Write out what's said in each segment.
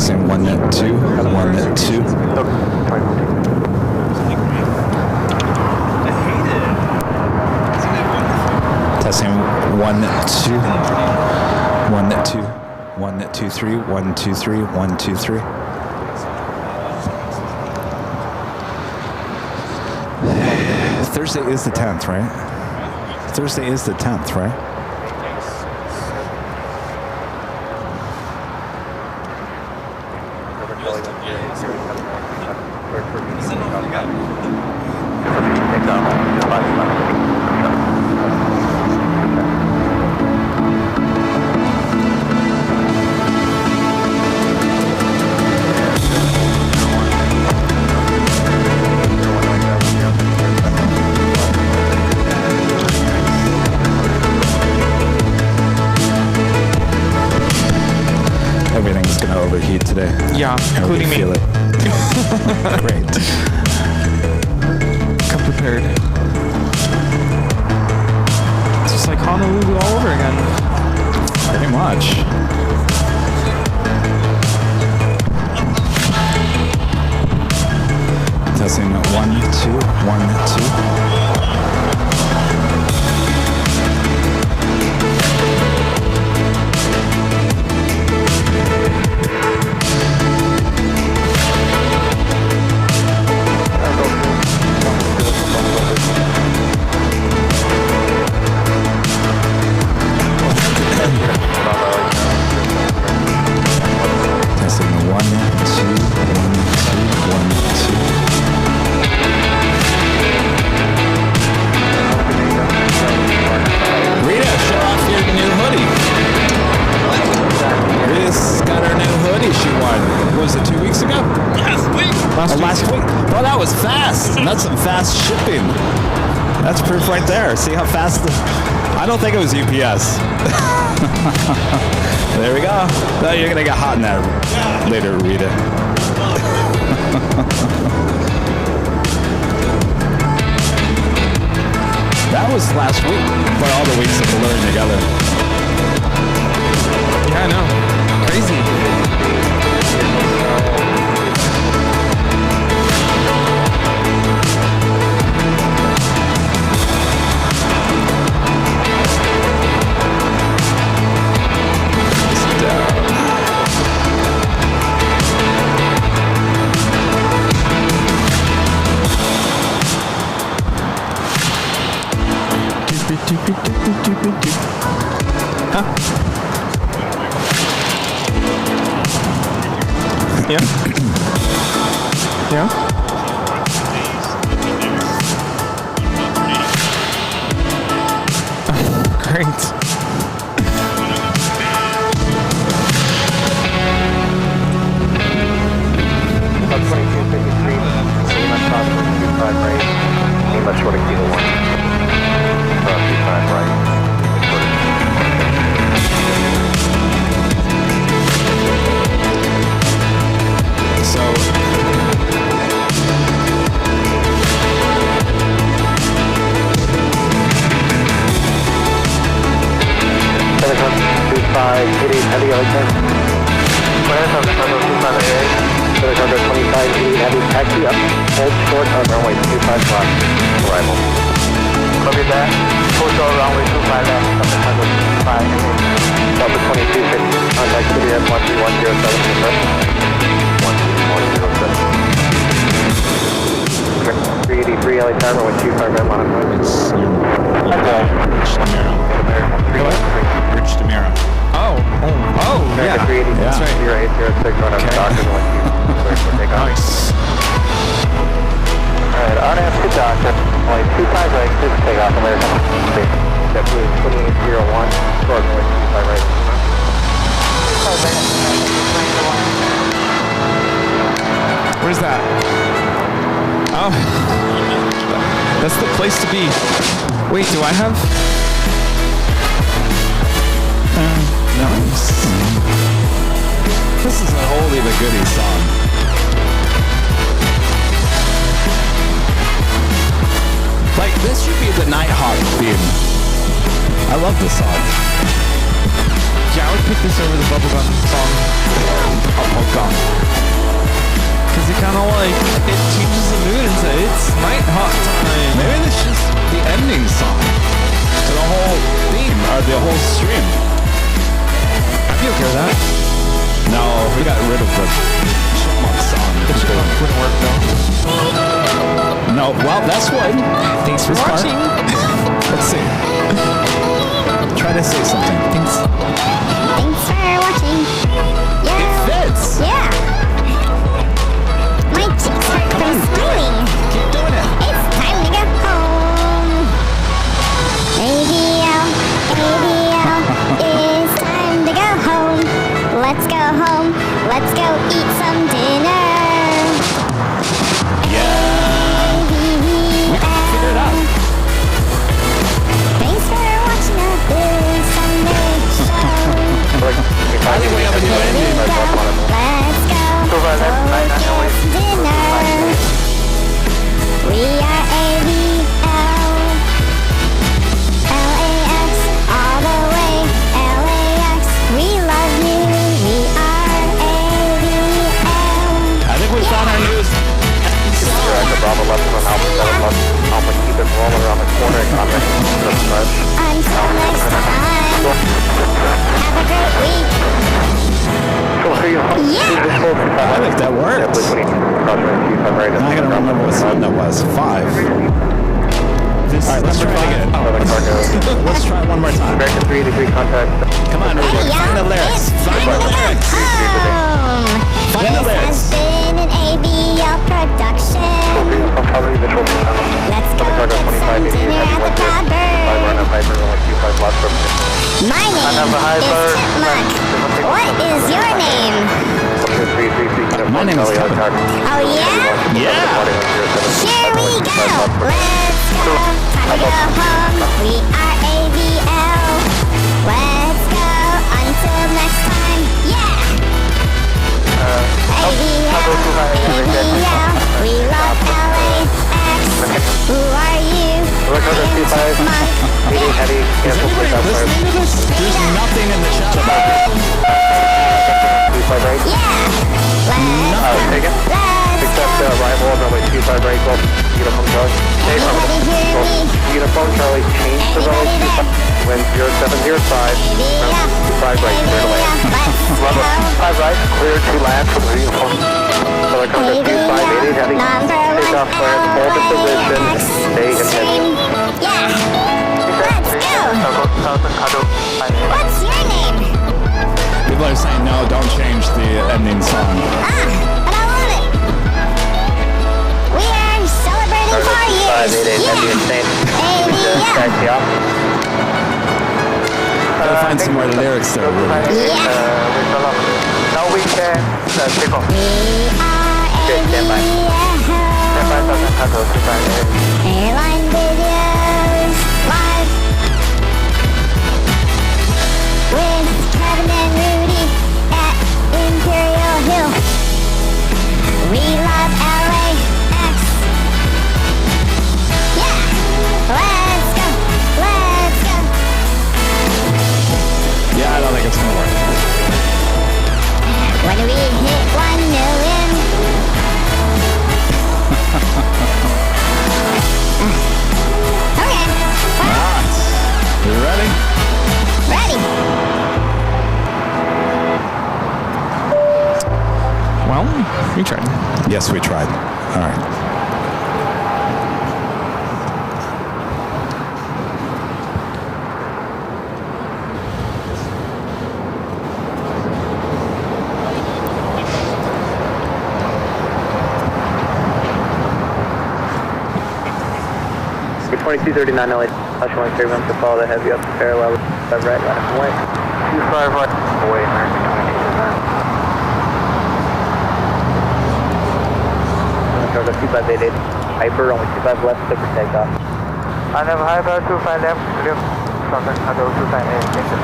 Testing 1 net 2. 1 net 2. Testing 1 net 2. 1 net 2. 1 net 2 3. 1 2 3. 1 2 3. Thursday is the 10th, right? Thursday is the 10th, right? Everything's gonna overheat today. Yeah, including me. Feel it. Great. Come prepared. It's just like Honolulu all over again. Pretty much. Testing 1 2. 1 2. Last week. Well, that was fast. That's some fast shipping. That's proof right there. See how fast I don't think it was UPS. There we go. No, you're going to get hot in there later, read it. That was last week, but all the weeks are blurring together. Yeah, I know. Crazy. Huh? Yeah. Yeah. Great. About 2253, Lima South 25 right, Lima short of Kilo 1. 25 right. So 725, heavy LAX. 725, heavy taxi up, hold short on runway 25 left, arrival. Copy that, hold short runway 25 left, 725, Delta 2250, contact City F 13107, 383 LA Tower with 25 red modified. it's Rich DeMiro. Oh, yeah. America 380, That's right. 0806, run up Doctor 12, take off. Nice. Alright, on ask to Doctor, only 25 right, just take off American. JetBlue 2801, short north 25 right. What is that? Oh, that's the place to be. Wait, do I have? Nice. This is a wholly the Goodie song. Like, this should be the Nighthawk theme. I love this song. Yeah, I would pick this over the Bubblegum song. Because it kind of like, it changes the mood and says, it's night hawk time. Maybe it's just the ending song to the whole theme or the whole stream. I'd be okay with that. No, we got rid of the chipmunk song. The chipmunk wouldn't work though. No, well, that's one. Thanks for This part. watching. Let's see. Try to say something. Thanks for watching. Yeah. It fits. Yeah. My cheeks hurt from smiling. Keep doing it. It's time to go home. ADL, it's time to go home. Let's go home. Let's go eat some dinner. Yeah. We can figure it out. Thanks for watching a big Sunday show. By the way, I'm a new ending. Let's go. Focus dinner. We are AVL. LAX all the way. LAX. We love you. We are AVL. I think we found our news. Bravo left on Alpha 7 left. Alpha, keep it rolling around the corner and contact. Until next time. Have a great week. Yeah. I think that worked. Now I gotta remember what song that was. 5. This All right, let's try it again. Let's try it one more time. American 3-degree contact. Come on, Rudy. Find the lyrics. Find the lyrics. Find the lyrics. This has been an ABL production. Let's go get some dinner at the Codberg. My name is Chipmunk. What is your name? My name is Kevin. Oh yeah? Yeah. Here we go. Let's go. Time to go home. We are AVL. Let's go. Until next time. Yeah. AVL. We love LAX. Who are you? Chipmunk. Is anybody listening to this? There's nothing in the chat about it. Yeah. Take it. Let's go. Arrival of runway 25 right, go. Uniform Charlie. Anybody hear me? Uniform Charlie, change the runway Anybody there? 25. Wind 0705. AVL. 25 right, clear to land. Let's Runway go. 25 right, clear to land from the uniform. Southern Congo 2580 heavy. Take off clearance, hold the position, stay in heavy. Yeah. Let's go. What's your name? People are saying, no, don't change the ending song. But I want it. We are celebrating 4 years. 588 heavy Yeah. insane. Taxi off. Gotta find some more lyrics there, Rudy. Now we can take off. We are Stand by. Stand by, Southern Congo 2588. Airline videos live with Kevin and Rudy at Imperial Hill. We love LAX. Yeah, let's go, let's go. Yeah, I don't think it's gonna work. When we hit 1 million. Okay, well, Nice. You ready? ready. Well, we tried. Yes, we tried. All right. We're 2239 LA. Hush 1 3 to follow the heavy up parallel with 5 right, left and white. 25 right. Away, American 2239. 2588. Hyper, only 25 left, click for takeoff. I have Hyper 25 left, clear. Southern Congo 258, thank you.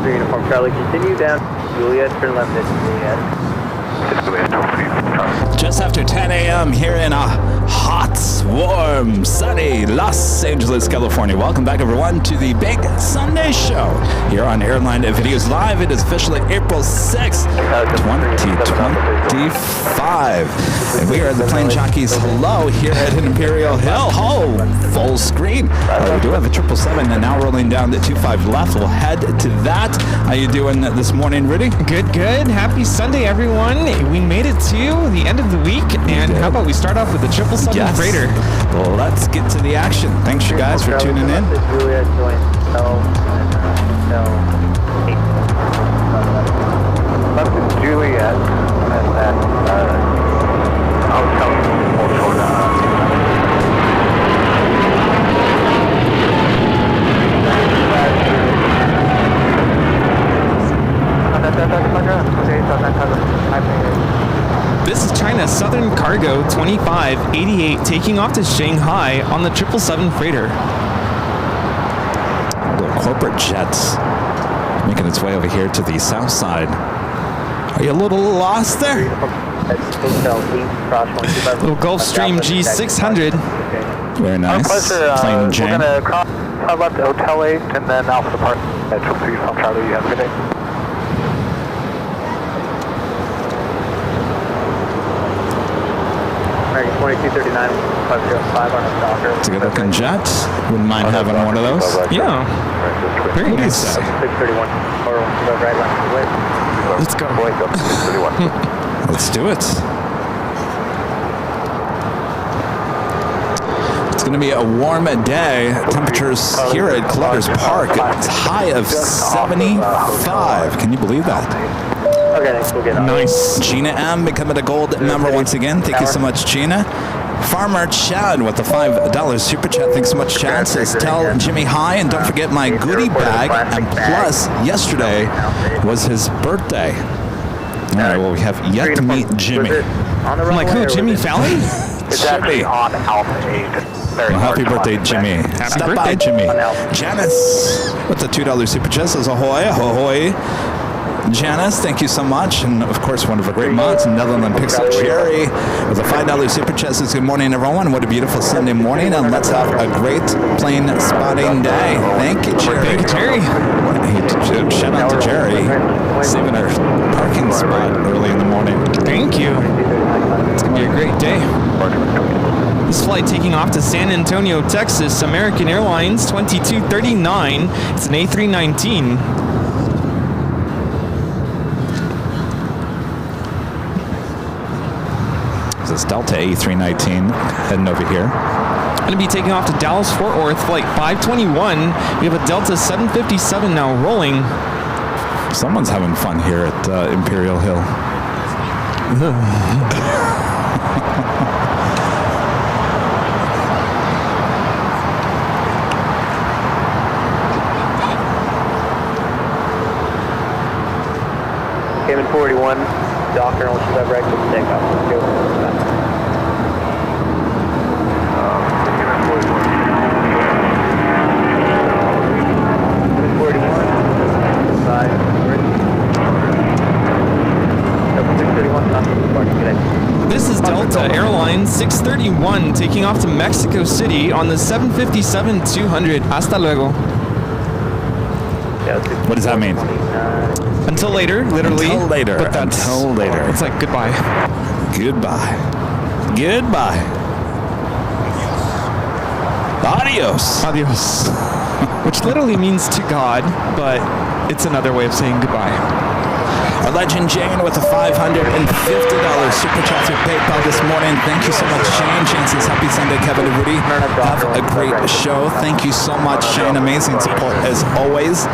Uniform Charlie, continue down. Juliet, turn left at Juliet. Just after 10 a.m. here in hot, warm, sunny Los Angeles, California. Welcome back, everyone, to the Big Sunday Show here on Airline Videos Live. It is officially April 6th, 2025. And we are the Plane Jockeys. Hello, here at Imperial Hill. Oh, full screen. We do have a 777 and now rolling down to 25 left. We'll head to that. How you doing this morning, Rudy? Good, good. Happy Sunday, everyone. We made it to the end of the week, and how about we start off with the 777 freighter? Well, let's get to the action. Thanks, you guys, for tuning in. Juliet, and then I'll tell you This is China Southern Cargo 2588 taking off to Shanghai on the 777 freighter. Little corporate jets making its way over here to the south side. Are you a little lost there? Little Gulfstream G600. Very nice. Plain Jane. We're going to cross left to Hotel 8 and then Alpha Depart at 233 from Charlie. You have a good day. American 2239, 505 on a Docker. It's a good looking jet. Wouldn't mind having one of those. Yeah. Very What do you nice. say? 631, right left to the way. Let's go. Let's do it. It's going to be a warm day. Temperatures here at Clutters Park, it's high of 75. Can you believe that? Okay, thanks. We'll get on. Nice. Gina M becoming a gold member once again. Thank you so much, Gina. Farmer Chad with the $5 super chat. Thanks so much, Chad. Says tell Jimmy hi and don't forget my goodie bag. And plus, yesterday was his birthday. All right, well, we have yet to meet Jimmy. I'm like, who, Jimmy Fallon? It's actually on Alpha 8. Well, happy birthday, Jimmy. Stop by, Jimmy. Janice with the $2 super chat says ahoy, ahoy. Janice, thank you so much. And of course, one of our great mods, Netherland Pixel Jerry with a $5 super chat says good morning, everyone. What a beautiful Sunday morning. And let's have a great plane spotting day. Thank you, Jerry. Thank you, Jerry. Shout out to Jerry, saving our parking spot early in the morning. Thank you. It's going to be a great day. This flight taking off to San Antonio, Texas, American Airlines 2239. It's an A319. This is Delta A319 heading over here. Going to be taking off to Dallas Fort Worth, flight 521. We have a Delta 757 now rolling. Someone's having fun here at Imperial Hill. Cayman 41, Docker, and we'll have right to take off. Let's go. This is Delta Airlines 631 taking off to Mexico City on the 757-200. Hasta luego. What does that mean? Until later, literally. Until later. But that's, Until later. It's like goodbye. Goodbye. Goodbye. Adios. Adios. Which literally means to God, but it's another way of saying goodbye. Our legend Jane with a $550 super chat through PayPal this morning. Thank you so much, Shane. Shane says, happy Sunday, Kevin and Rudy. Have a great show. Thank you so much, Shane. Amazing support as always.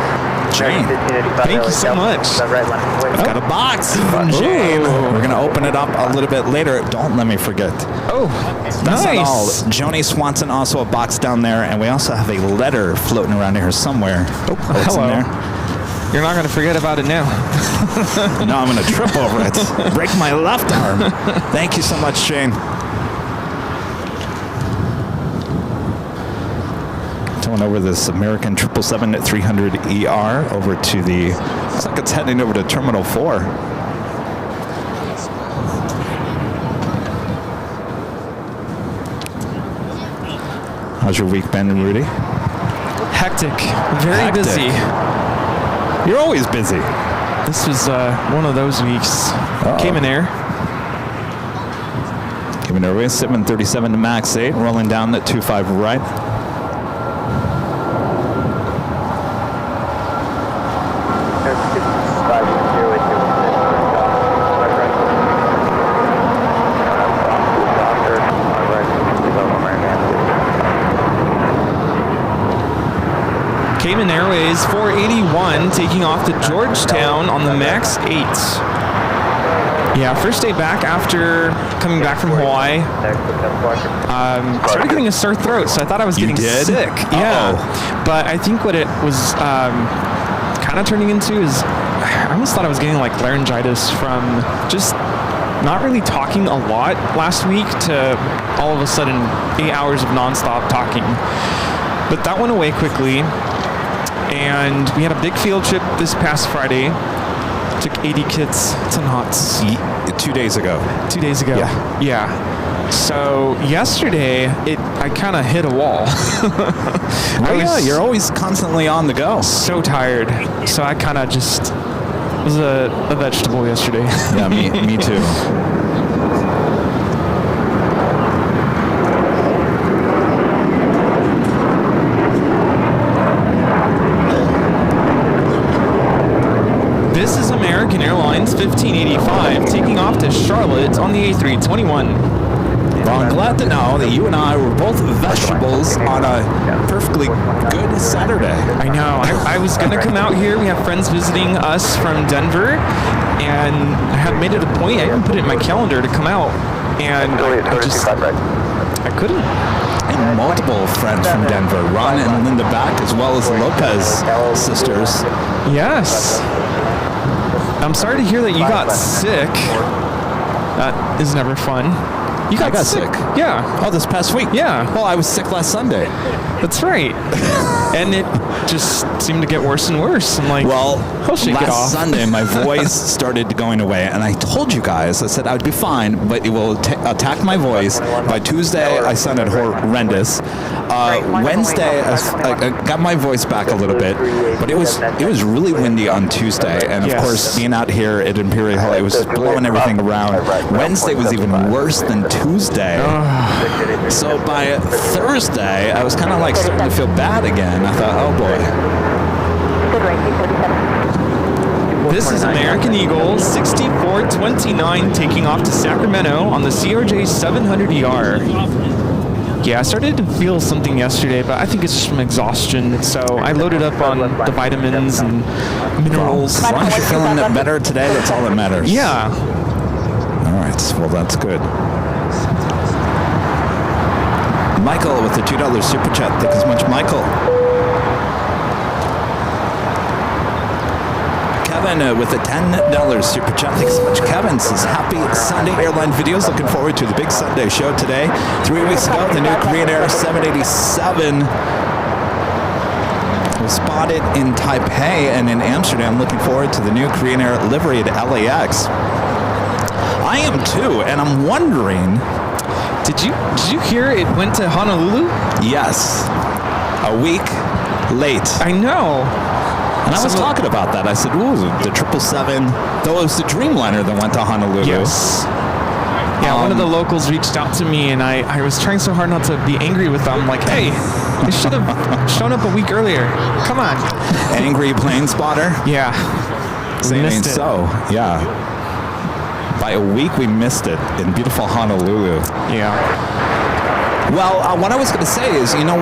Jane, thank you so much. I've got a box from Jane. We're going to open it up a little bit later. Don't let me forget. Oh, that's nice. not all. Joni Swanson also a box down there, and we also have a letter floating around here somewhere. Oh, hello. in there. You're not going to forget about it now. No, I'm going to trip over it. Break my left arm. Thank you so much, Shane. Towing over this American 777-300ER over to the, looks like it's heading over to Terminal 4. How's your week been, Rudy? Hectic. Very busy. You're always busy. This was one of those weeks. Cayman Air. Cayman Airways, 737 to max 8, rolling down at 25 right. Cayman Airways 481 taking off to Georgetown on the MAX 8. Yeah, first day back after coming back from Hawaii. Started getting a sore throat, so I thought I was getting sick. Yeah, but I think what it was kind of turning into is I almost thought I was getting like laryngitis from just not really talking a lot last week to all of a sudden 8 hours of nonstop talking. But that went away quickly. And we had a big field trip this past Friday. Took 80 kids to Knott's. 2 days ago. 2 days ago. Yeah. So yesterday, I kind of hit a wall. You're always constantly on the go. So tired. So I kind of just was a vegetable yesterday. Yeah, me too. This is American Airlines 1585 taking off to Charlotte on the A321. Well, I'm glad to know that you and I were both vegetables on a perfectly good Saturday. I know. I was going to come out here. We have friends visiting us from Denver, and I had made it a point. I even put it in my calendar to come out, and I couldn't. And multiple friends from Denver, Ron and Linda Back, as well as the Lopez sisters. Yes. I'm sorry to hear that you got sick. That is never fun. You got sick. Yeah. Oh, this past week? Yeah. Well, I was sick last Sunday. That's right. And it just seemed to get worse and worse. I'm like, well, I'll shake it off. last Sunday, my voice started going away, and I told you guys, I said I would be fine, but it will attack my voice. By Tuesday, I sounded horrendous. Wednesday, I got my voice back a little bit, but it was really windy on Tuesday, and of course, being out here at Imperial Hill, it was just blowing everything around. Wednesday was even worse than Tuesday. So by Thursday, I was kind of like starting to feel bad again. I thought, oh boy. This is American Eagle 6429 taking off to Sacramento on the CRJ 700ER. Yeah, I started to feel something yesterday, but I think it's just from exhaustion. So I loaded up on the vitamins and minerals. As long as you're feeling better today, that's all that matters. Yeah. All right, well, that's good. Michael with the $2 super chat. Thank you so much, Michael. Kevin with the $10 super chat. Thanks so much, Kevin. Says happy Sunday, Airline Videos. Looking forward to the big Sunday show today. 3 weeks ago, the new Korean Air 787 was spotted in Taipei and in Amsterdam. Looking forward to the new Korean Air livery at LAX. I am too, and I'm wondering. Did you hear it went to Honolulu? Yes, a week late. I know. And I was talking about that. I said, ooh, the 777, though it was the Dreamliner that went to Honolulu. Yes. Yeah, one of the locals reached out to me, and I was trying so hard not to be angry with them. Like, hey, they should have shown up a week earlier. Come on. Angry plane spotter? Yeah. Saying so, yeah. By a week, we missed it in beautiful Honolulu. Yeah. Well, what I was going to say is, you know,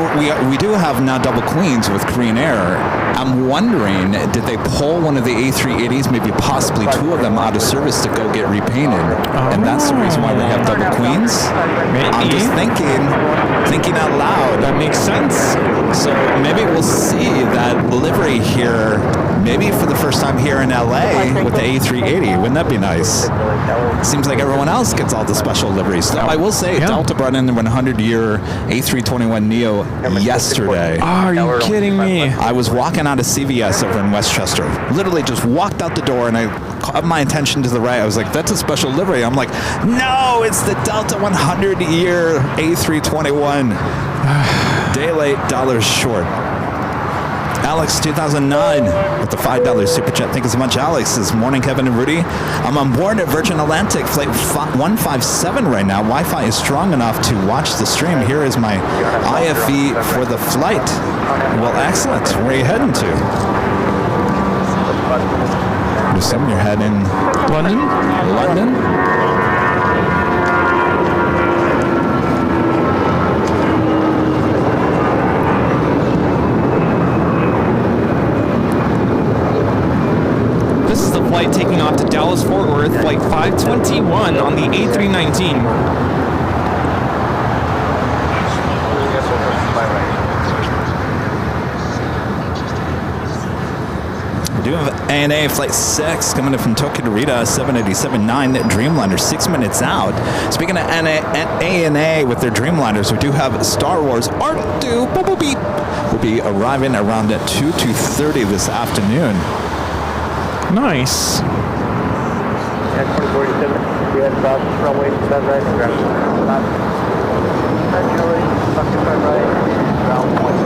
we do have now double queens with Korean Air. I'm wondering, did they pull one of the A380s, maybe possibly two of them, out of service to go get repainted? And that's the reason why we have double queens? Maybe. I'm just thinking out loud. That makes sense. So maybe we'll see that livery here, maybe for the first time here in LA with the A380. Wouldn't that be nice? Seems like everyone else gets all the special liveries. Though I will say, Delta brought in the 100-year A321neo yesterday. Oh, are you kidding me? I was walking out of CVS over in Westchester. Literally just walked out the door, and I caught my attention to the right. I was like, that's a special livery. I'm like, no, it's the Delta 100-year A321. Day late, dollars short. Alex, 2009, with the $5 super chat. Thank you so much, Alex. This morning, Kevin and Rudy. I'm on board at Virgin Atlantic flight 157 right now. Wi-Fi is strong enough to watch the stream. Here is my IFE for the flight. Well, excellent. Where are you heading to? I assume you're heading London? London? This is the flight taking off to Dallas-Fort Worth, flight 521 on the A319. We do have ANA Flight 6 coming in from Tokyo to Rita, 787-9 Dreamliner, 6 minutes out. Speaking of ANA with their Dreamliners, we do have Star Wars R2 Bumblebee will be arriving around at 2 to 30 this afternoon. Nice. Yeah, 2047, US cross, runway 25 right, and ground. Naturally, 25 right, ground point.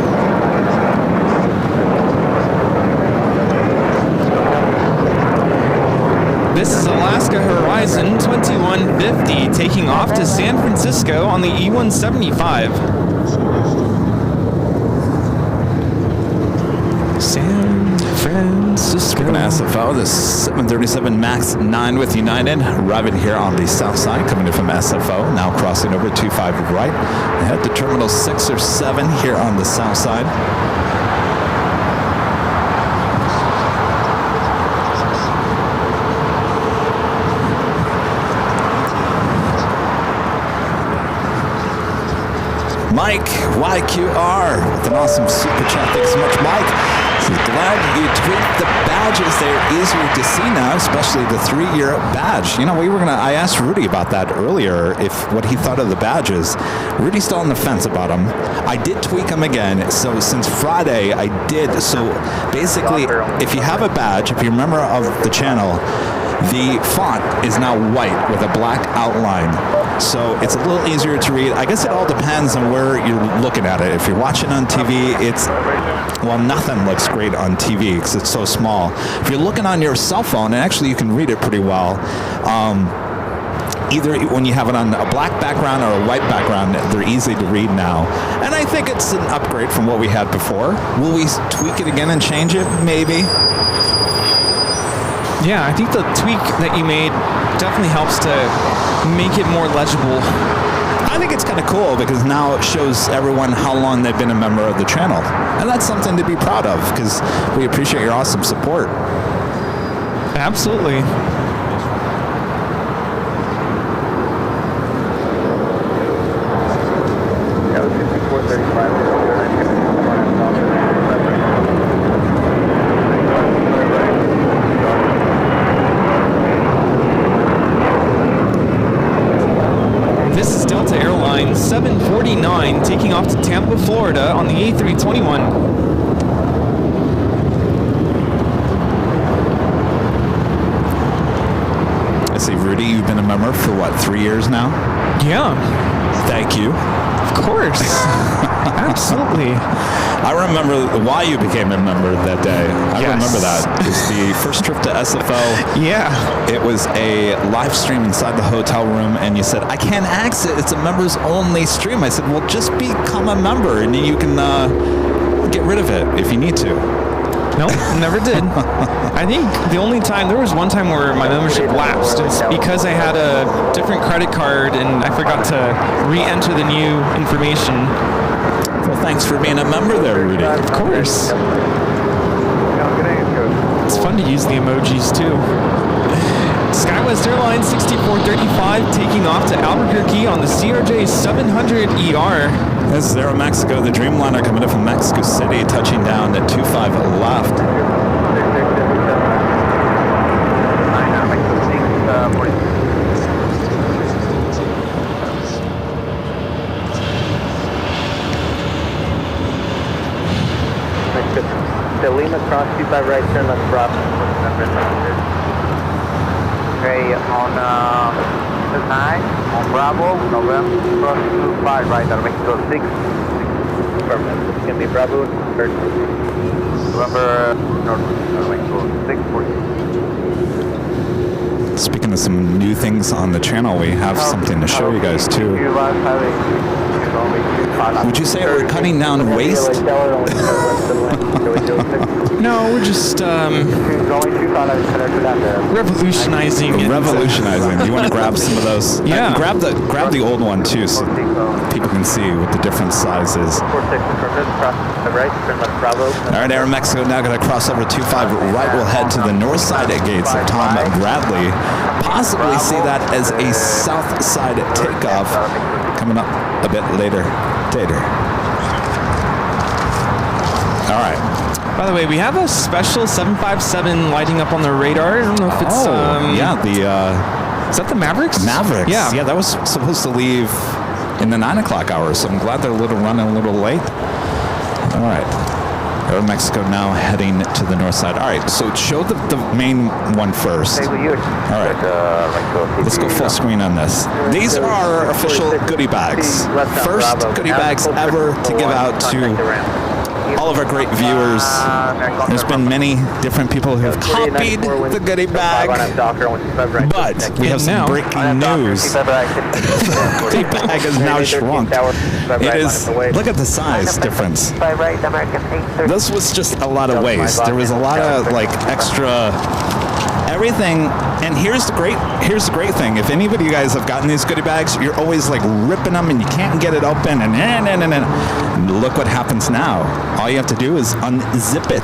This is Alaska Horizon 2150 taking off to San Francisco on the E175. San Francisco. Speaking of SFO, the 737 MAX 9 with United, arriving here on the south side, coming in from SFO, now crossing over 25 right. Head to Terminal 6 or 7 here on the south side. Mike, YQR, with an awesome super chat. Thanks so much, Mike. Says, glad you tweaked the badges. They're easier to see now, especially the 3-year badge. You know, I asked Rudy about that earlier, what he thought of the badges. Rudy's still on the fence about them. I did tweak them again, so since Friday, I did. So basically, if you have a badge, if you're a member of the channel, the font is now white with a black outline. So it's a little easier to read. I guess it all depends on where you're looking at it. If you're watching on TV, nothing looks great on TV because it's so small. If you're looking on your cell phone, and actually you can read it pretty well, either when you have it on a black background or a white background, they're easy to read now. And I think it's an upgrade from what we had before. Will we tweak it again and change it? Maybe. Yeah, I think the tweak that you made definitely helps to make it more legible. I think it's kind of cool because now it shows everyone how long they've been a member of the channel. And that's something to be proud of because we appreciate your awesome support. Absolutely. Yeah, it was 5435. This is Delta Airline 749 taking off to Tampa, Florida on the A321. I see, Rudy, you've been a member for what, 3 years now? Yeah. Thank you. Of course. Absolutely. I remember why you became a member that day. I remember that. It was the first trip to SFO. Yeah. It was a live stream inside the hotel room, and you said, I can't access it. It's a members only stream. I said, well, just become a member, and you can get rid of it if you need to. Nope, never did. I think there was one time where my membership lapsed. It's because I had a different credit card and I forgot to re-enter the new information. Well, thanks for being a member there, Rudy. Of course. It's fun to use the emojis too. SkyWest Airlines 6435 taking off to Albuquerque on the CRJ 700ER. This is Aeromexico, the Dreamliner coming up from Mexico City, touching down at 25 left. The Lima cross 25 right, turn left, Bravo. Okay, on 9, on Bravo, November, cross 25 right, Mexico 6. affirmative. It's going to be Bravo, November, Northwest, 640. Speaking of some new things on the channel, we have something to show you guys too. Would you say we're cutting down waste? No, we're just revolutionizing. Revolutionizing. You want to grab some of those? Yeah. Grab the old one too, so people can see what the different size is. All right, Aeromexico now going to cross over 25 right. We'll head to the north side at gates of Tom Bradley. Possibly see that as a south side takeoff coming up a bit later. All right. By the way, we have a special 757 lighting up on the radar. I don't know if it's... is that the Mavericks? Mavericks. Yeah. Yeah, that was supposed to leave in the 9 o'clock hour, so I'm glad they're running a little late. All right. Aeromexico now heading to the north side. All right, so show the main one first. All right. Let's go full screen on this. These are our official goodie bags. First goodie bags ever to give out to all of our great viewers. There's been many different people who have copied the goodie bag, but we have some breaking news. The goodie bag is now shrunk. It is, look at the size difference. This was just a lot of waste. There was a lot of like extra everything. And here's the great thing. If any of you guys have gotten these goodie bags, you're always like ripping them and you can't get it open and look what happens now. All you have to do is unzip it.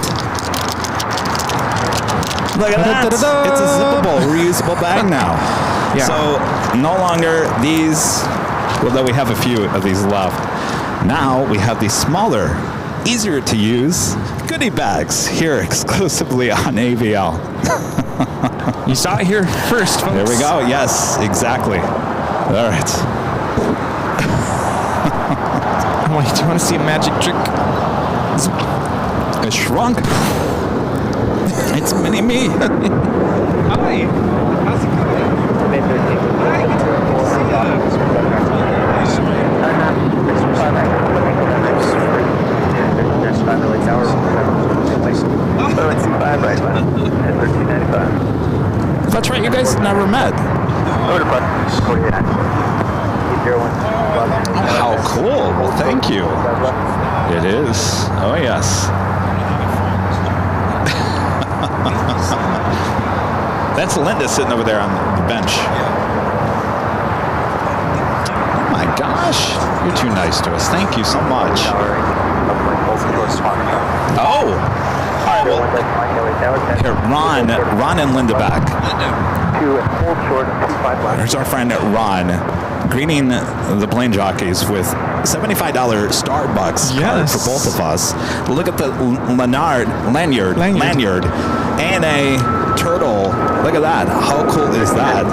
Look at that. It's a zippable, reusable bag now. Yeah. So no longer these, although we have a few of these left. Now we have these smaller, easier to use goodie bags here exclusively on AVL. You saw it here first, folks. There we go. Yes, exactly. All right. Do you want to see a magic trick? It shrunk. It's mini-me. Hi. How's it going? Hi. That's right, you guys never met. How cool. Well, thank you. It is. Oh, yes. That's Linda sitting over there on the bench. Oh, my gosh. You're too nice to us. Thank you so much. Oh. All right, well, here, Ron and Linda back. Here's our friend Ron greeting the plane jockeys with $75 Starbucks card for both of us. Look at the lanyard and a turtle. Look at that. How cool is that?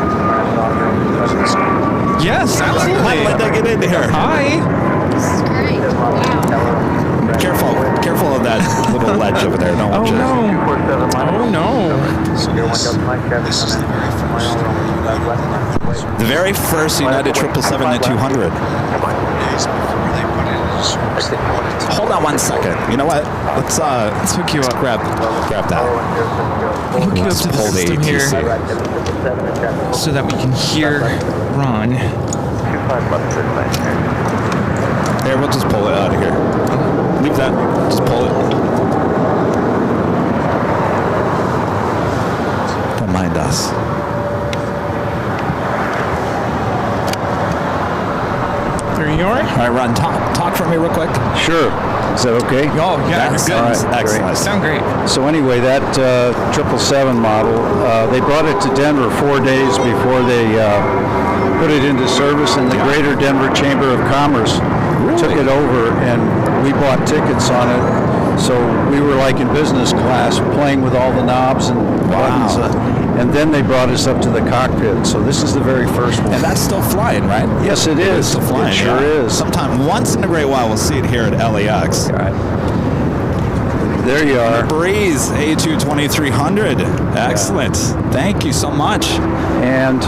Yes, absolutely. Hi, Linda, get in here. Hi. This is great. Wow. Careful of that little ledge over there. Don't watch it. Oh no. This is the very first. The very first United 777-200. Days before they put it into service, they put it. Hold on 1 second. You know what? Let's hook you up. Grab that. Hook you up to the Hold the system here ATC. so that we can hear Ron. Here, we'll just pull it out of here. Leave that. Just pull it. Don't mind us. There you are. All right, Ron, talk for me real quick. Sure. Is that okay? Oh, yeah, That's good. All right, excellent. great. Sound great. So anyway, that 777 model, they brought it to Denver 4 days before they put it into service, and the Greater Denver Chamber of Commerce took it over, and we bought tickets on it. So we were like in business class, playing with all the knobs and buttons. And then they brought us up to the cockpit. So this is the very first one. And that's still flying, right? Yes, it is. It's still flying. It sure is. Sometime, once in a great while, we'll see it here at LAX. There you are. Breeze A22300. Excellent. Thank you so much. And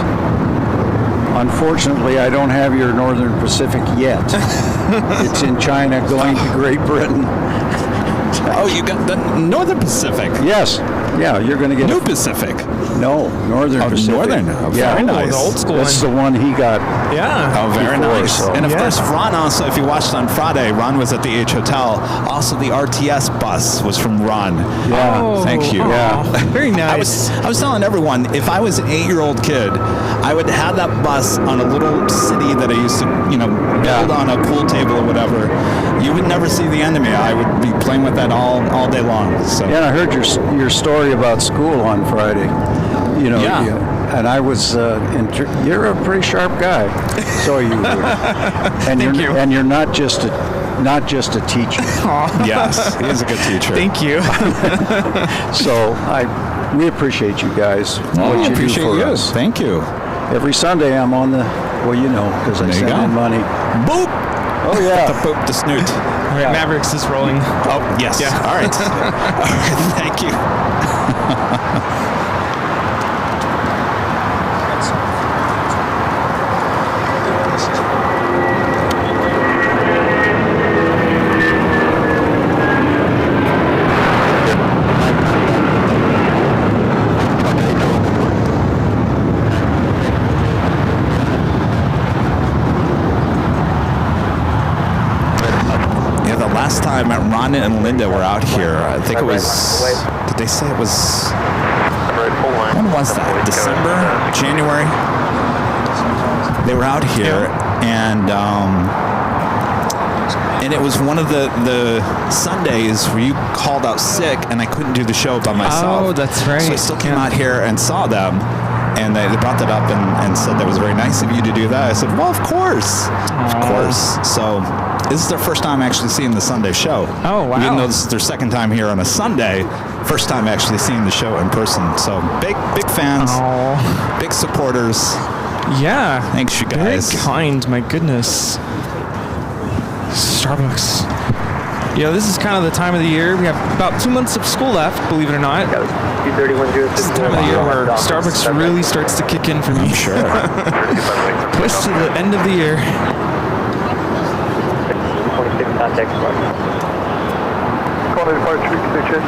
Unfortunately, I don't have your Northern Pacific yet. It's in China going to Great Britain. Oh, you got the Northern Pacific. Yes. Yeah, you're going to get New Pacific. No, Northern Pacific. Northern. Oh, Yeah, very nice. The old school That's one. the one he got. Yeah. Oh, very Before, nice. so- And of Yeah. course, Ron also, if you watched on Friday, Ron was at the H Hotel. Also, the RTS bus was from Ron. Yeah. Oh, Thank you. Yeah. Very nice. I was telling everyone, if I was an 8-year-old kid, I would have that bus on a little city that I used to, build on a pool table or whatever. You would never see the end of me. I would be playing with that all day long. So. Yeah, I heard your story about school on Friday. Yeah. And I was, you're a pretty sharp guy. So you would. And Thank you. And you're not just a teacher. Yes, he is a good teacher. Thank you. So we appreciate you guys. What I you appreciate do for you. us. Thank you. Every Sunday I'm on because I There you send go. in money. Boop! Oh The yeah. boop, the snoot. All right, Mavericks is rolling. Oh, yes. Yeah. All right. All right. Thank you. Yeah, the last time Ron and Linda were out here, I think it was. Did they say it was? When was that? December, January. They were out here, and it was one of the Sundays where you called out sick, and I couldn't do the show by myself. Oh, that's right. So I still came Yeah. out here and saw them. And they brought that up and said that was very nice of you to do that. I said, well, of course. Of course. So this is their first time actually seeing the Sunday show. Oh, wow. Even though this is their second time here on a Sunday, first time actually seeing the show in person. So big fans, Oh, big supporters. yeah. Thanks, you Very guys. kind, my goodness. Starbucks. Yeah, this is kind of the time of the year. We have about 2 months of school left, believe it or not. This is the time of the year where Starbucks really starts to kick in for me. Sure. Push to the end of the year. 26 contact mark. Call to departure extension.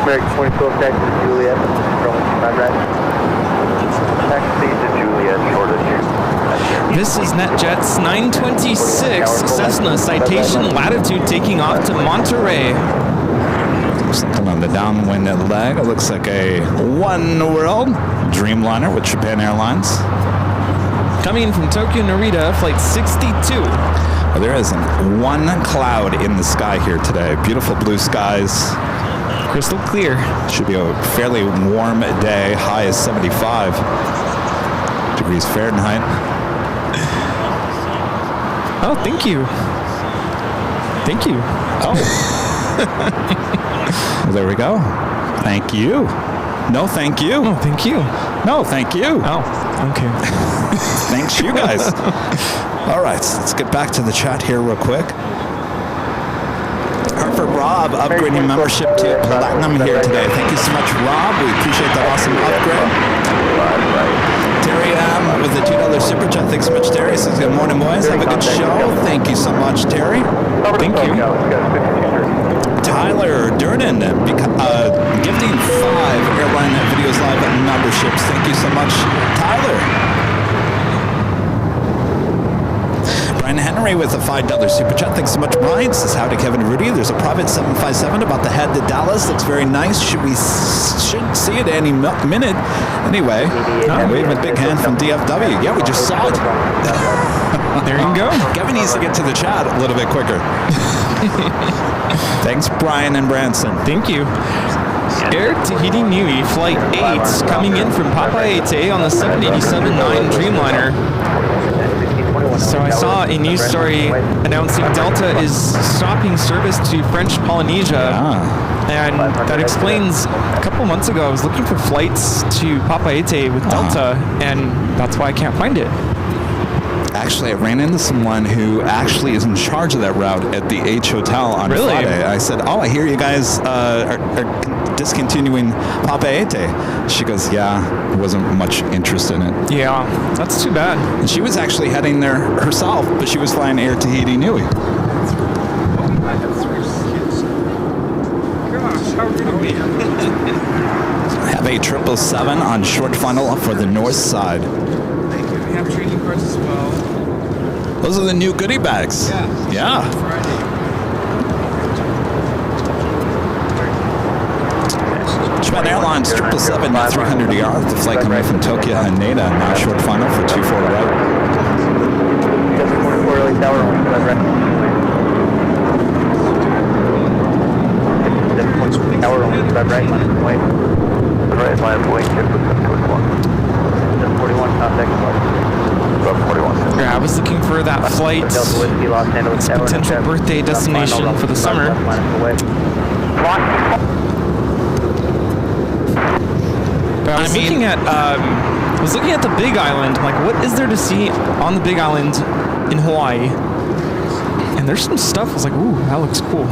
American 24 taxi to Juliet. From Conrad. Taxi to Juliet, short of you. This is NetJets 926 Cessna Citation Latitude taking off to Monterey. Something on the downwind leg. It looks like a One World Dreamliner with Japan Airlines. Coming in from Tokyo Narita, flight 62. Well, there isn't one cloud in the sky here today. Beautiful blue skies. Crystal clear. Should be a fairly warm day. High is 75 degrees Fahrenheit. Oh, thank you. Thank you. Oh. Well, there we go. Thank you. No, thank you. Oh, thank you. No, thank you. Oh, okay. Thanks, you guys. All right, let's get back to the chat here real quick. Harper Rob upgrading membership to Platinum here today. Thank you so much, Rob. We appreciate that awesome upgrade. Terry M with the $2 super chat. Thanks so much, Terry. Says good morning, boys. Have a good show. Thank you so much, Terry. Thank you. Tyler Durden gifting 5 Airline Videos Live memberships. Thank you so much, Tyler. Brian Henry with a $5 super chat. Thanks so much, Brian. Says howdy, Kevin and Rudy. There's a private 757 about to head to Dallas. Looks very nice. Should see it any minute. Anyway, waving a big hand from DFW. Yeah, we just saw it. There you go. Kevin needs to get to the chat a little bit quicker. Thanks, Brian and Branson. Thank you. Air Tahiti Nui, Flight 8, coming in from Papaete on the 787-9 Dreamliner. So I saw a news story announcing Delta is stopping service to French Polynesia. And that explains, a couple months ago, I was looking for flights to Papaete with Delta, and that's why I can't find it. Actually, I ran into someone who actually is in charge of that route at the H Hotel on Really? Friday. I said, oh, I hear you guys are discontinuing Papeete. She goes, yeah, wasn't much interest in it. Yeah, that's too bad. And she was actually heading there herself, but she was flying Air Tahiti Nui. I have 3 kids. Gosh, how rude of me. Have a 777 on short funnel for the north side. Thank you. We have training cards as well. Those are the new goodie bags. Yeah. Friday. Japan Airlines 777 at 300 ER. The flight coming from Tokyo Haneda. Now short funnel for 24 right. Just 44 early tower, only right. Tower, only right, line of way. Right, line of way, 41. Just 41, contact, 41. Yeah, I was looking for that flight. It's a potential birthday destination for the summer. But I was looking at the Big Island. Like, what is there to see on the Big Island in Hawaii? And there's some stuff. I was like, ooh, that looks cool.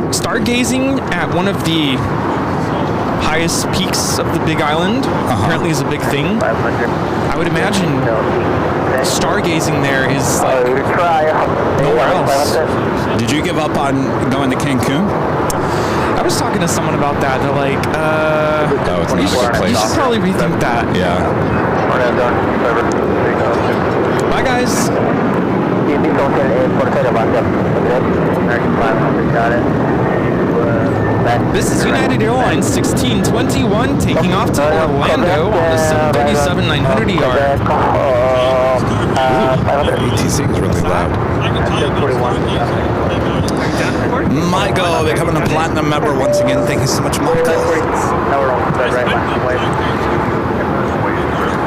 Stargazing at one of the highest peaks of the Big Island apparently is a big thing. I would imagine stargazing there is like nowhere else. Did you give up on going to Cancun? I was talking to someone about that. They're like, it's not a good place. you should probably rethink that. Yeah. Bye, guys. This is United Airlines 1621 taking off to Orlando on the 737-900ER. ATC is really loud. Michael, becoming a platinum member once again. Thank you so much, Michael.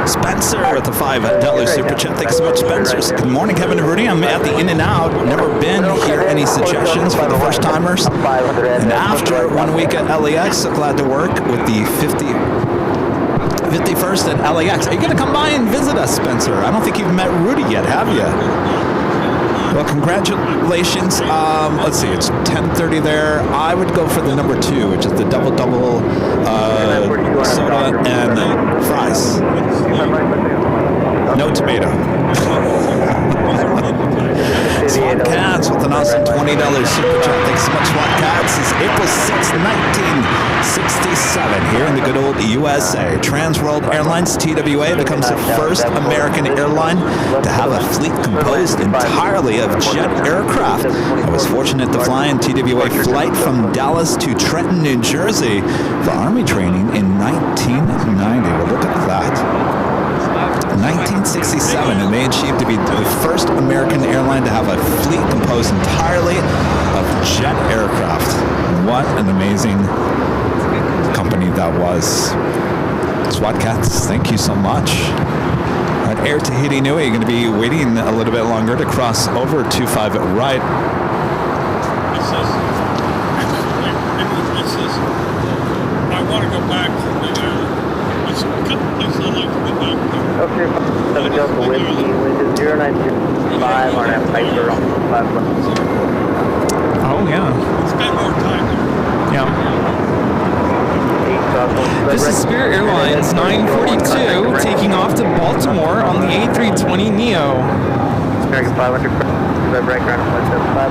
Spencer with the $5 super chat. Thanks so much, Spencer. Good morning, Kevin and Rudy. I'm at the In and Out. Never been here. Any suggestions for the first timers? And after 1 week at LAX, so glad to work with the 51st at LAX. Are you going to come by and visit us, Spencer? I don't think you've met Rudy yet, have you? Well, congratulations. Let's see, it's 10:30 there. I would go for the number 2, which is the double soda and fries. No tomato. SWAT Cats with an awesome $20 super chat. Thanks so much, SWAT Cats. It's April 6, 1967 here in the good old USA. Transworld Airlines, TWA, becomes the first American airline to have a fleet composed entirely of jet aircraft. I was fortunate to fly in TWA flight from Dallas to Trenton, New Jersey for Army training in 1990. Well, look at that. 1967, and they achieved to be the first American airline to have a fleet composed entirely of jet aircraft. What an amazing company that was. SWAT Cats, thank you so much. At Air Tahiti Nui, you're going to be waiting a little bit longer to cross over 25 at right. It says, I want to go back to the Big Island. There's a couple places I'd like to go back to. Okay, 7 Delta Whiskey, wind is 0925 on that Piper on 5 left. Oh, yeah. Spend more time there. Yeah. This is Spirit Airlines 942 taking off to Baltimore on the A320neo. American 500, right ground 175.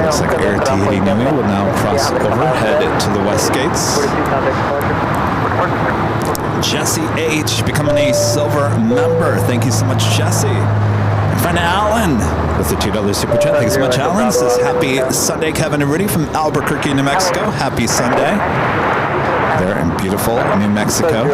Looks like Air Tahiti Nui will now cross over, head to the west gates. 42 contact departure. Jesse H. becoming a silver member. Thank you so much, Jesse. My friend Alan with the $2 super chat. Thanks so much, Alan. Says happy Sunday, Kevin and Rudy from Albuquerque, New Mexico. Happy Sunday. There in beautiful New Mexico.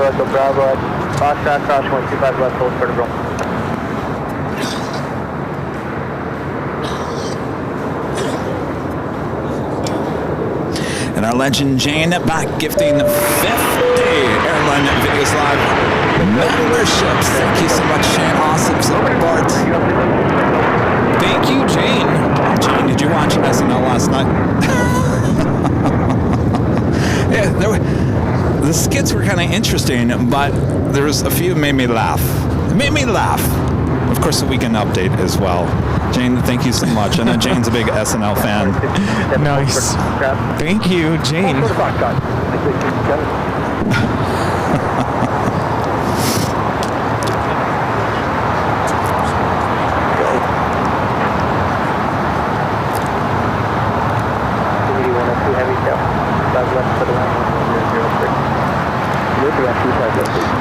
And our legend Jane back gifting 50 Airline Videos Live memberships. Thank you so much, Shane. Awesome. So Bart. Thank you, Jane. Jane, did you watch SNL last night? Yeah, the skits were kind of interesting, but there was a few that made me laugh. It made me laugh. of course, the weekend update as well. Jane, thank you so much. I know Jane's a big SNL fan. Nice. Thank you, Jane.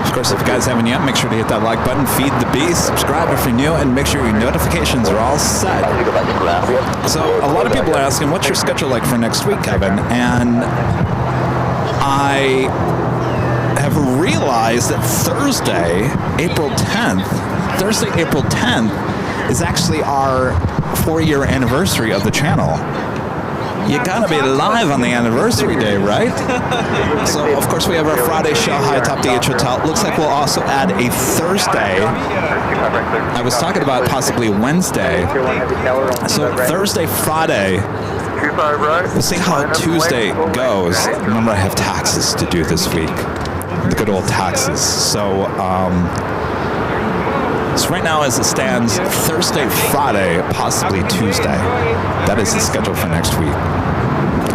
Of course, if you guys haven't yet, make sure to hit that like button, feed the beast, subscribe if you're new, and make sure your notifications are all set. So a lot of people are asking, what's your schedule like for next week, Kevin? And I have realized that Thursday, April 10th, is actually our 4-year anniversary of the channel. You gotta be live on the anniversary day, right? So, of course, we have our Friday show, High Top DH Hotel. Looks like we'll also add a Thursday. I was talking about possibly Wednesday. So, Thursday, Friday. We'll see how Tuesday goes. Remember, I have taxes to do this week. The good old taxes. So right now, as it stands, Thursday, Friday, possibly Tuesday. That is the schedule for next week.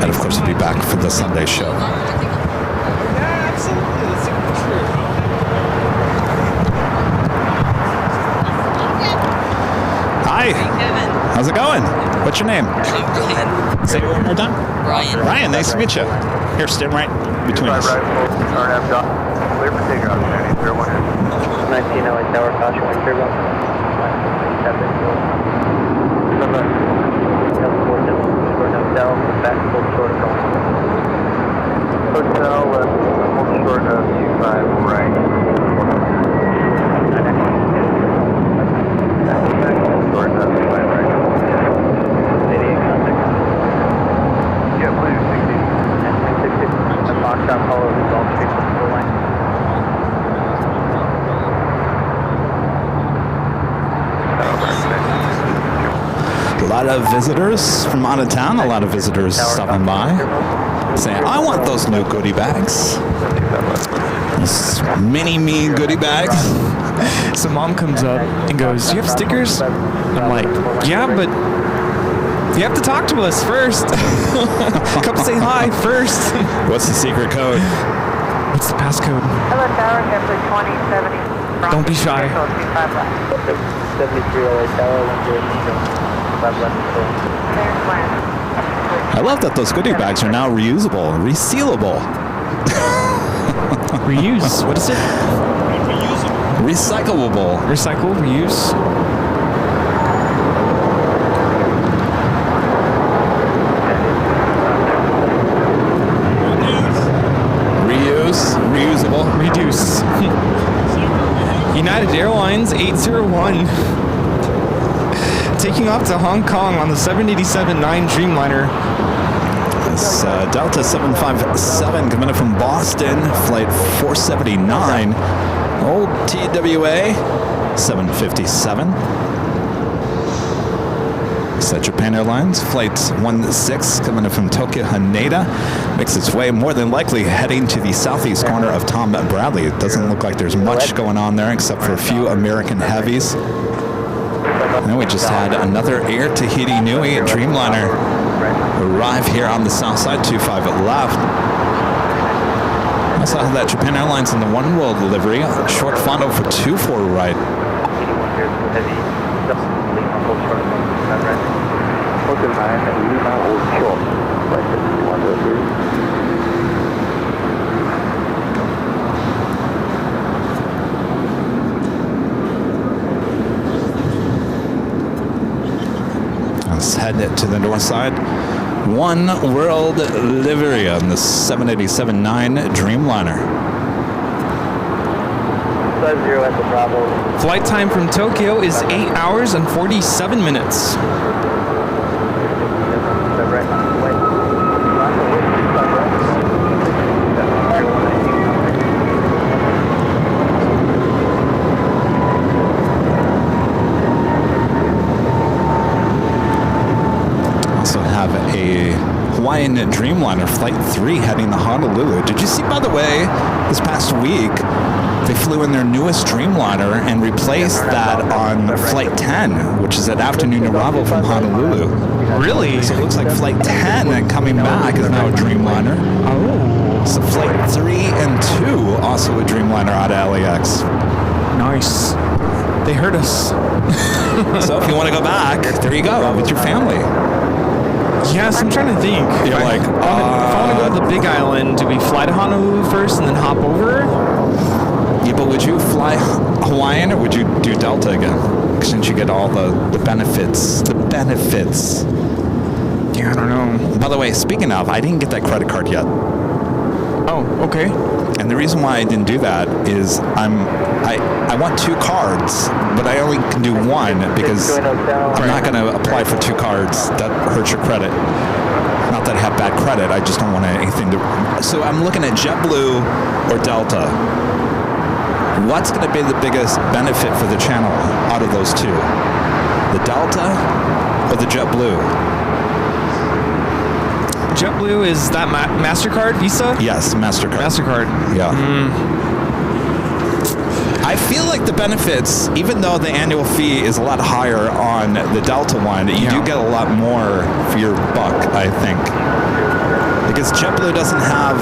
And of course, we'll be back for the Sunday show. Hi. How's it going? What's your name? Say it one more time. Ryan. Ryan, nice to meet you. Here, stand right between us. Clear for takeoff, 19 LA Tower, caution, wind turbine. Hotel, back full short of Hotel, full short of U5, right. Short of U5, right. 88 contact. Yeah, please, 60. The box out follow the Gulf Street from the line. A lot of visitors from out of town, a lot of visitors stopping by, saying, I want those new goodie bags. Those mini-me goodie bags. So mom comes up and goes, "You have stickers?" I'm like, "Yeah, but you have to talk to us first. Come say hi first." What's the secret code? What's the passcode? Hello, Tower, Kepler 2070. Don't be shy. 73 LA Tower, 10 left. I love that those goodie bags are now reusable, resealable. Reuse. What is it? Recyclable. Recycle, reuse. Reuse, reusable, Reduce. United Airlines 801. Taking off to Hong Kong on the 787-9 Dreamliner. This Delta 757 coming in from Boston, flight 479. Old TWA 757. It's Japan Airlines, flight 16 coming in from Tokyo Haneda. Makes its way more than likely heading to the southeast corner of Tom Bradley. It doesn't look like there's much going on there except for a few American heavies. And we just had another Air Tahiti Nui Dreamliner arrive here on the south side, 25 left. Also have that Japan Airlines in the One World delivery, short fondo for 24 right. Let's head to the north side. One World livery on the 787-9 Dreamliner. At the Bravo. Flight time from Tokyo is 8 hours and 47 minutes. Hawaiian Dreamliner Flight 3 heading to Honolulu. Did you see, by the way, this past week, They flew in their newest Dreamliner and replaced that on Flight 10, which is an afternoon arrival from Honolulu. Really? So it looks like Flight 10 and coming back is now a Dreamliner. Oh. So Flight 3 and 2, also a Dreamliner out of LAX. Nice. They heard us. So if you want to go back, there you go, with your family. Yes, I'm trying to think. You're like, if I want to go to the Big Island, do we fly to Honolulu first and then hop over? Yeah, but would you fly Hawaiian or would you do Delta again? Since you get all the benefits. The benefits. Yeah, I don't know. By the way, speaking of, I didn't get that credit card yet. Oh, okay. And the reason why I didn't do that is I want 2 cards, but I only can do one because I'm not going to apply for 2 cards. That hurts your credit. Not that I have bad credit, I just don't want anything to... So I'm looking at JetBlue or Delta. What's going to be the biggest benefit for the channel out of those 2? The Delta or the JetBlue? JetBlue, is that MasterCard, Visa? Yes, MasterCard. MasterCard. Yeah. I feel like the benefits, even though the annual fee is a lot higher on the Delta one, you do get a lot more for your buck, I think. Because JetBlue doesn't have...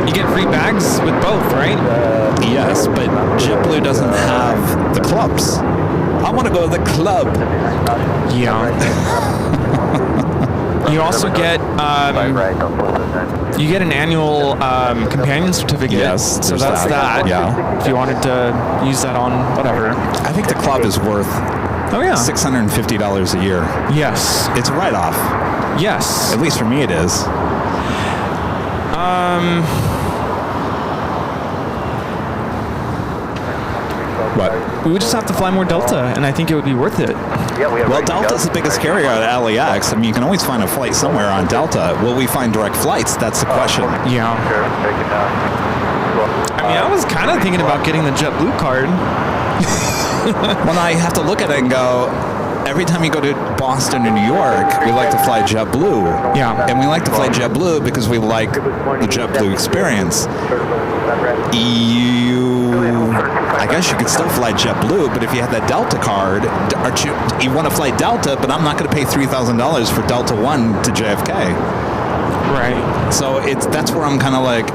You get free bags with both, right? Yes, but JetBlue doesn't have the clubs. I want to go to the club. Yeah. You also get you get an annual companion certificate. Yes, so that's that. Yeah. If you wanted to use that on whatever. I think the club is worth $650 a year. Yes. It's a write-off. Yes. At least for me it is. What? We would just have to fly more Delta, and I think it would be worth it. Well, Delta's the biggest carrier out of LAX. I mean, you can always find a flight somewhere on Delta. Will we find direct flights? That's the question. Yeah. I mean, I was kind of thinking about getting the JetBlue card. Well, I have to look at it and go, every time you go to Boston or New York, we like to fly JetBlue. Yeah. And we like to fly JetBlue because we like the JetBlue experience. I guess you could still fly JetBlue, but if you have that Delta card, you want to fly Delta, but I'm not going to pay $3,000 for Delta 1 to JFK. Right. So that's where I'm kind of like,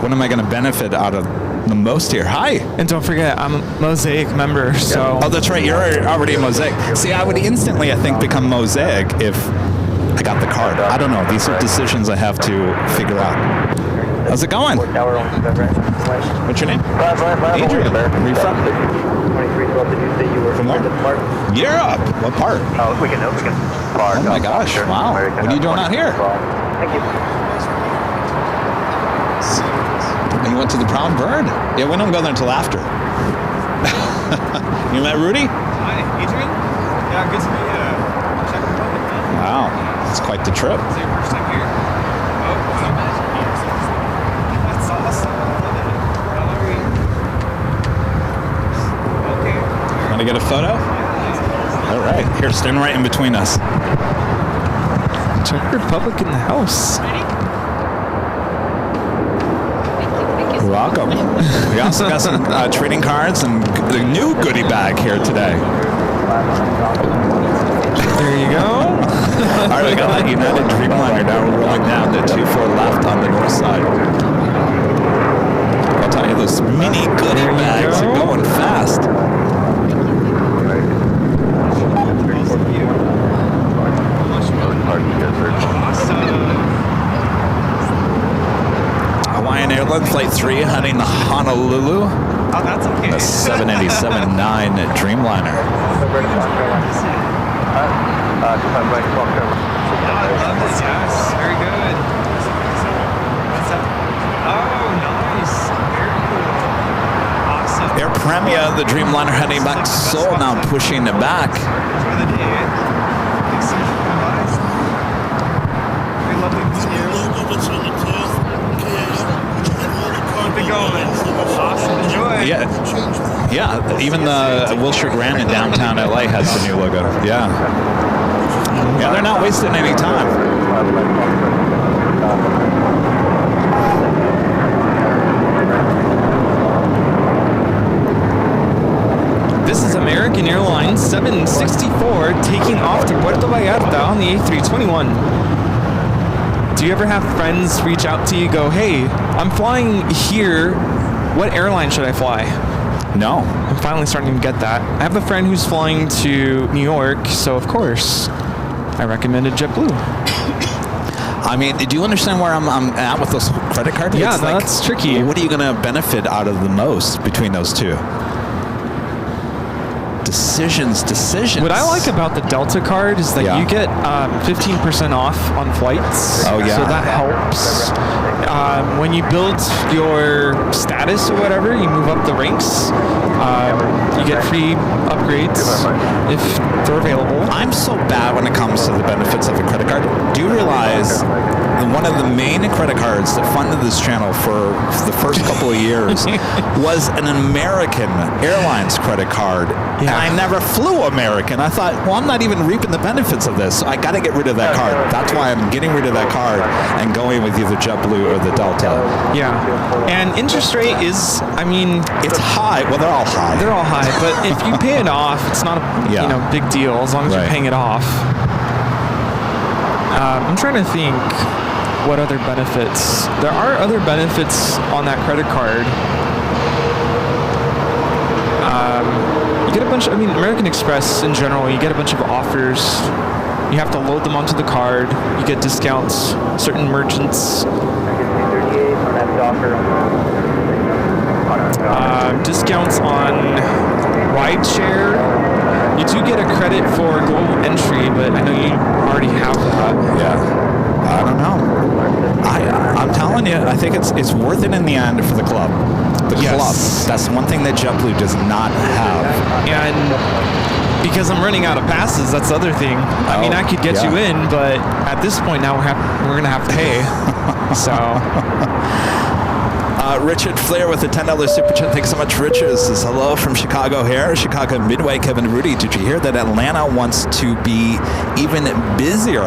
what am I going to benefit out of the most here? Hi. And don't forget, I'm a Mosaic member, so... Oh, that's right. You're already a Mosaic. See, I would instantly, I think, become Mosaic if I got the card. I don't know. These are decisions I have to figure out. How's it going? What's your name? Adrian. Where are you from? 2312, did you say you were From where? Europe. What part? Oh, we can park. Oh my gosh, wow. What are you doing out here? Thank you. And you went to the Proud Bird? Yeah, we don't go there until after. You met Rudy? Hi, Adrian? Yeah, good to meet you. Check the moment, man. Wow, it's quite the trip. Is it your first time here? Oh, wow. That's awesome. How are you? Okay. Want to get a photo? All right, here, stand right in between us. Czech Republic in the house. You're welcome. We also got some trading cards and the new goodie bag here today. There you go. All right, we got that United Dreamliner now. We're rolling down to 24 left on the north side. I'll tell you, those mini goodie bags are going fast. Hawaiian Airline Flight 3 heading to Honolulu. Oh, that's okay. The 787-9 Dreamliner. Yes, very good. Oh, nice. Very cool. Awesome. Air Premia, the Dreamliner heading back to Seoul, now pushing it back. Enjoy the day. Thanks so much for coming by. Very lovely meeting you. Keep it going. Awesome. Enjoy. Yeah. Even the Wilshire Grand in downtown LA has the new logo. Yeah. Yeah, they're not wasting any time. American Airlines 764 taking off to Puerto Vallarta on the A321. Do you ever have friends reach out to you, go, hey, I'm flying here. What airline should I fly? No. I'm finally starting to get that. I have a friend who's flying to New York, so of course, I recommended JetBlue. I mean, do you understand where I'm at with those credit cards? Yeah, It's that's tricky. What are you going to benefit out of the most between those two? Decisions. What I like about the Delta card is that Yeah. you get 15% off on flights. Oh, yeah. So that helps. When you build your status or whatever, you move up the ranks. You get free upgrades if they're available. I'm so bad when it comes to the benefits of a credit card. Do you realize one of the main credit cards that funded this channel for the first couple of years was an American Airlines credit card? Yeah. And I never flew American. I thought, well, I'm not even reaping the benefits of this, so I got to get rid of that card. That's why I'm getting rid of that card and going with either JetBlue or the Delta. Yeah. And interest rate is, I mean, It's high. Well, they're all high. they're all high, but if you pay it off, it's not a big deal as long as Right. you're paying it off. I'm trying to think what other benefits. There are other benefits on that credit card. You get a bunch, American Express in general, you get a bunch of offers. You have to load them onto the card. You get discounts, certain merchants. Discounts on rideshare. You do get a credit for global entry, but I know you already have that. Yeah. I don't know. I'm telling you, I think it's worth it in the end for the club. The Yes. club. That's one thing that JetBlue does not have. And because I'm running out of passes, that's the other thing. I mean, I could get you in, but at this point now we're going to have to pay. So... Richard Flair with a $10 super chat. Thanks so much, Richard. Says hello from Chicago here. Chicago Midway, Kevin Rudy. Did you hear that Atlanta wants to be even busier?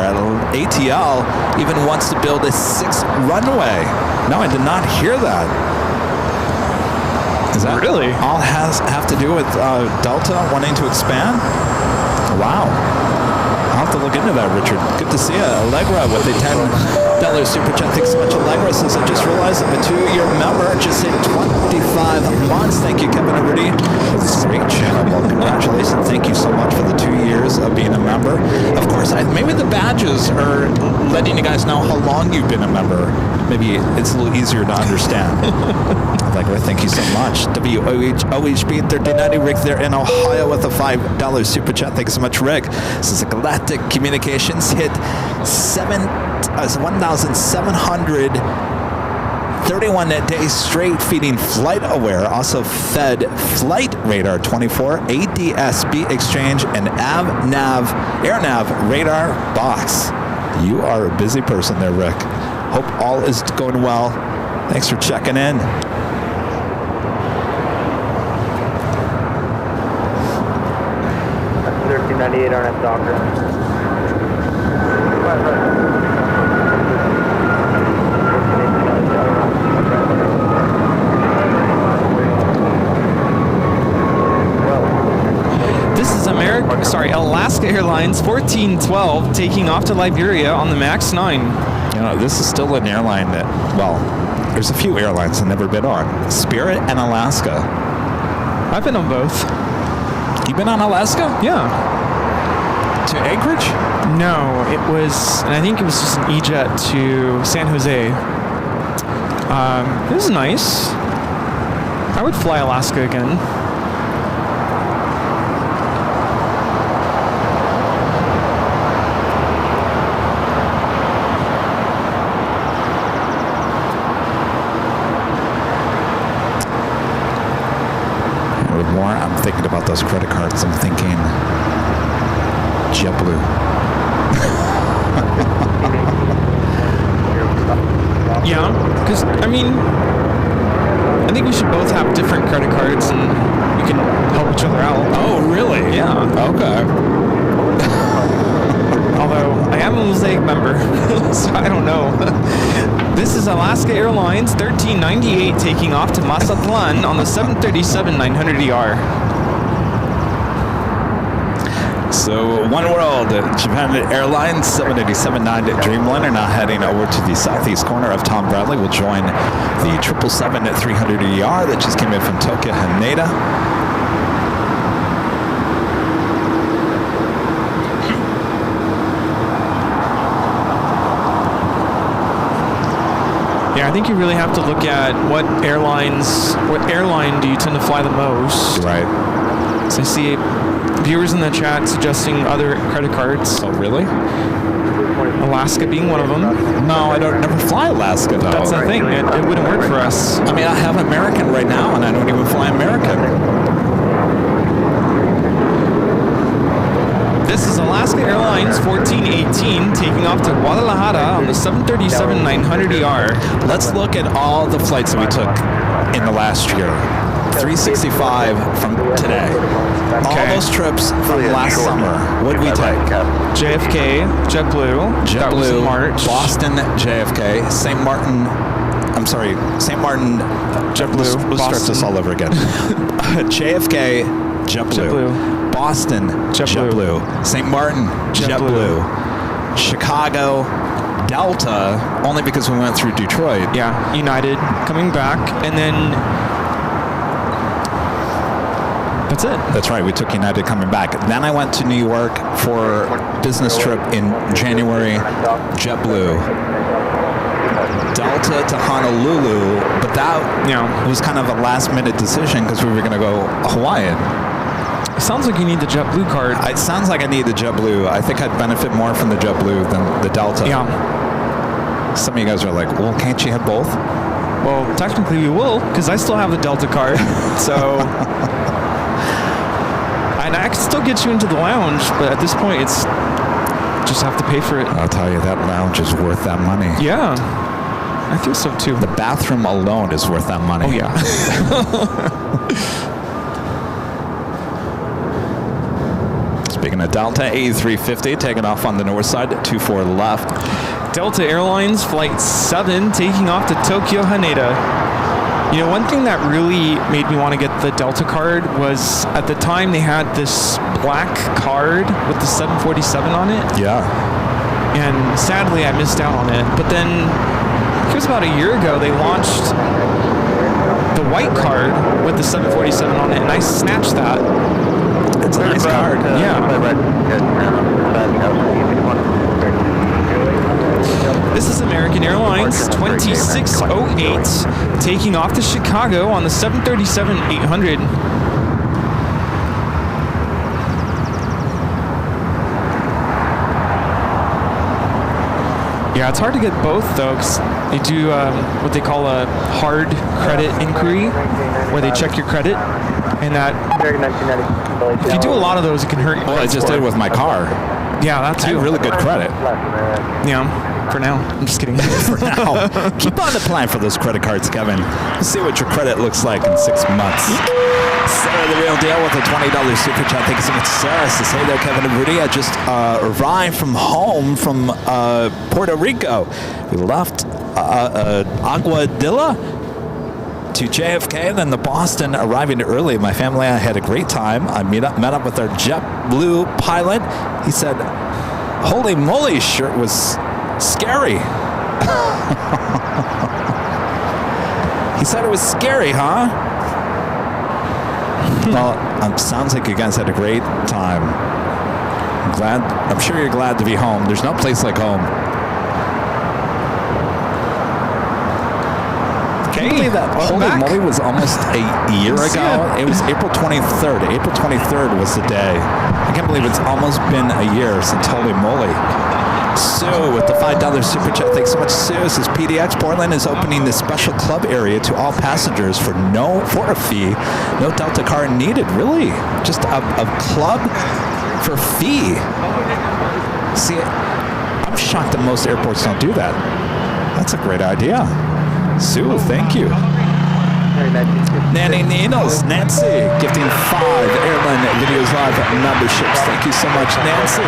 ATL even wants to build a 6th runway. No, I did not hear that. Is that really all have to do with Delta wanting to expand? Wow. I'll have to look into that, Richard. Good to see you. Allegra with a $10 super chat. Thanks so much. Allegra says, I just realized I'm a 2-year member. Just hit 25 months. Thank you, Kevin and Rudy, for this great channel. Well, congratulations. Thank you so much for the 2 years of being a member. Of course, maybe the badges are letting you guys know how long you've been a member. Maybe it's a little easier to understand. Allegra, thank you so much. WOHB 1390, Rick there in Ohio with a $5 super chat. Thanks so much, Rick. This is Galactic Communications hit 1,731 days straight feeding Flight Aware. Also fed Flight Radar 24, ADS-B Exchange, and AirNav Radar Box. You are a busy person there, Rick. Hope all is going well. Thanks for checking in. That's 1398 on that Docker. This is Alaska Airlines 1412 taking off to Liberia on the MAX 9. You know, this is still an airline that, well, there's a few airlines I've never been on. Spirit and Alaska. I've been on both. You been on Alaska? Yeah. To Anchorage? No, it was, and I think it was just an E-Jet to San Jose. It was nice. I would fly Alaska again. I'm thinking about those credit cards. I'm thinking JetBlue. Yeah, because, I think we should both have different credit cards and we can help each other out. Oh, really? Yeah. Okay. Although, I am a Mosaic member, so I don't know. This is Alaska Airlines 1398 taking off to Mazatlan on the 737-900ER. So One World, Japan Airlines 787-9 Dreamliner now heading over to the southeast corner of Tom Bradley. Will join the 777 at 300 ER that just came in from Tokyo Haneda. Yeah, I think you really have to look at what airline do you tend to fly the most. Right. So I see viewers in the chat suggesting other credit cards. Oh, really? Alaska being one of them. No, I don't never fly Alaska, though. That's the thing. It wouldn't work for us. I mean, I have American right now, and I don't even fly American. This is Alaska Airlines 1418 taking off to Guadalajara on the 737-900ER. Let's look at all the flights that we took in the last year. 365 from today. All those trips from last summer. What did we take? JFK, JetBlue. That was in March. Boston, JFK. St. Martin, JetBlue. Let's start this all over again. JFK, JetBlue. Boston, JetBlue. St. Martin, JetBlue. Chicago, Delta, only because we went through Detroit. Yeah, United coming back, and then that's it. That's right. We took United coming back. Then I went to New York for a business trip in January, JetBlue. Delta to Honolulu, but that was kind of a last-minute decision because we were going to go Hawaiian. It sounds like you need the JetBlue card. It sounds like I need the JetBlue. I think I'd benefit more from the JetBlue than the Delta. Yeah. Some of you guys are like, well, can't you have both? Well, technically we will, because I still have the Delta card. So, and I can still get you into the lounge, but at this point, it's just have to pay for it. I'll tell you, that lounge is worth that money. Yeah, I think so too. The bathroom alone is worth that money. Oh yeah. Speaking of Delta, A350 taking off on the north side, 24 left. Delta Airlines Flight 7 taking off to Tokyo Haneda. You know, one thing that really made me want to get the Delta card was at the time they had this black card with the 747 on it. Yeah. And sadly, I missed out on it. But then, it was about a year ago, they launched the white card with the 747 on it, and I snatched that. It's a nice card. Yeah. This is American Airlines 2608 taking off to Chicago on the 737-800. Yeah, it's hard to get both though, because they do what they call a hard credit inquiry, where they check your credit, and that if you do a lot of those, it can hurt your Well, I just did with my car. Yeah, that I too. had really good credit. Yeah, for now. I'm just kidding. For now. Keep on the plan for those credit cards, Kevin. Let's see what your credit looks like in 6 months. Sarah, the real deal with a $20 super chat. Thank you so much, Sarah. Says, hey there, Kevin and Rudy. I just arrived from home from Puerto Rico. We left Aguadilla to JFK, then the Boston, arriving early. My family and I had a great time. I met up with our JetBlue pilot. He said, holy moly, shirt was scary. He said it was scary, huh? Well, sounds like you guys had a great time. I'm sure you're glad to be home. There's no place like home. Can you believe that Holy Moly was almost a year ago? It was April 23rd. April 23rd was the day. I can't believe it's almost been a year since Holy Moly. Sue with the $5 super chat. Thanks so much, Sue. Says PDX Portland is opening this special club area to all passengers for a fee. No Delta card needed. Really? Just a club for fee. See, I'm shocked that most airports don't do that. That's a great idea. Sue, thank you. Nanny Needles, Nancy, gifting 5 Airline Videos Live memberships. Thank you so much, Nancy.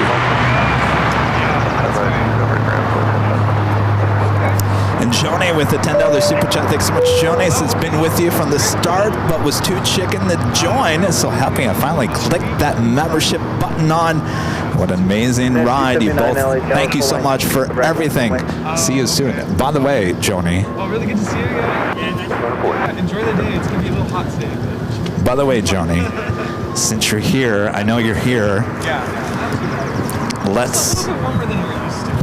And Joni with the $10 super chat. Thanks so much, Joni. Has been with you from the start, but was too chicken to join. So happy I finally clicked that membership button on What an amazing ride. You both, thank you so much for everything. See you soon. By the way, Joni. Oh, really good to see you again. Yeah, enjoy the day. It's going to be a little hot today. But... By the way, Joni, since you're here, I know you're here. Yeah. Let's... It's a little bit warmer than we're used to.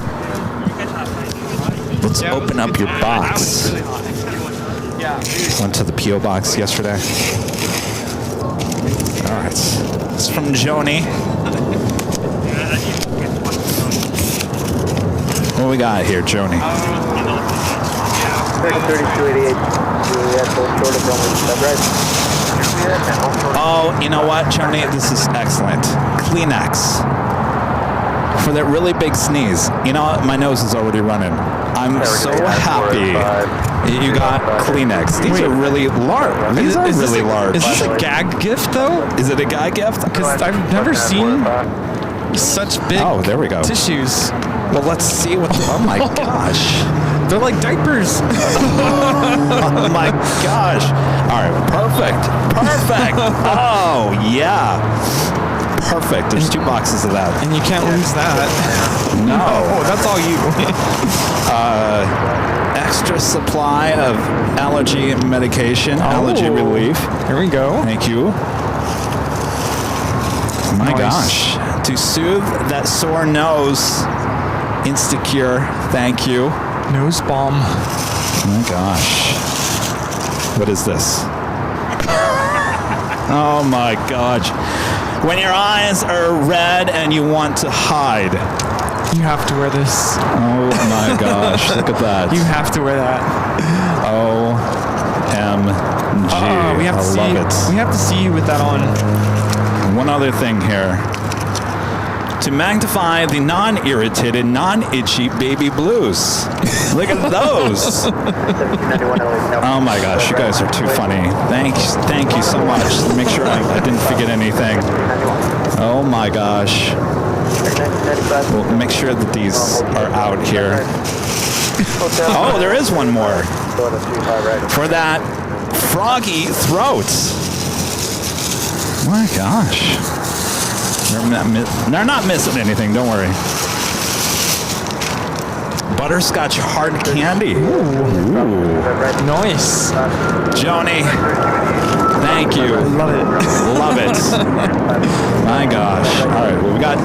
Let's open up your box. Really hot. Yeah. Went to the P.O. box yesterday. All right. It's from Joni. What we got here, Joni? 3288 Juliet, both short of runway subrise. Oh, you know what, Joni? This is excellent. Kleenex. For that really big sneeze. You know what? My nose is already running. I'm so happy you got Kleenex. These are really large. These are really large. Is this a gag gift, though? Is it a gag gift? Because I've never seen such big there we go. tissues. Well, let's see what... Oh, my gosh. They're like diapers. Oh, my gosh. All right, perfect. Oh, yeah. Perfect. There's 2 boxes of that. And you can't lose that. No. That's all you. Extra supply of allergy medication, allergy relief. Here we go. Thank you. My Nice. gosh. To soothe that sore nose, Instacure. Thank you. Nose balm. Oh my gosh. What is this? Oh my gosh. When your eyes are red and you want to hide. You have to wear this. Oh my gosh. Look at that. You have to wear that. OMG. We have to see. I love it. We have to see you with that on. One other thing here. To magnify the non-irritated, non-itchy baby blues. Look at those. Oh my gosh, you guys are too funny. Thank you so much. Make sure I didn't forget anything. Oh my gosh. We'll make sure that these are out here. Oh, there is one more. For that froggy throat. My gosh. They're not missing anything, don't worry. Butterscotch hard candy. Ooh. Nice. Joni, thank you. Love it. Love it. My gosh. All right, well, we got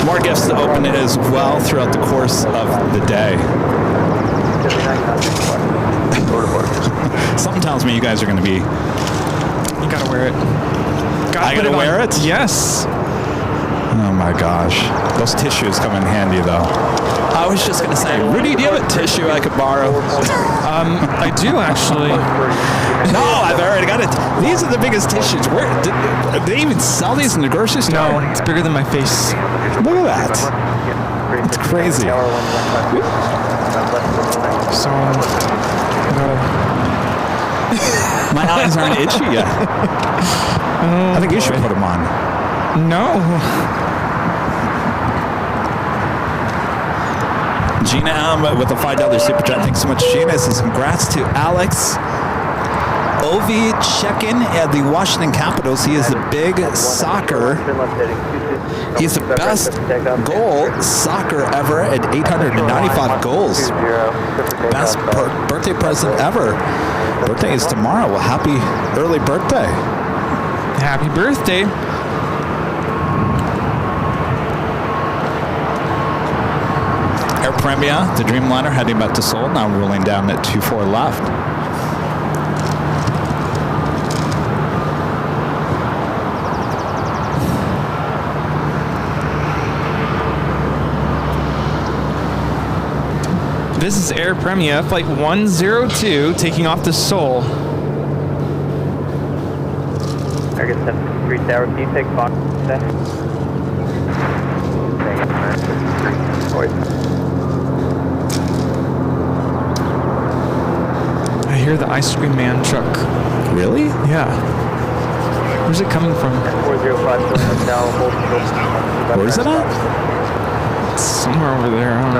more gifts to open as well throughout the course of the day. Something tells me you guys are going to be... You gotta wear it. I gotta wear it? Yes. Oh my gosh. Those tissues come in handy though. I was just gonna say, Rudy, do you have a tissue I could borrow? I do actually. No, I've already got it. These are the biggest tissues. Where do they even sell these in the grocery store? No, it's bigger than my face. Look at that. It's crazy. So, my eyes aren't itchy yet. I think you should put them on. No. Gina M with a $5 super chat. Thanks so much, Gina. Says congrats to Alex Ovechkin at the Washington Capitals. He is the big soccer. He's the best goal soccer ever at 895 goals. Best birthday present ever. Birthday is tomorrow. Well, happy early birthday. Happy birthday. Air Premia, the Dreamliner heading back to Seoul, now rolling down at 24 left. This is Air Premia, flight 102, taking off to Seoul. Target 73 Tower, can you take box set? I hear the ice cream man truck. Really? Yeah. Where's it coming from? 405 now, Where's it at? It's somewhere over there. I don't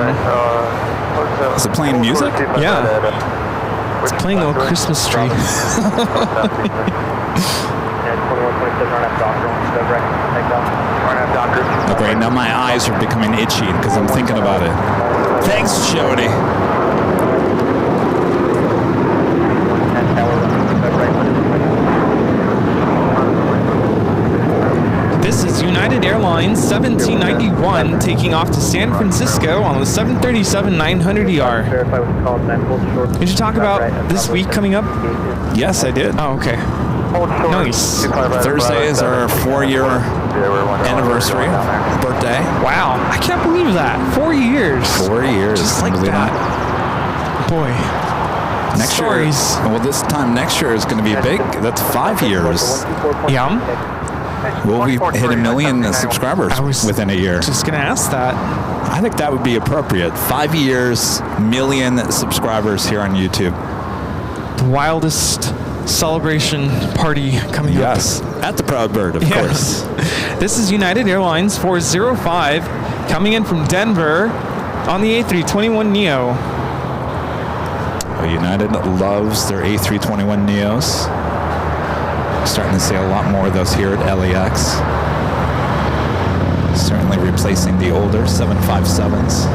know. Is it playing music? Yeah. It's playing a little Christmas tree. Okay, now my eyes are becoming itchy because I'm thinking about it. Thanks, Jody. This is United Airlines 1791 taking off to San Francisco on the 737-900ER. Did you talk about this week coming up? Yes, I did. Oh, okay. Nice. Thursday is our 4-year anniversary, birthday. Wow, I can't believe that. 4 years. 4 years. Just like that. Boy. Next Stories. year, well, this time next year is going to be big. That's 5 years. Yeah. We'll be hit 1 million subscribers within a year. Just gonna ask that. I think that would be appropriate. 5 years, 1 million subscribers here on YouTube. The wildest celebration party coming up. Yes, at the Proud Bird, of course. This is United Airlines 405 coming in from Denver on the A321neo. Oh, United loves their A321neos. Starting to see a lot more of those here at LAX. Certainly replacing the older 757s.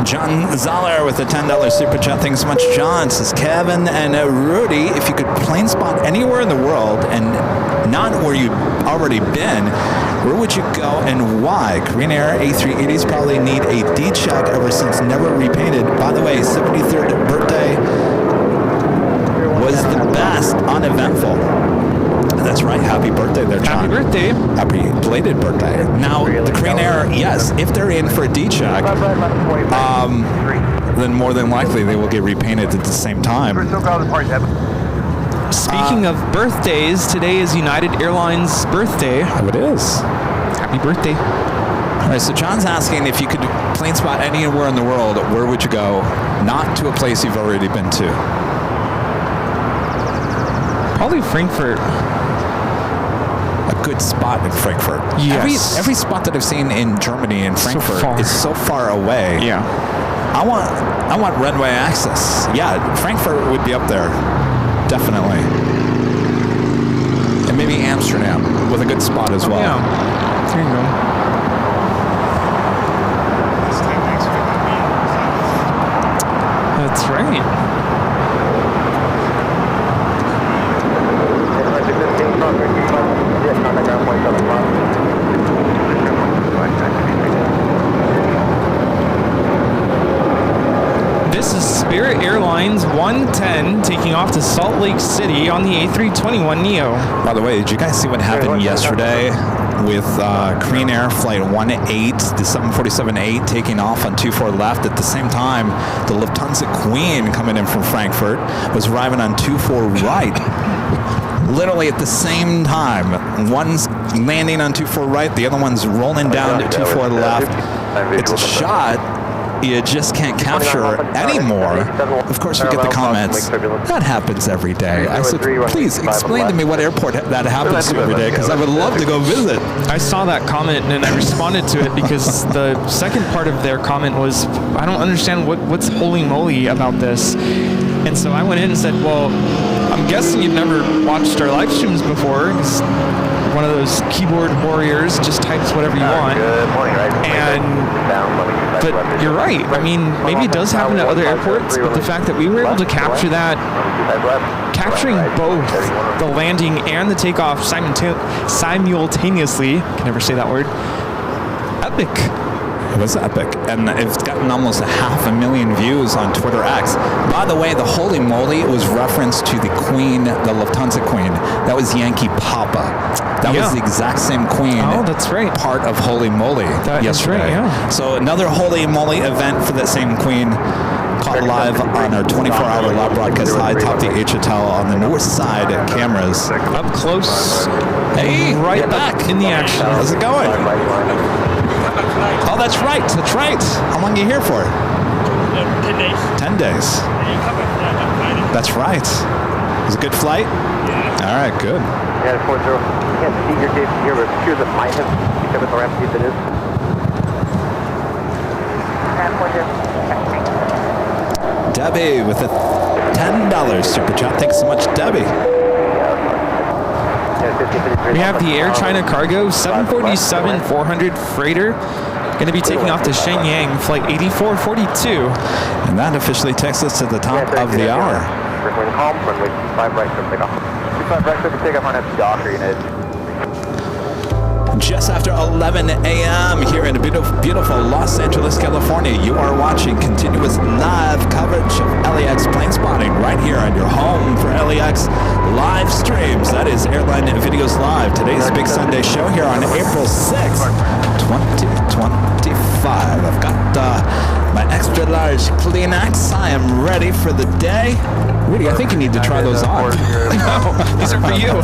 John Zoller with a $10 super chat. Thanks so much, John. Says Kevin and Rudy, if you could plane spot anywhere in the world and not where you've already been, where would you go and why? Korean Air A380s probably need a D-check ever since never repainted. By the way, 73rd birthday was the best, uneventful. That's right. Happy birthday there, John. Happy birthday. Happy belated birthday. Now, the Korean Air, yes, if they're in for a D-check, then more than likely they will get repainted at the same time. Speaking of birthdays, today is United Airlines' birthday. Oh, it is. Happy birthday. All right, so John's asking if you could plane spot anywhere in the world, where would you go? Not to a place you've already been to. Probably Frankfurt. A good spot in Frankfurt. Yes. Every spot that I've seen in Germany and Frankfurt is so far away. Yeah. I want runway access. Yeah, Frankfurt would be up there. Definitely. And maybe Amsterdam with a good spot as well. Yeah. There you go. That's right. This is Spirit Airlines 110 taking off to Salt Lake City on the A321neo. By the way, did you guys see what happened yesterday with Korean Air Flight 18, the 747-8 taking off on 24 left? At the same time, the Lufthansa Queen coming in from Frankfurt was arriving on 24 right. Literally at the same time. One's landing on 24 right, the other one's rolling down to 24 left. It's a shot you just can't capture anymore. Of course, we get the comments, that happens every day. I said, please explain to me what airport that happens to every day, because I would love to go visit. I saw that comment and I responded to it because the second part of their comment was, I don't understand what's holy moly about this. And so I went in and said, well, I'm guessing you've never watched our live streams before, because one of those keyboard warriors just types whatever you want. But you're right. I mean, maybe it does happen at other airports, but the fact that we were able to capture that, capturing both the landing and the takeoff simultaneously, I can never say that word, epic. It was epic, and it's gotten almost 500,000 views on Twitter X. By the way, the holy moly was reference to the Queen, the Lufthansa Queen. That was Yankee Papa. That was the exact same Queen. Oh, that's right. Part of Holy Moly yesterday. Right, yeah. So another Holy Moly event for that same Queen. Caught live on our 24-hour live broadcast high top the H Hotel on the north side cameras. Up close. Hey, right back in the action. How's it going? Oh, that's right. That's right. How long are you here for? 10 days. 10 days. That's right. It was a good flight? All right, good. Yeah, 40. Can't see your gauge here, but here's a minus. Pick up at the ramp, see if it is. Debbie with a $10 super chat. Thanks so much, Debbie. We have the Air China Cargo 747-400 freighter going to be taking off to Shenyang, flight 8442. And that officially takes us to the top of the hour. When calm, runway 25 right for takeoff. 25 right for takeoff on a Docker unit. Just after 11 a.m. here in beautiful Los Angeles, California, you are watching continuous live coverage of LAX plane spotting right here on your home for LAX live streams. That is Airline Videos Live. Today's Big Sunday show here on April 6th, 2025. I've got my extra large Kleenex. I am ready for the day. Rudy, I think you need to try those on. No, these are for you.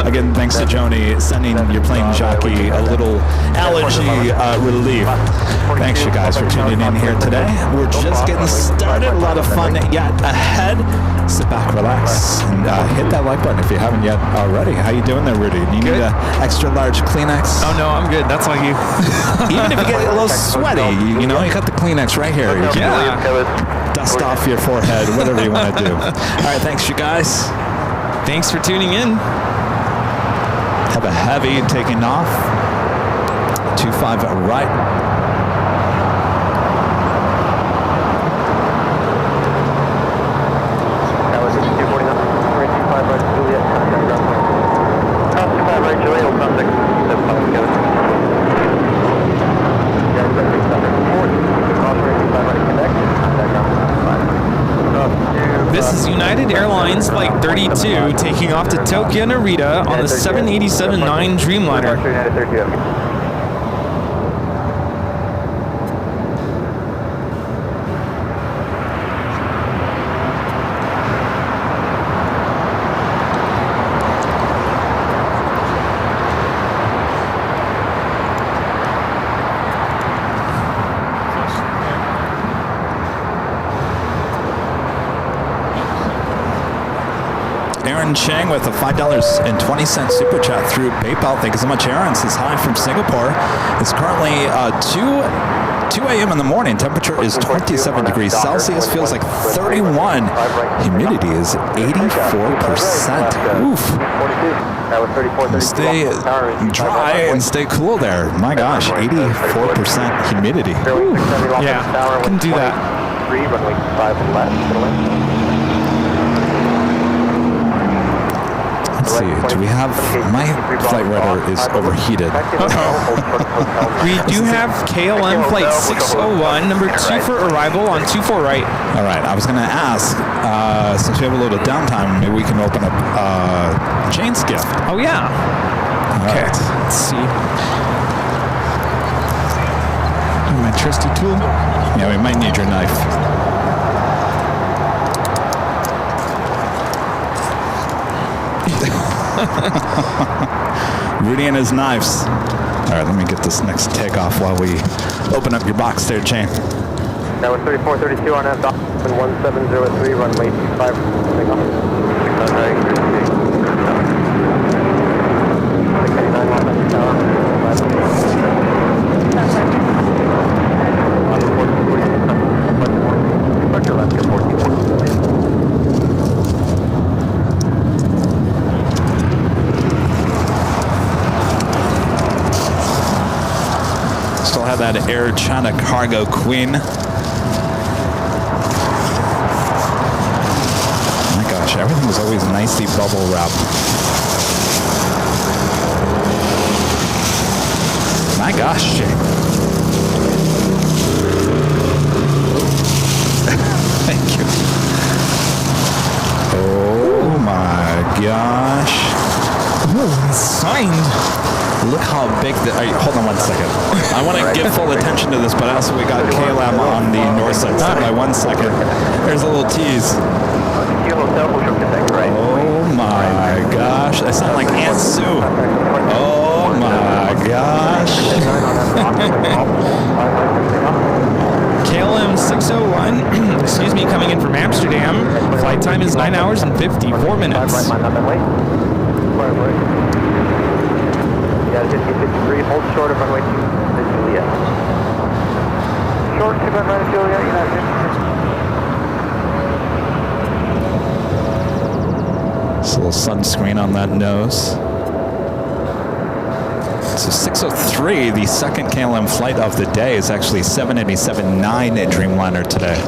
Again, thanks to Joni sending your plane jockey a little allergy relief. Thanks, you guys, for tuning in here today. We're just getting started. A lot of fun yet ahead. Sit back, relax, and hit that like button if you haven't yet already. How you doing there, Rudy? Do you need an extra large Kleenex? Oh, no, I'm good. That's all you. Even if you get a little sweaty, you know, you got the Kleenex right here. You can dust off your forehead, whatever you want to do. All right, thanks, you guys. Thanks for tuning in. Have a heavy taking off. 25 right. That was 249. 25 right, Juliet. 25 right, Juliet. Will contact the phone together. This is United Airlines Flight 32 taking off to Tokyo Narita on the 787-9 Dreamliner. Aaron Chang with a $5.20 super chat through PayPal. Thank you so much, Aaron. Says hi from Singapore. It's currently 2 a.m. in the morning. Temperature is 27 degrees Celsius. Feels like 31. Humidity is 84%. Oof. Stay dry and stay cool there. My gosh, 84% humidity. Ooh. Yeah, couldn't do that. Let's see, do we have, my flight radar is overheated. We do have KLM Flight 601, number 2 for arrival on 24 right. All right, I was going to ask, since we have a little downtime, maybe we can open up Jane's gift. Oh, yeah. Okay, let's see. My trusty tool. Yeah, we might need your knife. Rudy and his knives. All right, let me get this next takeoff while we open up your box there, Jane. That was 3432 on F. 1703, runway 25. Takeoff. 689 Los Angeles Tower. Departure left to 14. Still have that Air China Cargo Queen. My gosh, everything was always nicely bubble wrapped. My gosh, Jake. Thank you. Oh my gosh. Ooh, signed. Look how big the... hold on one second. I want to give full attention to this, but also we got KLM on the north side. Stand by 1 second. There's a little tease. Oh my gosh. I sound like Aunt Sue. Oh my gosh. KLM 601, excuse me, coming in from Amsterdam. Flight time is 9 hours and 54 minutes. Right, line up and wait. Right. Yeah, 5053, hold short of runway 2 to Juliet. Short 2 runway to Juliet, United. Just a little sunscreen on that nose. So 6:03, the second KLM flight of the day is actually 787-9 at Dreamliner today.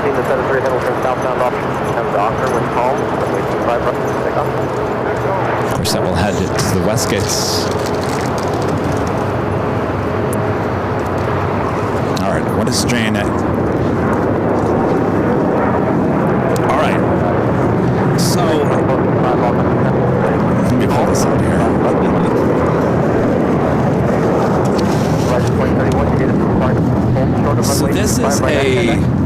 The 73 Hamilton southbound option comes Docker with calm, runway 25 right, take off. Of course, that will head to the West Gates. All right, what is Jane at? All right. So, let me pull this out here. So this is a...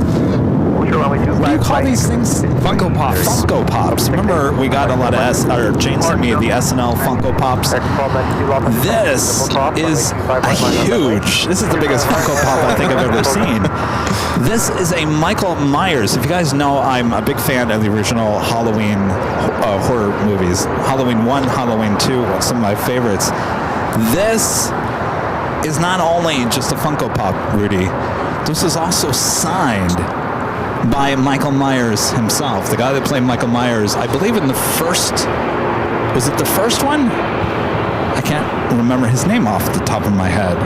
What do you call these things? Funko Pops. Funko Pops. Remember, we got a lot of Jane sent me the SNL Funko Pops. This is huge. This is the biggest Funko Pop I think I've ever seen. This is a Michael Myers. If you guys know, I'm a big fan of the original Halloween horror movies. Halloween 1, Halloween 2, some of my favorites. This is not only just a Funko Pop, Rudy. This is also signed by Michael Myers himself, the guy that played Michael Myers, I believe in the first, was it the first one? I can't remember his name off the top of my head.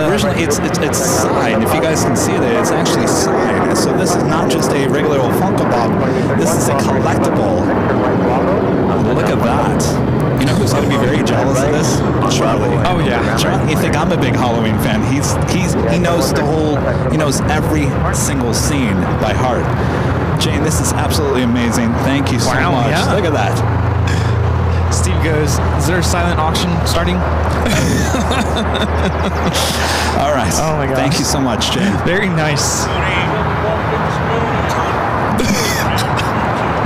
Originally, it's signed. If you guys can see that, it's actually signed. So this is not just a regular old Funko Pop. This is a collectible. Look at that. You know who's going to be very jealous of this? Charlie. Oh yeah. Charlie, you think I'm a big Halloween fan? He knows the whole. He knows every single scene by heart. Jane, this is absolutely amazing. Thank you so much. Yeah. Look at that. Steve goes, is there a silent auction starting? All right. Oh my gosh. Thank you so much, Jane. Very nice.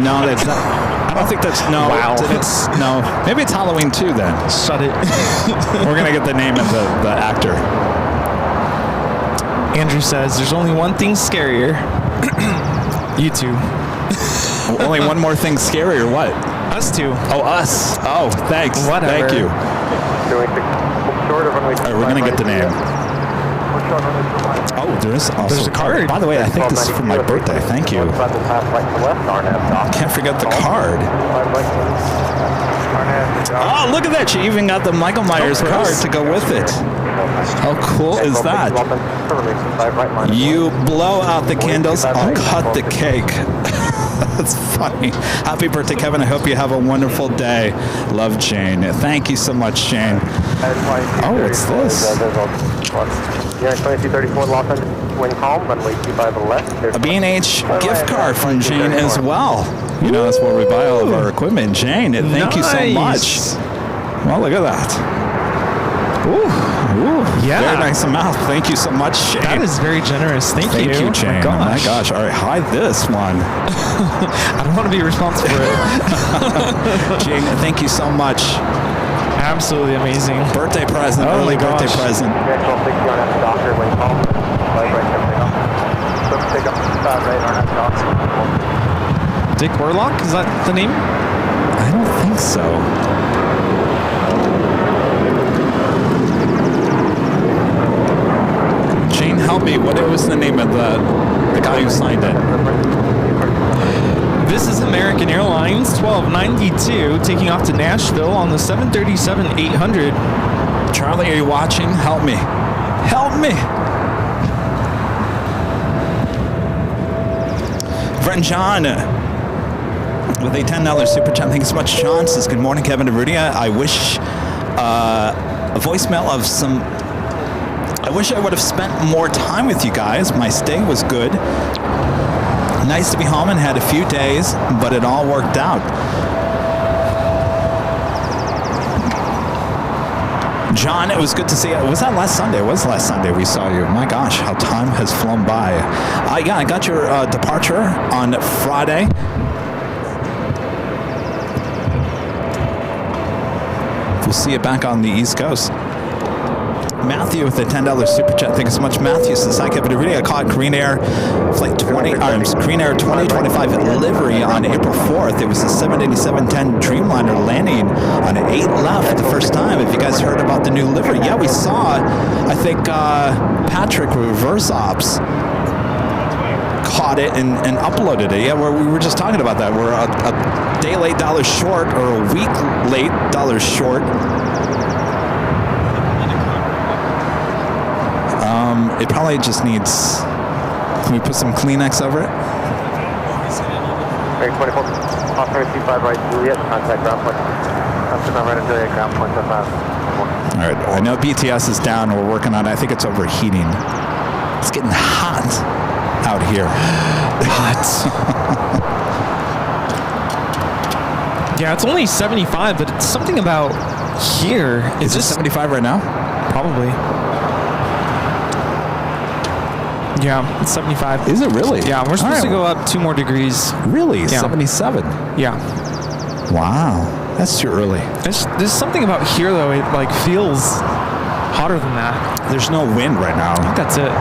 No, that's not. I don't think that's no. Wow. It's no. Maybe it's Halloween 2 then. Shut it. We're gonna get the name of the actor. Andrew says, there's only one thing scarier. You two. Only one more thing scary or what? Us two. Oh, us. Oh, thanks. Whatever. Thank you. All right, we're gonna get the name. Oh, there's also There's a card. By the way, I think this is for my birthday. Thank you. Can't forget the card. Oh, look at that. She even got the Michael Myers card to go with it. How cool is that? You blow out the candles, I'll cut the cake. That's funny. Happy birthday, Kevin. I hope you have a wonderful day. Love, Jane. Thank you so much, Jane. Oh, what's this? A B&H gift card from Jane as well. You know, that's where we buy all of our equipment. Jane, thank you so much. Well, look at that. Ooh, yeah. Very nice amount. Thank you so much, Jane. That is very generous. Thank you. Thank you, Jane. Oh my gosh. All right, hide this one. I don't want to be responsible for it. Jane, thank you so much. Absolutely amazing. Birthday present. Oh early my gosh. birthday present. Dick Warlock? Is that the name? I don't think so. Jane, help me. What was the name of the guy who signed it? This is American Airlines 1292 taking off to Nashville on the 737-800. Charlie, are you watching? Help me. Help me. Friend John with a $10 super chat. Thank you so much, John. Says, good morning, Kevin and Rudy. I wish a voicemail of some... I wish I would have spent more time with you guys. My stay was good. Nice to be home and had a few days, but it all worked out. John, it was good to see you. Was that last Sunday? It was last Sunday we saw you. My gosh, how time has flown by. Yeah, I got your departure on Friday. We'll see you back on the East Coast. Matthew with the $10 super chat. Thank you so much, Matthew. Says, I kept a video. I caught Green Air flight 2025 livery on April 4th. It was a 787-10 Dreamliner landing on an 8 left for the first time. Have you guys heard about the new livery? Yeah, we saw, I think Patrick Reverse Ops caught it and uploaded it. Yeah, we were just talking about that. We're a day late, $1 short, or a week late, $1 short. It probably just needs. Can we put some Kleenex over it? Very 24, Oscar 25 right, Juliet, contact ground point. Customer right at Juliet, ground point 5. All right, I know BTS is down. We're working on it. I think it's overheating. It's getting hot out here. Hot. Yeah, it's only 75, but it's something about here. Is it 75 right now? Probably. Yeah, it's 75. Is it really? Yeah, we're supposed to go up 2 more degrees. Really? Yeah. 77? Yeah. Wow. That's too early. There's something about here, though. It like feels hotter than that. There's no wind right now. I think that's it.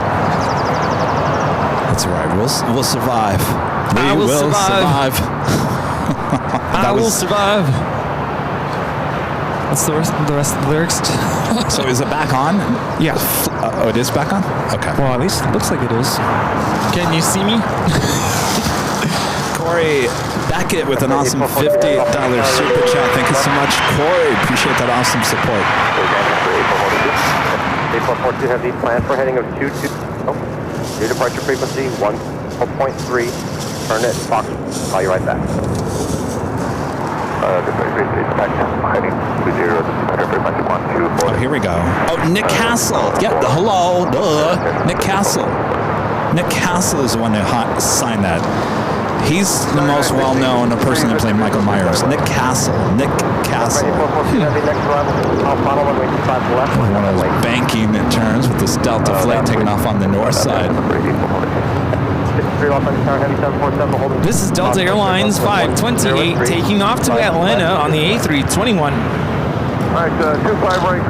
That's all right. We'll survive. I will survive. I will survive. What's the rest of the lyrics? So is it back on? Yeah. Oh, it is back on? Okay. Well, at least it looks like it is. Can you see me? Corey Beckett with an awesome $50 super chat. Thank you so much, Corey. Appreciate that awesome support. April 42 heavy plan for heading of 22. Oh, new departure frequency 1.3. Turn it, Fox. Call you right back. Oh, here we go. Oh, Nick Castle. Yeah, hello. Duh. Nick Castle. Nick Castle is the one that signed that. He's the most well-known person to play Michael Myers. Nick Castle. Nick Castle. One of those banking turns with this Delta flight taking off on the north side. This is Delta Airlines 528 taking off to Atlanta on the A321. All right, 25 right,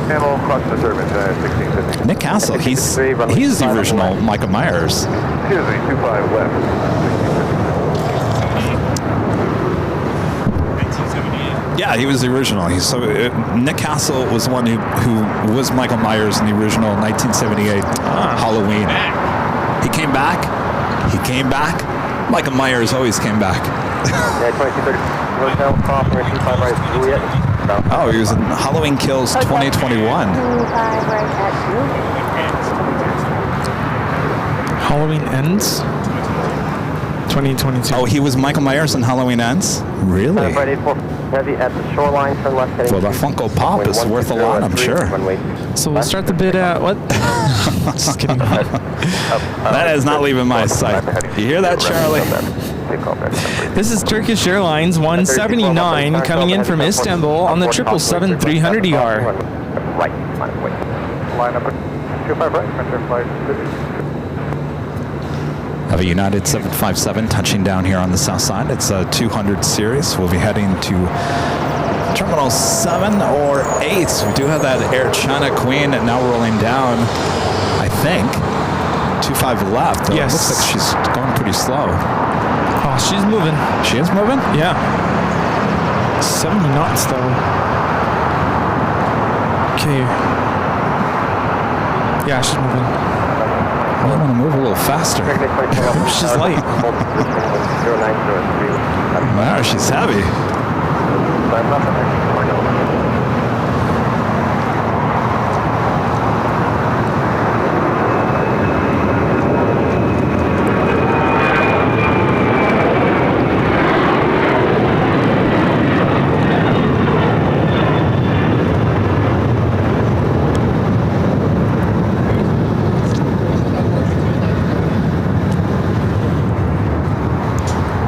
handle cross disturbance, 1650. Nick Castle, he's the original Michael Myers. Excuse me, 25 left. Yeah, he was the original. Nick Castle was the one who was Michael Myers in the original 1978 Halloween. He came back. He came back. Michael Myers always came back. Yeah, 2230 hotel, cross, 25 right, Juliet. Oh, he was in Halloween Kills 2021. Halloween Ends 2022. Oh, he was Michael Myers in Halloween Ends? Really? Heavy at the shoreline, turn left heading. Well, the Funko Pop is worth a lot, I'm sure. So we'll start the bid at what? Just kidding. That is not leaving my sight. You hear that, Charlie? This is Turkish Airlines 179 coming in from Istanbul on the 777-300ER. Right, wait. Line up at 25 right, flight. Have a United 757 touching down here on the south side. It's a 200 series. We'll be heading to Terminal 7 or 8. We do have that Air China Queen now rolling down, I think. 25 left. Yes. It looks like she's going pretty slow. Oh, she's moving. She is moving? Yeah. 70 knots though. Okay. Yeah, she's moving. I want to move a little faster. She's light. Wow, she's heavy.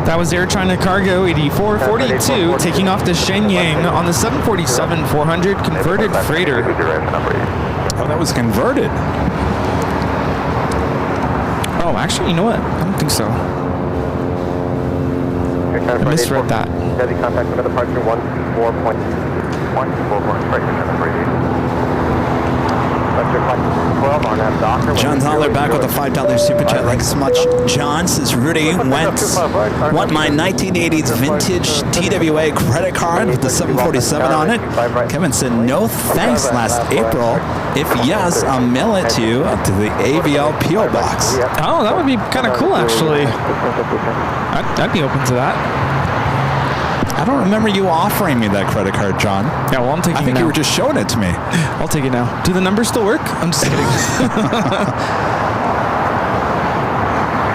That was Air China Cargo 8442 taking off to Shenyang on the 747-400 converted freighter. Oh, that was converted. Oh, actually, you know what? I don't think so. I misread that. Heavy contact with departure 124. 1, full for inspection and abbreviation. Subject flight 12 on that doctor. John Zoller back with a $5 super chat. Thanks so much. John says, Rudy, want my 1980s vintage TWA credit card with the 747 on it? Kevin said, no thanks last April. If yes, I'll mail it to you to the AVL PO box. Oh, that would be kind of cool, actually. I'd be open to that. I don't remember you offering me that credit card, John. Yeah, well, I'm taking it now. I think you were just showing it to me. I'll take it now. Do the numbers still work? I'm just kidding.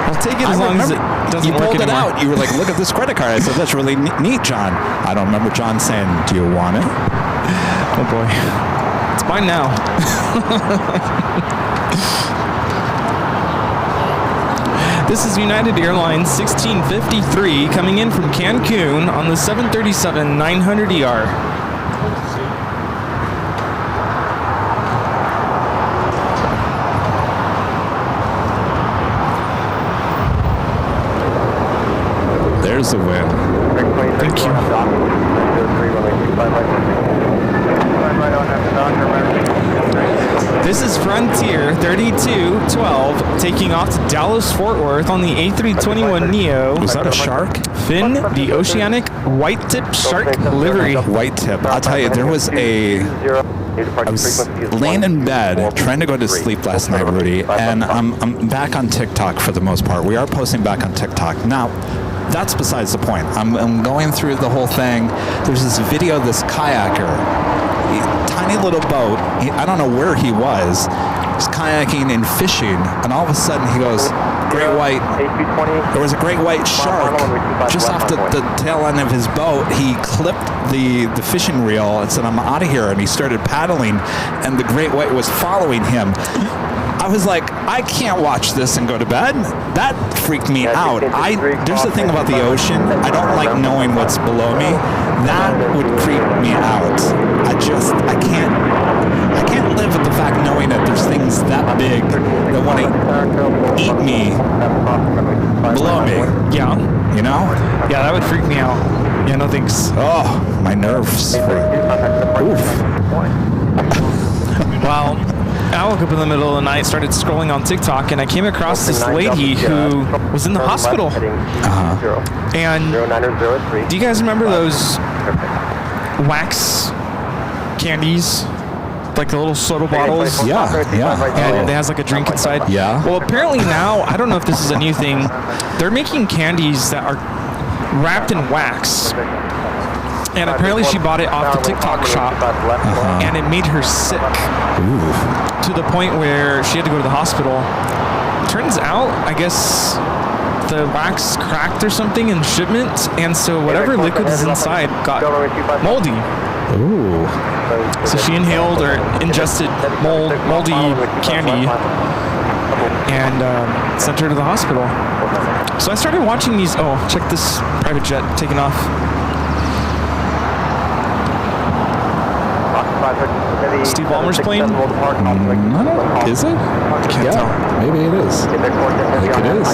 I'll take it as long as it doesn't work anymore. You pulled it out. You were like, look at this credit card. I said, that's really neat, John. I don't remember John saying, do you want it? Oh, boy. It's mine now. This is United Airlines 1653 coming in from Cancun on the 737-900ER. There's the win. Thank you. This is Frontier 3212 taking off to Dallas Fort Worth on the A321neo. Was that a shark? Finn, the Oceanic White Tip Shark livery. White tip. I'll tell you, I was laying in bed trying to go to sleep last night, Rudy, and I'm back on TikTok for the most part. We are posting back on TikTok. Now, that's besides the point. I'm going through the whole thing. There's this video of this kayaker. Tiny little boat. I don't know where he was. He's kayaking and fishing, and all of a sudden he goes, great white. There was a great white shark just off the tail end of his boat. He clipped the fishing reel and said, I'm out of here, and he started paddling, and the great white was following him. I was like, I can't watch this and go to bed. That freaked me out. There's the thing about the ocean. I don't like knowing what's below me. That would creep me out. I can't live with the fact knowing that there's things that big that want to eat me below me. Yeah. You know? Yeah, that would freak me out. Yeah, no thanks. Oh, my nerves. Oof. Well, I woke up in the middle of the night, started scrolling on TikTok, and I came across this lady who was in the hospital. And do you guys remember those wax candies? Like the little soda bottles? Yeah. And it has like a drink inside? Yeah. Well, apparently now, I don't know if this is a new thing, they're making candies that are wrapped in wax. And apparently she bought it off the TikTok shop, and it made her sick. Ooh. To the point where she had to go to the hospital. Turns out, I guess, the wax cracked or something in shipment, and so whatever liquid is inside got moldy. Ooh. So she inhaled or ingested moldy candy and sent her to the hospital. So I started watching these. Oh, check this private jet taking off. Steve Ballmer's plane? Is it? Can't tell. Maybe it is. I think it is.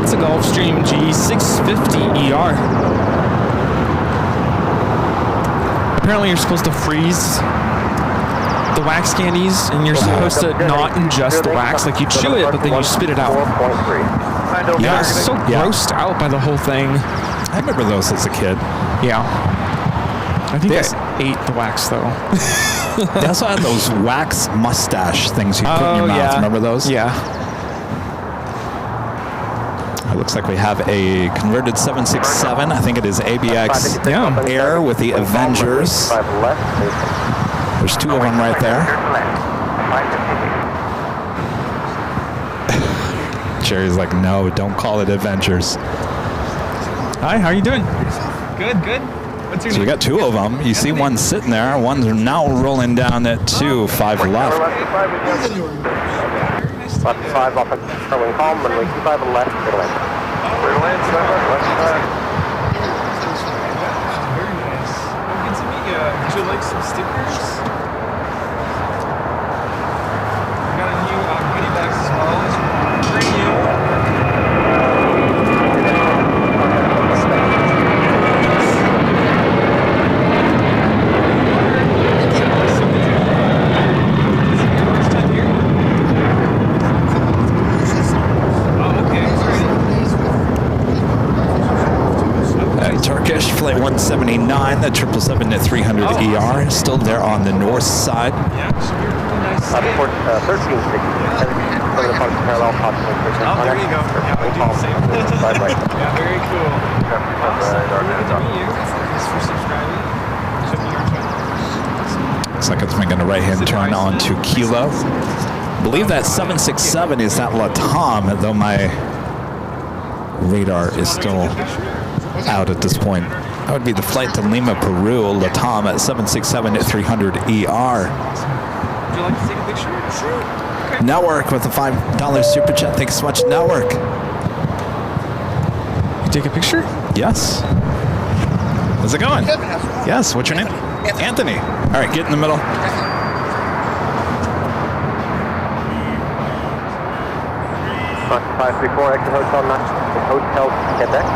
It's a Gulfstream G650ER. Apparently you're supposed to freeze the wax candies, and you're supposed to not ingest the wax. Like, you chew it, but then you spit it out. Yeah, I was so grossed out by the whole thing. I remember those as a kid. Yeah. I think I ate the wax, though. They also had those wax mustache things you put in your mouth. Yeah. Remember those? Yeah. It looks like we have a converted 767. I think it is ABX Air with the Avengers. There's two of them right there. Jerry's like, no, don't call it Avengers. Hi, how are you doing? Good. What's your name? So we got two of them. You see one sitting there. One's now rolling down at 5 left. Left 5 off at Starling Calm, runway 25 and left, middle end. Middle end, left side. Very nice. Good to meet you. Would you like some stickers? Got a new goodie bags as well. Bring you. 179, the 777-300ER is still there on the north side. Yeah, should be really nice. 1360. From the park parallel possible. Oh, there you go. Yeah, I do the same. Yeah, very cool. Awesome. Good to meet you. Thanks for subscribing. Checking our channel. Looks like it's making a right-hand turn onto Kilo. I believe that 767 is at Latam, though my radar is still out at this point. That would be the flight to Lima, Peru, Latam at 767-300ER. Would you like to take a picture? Sure. Okay. Network with a $5 super chat. Thanks so much, Network. You take a picture? Yes. How's it going? Yes. What's your name? Anthony. All right, get in the middle. 534 exit Hotel Quebec.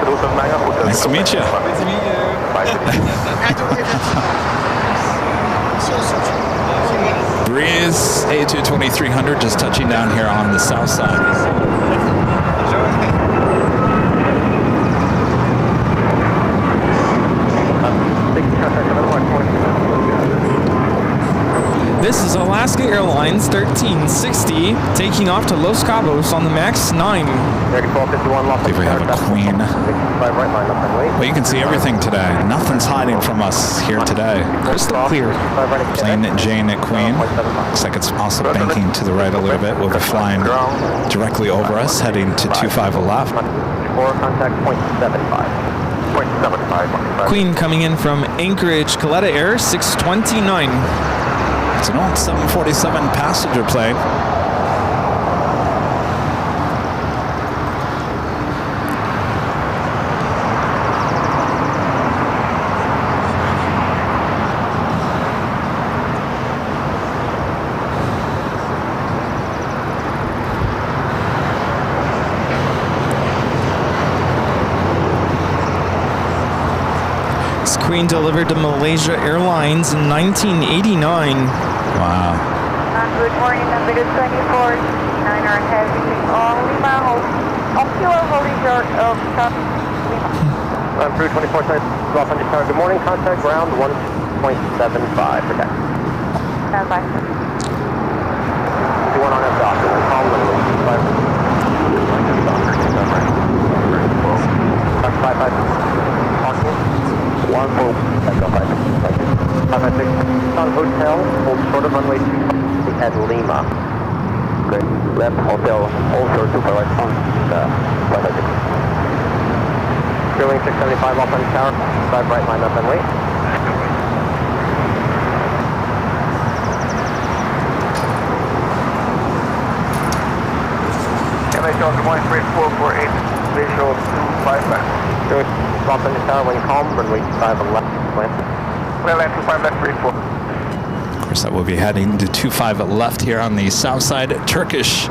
Nice to meet you. Good to meet you. Breeze A220-300 just touching down here on the south side. This is Alaska Airlines 1360 taking off to Los Cabos on the MAX 9. I think we have a Queen. Well, you can see everything today. Nothing's hiding from us here today. Crystal clear. Plane Jane at Queen. Looks like it's also banking to the right a little bit. We'll be flying directly over us, heading to 25 left. Contact 0.75. Queen coming in from Anchorage, Coletta Air 629. It's an old 747 passenger plane. This Queen delivered to Malaysia Airlines in 1989. Wow. Good morning, number 24, 9 are heavy on Lima, Kilo holding short of South Lima. Crew 24, off on your tower. Good morning, contact ground 1.75 for taxi. Stand by. 21 on F dock, and then call them 555. 1 4 Echo 5. 556 on hotel, hold short of runway 2 at Lima. Good. Left hotel, hold short 2 for right on 556. Sterling 675 off on the tower, 5 right line up and wait. MHL, good morning, 3448, visual 255. Sterling off on the tower when calm, runway 5 on left, land. Well, land 25 left, 34. Of course, that will be heading to 25 left here on the south side. Turkish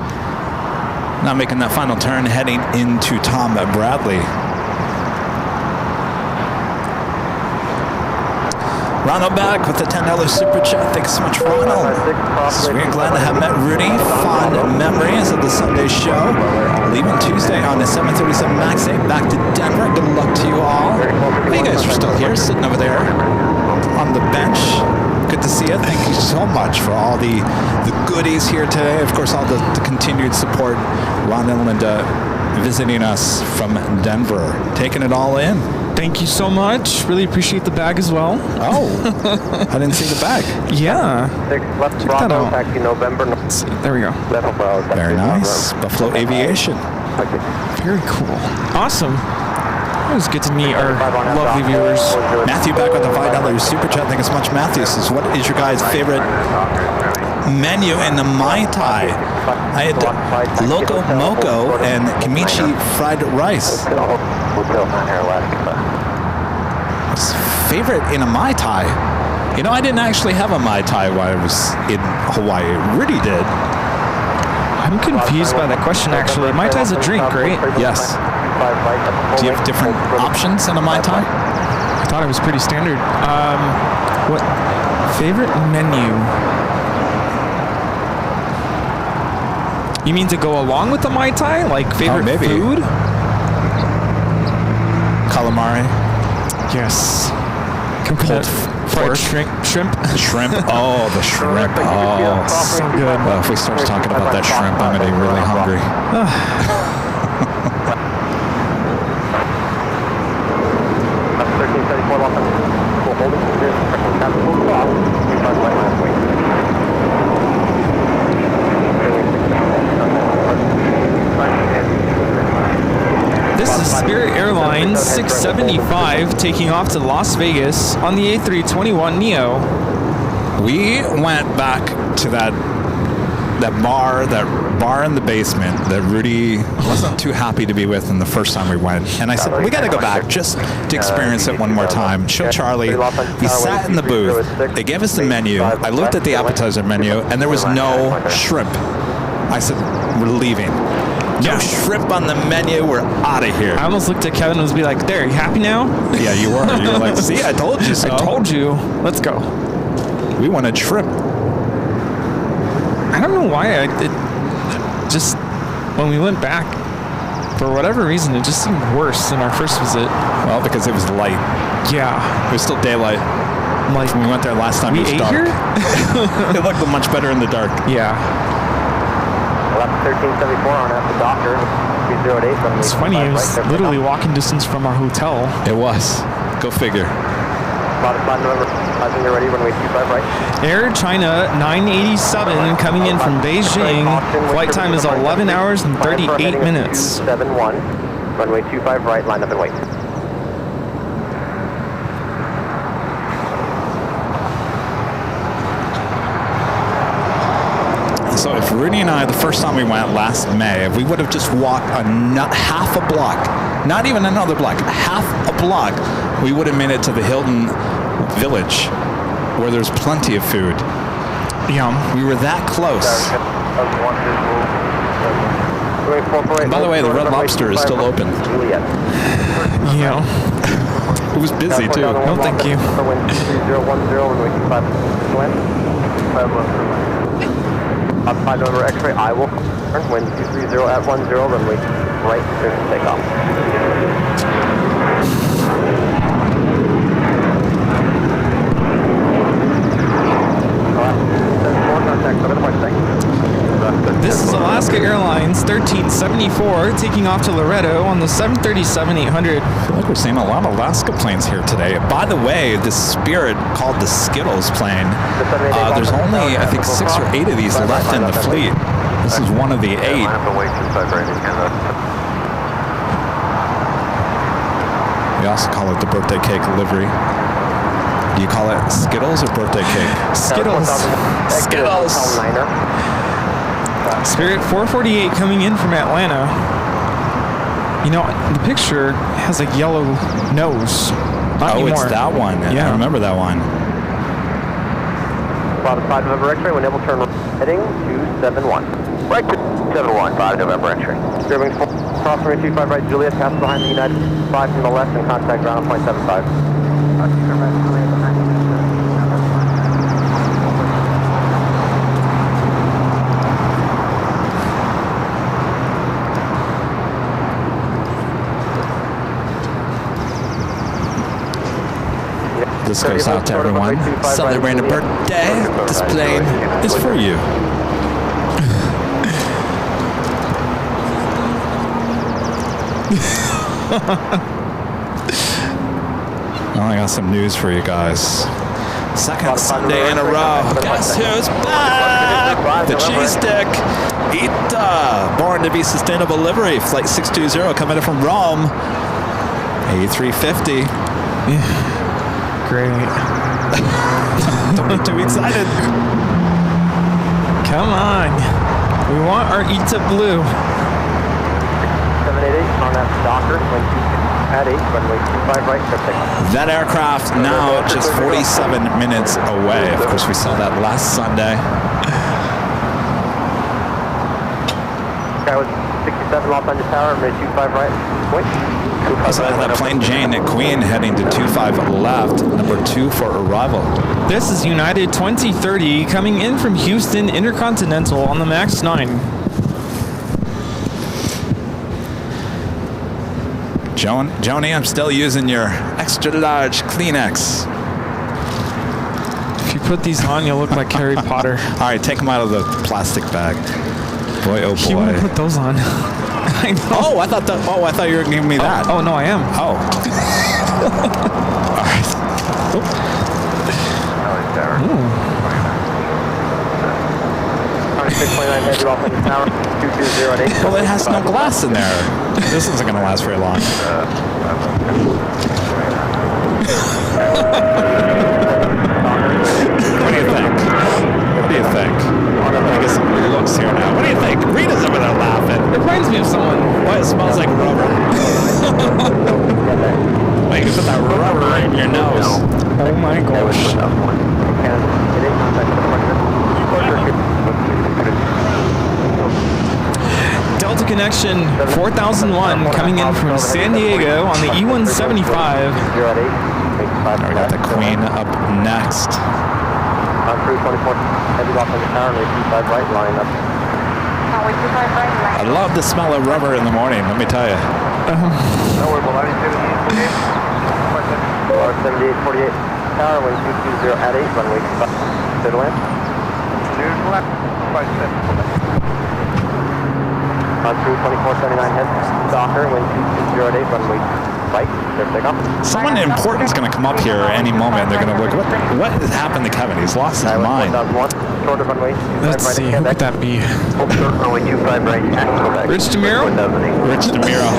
now making that final turn, heading into Tom Bradley. Ronald back with the $10 super chat. Thanks so much, Ronald. We're glad to have met Rudy. Fond memories of the Sunday show. Leaving Tuesday on the 737 MAX 8 back to Denver. Good luck to you all. Well, you guys are still here, sitting over there on the bench. Good to see you. Thank you so much for all the goodies here today. Of course, all the continued support. Ron and Linda visiting us from Denver, taking it all in. Thank you so much. Really appreciate the bag as well. Oh, I didn't see the bag. Yeah. Left Check that out. taxi November. Let's see. There we go. Very nice. Buffalo Aviation. Very cool. Awesome. It was good to meet our lovely viewers. Matthew back with the $5 super chat. Thank you so much, Matthew. Says, what is your guys' favorite menu in the Mai Tai? I had Loco Moco and Kimichi fried rice. Favorite in a Mai Tai? You know, I didn't actually have a Mai Tai while I was in Hawaii. Rudy did. I'm confused by that question, actually. Mai Tai's a drink, right? Yes. Do you have different options in a Mai Tai? I thought it was pretty standard. What favorite menu? You mean to go along with the Mai Tai? Like favorite maybe. food? Calamari. Yes. Coconut fried shrimp. Shrimp. Oh, the shrimp. Oh, So good. well, if we start talking about that shrimp, I'm going to be really hungry. 1374 Los Angeles. We'll hold it. Full stop. 25 right last wing. This is Spirit Airlines 675 taking off to Las Vegas on the A321neo. We went back to that bar in the basement that Rudy wasn't too happy to be with in the first time we went. And I said, we got to go back just to experience it one more time. Show Charlie. We sat in the booth. They gave us the menu. I looked at the appetizer menu, and there was no shrimp. I said, we're leaving. No shrimp on the menu. We're out of here. I almost looked at Kevin and was be like, there, you happy now? Yeah, you were. You were like, see, I told you so. I told you. Let's go. We wanted shrimp. I don't know why just when we went back, for whatever reason, it just seemed worse than our first visit. Well, because it was light. Yeah. It was still daylight. Like, when we went there last time, we it was ate dark. here? It looked much better in the dark. Yeah. Left 1374 on at the doctor. 308. It's funny, it was literally walking distance from our hotel. It was. Go figure. Ready, runway 25 right. Air China 987 coming in from Beijing. Flight time is 11 hours and 38 minutes. 271. Runway 25 right, line up and wait. So if Rudy and I, the first time we went last May, if we would have just walked half a block, not even another block, half a block, we would have made it to the Hilton Village, where there's plenty of food. Yeah. We were that close. And by the way, the Red Lobster is still open. Yeah. It was busy too. No, thank you. 5 November X-ray, I will turn wind 230 at 10, runway right, clear to take off. This is Alaska Airlines 1374 taking off to Loretto on the 737-800. I feel like we're seeing a lot of Alaska planes here today. By the way, this Spirit called the Skittles plane, there's only, I think, 6 or 8 of these left in the fleet. This is one of the 8. We also call it the birthday cake livery. Do you call it Skittles or birthday cake? Skittles. Skittles. Spirit 448 coming in from Atlanta. You know, the picture has a yellow nose. Not anymore. It's that one. Yeah. I remember that one. About 5 November X-ray, when able turn heading 271. Right to 71, 5 November X-ray. Serving cross runway 25 right, Juliet, pass behind the United 5 from the left and contact ground on 0.75. This goes out to everyone celebrating a birthday. This plane is for you. Well, I got some news for you guys. Second Sunday in a row. Guess who's back? The cheese stick. Ita. Born to be sustainable livery. Flight 620 coming in from Rome. A350. Great. Don't be too excited. Come on. We want our Ita Blue. 788 on that Docker, wind 2 at 8, runway 25 right, clear takeoff. That aircraft now just 47 minutes away. Of course, we saw that last Sunday. Sky was 67 Los Angeles Tower, runway 25 right, wait. Also have that plane Jane at Queen heading to 25 left, number 2 for arrival. This is United 2030 coming in from Houston Intercontinental on the MAX 9. Joni, I'm still using your extra large Kleenex. If you put these on, you'll look like Harry Potter. All right, take them out of the plastic bag. Boy, oh boy. You want to put those on? I know. Oh, I thought you were giving me that. Oh, no, I am. Oh. All right. Well, it has no glass in there. This isn't going to last very long. What do you think? What do you think? I'm going to get some looks here now. What do you think? Rita's over there laughing. It reminds me of someone. What? It smells like rubber. Well, you can put that rubber in your nose. Oh my gosh. Delta Connection 4001 coming in from San Diego on the E175. Now we got the Queen up next. On crew 24, heavy lock on the tower, and 25 right line up. I love the smell of rubber in the morning, let me tell you. No, we're below 78, 48, tower, wind 220 at 8, runway 25, clear to land. Clear to left, 57. On crew 2479, head, Docker, wind 220 at 8, runway right, clear to take off. Someone important is going to come up here any moment. They're going to look, what has happened to Kevin? He's lost his mind. Shorter runway, Let's see, who would that be? short runway 25 right, Rich DeMiro? Rich DeMiro.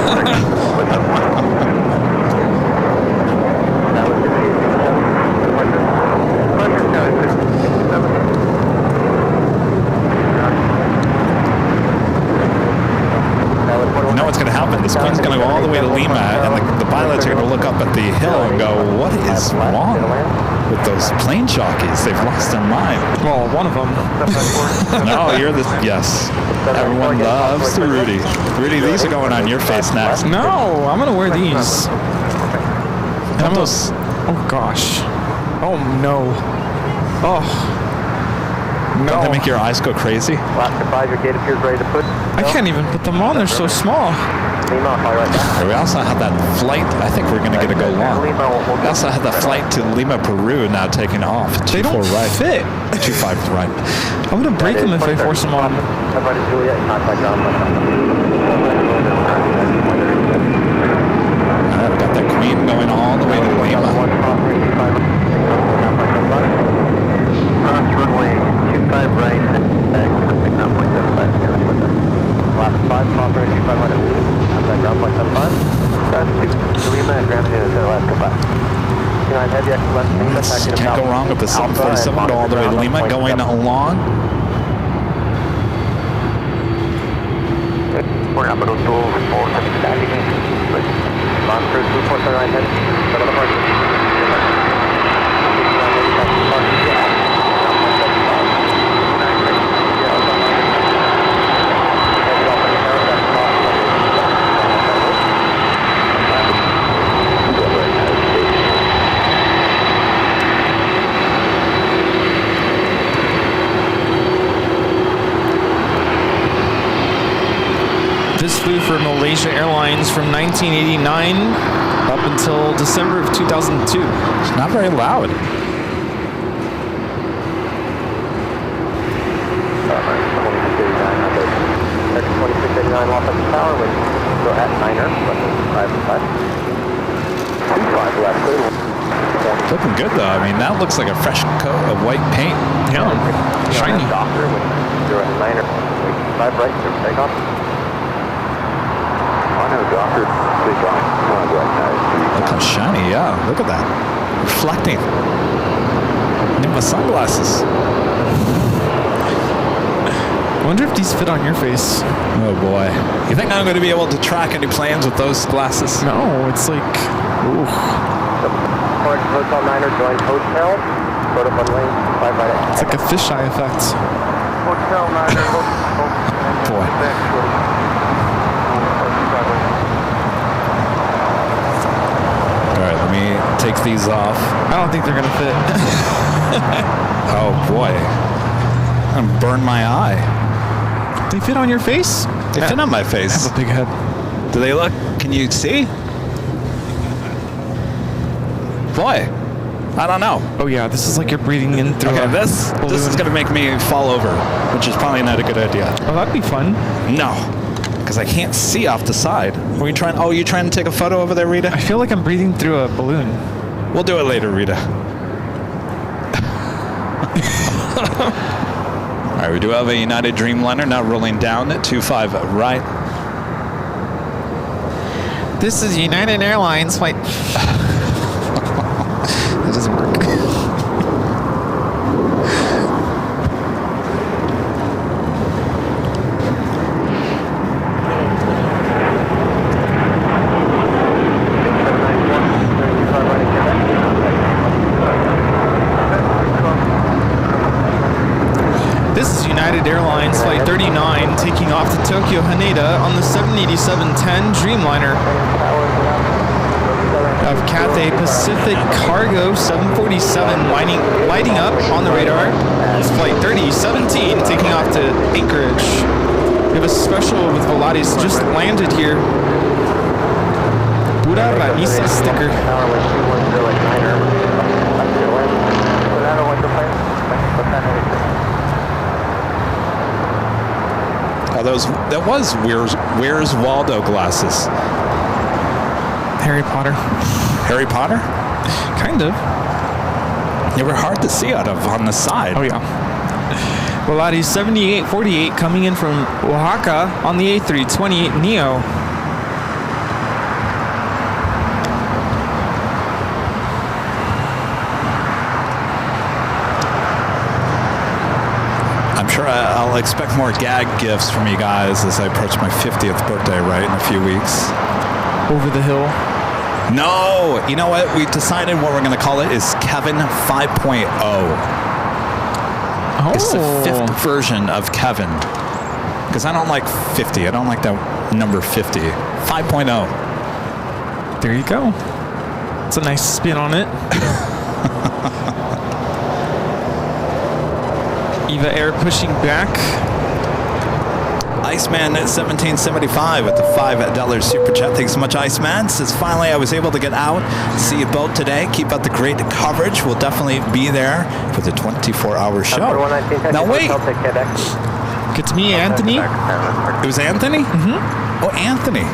You know what's going to happen? This plane's going to go all the way to Lima, and the pilots are going to look up at the hill and go, what is wrong with those plane jockeys? They've lost their mind. Well, one of them. No, you're the, yes. Everyone loves the Rudy. Rudy, these are going on your face next. No, I'm going to wear these. And I'm Those, oh gosh. Oh no. Oh. don't No. they make your eyes go crazy? Last goodbye, your gate appears ready to put. I can't even put them on, they're so small. Lima, fly right down. We also had that flight. I think we're going to get to go long. We also had that flight to Lima, Peru now taking off. They don't right. fit. 25 right. I'm going to break them if I force them on. Everybody, Juliet, contact John. I've got the Queen going all the way to Lima. Runway 25 right, last 5, proper 25 right, outside ground point 75. Lima and Grand Haven, last goodbye. Heavy X left, Lima, Can't go wrong with the 747 all the way to Lima going along. We're number 2, 4, 7, static. Launch crew 2479 head, settle the party. This flew for Malaysia Airlines from 1989 up until December of 2002. It's not very loud. It's looking good though. I mean, that looks like a fresh coat of white paint. Yeah, shiny. Doctor, when you're a niner, 5 right, take off. I know, Doctor, big off. Look how shiny, yeah. Look at that. Reflecting. Need my sunglasses. I wonder if these fit on your face. Oh boy. You think I'm going to be able to track any planes with those glasses? No, it's like, ooh. Hotel Niner, join hotel. Go to one lane, 5 right. It's like a fisheye effect. Hotel Niner, Boy. All right, let me take these off. I don't think they're gonna fit. Oh boy. I'm gonna burn my eye. They fit on your face? They fit on my face. I have a big head. Do they look? Can you see? boy. I don't know. Oh yeah, this is like you're breathing in through Okay, a this is balloon. going to make me fall over, which is probably not a good idea. Oh, that'd be fun. No, because I can't see off the side. Were you trying? Oh, you trying to take a photo over there, Rita? I feel like I'm breathing through a balloon. We'll do it later, Rita. All right, we do have a United Dreamliner now rolling down at 25 right. This is United Airlines flight. That doesn't work. This is United Airlines Flight 39 taking off to Tokyo Haneda on the 787-10 Dreamliner of Cathay Pacific Cargo 747 lighting up on the radar. It's Flight 3017 taking off to Anchorage. We have a special with Volaris just landed here. Pura Ranisa sticker. Oh, that was Where's Waldo glasses. Harry Potter. Harry Potter? Kind of. They were hard to see out of on the side. Oh, yeah. Volaris 7848 coming in from Oaxaca on the A320neo. I'm sure I'll expect more gag gifts from you guys as I approach my 50th birthday, right, in a few weeks. Over the hill. No! You know what? We decided what we're going to call it is Kevin 5.0. Oh. It's the 5th version of Kevin. Because I don't like 50. I don't like that number 50. 5.0. There you go. It's a nice spin on it. Eva Air pushing back. Iceman at 1775 with the $5 super chat. Thanks so much, Iceman. Says finally I was able to get out, see you both today. Keep up the great coverage. We'll definitely be there for the 24-hour show. Now wait. Good to me, Anthony. It was Anthony? Mm-hmm. Oh, Anthony.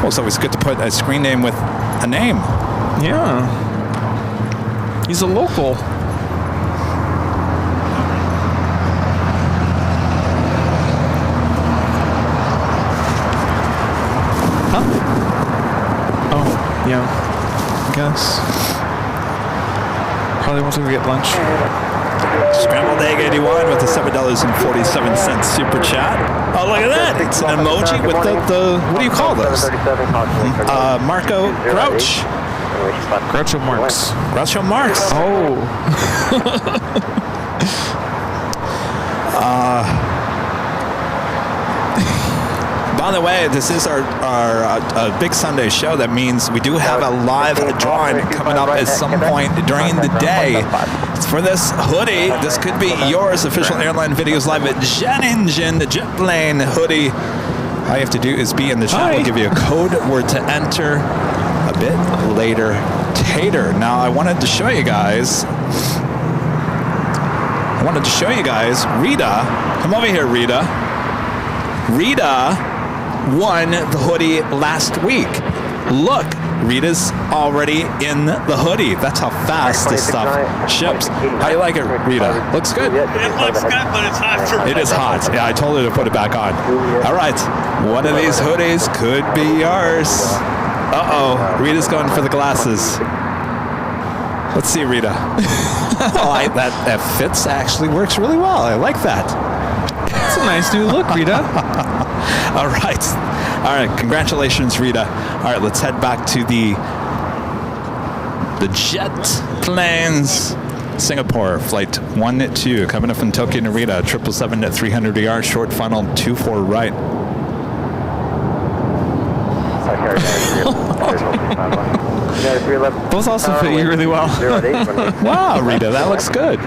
Well, it's always good to put a screen name with a name. Yeah. He's a local. Yeah, I guess. Probably wants to go get lunch. Scrambled Egg 81 with the $7.47 super chat. Oh, look at that. It's an emoji with the what do you call those? Marco Grouch. Groucho Marx. Groucho Marx. Oh. By the way, this is our Big Sunday show. That means we do have a live drawing coming up at some point during the day. For this hoodie, this could be yours. Official Airline Videos live at Jet Engine, the jet plane hoodie. All you have to do is be in the chat. We'll give you a code word to enter a bit later. Tater. Now, I wanted to show you guys. Rita. Come over here, Rita. Rita won the hoodie last week. Look, Rita's already in the hoodie. That's how fast this stuff ships. How do you like it, Rita? Looks good. It looks good, but it's hot for me. It is hot. Yeah, I told her to put it back on. All right. One of these hoodies could be yours. Uh-oh. Rita's going for the glasses. Let's see, Rita. Oh, that fits actually works really well. I like that. It's a nice new look, Rita. All right. Congratulations, Rita. All right, let's head back to the jet planes. Singapore flight 12 coming up from Tokyo Narita. 777 at 300 ER. Short funnel 24 right. Those also fit you really well. Wow, Rita, that looks good.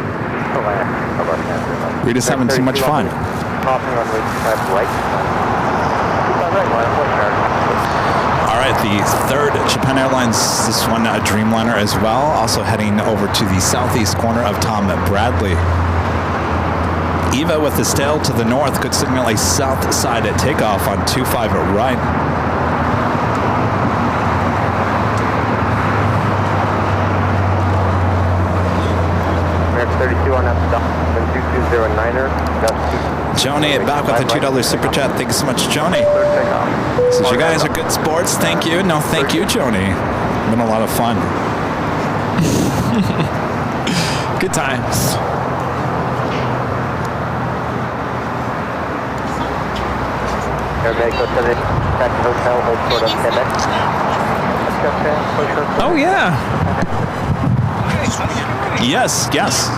Rita's having too much fun. All right, right, the third Japan Airlines, this one a Dreamliner as well, also heading over to the southeast corner of Tom Bradley. Eva with the tail to the north could signal a south side at takeoff on 25 right. American 32 on that 2209er. Joni back with the $2 super chat. Thank you so much, Joni. Says you guys are good sports. Thank you. No, thank you, Joni. Been a lot of fun. Good times. Hotel, Old of Quebec. Oh, yeah. Yes, yes.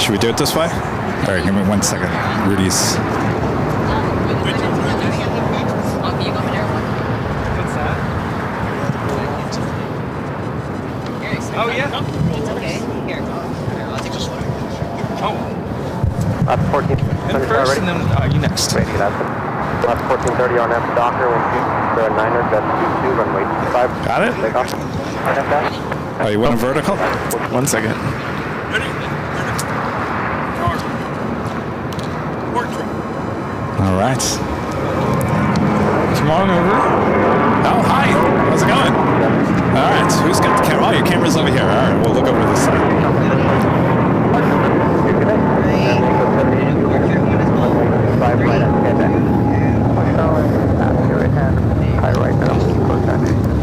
Should we do it this way? All right, give me 1 second. Rudy's. Oh, yeah. Left 14. And first, and then you next. Ready, left 1430 on F Docker, 1209er, that's 22, runway 25. Got it? Take off. Oh, you want a vertical? 1 second. Ready? Port truck. All right. Come on over. Oh, hi. How's it going? All right. Who's got the camera? Oh, your camera's over here. All right. We'll look over this side.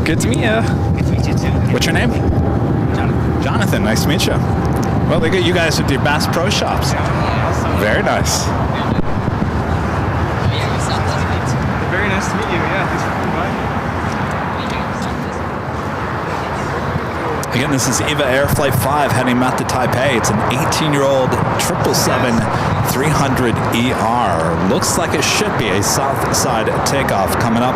Good to meet you. What's your name? Jonathan. Nice to meet you. Well, they got you guys with your Bass Pro Shops. Very nice. Very nice to meet you. Yeah, thanks for coming by. Again, this is Eva Air Flight 5 heading out to Taipei. It's an 18-year-old 777-300ER. Looks like it should be a south side takeoff coming up.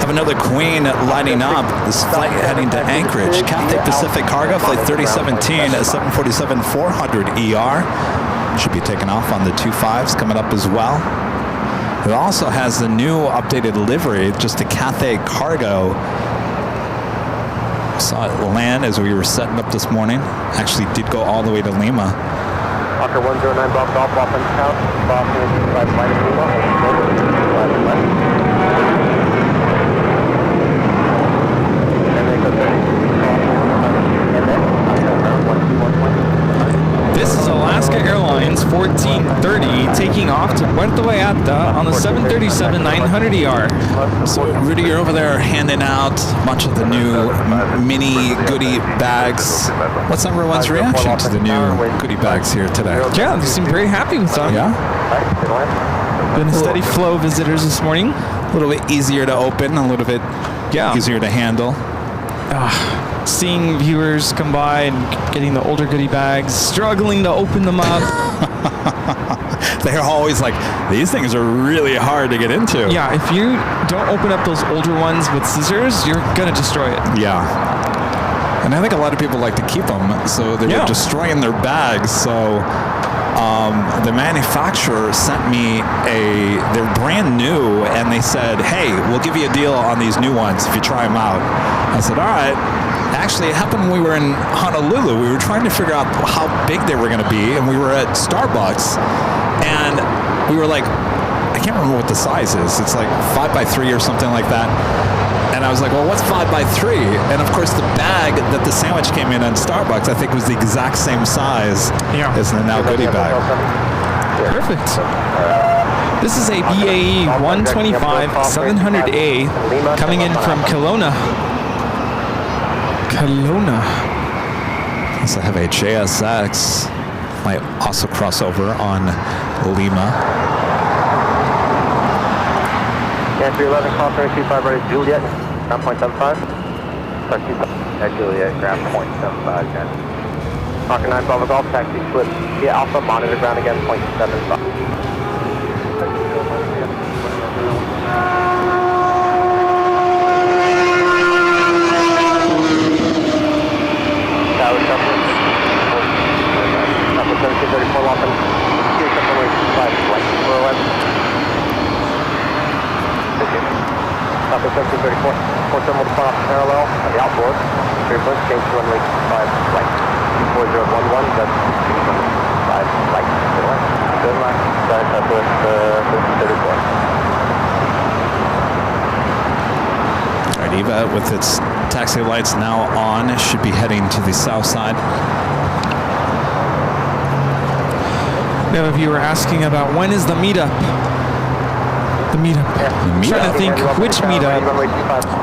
Have another Queen lighting up. This flight heading to Anchorage. Cathay Pacific Cargo Flight 3017 747-400ER. Should be taking off on the 25s coming up as well. It also has the new updated livery, just a Cathay Cargo. Saw it land as we were setting up this morning. Actually did go all the way to Lima. Docker 109 Bob Golf, offense count. Boston 5 flight of Lima. This is Alaska Airlines 1430 taking off to Puerto Vallarta on the 737-900ER. So, Rudy, you're over there handing out a bunch of the new mini goodie bags. What's everyone's reaction to the new goodie bags here today? Yeah, they seem very happy with them. Yeah? Been a steady flow of visitors this morning. A little bit easier to open, a little bit easier to handle. Seeing viewers come by and getting the older goodie bags, struggling to open them up. They're always like, these things are really hard to get into. Yeah, if you don't open up those older ones with scissors, you're going to destroy it. Yeah. And I think a lot of people like to keep them, so they're destroying their bags. So the manufacturer sent me they're brand new, and they said, hey, we'll give you a deal on these new ones if you try them out. I said, all right. Actually, it happened when we were in Honolulu. We were trying to figure out how big they were going to be, and we were at Starbucks, and we were like, I can't remember what the size is. It's like 5x3 or something like that. And I was like, well, what's 5x3? And of course, the bag that the sandwich came in on Starbucks, I think was the exact same size as the now goodie bag. Perfect. This is a BAE 125-700A coming in from Kelowna. So I have a JSX. Might also cross over on Lima. Entry 11, call 325, ready, Juliet, ground point 75. Start 25 at Juliet, ground point 75, Jen. Docker 9, Bravo Golf, taxi slip via Alpha, monitor ground again, point 75. Papa 1734. 47 will off parallel on the outboard. Turbulence, change to runway 25 right. 24011, that's 5 right. Good luck. Sorry, Southwest 1734. All right, Eva, with its taxi lights now on, should be heading to the south side. We have a viewer asking about when is the meetup? The meetup. I'm trying to think which meetup.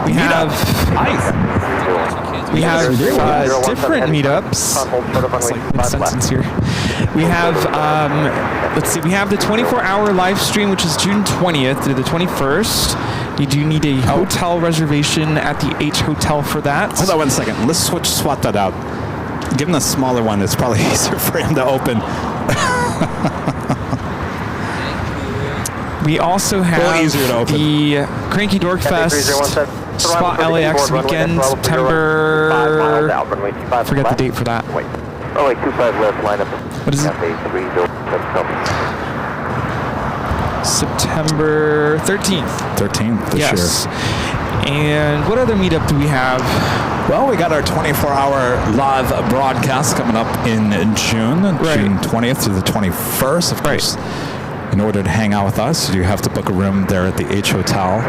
We have different meetups. It's like mid-sentence here. We have, let's see, we have the 24-hour live stream, which is June 20th to the 21st. You do need a hotel reservation at the H Hotel for that. Hold on 1 second. Let's swap that out. Give him the smaller one. It's probably easier for him to open. We also have the Cranky Dork Fest Spot LAX weekend, September. Forget the date for that. Oh, wait, 25 left, line up. What is it? September 13th. 13th this Yes. year. And what other meetup do we have? Well, we got our 24-hour live broadcast coming up in June, June 20th to the 21st. Of course, in order to hang out with us, you have to book a room there at the H Hotel.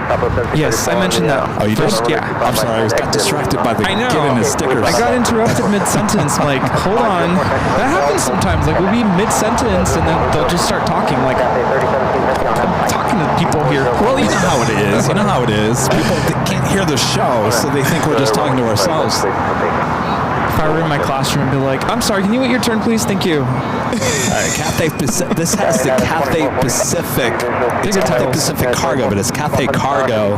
Yes, I mentioned that. Oh, you first? did? Yeah. I'm sorry, I got distracted by the giving the stickers. I got interrupted mid-sentence. I'm like, hold on. That happens sometimes. Like, we'll be mid-sentence and then they'll just start talking. Like, I'm talking to people here. Well, you know how it is. You know how it is. People can't hear the show, so they think we're just talking to ourselves. If I were in my classroom, I'd be like, I'm sorry, can you wait your turn, please? Thank you. Cathay Pacific. This has the Cathay Pacific. It's Cathay Pacific Cargo, but it's Cathay Cargo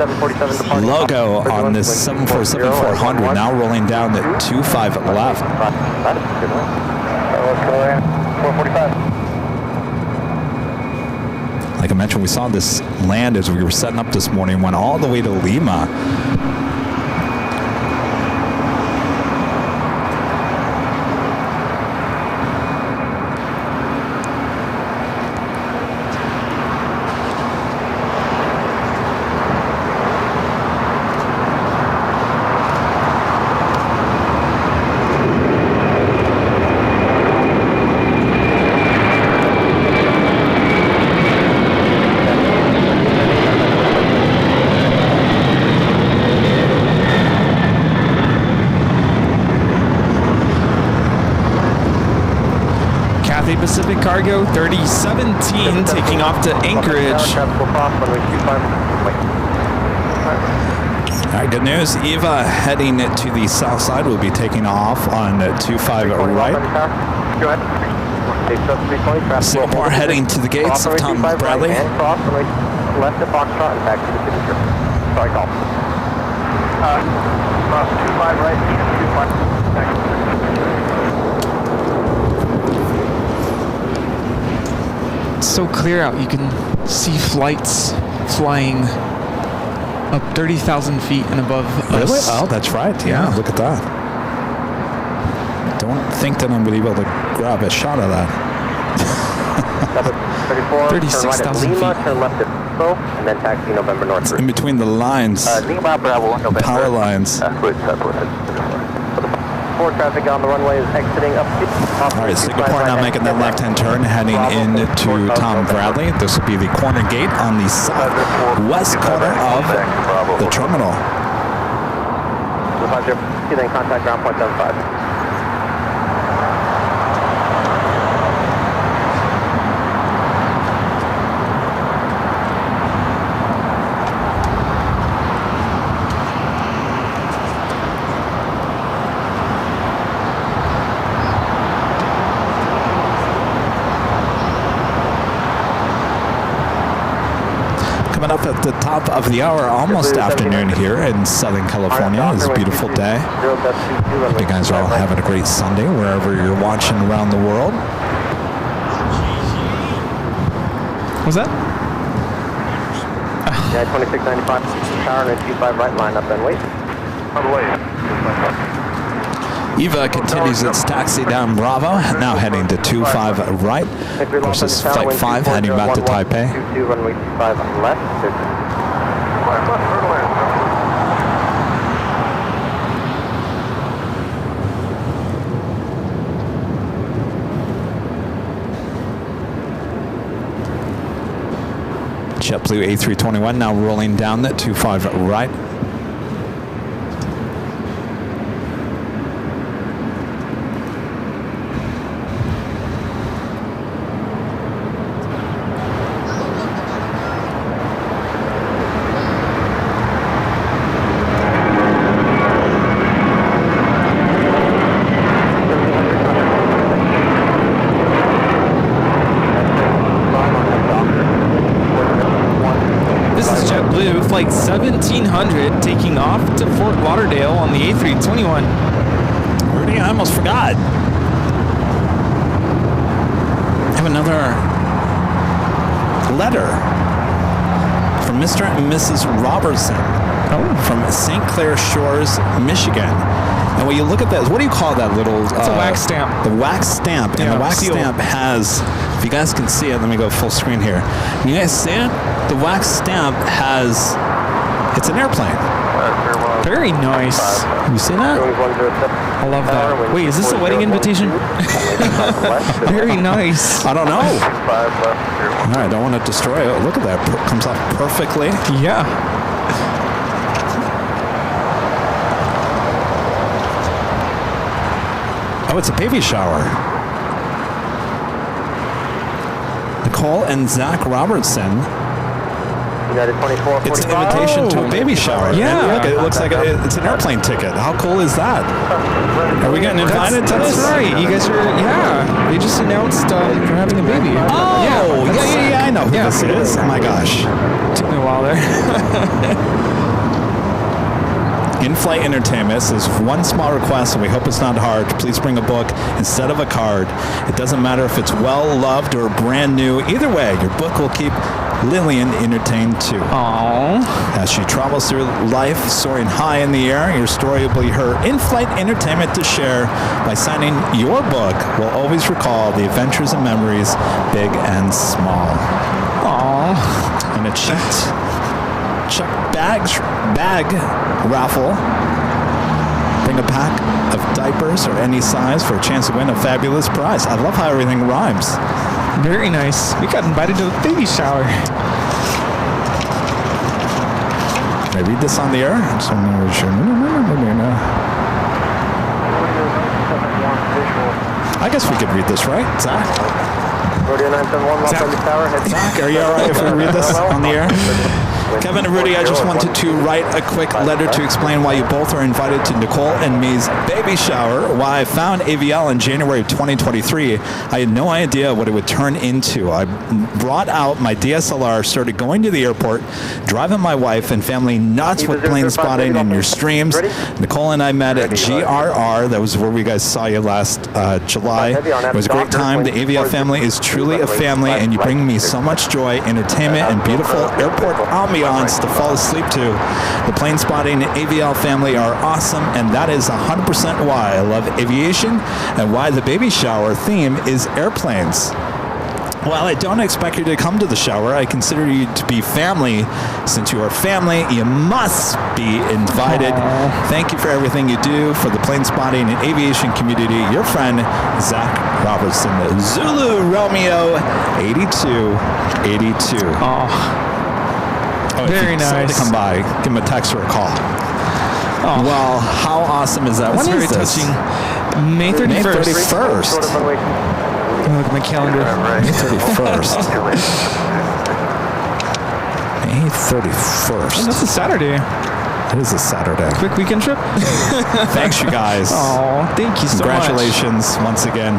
logo on this 747-400. Now rolling down at 25 left. 445. Like I mentioned, we saw this land as we were setting up this morning. Went all the way to Lima. Pacific Cargo 3017 taking off to Anchorage. All right, good news. Eva heading to the south side will be taking off on 25 right. Go ahead. Singapore heading to the gates of Tom Bradley. And cross runway left to Foxtrot and back to the signature. Sorry, call. Cross 25 right, 25 back to the signature. It's so clear out. You can see flights flying up 30,000 feet and above Really? us. Oh, that's right. Yeah, look at that. Don't think that I'm going to be able to grab a shot of that. 36,000 feet. Turn left at Bravo, and then taxi November North. In between the lines. Lima, Bravo, November. Power lines. Traffic on the runway is exiting up. All right, Singapore now making that left-hand turn, heading into Tom Bradley. This will be the corner gate on the southwest corner of the terminal. Then contact ground point 75. Coming up at the top of the hour, almost afternoon here in Southern California. It's a beautiful day. Hope you guys are all having a great Sunday wherever you're watching around the world. What's that? Yeah, 2695, power and 25 right, line up and wait. On the way. Eva continues its taxi down Bravo, now heading to 25 right. Of course, this is Flight 5 heading back to Taipei. 22, runway 25 left. JetBlue A321 now rolling down the 25 right. Flight 1700 taking off to Fort Lauderdale on the A321. Rudy, I almost forgot. I have another letter from Mr. and Mrs. Robertson from St. Clair Shores, Michigan. And when you look at that, what do you call that little... It's a wax stamp. The wax stamp. And the wax stamp has... If you guys can see it, let me go full screen here. Can you guys see it? The wax stamp has... It's an airplane. Very nice. You see that? I love that. Wait, is this a wedding invitation? Very nice. I don't know. All right, I don't want to destroy it. Look at that. Comes off perfectly. Yeah. Oh, it's a baby shower. Nicole and Zach Robertson. It's an invitation to a baby shower. Yeah. And look, it looks like it's an airplane ticket. How cool is that? Are we getting invited to this? That's right. You guys are, yeah. They just announced you're having a baby. Oh, yeah, I know who this is. Oh my gosh. Took me a while there. In-flight entertainment says one small request, and we hope it's not hard. Please bring a book instead of a card. It doesn't matter if it's well-loved or brand new. Either way, your book will keep Lillian entertained too. Aww. As she travels through life soaring high in the air, your story will be her in-flight entertainment to share. By signing your book, we'll always recall the adventures and memories, big and small. Aww. And a checked bag raffle. Bring a pack of diapers or any size for a chance to win a fabulous prize. I love how everything rhymes. Very nice. We got invited to a baby shower. Can I read this on the air? I guess we could read this, right, Zach? Zach, are you all right if we read this on the air? Kevin and Rudy, I just wanted to write a quick letter to explain why you both are invited to Nicole and me's baby shower. Why I found AVL in January of 2023, I had no idea what it would turn into. I brought out my DSLR, started going to the airport, driving my wife and family nuts with plane spotting and your streams. Nicole and I met at GRR. That was where we guys saw you last July. It was a great time. The AVL family is truly a family, and you bring me so much joy, entertainment, and beautiful airport ambiance to fall asleep to. The plane spotting and AVL family are awesome, and that is 100% why I love aviation and why the baby shower theme is airplanes. While I don't expect you to come to the shower, I consider you to be family. Since you are family, you must be invited. Aww. Thank you for everything you do for the plane spotting and aviation community. Your friend, Zach Robertson. Zulu Romeo 8282. Oh, very nice. To come by, give him a text or a call. Oh. Well, how awesome is that? That's when very is this? touching. May 31st. May 31st. Look at my calendar. May 31st. May 31st. And that's a Saturday. It is a Saturday. Quick weekend trip. Thanks, you guys. Oh, thank you so much. Congratulations once again.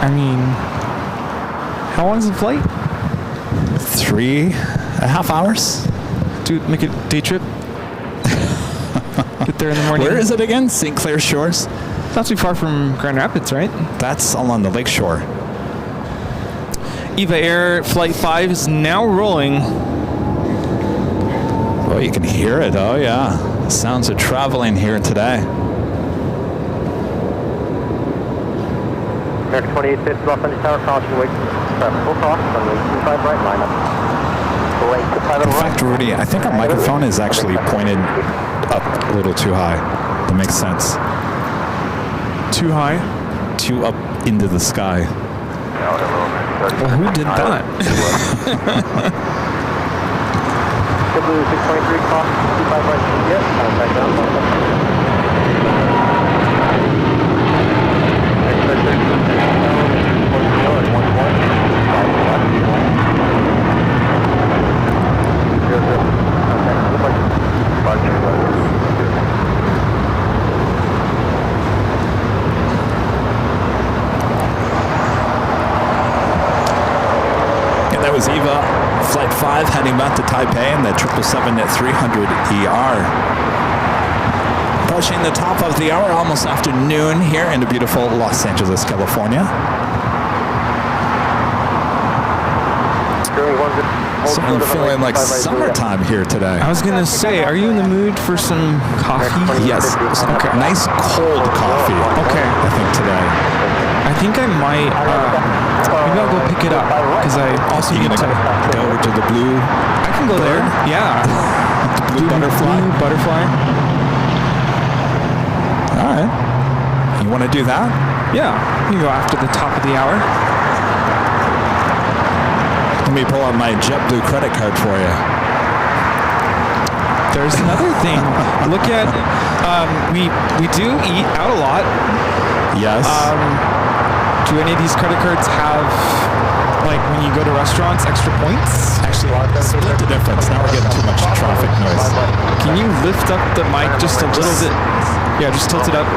I mean, how long is the flight? 3.5 hours. To make a day trip. Get there in the morning. Where is it again? St. Clair Shores? Not too far from Grand Rapids, right? That's along the lake shore. EVA Air Flight 5 is now rolling. Oh, you can hear it. Oh, yeah. Sounds of traveling here today. American 28 Los Angeles Tower, caution, wait, full cross, runway 25 right, line up. In fact, Rudy, I think our microphone is actually pointed up a little too high. That makes sense. Too high? Too up into the sky. Well, who did that? W623 call, 25 right, yes, contact down. And that was Eva, Flight 5, heading back to Taipei in the 777-300ER. Approaching the top of the hour, almost afternoon here in the beautiful Los Angeles, California. So I'm feeling like summertime here today. I was going to say, are you in the mood for some coffee? Yes, okay. Nice cold coffee. Okay. I think today. I think I might, maybe I'll go pick it up, because I also You need gonna to go over to the blue? I can go there. Yeah. The blue butterfly. Blue butterfly. All right. You want to do that? Yeah. You can go after the top of the hour. Let me pull out my JetBlue credit card for you. There's another thing. Look at, we do eat out a lot. Yes. Do any of these credit cards have, like, when you go to restaurants, extra points? Actually, split the difference. Now we're getting too much traffic noise. Can you lift up the mic just a little bit? Yeah, just tilt it up.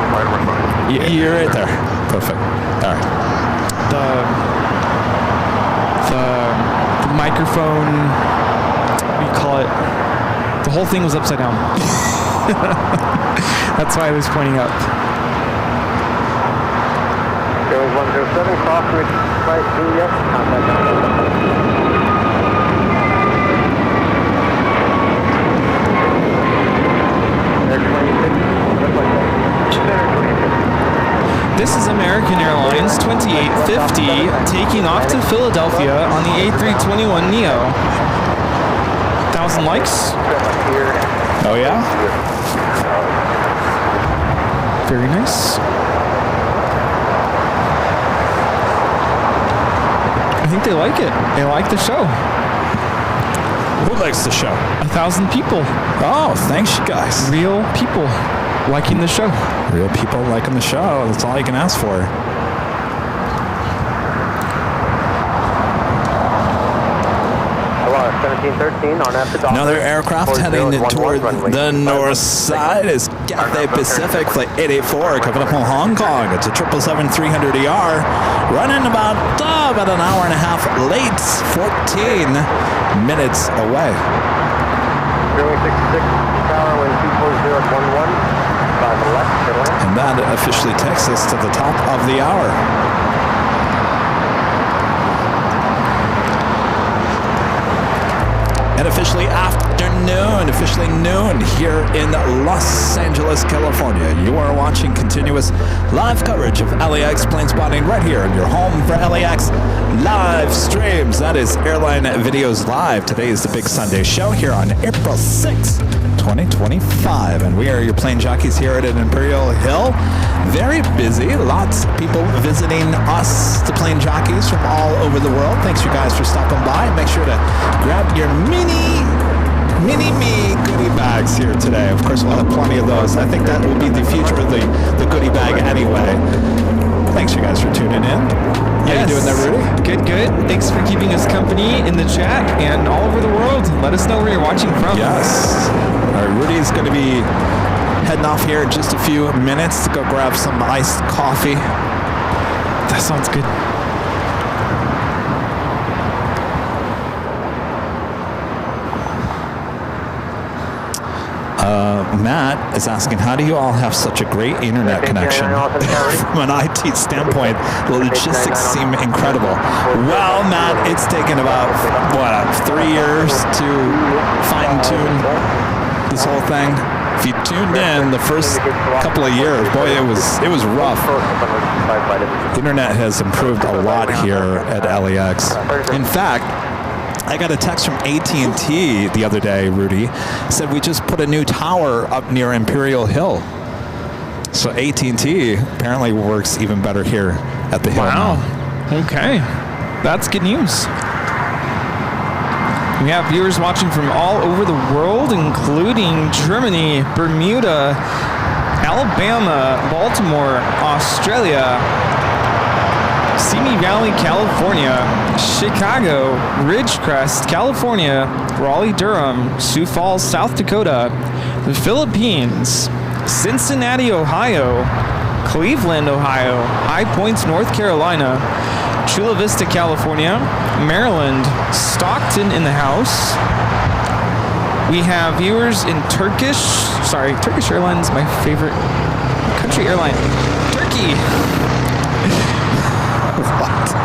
You're right there. Perfect. All right. The microphone, what do you call it? The whole thing was upside down. That's why I was pointing up. There was 107, Crossbridge, right through, yes, contact This is American Airlines 2850 taking off to Philadelphia on the A321neo. 1,000 likes. Oh, yeah? Very nice. I think they like it. They like the show. Who likes the show? 1,000 people. Oh, thanks, you guys. Real people liking the show. Real people liking the show. That's all you can ask for. Hello, 1713 on after Dock. Another aircraft heading toward the north side is Cathay Pacific Flight 884 coming up from Hong Kong. It's a 777-300ER running about an hour and a half late, 14 minutes away. 66, tower wind 240 at 11. By the left, Airline. And that officially takes us to the top of the hour. And officially afternoon, officially noon here in Los Angeles, California. You are watching continuous live coverage of LAX plane spotting right here in your home for LAX live streams. That is Airline Videos Live. Today is the big Sunday show here on April 6th, 2025. And we are your plane jockeys here at Imperial Hill. Very busy. Lots of people visiting us, the plane jockeys from all over the world. Thanks you guys for stopping by. Make sure to grab your mini me goodie bags here today. Of course, we'll have plenty of those. I think that will be the future of the goodie bag anyway. Thanks you guys for tuning in. How you doing there, Rudy? Good, good. Thanks for keeping us company in the chat and all over the world. Let us know where you're watching from. Yes. All right, Rudy's going to be heading off here in just a few minutes to go grab some iced coffee. That sounds good. Matt is asking, how do you all have such a great internet connection? From an IT standpoint, the logistics seem incredible. Well, Matt, it's taken about, 3 years to fine-tune this whole thing. If you tuned in the first couple of years, boy, it was rough. The internet has improved a lot here at LAX. In fact, I got a text from AT&T the other day, Rudy, said we just put a new tower up near Imperial Hill. So AT&T apparently works even better here at the Hill. Wow. Okay. That's good news. We have viewers watching from all over the world, including Germany, Bermuda, Alabama, Baltimore, Australia, Simi Valley, California, Chicago, Ridgecrest, California, Raleigh-Durham, Sioux Falls, South Dakota, the Philippines, Cincinnati, Ohio, Cleveland, Ohio, High Points, North Carolina, Chula Vista, California, Maryland, Stockton in the house. We have viewers in Turkish Airlines, my favorite country airline. Turkey.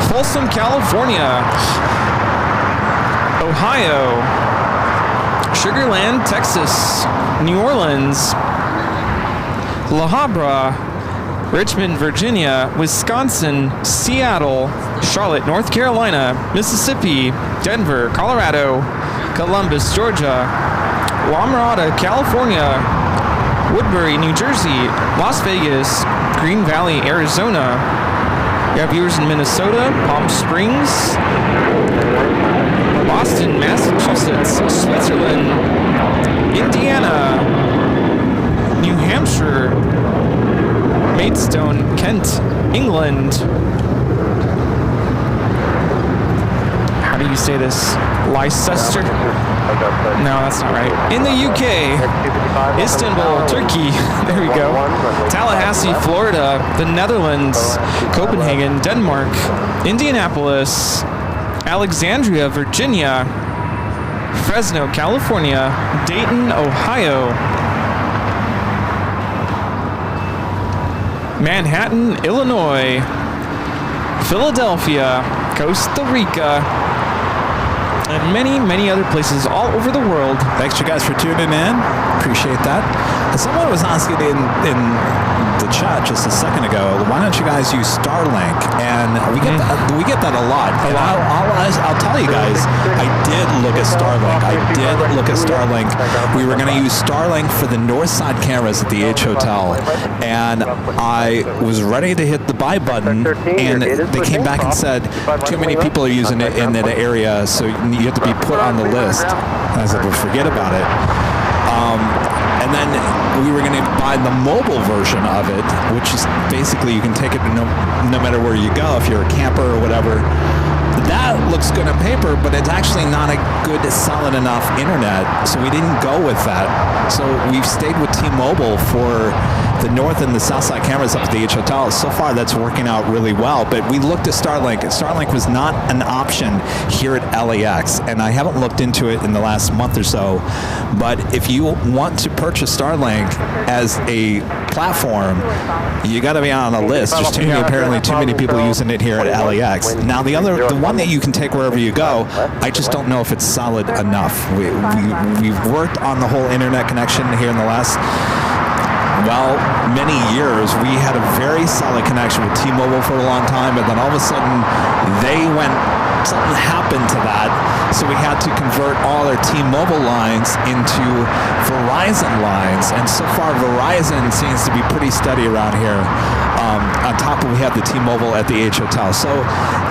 Folsom, California, Ohio, Sugar Land, Texas, New Orleans, La Habra, Richmond, Virginia, Wisconsin, Seattle, Charlotte, North Carolina, Mississippi, Denver, Colorado, Columbus, Georgia, La Mirada, California, Woodbury, New Jersey, Las Vegas, Green Valley, Arizona. We have viewers in Minnesota, Palm Springs, Boston, Massachusetts, Switzerland, Indiana, New Hampshire, Maidstone, Kent, England. How do you say this? Leicester? No, that's not right. In the UK, Istanbul, Turkey. There we go. Tallahassee, Florida. The Netherlands, Copenhagen, Denmark, Indianapolis, Alexandria, Virginia, Fresno, California, Dayton, Ohio, Manhattan, Illinois, Philadelphia, Costa Rica, and many, many other places all over the world. Thanks you guys for tuning in. Appreciate that. Someone was asking in the chat just a second ago, why don't you guys use Starlink? And we get that a lot. And I'll tell you guys, I did look at Starlink. We were going to use Starlink for the north side cameras at the H Hotel, and I was ready to hit the buy button, and they came back and said too many people are using it in that area, so you have to be put on the list. And I said, well, forget about it. And then we were going to buy the mobile version of it, which is basically you can take it no matter where you go, if you're a camper or whatever. That looks good on paper, but it's actually not a good, solid enough internet, so we didn't go with that. So we've stayed with T-Mobile for the north and the south side cameras up at the H Hotel. So far, that's working out really well, but we looked at Starlink. Starlink was not an option here at LAX, and I haven't looked into it in the last month or so, but if you want to purchase Starlink as a platform, you got to be on a list. There's apparently too many people using it here at LAX. Now, the one that you can take wherever you go, I just don't know if it's solid enough. We've worked on the whole internet connection here in the last, many years. We had a very solid connection with T-Mobile for a long time, but then all of a sudden something happened to that, so we had to convert all our T-Mobile lines into Verizon lines, and so far Verizon seems to be pretty steady around here. On top of we have the T-Mobile at the H Hotel. So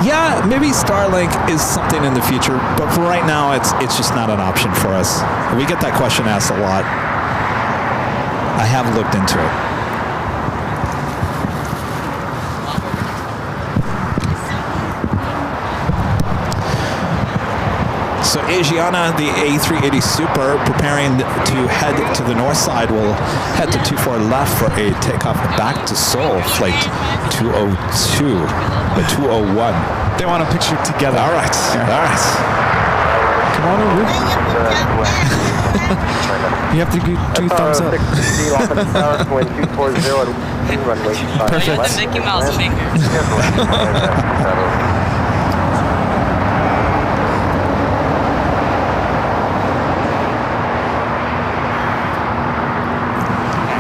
yeah, maybe Starlink is something in the future, but for right now it's just not an option for us. We get that question asked a lot. I have looked into it. So Asiana, the A380 Super, preparing to head to the north side, will head to 24 left for a takeoff back to Seoul, flight 202, or 201. They want a picture together. All right. Come on over. You have to do thumbs up. Perfect. The Mickey Mouse finger.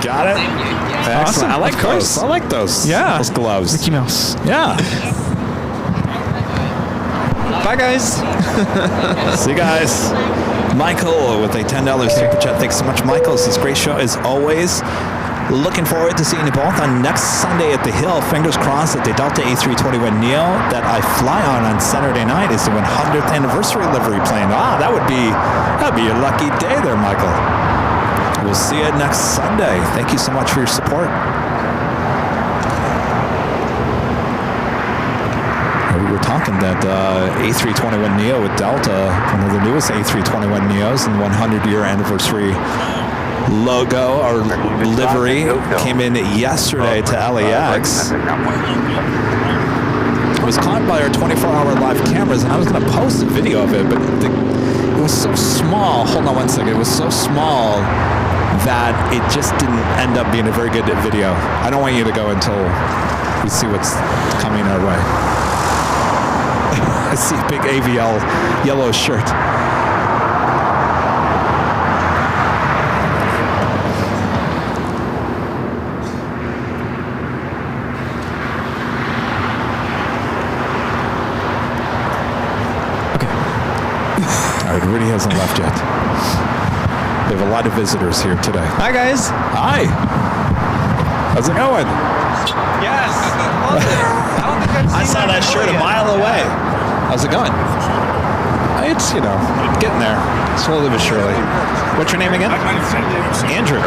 Got it? Awesome. I like those. I like those. Yeah. Those gloves. Mickey Mouse. Yeah. Bye, guys. See you guys. Michael with a $10 super chat. Thanks so much, Michael. This is a great show as always. Looking forward to seeing you both on next Sunday at the Hill. Fingers crossed that the Delta A321neo that I fly on Saturday night is the 100th anniversary livery plane. That'd be your lucky day there, Michael. We'll see you next Sunday. Thank you so much for your support. We were talking that A321neo with Delta, one of the newest A321neos, and 100-year anniversary logo or livery came in yesterday to LAX. It was caught by our 24-hour live cameras, and I was going to post a video of it, but it was so small. Hold on one second. It was so small that it just didn't end up being a very good video. I don't want you to go until we see what's coming our way. I see a big AVL yellow shirt. Rudy hasn't left yet. We have a lot of visitors here today. Hi, guys. Hi. How's it going? Yes. I saw that shirt a mile away. How's it going? It's, getting there. Slowly but surely. What's your name again? Andrew.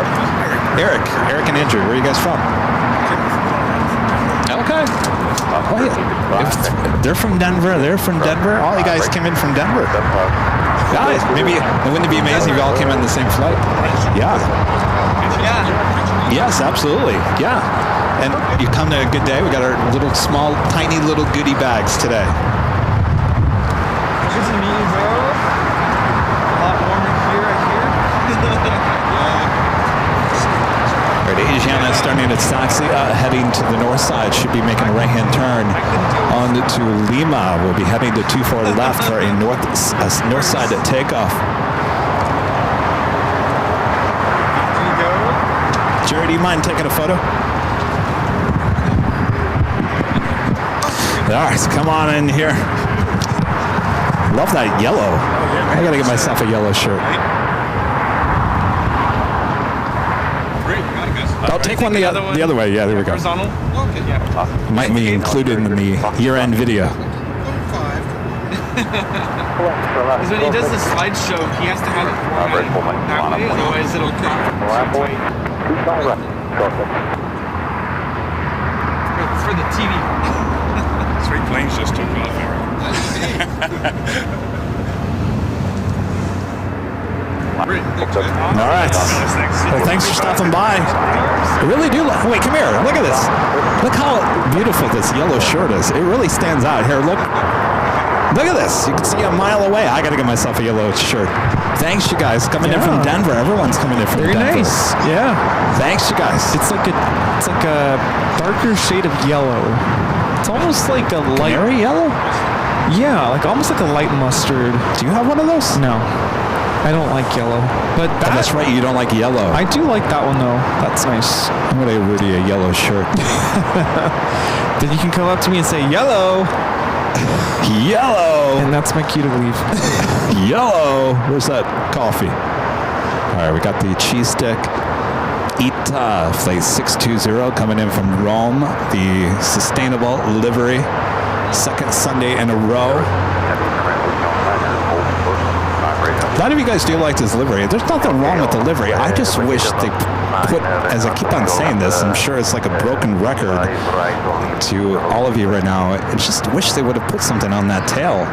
Eric and Andrew. Where are you guys from? Okay. Oh, yeah. If they're from Denver. They're from Denver. All you guys came in from Denver. Guys, maybe wouldn't it be amazing if you all came on the same flight? Yeah. Yes, absolutely. Yeah. And you come to a good day. We got our tiny little goodie bags today. Good to meet you, bro. A lot warmer here, I hear. Right, Asiana is starting its taxi, heading to the north side. Should be making a right-hand turn on to Lima. We'll be heading to 24 left for a north side takeoff. Jerry, do you mind taking a photo? All right, so come on in here. Love that yellow. I gotta get myself a yellow shirt. I'll take one the other way. Yeah, there we go. Might be included in the year-end video. Because when he does the slideshow, he has to have it formatted that way, otherwise it'll for the TV. 3 planes just took off, All right. Well, thanks for stopping by. I really do like. Wait, come here. Look at this. Look how beautiful this yellow shirt is. It really stands out. Here, look. Look at this. You can see a mile away. I got to get myself a yellow shirt. Thanks, you guys. Coming in from Denver. Everyone's coming in from Denver. Very nice. Yeah. Thanks, you guys. It's like a darker shade of yellow. It's almost like a light Canary yellow. Yeah, like almost like a light mustard. Do you have one of those? No. I don't like yellow. But that's right, you don't like yellow. I do like that one though. That's nice. I'm gonna give Rudy a yellow shirt. Then you can come up to me and say yellow. Yellow. And that's my cue to leave. Yellow. Where's that coffee? All right, we got the cheese stick. ITA flight 620 coming in from Rome. The sustainable livery. Second Sunday in a row. A lot of you guys do like this livery. There's nothing wrong with the livery. I just wish they put, as I keep on saying this, I'm sure it's like a broken record to all of you right now. I just wish they would have put something on that tail.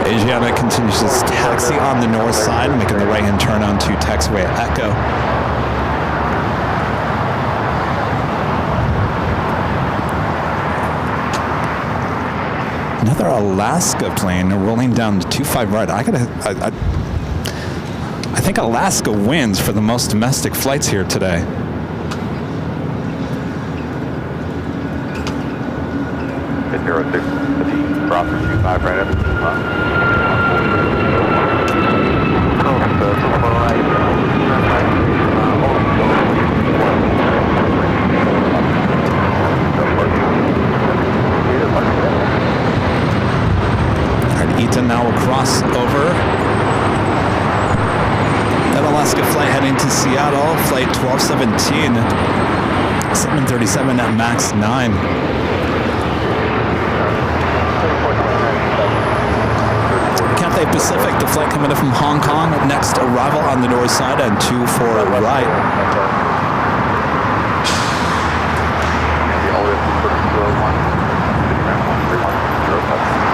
Asiana continues its taxi on the north side, making the right-hand turn onto taxiway Echo. Another Alaska plane rolling down to 25 right. I think Alaska wins for the most domestic flights here today. Good 06, the cross 25 right up. Ita now will cross over. That Alaska flight heading to Seattle, flight 1217, 737 at max 9. Cathay Pacific, the flight coming in from Hong Kong, next arrival on the north side and 24 right.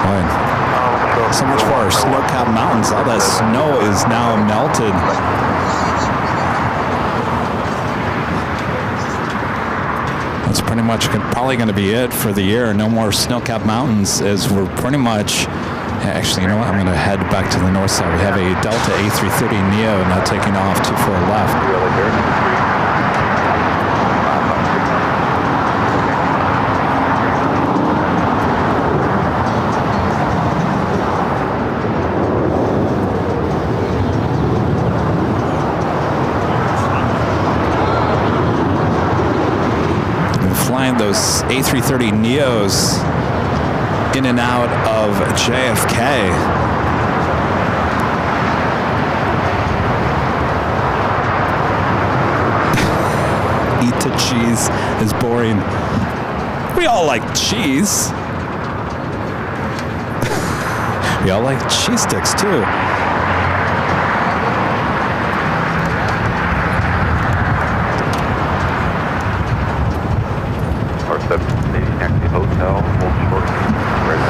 Fine. So much for our snow-capped mountains. All that snow is now melted. That's pretty much probably going to be it for the year. No more snow-capped mountains, as we're pretty much... Actually, you know what? I'm going to head back to the north side. We have a Delta A330 Neo now taking off 24 left. Those A330 Neos in and out of JFK. Eat cheese is boring. We all like cheese. We all like cheese sticks too. Hotel, hold short, right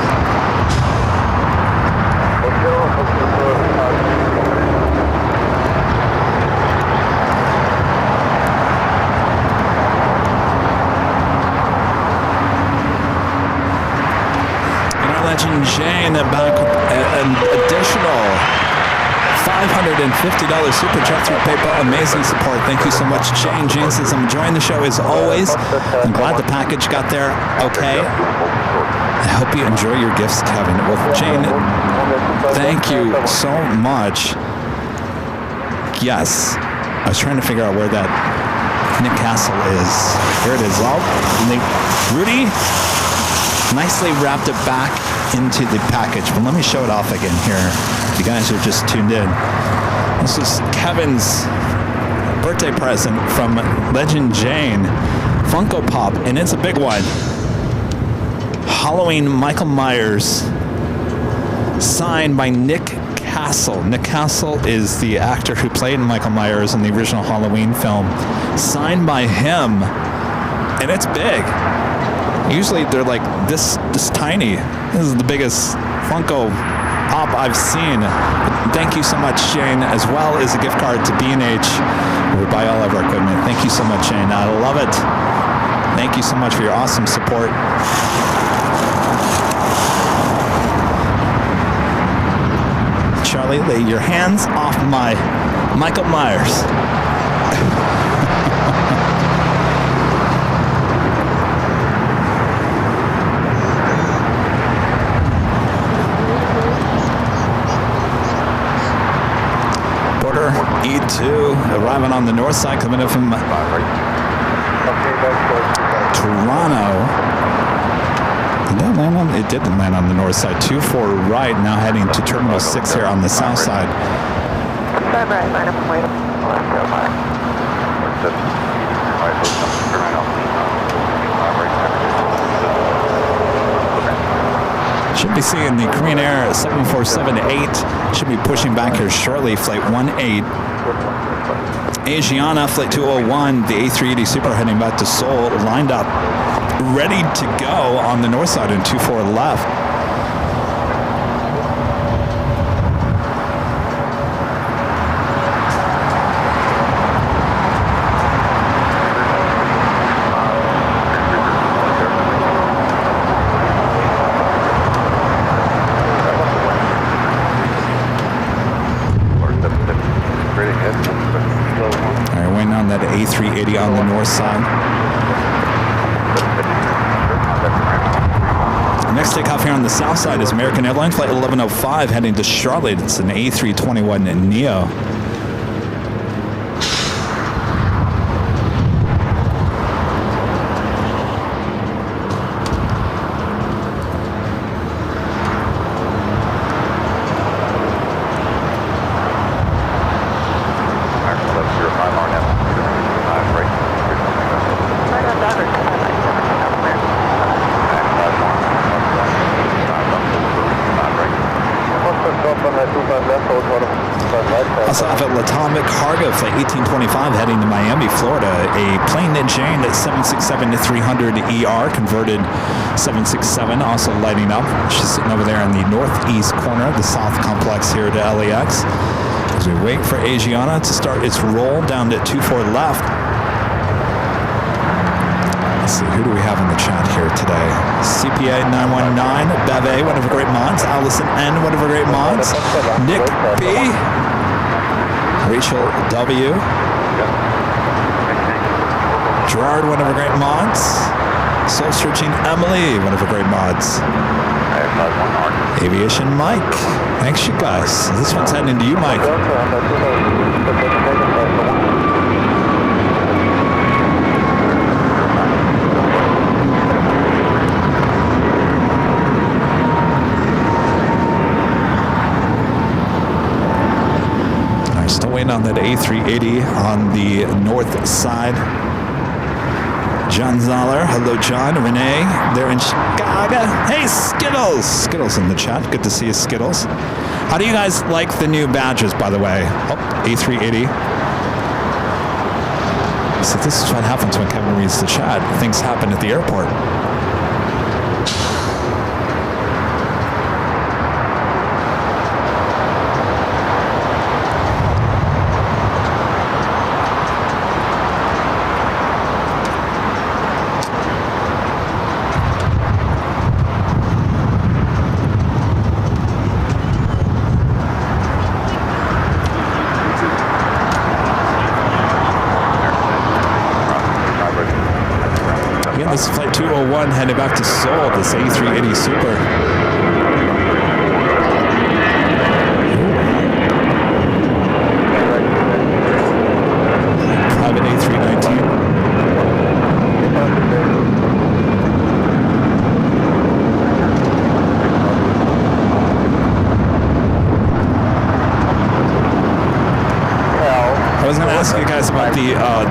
And our legend Jane back with an additional $550 super chat through PayPal. Amazing support. Thank you so much, Jane. Jane says, I'm enjoying the show as always. I'm glad the package got there okay. I hope you enjoy your gifts, Kevin. Well, Jane, thank you so much. Yes. I was trying to figure out where that Nick Castle is. Here it is. Oh, Rudy nicely wrapped it back into the package. But let me show it off again here. You guys are just tuned in. This is Kevin's birthday present from Legend Jane, Funko Pop, and it's a big one. Halloween Michael Myers, signed by Nick Castle. Nick Castle is the actor who played Michael Myers in the original Halloween film. Signed by him, and it's big. Usually they're like this tiny. This is the biggest Funko Pop I've seen. Thank you so much, Shane, as well as a gift card to B&H, where we buy all of our equipment. Thank you so much, Shane. I love it. Thank you so much for your awesome support. Charlie, lay your hands off my Michael Myers. E2 arriving on the north side, coming in from Toronto. Did that land on? It didn't land on the north side. 24 right, now heading to Terminal 6 here on the south side. 5 right, line up and wait. Should be seeing the Korean Air 747-8. Should be pushing back here shortly. Flight 18. Asiana, Flight 201, the A380 Super heading back to Seoul, lined up, ready to go on the north side in 24 left. north side. Next takeoff here on the south side is American Airlines Flight 1105 heading to Charlotte. It's an A321 Neo. Also have a Atomic Cargo Flight 1825 heading to Miami, Florida. A plain Jane at 767-300 ER, converted 767, also lighting up. She's sitting over there in the northeast corner of the South Complex here to LAX. As we wait for Asiana to start its roll down to 24 left. Let's see, who do we have in the chat here today? CPA 919, Beve, one of our great mods. Allison N, one of our great mods. Nick B. Rachel W. Gerard, one of our great mods. Soul Searching Emily, one of our great mods. Aviation Mike. Thanks, you guys. This one's heading to you, Mike. Still waiting on that A380 on the north side. John Zoller. Hello, John. Renee. They're in Chicago. Hey, Skittles. Skittles in the chat. Good to see you, Skittles. How do you guys like the new badges, by the way? Oh, A380. So this is what happens when Kevin reads the chat. Things happen at the airport. This is Flight 201 headed back to Seoul, this A380 Super. Private A319. I was going to ask you guys about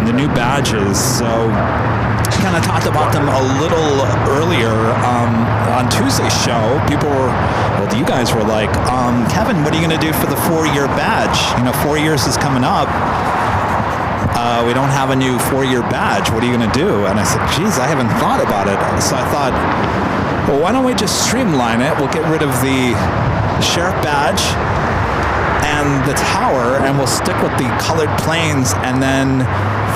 the new badges. So kind of talked about them a little earlier on Tuesday's show. People were, well, you guys were like, Kevin, what are you going to do for the 4-year badge? 4 years is coming up. We don't have a new 4-year badge. What are you going to do? And I said, geez, I haven't thought about it. So I thought, well, why don't we just streamline it? We'll get rid of the sheriff badge and the tower, and we'll stick with the colored planes, and then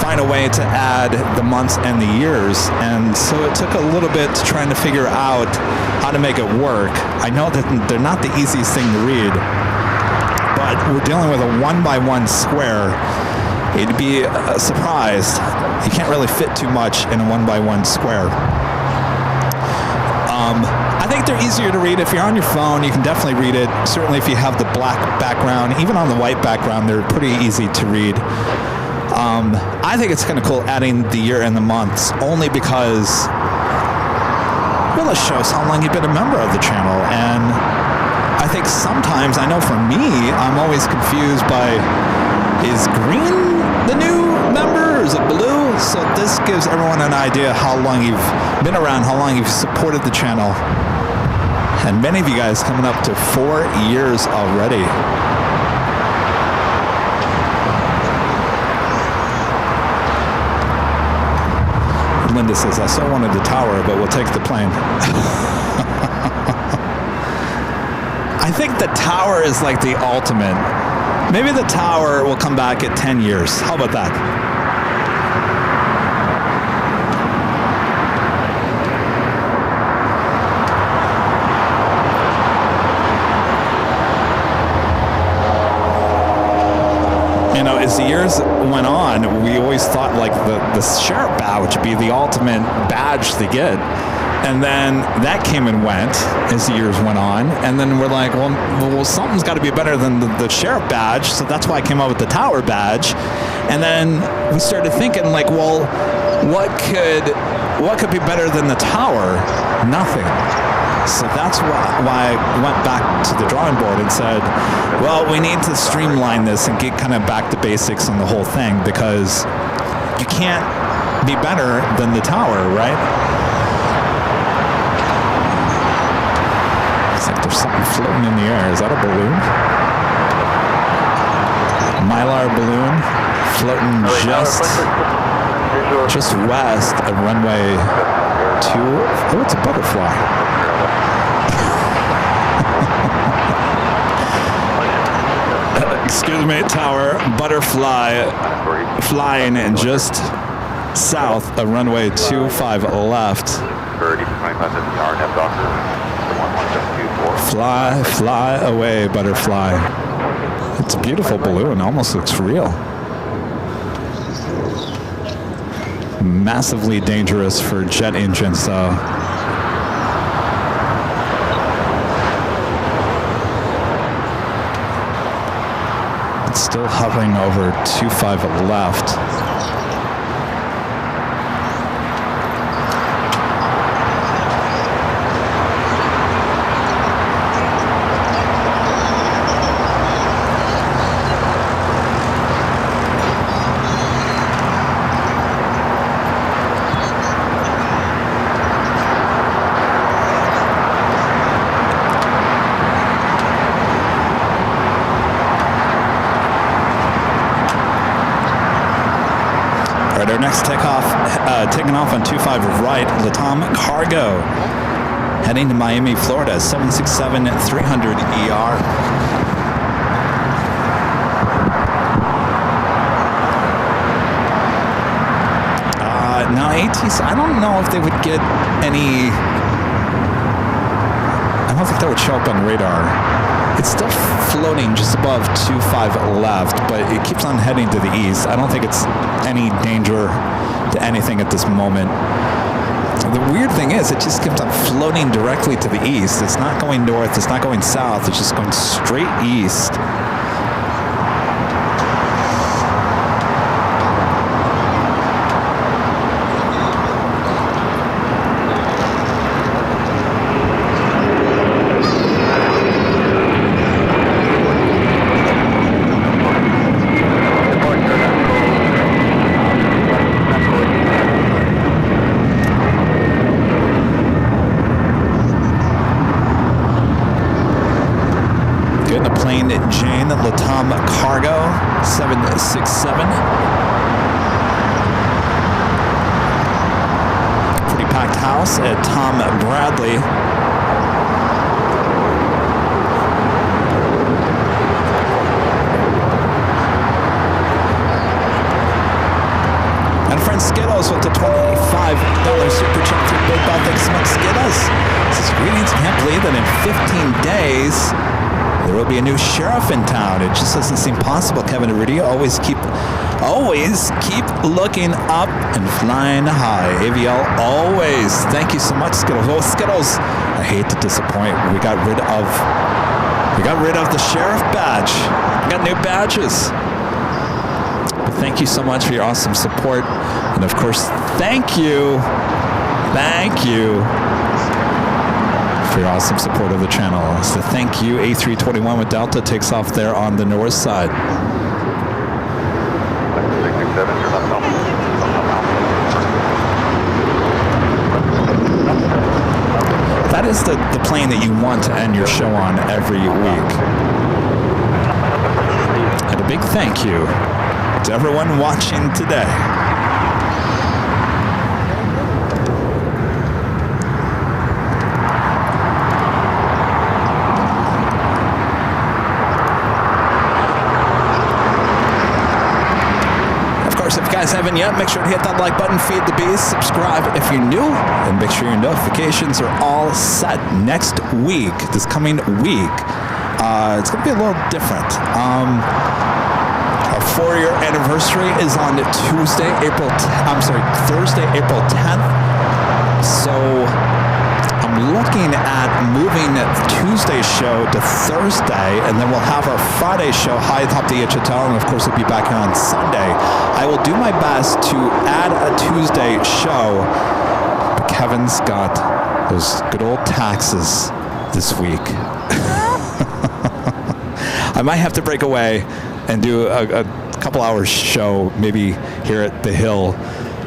find a way to add the months and the years. And so it took a little bit trying to figure out how to make it work. I know that they're not the easiest thing to read, but we're dealing with a 1x1 square. It'd be a surprise. You can't really fit too much in a 1x1 square. I think they're easier to read. If you're on your phone, you can definitely read it. Certainly if you have the black background, even on the white background, they're pretty easy to read. I think it's kind of cool adding the year and the months, only because, well, it shows how long you've been a member of the channel. And I think sometimes, I know for me, I'm always confused by, is green the new member or is it blue? So this gives everyone an idea how long you've been around, how long you've supported the channel. And many of you guys coming up to 4 years already. Linda says, I so wanted the tower, but we'll take the plane. I think the tower is like the ultimate. Maybe the tower will come back at 10 years. How about that? as the years went on, we always thought like the sheriff badge would be the ultimate badge to get. And then that came and went as the years went on. And then we're like, well something's got to be better than the sheriff badge. So that's why I came up with the tower badge. And then we started thinking like, well, what could be better than the tower? Nothing. So that's why I went back to the drawing board and said, well, we need to streamline this and get kind of back to basics on the whole thing, because you can't be better than the tower, right? It's like there's something floating in the air. Is that a balloon? Mylar balloon floating just west of runway 2. Oh, it's a butterfly. Excuse me, tower, butterfly flying in just south of runway 25 left. Fly away, butterfly. It's a beautiful balloon, almost looks real. Massively dangerous for jet engines, though. It's still hovering over 25 left. Our next takeoff, taking off on 25 right, Latam Cargo, heading to Miami, Florida, 767-300 ER. Now ATC, I don't know if they would get any, I don't think that would show up on radar. It's still floating just above 25 left, but it keeps on heading to the east. I don't think it's any danger to anything at this moment. The weird thing is, it just keeps on floating directly to the east. It's not going north, it's not going south, it's just going straight east. Jane Latam Cargo 767. Pretty packed house at Tom Bradley. And friend Skittles with the $25 super chat through Big Bell. Thanks so much, Skittles. Says, greetings, can't believe that in 15 days there will be a new sheriff in town. It just doesn't seem possible, Kevin Iridia. Always keep looking up and flying high. AVL, always. Thank you so much, Skittles. Oh, Skittles, I hate to disappoint. We got rid of the sheriff badge. We got new badges. But thank you so much for your awesome support. And of course, thank you for your awesome support of the channel. So thank you. A321 with Delta takes off there on the north side. That is the plane that you want to end your show on every week. And a big thank you to everyone watching today. If you guys haven't yet, make sure to hit that like button, feed the beast, subscribe if you're new, and make sure your notifications are all set. Next week, this coming week, it's going to be a little different. Our 4-year anniversary is on Thursday, April 10th. So I'm looking at moving Tuesday's show to Thursday, and then we'll have our Friday show high atop the H Hotel, and of course we'll be back here on Sunday. I will do my best to add a Tuesday show, but Kevin's got those good old taxes this week. I might have to break away and do a couple hours show, maybe here at the Hill,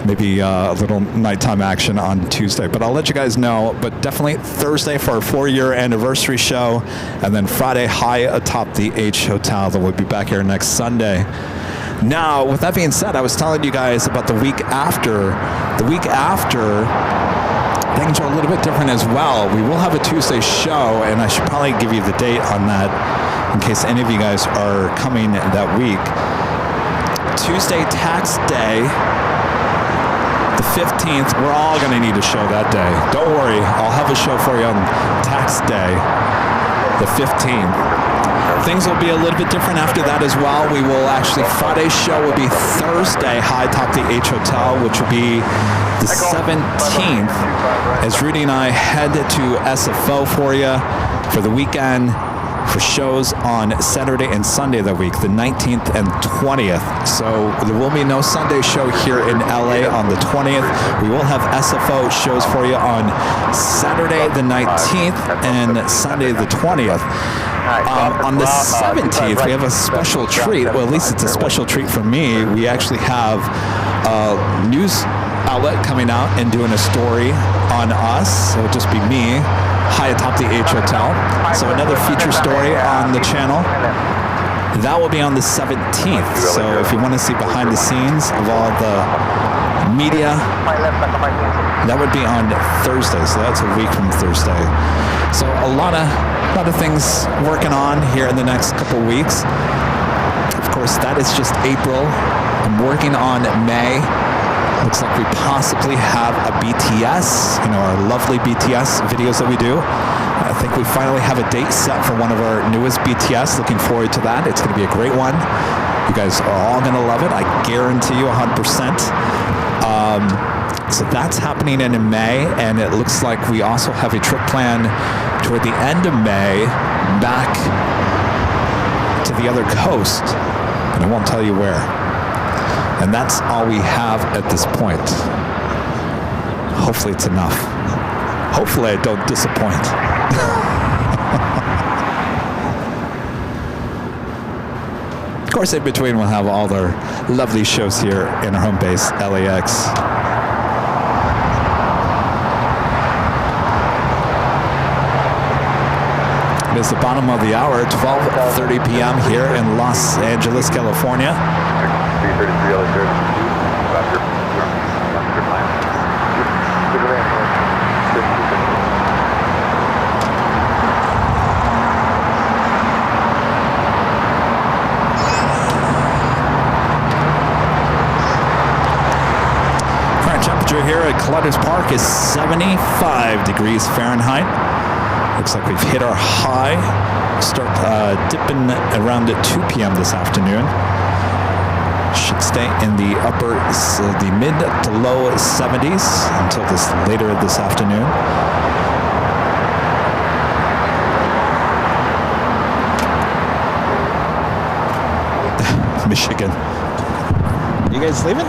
maybe a little nighttime action on Tuesday. But I'll let you guys know. But definitely Thursday for our 4-year anniversary show, and then Friday high atop the H Hotel. That we'll be back here next Sunday. Now, with that being said, I was telling you guys about the week after. The week after, things are a little bit different as well. We will have a Tuesday show, and I should probably give you the date on that in case any of you guys are coming that week. Tuesday tax day, the 15th, we're all going to need a show that day. Don't worry, I'll have a show for you on tax day, the 15th. Things will be a little bit different after that as well. We will actually, Friday's show will be Thursday, high atop the H Hotel, which will be the 17th, as Rudy and I head to SFO for you for the weekend, for shows on Saturday and Sunday that week, the 19th and 20th. So there will be no Sunday show here in LA on the 20th. We will have SFO shows for you on Saturday the 19th and Sunday the 20th. On the 17th, we have a special treat. Well, at least it's a special treat for me. We actually have a news outlet coming out and doing a story on us. It'll just be me, high atop the H Hotel. So another feature story on the channel. That will be on the 17th. So if you want to see behind the scenes of all the media, that would be on Thursday. So that's a week from Thursday. So a lot of things working on here in the next couple weeks. Of course, that is just April. I'm working on May. Looks like we possibly have a BTS, our lovely BTS videos that we do. I think we finally have a date set for one of our newest BTS. Looking forward to that. It's going to be a great one. You guys are all going to love it. I guarantee you 100%. So that's happening in May, and it looks like we also have a trip planned toward the end of May back to the other coast, and I won't tell you where. And that's all we have at this point. Hopefully it's enough. Hopefully I don't disappoint. Of course, in between we'll have all our lovely shows here in our home base, LAX. It is the bottom of the hour, 12:30 p.m. here in Los Angeles, California. 333 LA service. Roger. Good line. Good land. Current temperature here at Clutters Park is 75 degrees Fahrenheit. Looks like we've hit our high. Start dipping around at 2 p.m. this afternoon. Should stay in the the mid to low 70s until later this afternoon. Michigan. You guys leaving?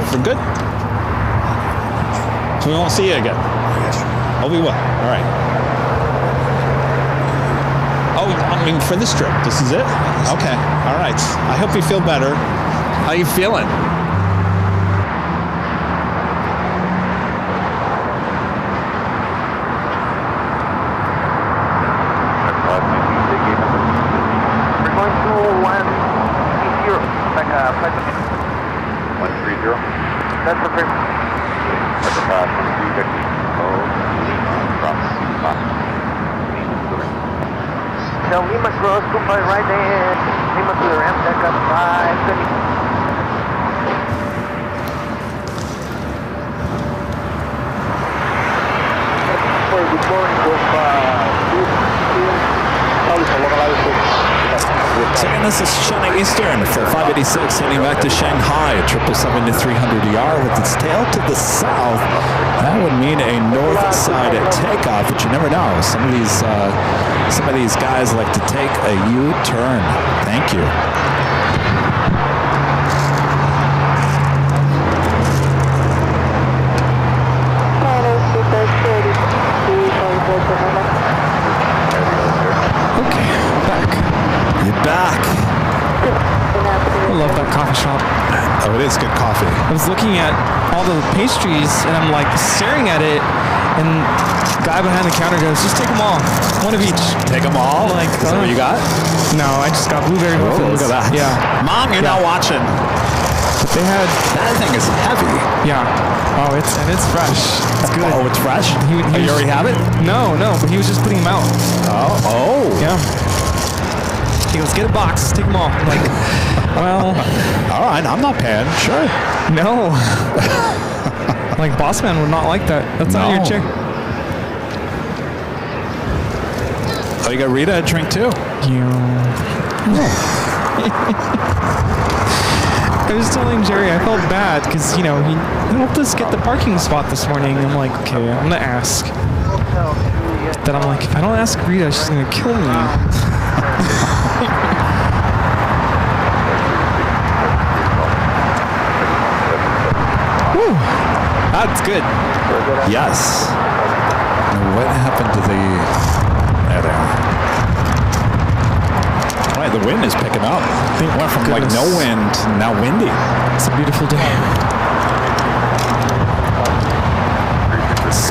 For good? So we won't see you again? Oh, we will. All right. Oh, I mean, for this trip, this is it? Okay, all right. I hope you feel better. How you feeling? We're going to 130, like a flight of 130. That's perfect. That's a pass. 130. Now Lima cross, 25 right and Lima to the ramp, deck up 530. Good morning, from probably for localized So again, this is China Eastern for 586 heading back to Shanghai, 777-300ER with its tail to the south. That would mean a north side takeoff, but you never know. Some of these guys like to take a U-turn. Thank you. Okay, back. You're back. I love that coffee shop. Oh, it is good coffee. I was looking at all the pastries and I'm like staring at it, and the guy behind the counter goes, "Just take them all, one of each." Take them all? Like, is that what you got? No, I just got blueberry Oh, muffins. look at that. Yeah. Mom, you're not watching. But they had, That thing is heavy. yeah. Oh, it's fresh. It's good. Oh, it's fresh? He You was- already have it? No, but he was just putting them out. Oh. Yeah. He goes, "Get a box, take them all." I'm like, well, All right, I'm not paying. Sure. no. Like, boss man would not like that. That's not No. your chair. Oh, you got Rita a drink too? I was telling Jerry I felt bad because, he helped us get the parking spot this morning. I'm like, okay, I'm going to ask. Then I'm like, if I don't ask Rita, she's going to kill me. Whew. That's good. Yes. Now, what happened to the... There they are. All right, the wind is picking up. It went from like no wind to now windy. It's a beautiful day. This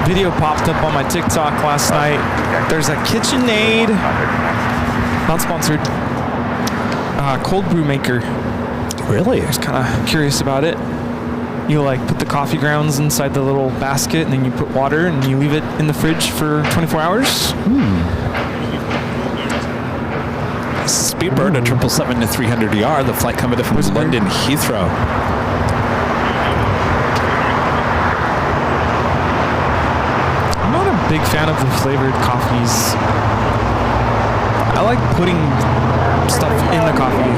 video popped up on my TikTok last night. There's a KitchenAid, not sponsored, cold brew maker. Really? I was kind of curious about it. You put the coffee grounds inside the little basket, and then you put water, and you leave it in the fridge for 24 hours. Speedbird at 777-300ER, the flight coming from London Heathrow. I'm not a big fan of the flavored coffees. I like putting stuff in the coffee.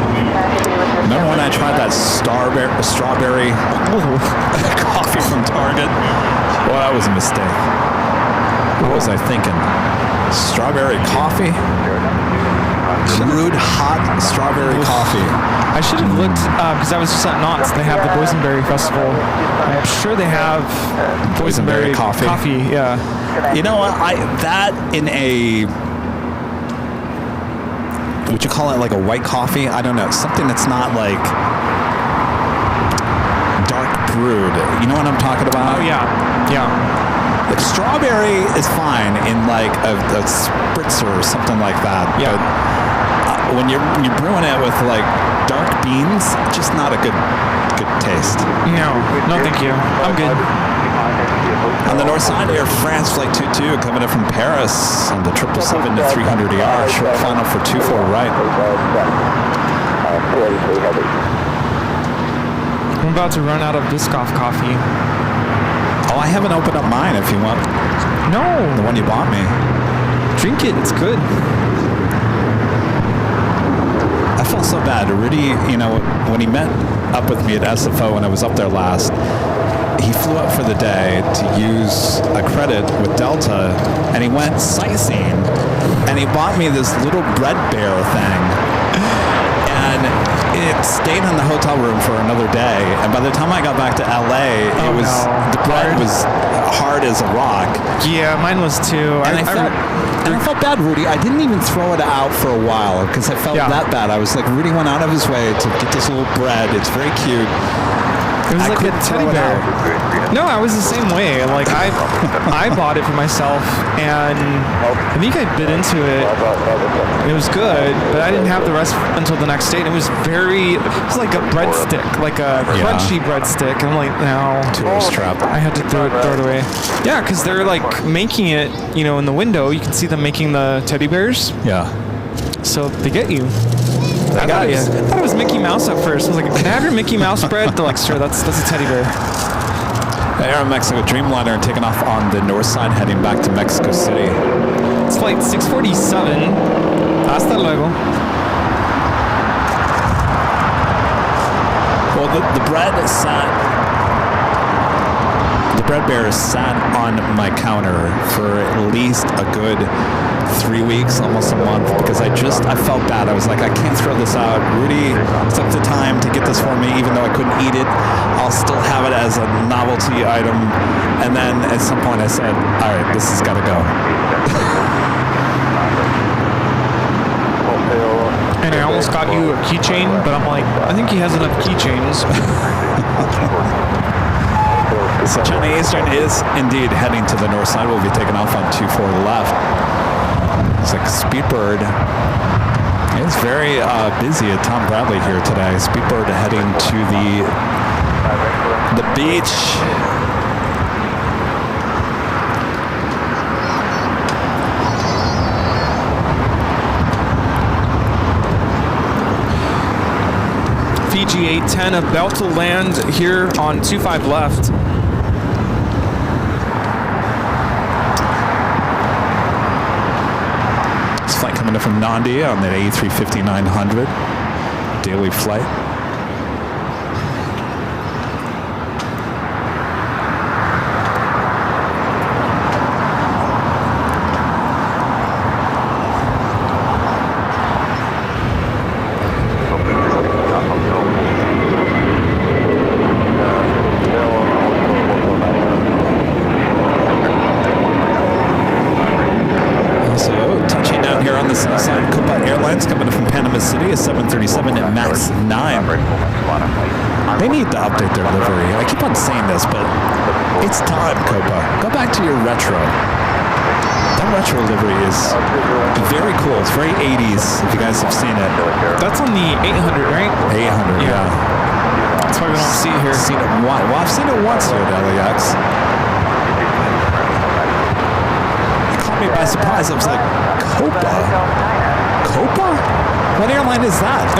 Remember when I tried that strawberry coffee from Target? Well, that was a mistake. What was I thinking? Strawberry coffee? Brewed hot strawberry coffee. I should have looked, because I was just at Knott's. They have the Boysenberry Festival. I'm sure they have Boysenberry coffee. Yeah. You know what? That in a... Would you call it like a white coffee? I don't know. Something that's not like dark brewed. You know what I'm talking about? Oh, yeah. Yeah. Like strawberry is fine in like a spritzer or something like that. Yeah. But when you're brewing it with like dark beans, just not a good taste. No, thank you. I'm good. On the north side, Air France Flight 22 coming in from Paris on the 777-300ER. Short final for 24 right. I'm about to run out of Biscoff coffee. Oh, I haven't opened up mine if you want. No. The one you bought me. Drink it. It's good. I felt so bad. Rudy, when he met up with me at SFO when I was up there last, he flew up for the day to use a credit with Delta, and he went sightseeing, and he bought me this little bread bear thing, and it stayed in the hotel room for another day, and by the time I got back to LA, the bread was hard as a rock. Yeah, mine was too. And I felt bad, Rudy. I didn't even throw it out for a while because I felt that bad. I was like, Rudy went out of his way to get this little bread. It's very cute. It was like a teddy bear. No, I was the same way. Like I bought it for myself, and I think I bit into it. It was good, but I didn't have the rest until the next day. And it was like a breadstick, like a crunchy breadstick. And I'm like, no, Tourist trap. I had to throw it away. Yeah, because they're like making it, in the window. You can see them making the teddy bears. Yeah. So they get you. I thought it was Mickey Mouse at first. I was like, can I have your Mickey Mouse bread? They're like, sure, that's a teddy bear. Air Mexico Dreamliner taking off on the north side, heading back to Mexico City. It's flight 647. Hasta luego. Well, the bread sat. The bread bear sat on my counter for at least a good 3 weeks, almost a month, because I felt bad. I was like, I can't throw this out. Rudy took the time to get this for me, even though I couldn't eat it. I'll still have it as a novelty item. And then at some point I said, all right, this has got to go. And I almost got you a keychain, but I'm like, I think he has enough keychains. So China Eastern is indeed heading to the north side. We'll be taking off on 24 left. It's like Speedbird. It's very busy at Tom Bradley here today. Speedbird heading to the beach. Fiji 810 about to land here on 25 left. This flight coming in from Nandi on that A350-900 daily flight. Airlines coming in from Panama City, a 737 at MAX 9. They need to update their livery. I keep on saying this, but it's time, Copa. Go back to your retro. That retro livery is very cool. It's very 80s, if you guys have seen it. That's on the 800, right? 800, yeah. That's why we don't see it here. Seen it once. Well, I've seen it once here at LAX. It caught me by surprise. I was like, Copa? Copa? What airline is that? I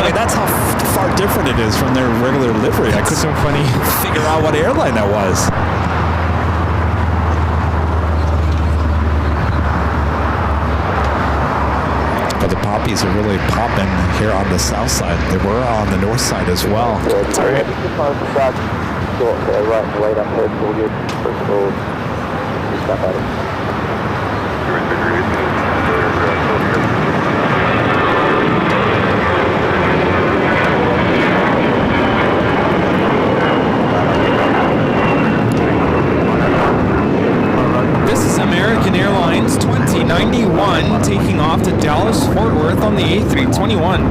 mean, that's how far different it is from their regular livery. I couldn't so funny. figure out what airline that was. But the poppies are really popping here on the south side. They were on the north side as well. That's all right. Right up here, so good. First of all, stop at it. This is American Airlines 2091 taking off to Dallas Fort Worth on the A321.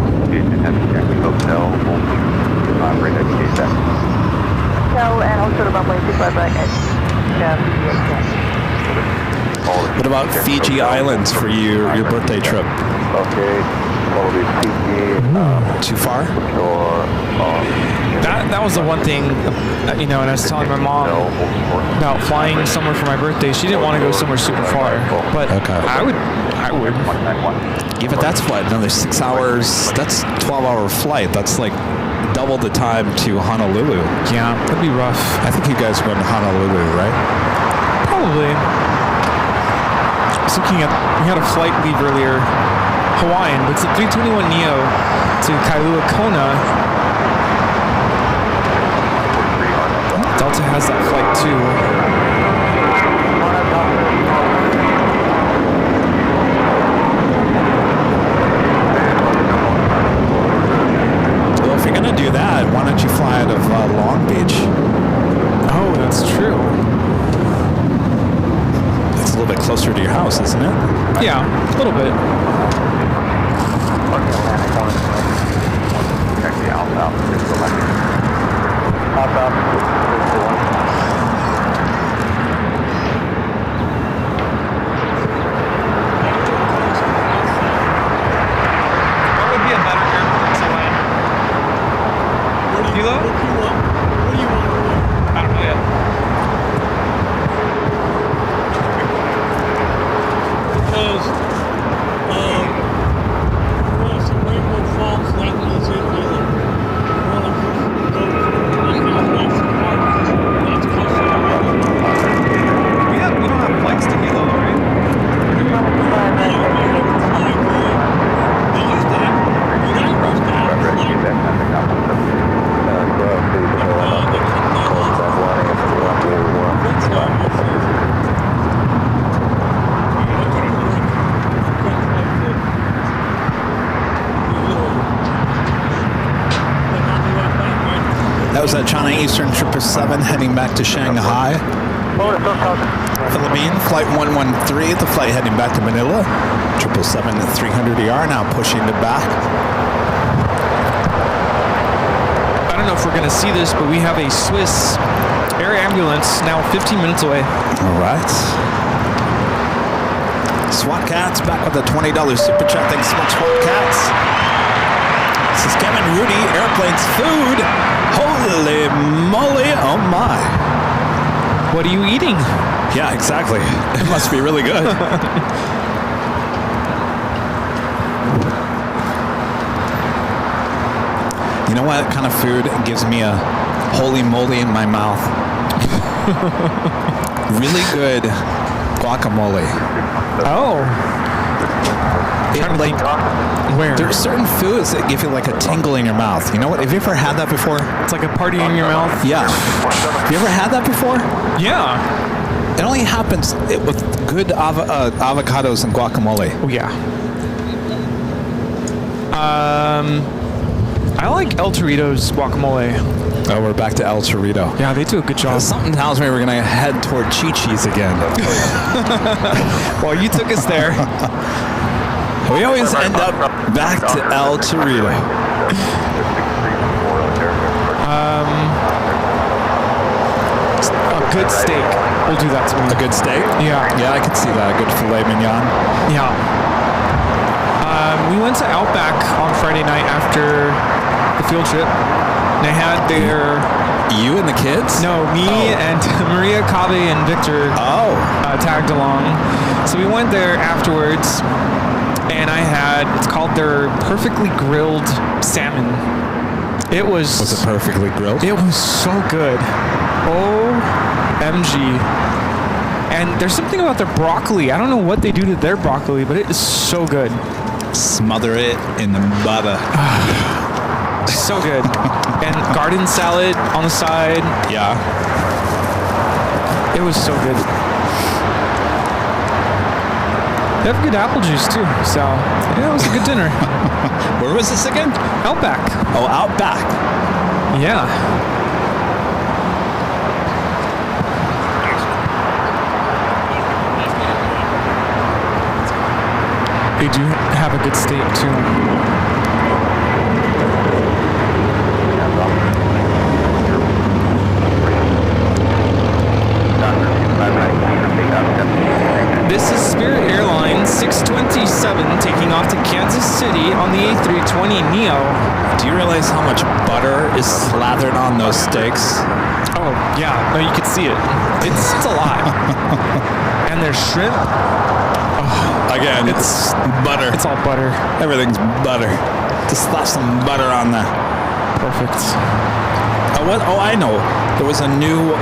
And also the runway 25 right at What about Fiji Islands for your birthday trip? Okay. Too far? That was the one thing, you know, and I was telling my mom about flying somewhere for my birthday. She didn't want to go somewhere super far, but Okay. I would. Yeah, but that's what, another 6 hours, that's 12-hour flight. That's like double the time to Honolulu. Yeah, that'd be rough. I think you guys went to Honolulu, right? Probably. I was looking at, we had a flight leave earlier, Hawaiian, but it's a 321neo to Kailua Kona. Delta has that flight too. Well, if you're going to do that, why don't you fly out of Long Beach? Oh, that's true. It's a little bit closer to your house, isn't it? Yeah, a little bit. What would be a better airport to land? Kilo? What do you want? What do you want? I don't know yet. Because well, some Rainbow Falls, that one's in either. You want to go to the Southwest Park, China Eastern 777 heading back to Shanghai. Philippine Flight 113, the flight heading back to Manila. 777 at 300ER now pushing to back. I don't know if we're going to see this, but we have a Swiss air ambulance now 15 minutes away. All right. SWAT Cats back with a $20 super chat. Thanks so much, SWAT Cats. This is Kevin Rudy, Airplanes Food. Holy moly, oh my. What are you eating? Yeah, exactly. It must be really good. You know what kind of food gives me a holy moly in my mouth? Really good guacamole. Oh. Where? There's certain foods that give you like a tingle in your mouth. You know what? Have you ever had that before? It's like a party in your mouth. Yeah. Have you ever had that before? Yeah. It only happens with good avocados and guacamole. Oh, yeah. I like El Torito's guacamole. Oh, we're back to El Torito. Yeah, they do a good job. Something tells me we're going to head toward Chi-Chi's again. Well, you took us there. We always end up back to El Torito. A good steak will do that to me. A good steak? Yeah. Yeah, I could see that. A good filet mignon. Yeah. We went to Outback on Friday night after the field trip. They had their... You and the kids? No, me and Maria, Kave, and Victor tagged along. So we went there afterwards, and I had, it's called their perfectly grilled salmon. It was... Was it perfectly grilled? It was so good. OMG. And there's something about their broccoli. I don't know what they do to their broccoli, but it is so good. Smother it in the butter. So good. And garden salad on the side. Yeah. It was so good. They have good apple juice too. So, yeah, it was a good dinner. Where was this again? Outback. Oh, Outback. Yeah. They do have a good steak too. This is Spirit Airlines 627 taking off to Kansas City on the A320neo. Do you realize how much butter is slathered on those steaks? Oh, yeah. No, you can see it. It's a lot. And their shrimp. Oh, again, it's butter. It's all butter. Everything's butter. Just slap some butter on there. Perfect. Oh, I know. There was a new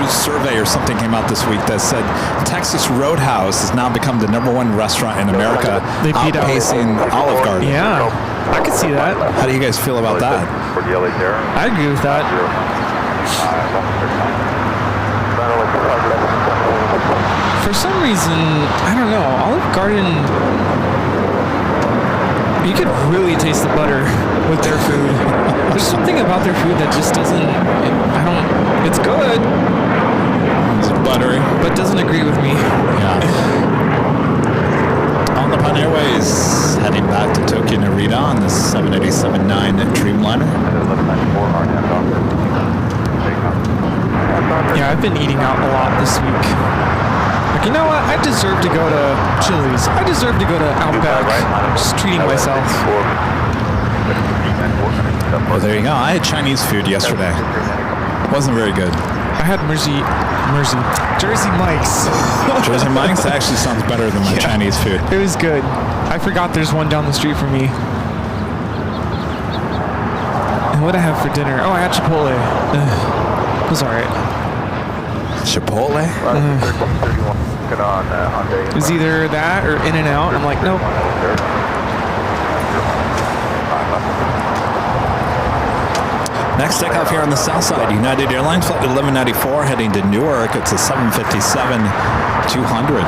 survey or something came out this week that said Texas Roadhouse has now become the #1 restaurant in America, outpacing Olive Garden. Yeah, I could see that. How do you guys feel about that? I agree with that. For some reason, I don't know, Olive Garden, you could really taste the butter with their food. There's something about their food that just doesn't, it's good. It's buttery. But doesn't agree with me. Yeah. On the Pan Airways, heading back to Tokyo Narita on the 787-9 Dreamliner. Yeah, I've been eating out a lot this week. Like, you know what? I deserve to go to Chili's. I deserve to go to Outback. Just treating myself. Well, there you go. I had Chinese food yesterday. Wasn't very good. I had Jersey Mike's. Jersey Mike's actually sounds better than my Chinese food. It was good. I forgot there's one down the street from me. And what did I have for dinner? Oh, I had Chipotle. It was alright. Chipotle? It was either that or In-N-Out. I'm like, nope. Next takeoff here on the south side, United Airlines flight 1194 heading to Newark. It's a 757-200.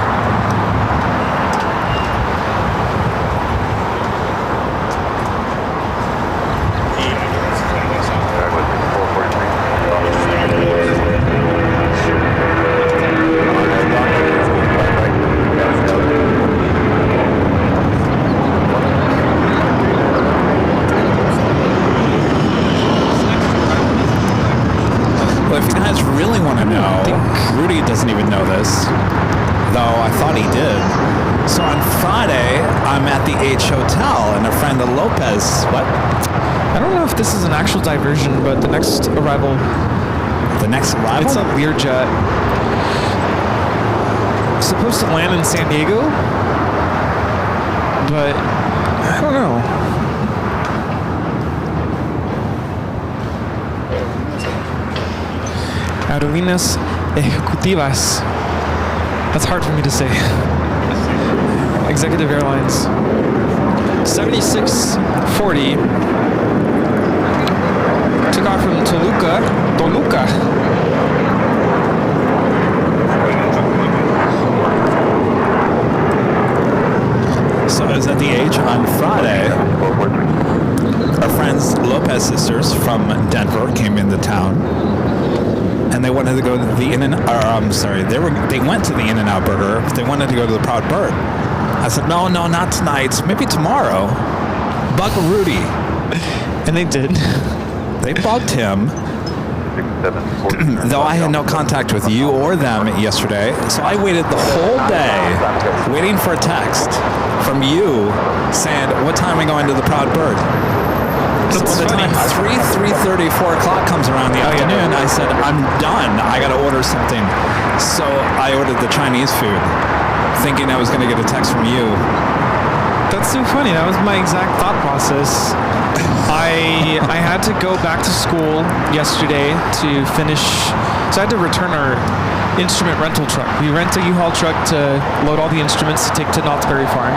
doesn't even know this, though I thought he did. So on Friday, I'm at the H Hotel, and a friend of Lopez. What? I don't know if this is an actual diversion, but the next arrival. The next arrival? It's a Learjet. Supposed to land in San Diego, but I don't know. Aerolíneas Ejecutivas. That's hard for me to say. Executive Airlines. 7640. Took off from Toluca. So I was at the H on Friday. Our friends Lopez sisters from Denver came into town, and they wanted to go to the they went to the In-N-Out Burger. But they wanted to go to the Proud Bird. I said, no, not tonight. Maybe tomorrow. Bug Rudy. And they did. They bugged him. Though I had no contact with you or them yesterday, so I waited the whole day waiting for a text from you saying, what time are we going to the Proud Bird? So by the time 3:30, 4 o'clock comes around in the afternoon, I said, I'm done. I got to order something. So I ordered the Chinese food, thinking I was going to get a text from you. That's so funny. That was my exact thought process. I had to go back to school yesterday to finish. So I had to return our instrument rental truck. We rent a U-Haul truck to load all the instruments to take to Knott's Berry Farm.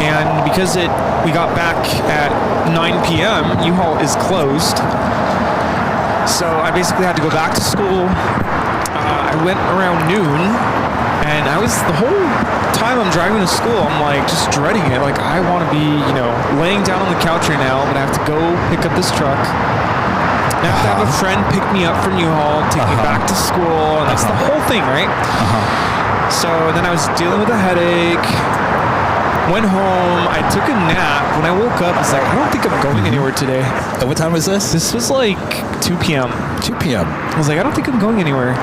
And because we got back at 9 p.m., U-Haul is closed. So I basically had to go back to school. I went around noon, and I was the whole time I'm driving to school, I'm like just dreading it. Like I want to be, laying down on the couch right now, but I have to go pick up this truck. I have to have a friend pick me up from U-Haul, take me back to school, and that's the whole thing, right? So then I was dealing with a headache. Went home, I took a nap. When I woke up, I was like, I don't think I'm going anywhere today. What time was this? This was like 2 p.m. 2 p.m. I was like, I don't think I'm going anywhere.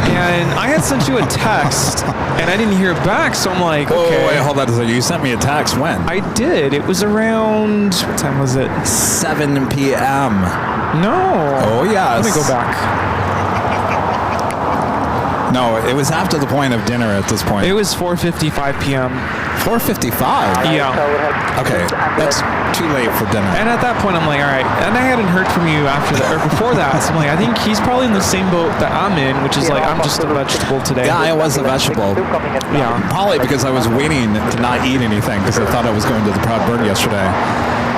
And I had sent you a text, and I didn't hear back, so I'm like, okay. Oh, wait, hold on a second. You sent me a text when? I did. It was around, what time was it? 7 p.m. No. Oh, yes. Let me go back. No, it was after the point of dinner at this point. It was 4:55 p.m. 4:55? Yeah. Okay, that's too late for dinner. And at that point, I'm like, all right. And I hadn't heard from you before that. So I'm like, I think he's probably in the same boat that I'm in, which is like, I'm just a vegetable today. Yeah, I was a vegetable. Yeah. Probably because I was waiting to not eat anything because I thought I was going to the Proud Bird yesterday.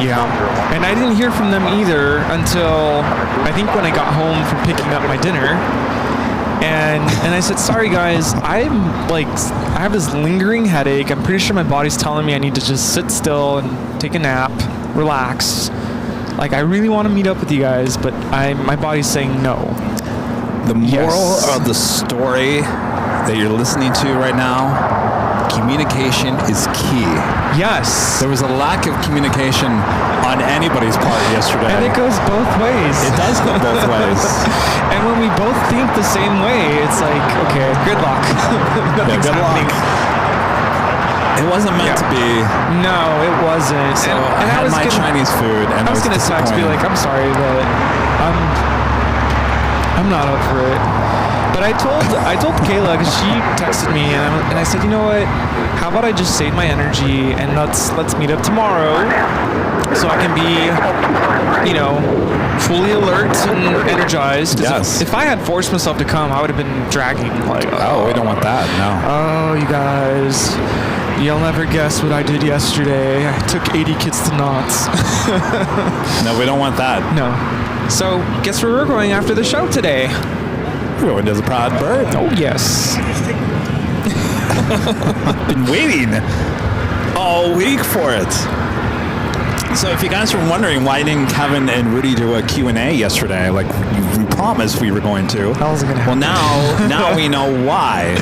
Yeah. And I didn't hear from them either until I think when I got home from picking up my dinner. And I said, sorry guys, I have this lingering headache. I'm pretty sure my body's telling me I need to just sit still and take a nap, relax. Like I really want to meet up with you guys, but my body's saying no. The moral of the story that you're listening to right now, communication is key. Yes. There was a lack of communication on anybody's part yesterday. And it goes both ways. It does go both ways. And when we both think the same way, it's like, okay, good luck. Nothing's happening. It wasn't meant to be. No, it wasn't. So I had my Chinese food, and I was going to text, be like, I'm sorry, but I'm not up for it. But I told Kayla, because she texted me, and I said, you know what? How about I just save my energy and let's meet up tomorrow, so I can be, fully alert and energized. Yes. If I had forced myself to come, I would have been dragging. Like, oh, we don't want that. No. Oh, you guys. You'll never guess what I did yesterday. I took 80 kids to Knott's. No, we don't want that. No. So, guess where we're going after the show today? We're going to the Proud Bird. Oh, yes. I've been waiting all week for it. So if you guys were wondering why didn't Kevin and Rudy do a Q&A yesterday, like we promised we were going to. That wasn't going to happen. Well, now we know why.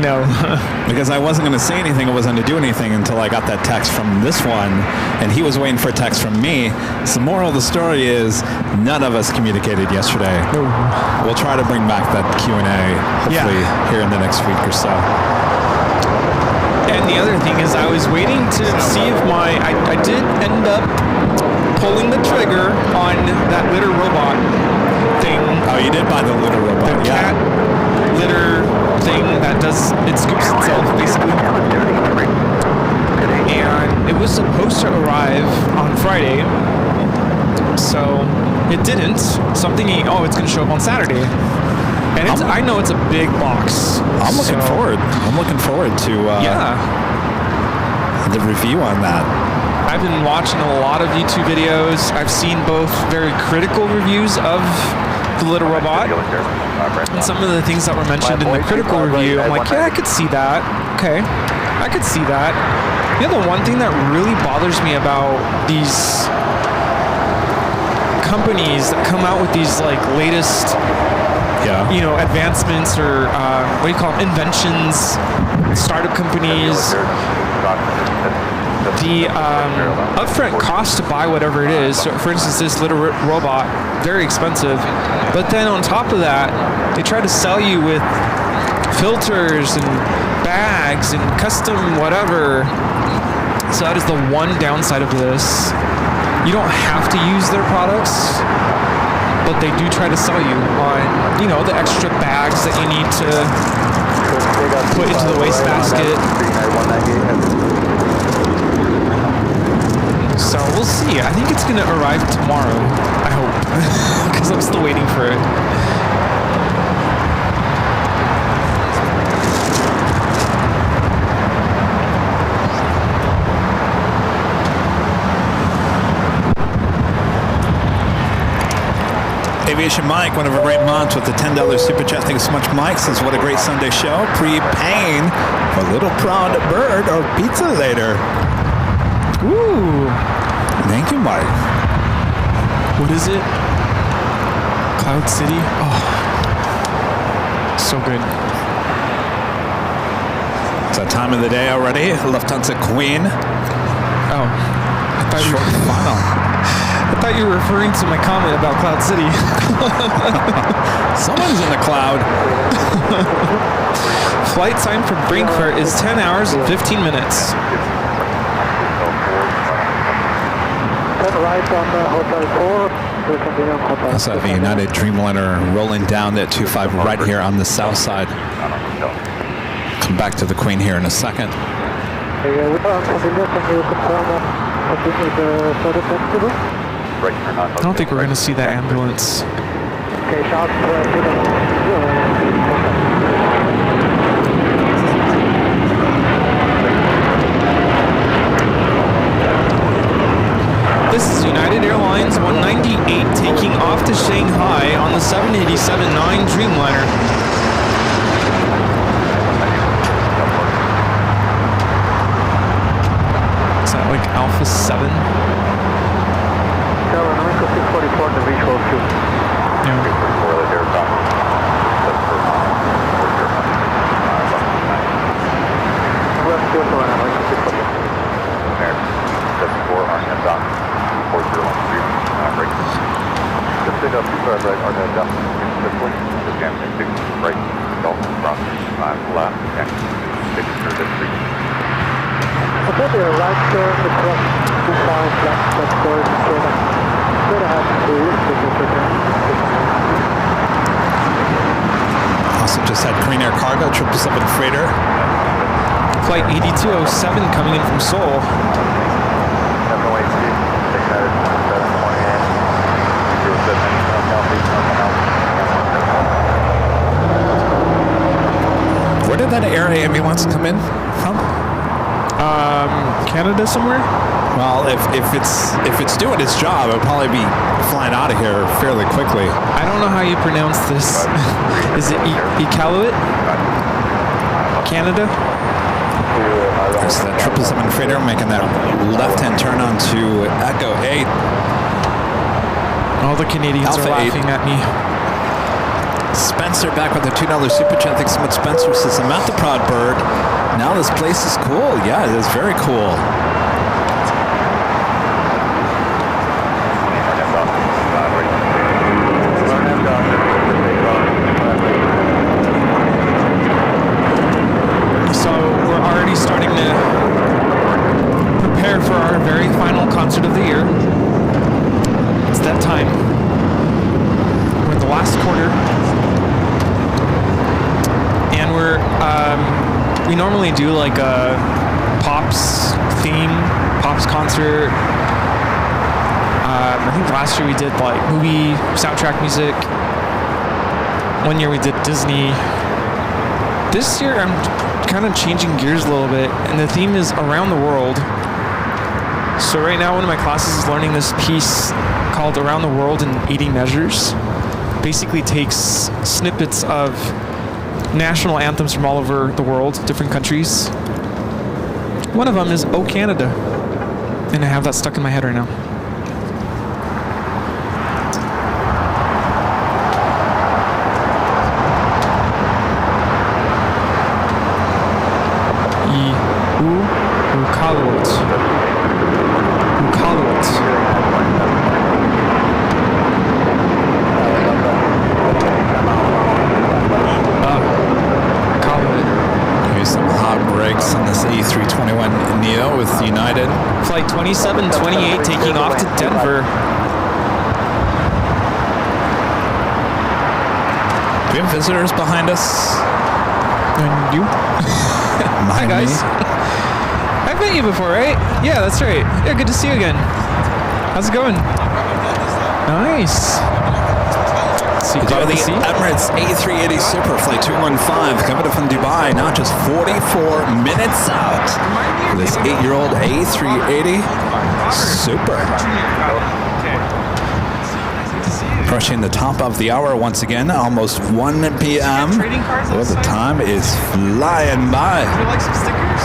No. Because I wasn't going to say anything, I wasn't going to do anything until I got that text from this one, and he was waiting for a text from me. So the moral of the story is none of us communicated yesterday. No. We'll try to bring back that Q&A hopefully here in the next week or so. And the other thing is I was waiting to see if I did end up pulling the trigger on that litter robot thing. Oh, you did buy the litter robot, the cat litter thing that does, it scoops itself basically. And it was supposed to arrive on Friday, so it didn't. So I'm thinking, oh, it's going to show up on Saturday. And I know it's a big box. I'm looking forward. I'm looking forward to the review on that. I've been watching a lot of YouTube videos. I've seen both very critical reviews of the litter robot, and some of the things that were mentioned in the critical review, I'm like, yeah, I could see that. Okay, I could see that. You know, the one thing that really bothers me about these companies that come out with these like latest, you know, advancements or what do you call them, inventions, startup companies, the upfront cost to buy whatever it is. So for instance, this little robot, very expensive, but then on top of that, they try to sell you with filters and bags and custom whatever. So that is the one downside of this. You don't have to use their products, but they do try to sell you on, you know, the extra bags that you need to put into the wastebasket. So we'll see. I think it's going to arrive tomorrow, I hope, because I'm still waiting for it. Aviation Mike, one of our great mods with the $10 super chat. Thanks so much, Mike. Says, what a great Sunday show. Prepaying for Little Proud Bird or pizza later. Ooh. Thank you, Mike. What is it? Cloud City? Oh. So good. It's that time of the day already. Lufthansa Queen. Oh. I thought Short final. I thought you were referring to my comment about Cloud City. Someone's in the cloud. Flight time from Frankfurt is 10 hours and 15 minutes. That's a United Dreamliner rolling down that 25 right here on the south side. Come back to the Queen here in a second. I don't think we're going to see that ambulance. This is United Airlines 198 taking off to Shanghai on the 787-9 Dreamliner. Is that like Alpha 7? Also just had Korean Air Cargo 777 freighter. Flight 8207 coming in from Seoul. Where did that air ambulance come in from? Canada somewhere? Well, if it's doing its job, it'll probably be flying out of here fairly quickly. I don't know how you pronounce this. Is it Iqaluit? Canada? There's that 777 freighter making that left-hand turn onto Echo 8. 8. All the Canadians Alpha are laughing 8. At me. Spencer back with the $2 super chat. Thanks so much, Spencer. Says, I'm at the Proud Bird. Now this place is cool. Yeah, it is very cool. So we're already starting to prepare for our very final concert of the year. It's that time. We're in the last quarter. And we normally do like a Pops theme, Pops concert. I think last year we did like movie soundtrack music. One year we did Disney. This year I'm kind of changing gears a little bit, and the theme is around the world. So right now one of my classes is learning this piece called Around the World in 80 Measures. Basically takes snippets of national anthems from all over the world, different countries. One of them is Oh Canada, and I have that stuck in my head right now. Flight 2728 taking off to Denver. Do we have visitors behind us? And you? Hi guys. I've met you before, right? Yeah, that's right. Yeah, good to see you again. How's it going? Nice. The Emirates A380 Super Flight 215 coming from Dubai, now just 44 minutes out for this 8-year-old A380 Super. Approaching the top of the hour once again, almost 1 p.m. Well, the time is flying by. Would you like some stickers?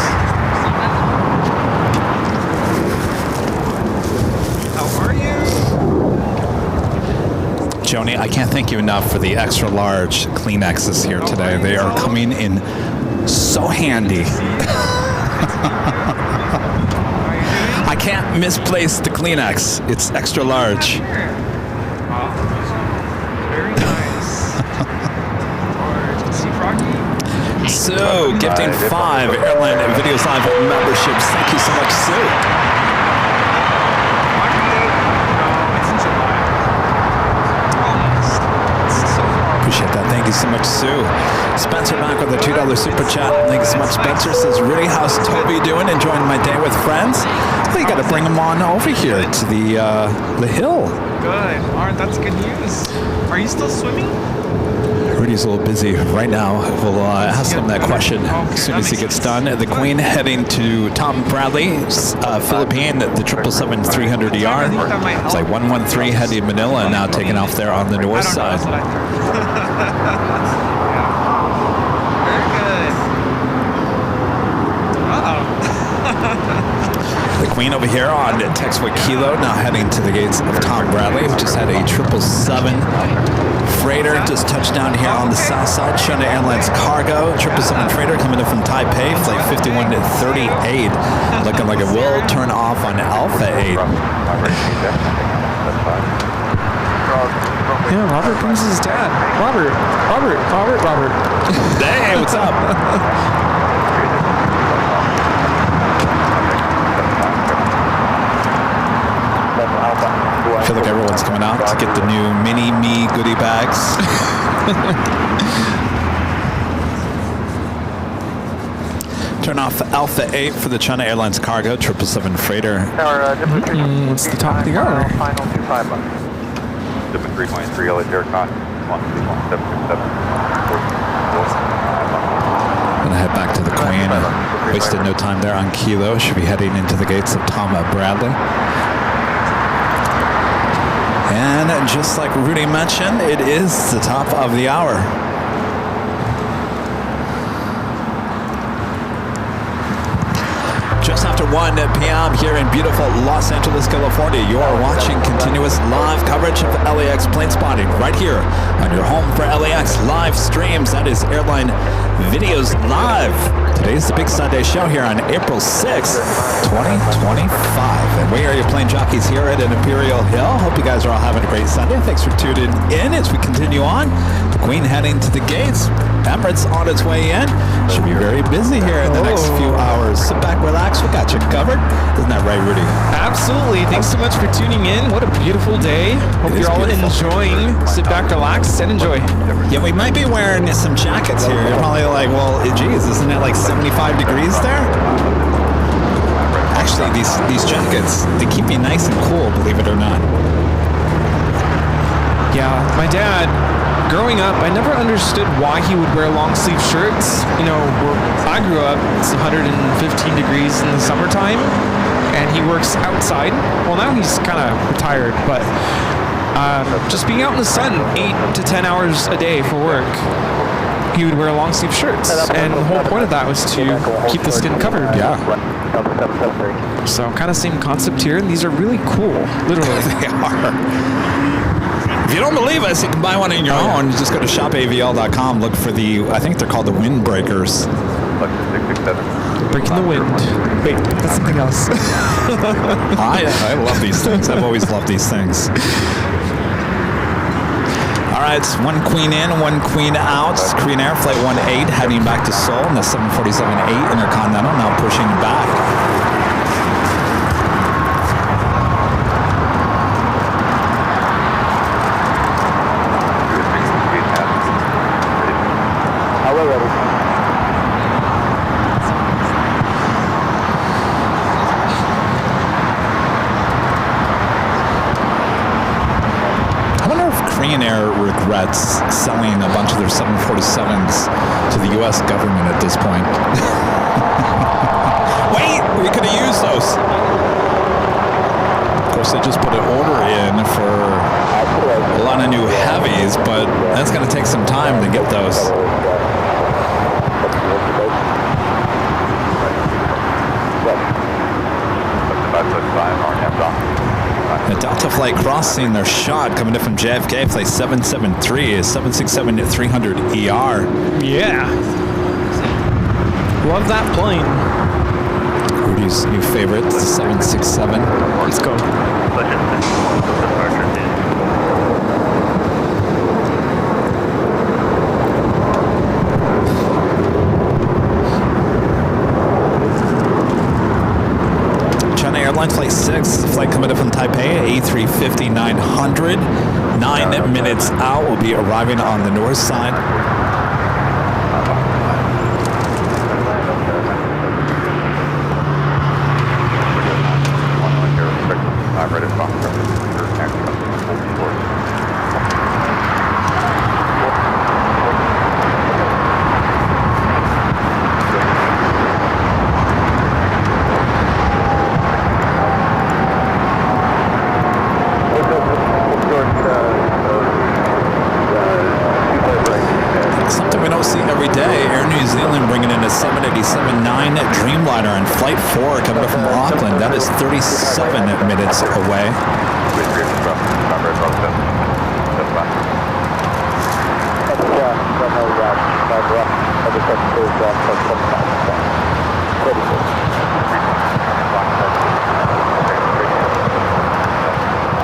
How are you? Joni, I can't thank you enough for the extra large Kleenexes here today. They are coming in so handy. I can't misplace the Kleenex. It's extra large. Very nice. Sue, gifting 5 Airline Videos Live memberships. Thank you so much, Sue. Appreciate that. Thank you so much, Sue. Spencer back with a $2 super chat. Thank you so much, Spencer. Says, Rudy, how's Toby doing? Enjoying my day with friends? Well, you got to bring him on over here to the hill. Good. All right, that's good news. Are you still swimming? Rudy's a little busy right now. We'll ask him that question as soon as he gets done. The Queen heading to Tom Bradley, Philippine, the 777-300ER. It's like 113 heading Manila, now taking off there on the north side. Very good. The Queen over here on Texwood Kilo, now heading to the gates of Tom Bradley. We just had a 777 freighter just touched down here on the south side. China Airlines cargo, 777 freighter coming in from Taipei, flight 5138. Looking like it will turn off on Alpha 8. Yeah, Robert brings his dad. Robert. Hey, what's up? I feel like everyone's coming out to get the new Mini Me goodie bags. Turn off Alpha 8 for the China Airlines cargo, 777 freighter. It's the top of the hour. Final 25 bucks. 3.3 LA Aircon. 767. Gonna head back to the Queen. Wasted no time there on Kilo. Should be heading into the gates of Tom Bradley. And just like Rudy mentioned, it is the top of the hour. Just after 1 1 p.m. here in beautiful Los Angeles, California. You are watching continuous live coverage of LAX plane spotting right here on your home for LAX live streams. That is Airline Videos Live. Today's the Big Sunday show here on April 6th, 2025. And we are your plane jockeys here at Imperial Hill. Hope you guys are all having a great Sunday. Thanks for tuning in as we continue on. The Queen heading to the gates. Emirates on its way in. Should be very busy here in the next few hours. Sit back, relax. We got you covered. Isn't that right, Rudy? Absolutely. Thanks so much for tuning in. What a beautiful day. Hope you're all enjoying. Sit back, relax, and enjoy. Yeah, we might be wearing some jackets here. You're probably like, well, geez, isn't it like 75 degrees there? Actually, these jackets, they keep me nice and cool, believe it or not. Yeah, my dad, growing up, I never understood why he would wear long sleeve shirts. You know, where I grew up, it's 115 degrees in the summertime, and he works outside. Well, now he's kind of retired, but just being out in the sun 8 to 10 hours a day for work, he would wear long sleeve shirts, and the whole point of that was to keep the skin covered. Yeah. So kind of same concept here, and these are really cool, literally. They are. If you don't believe us, you can buy one on your own. Just go to shopavl.com. Look for the, I think they're called the windbreakers. Breaking the wind. Wait, that's something else. I love these things. I've always loved these things. All right, it's one Queen in, one Queen out. Korean Air Flight 18 heading back to Seoul in the 747-8 Intercontinental, now pushing back. Air regrets selling a bunch of their 747s to the U.S. government at this point. Wait, we could have used those. Of course, they just put an order in for a lot of new heavies, but that's going to take some time to get those. The Delta flight crossing their shot coming in from JFK, flight 773 is 767-300ER. Yeah. Love that plane. Rudy's new favorite, the 767. Let's go. Airline Flight 6, flight coming up from Taipei, A350-900. 9 minutes out, will be arriving on the north side. Dreamliner on Flight 4 coming up from Auckland. That is 37 minutes away.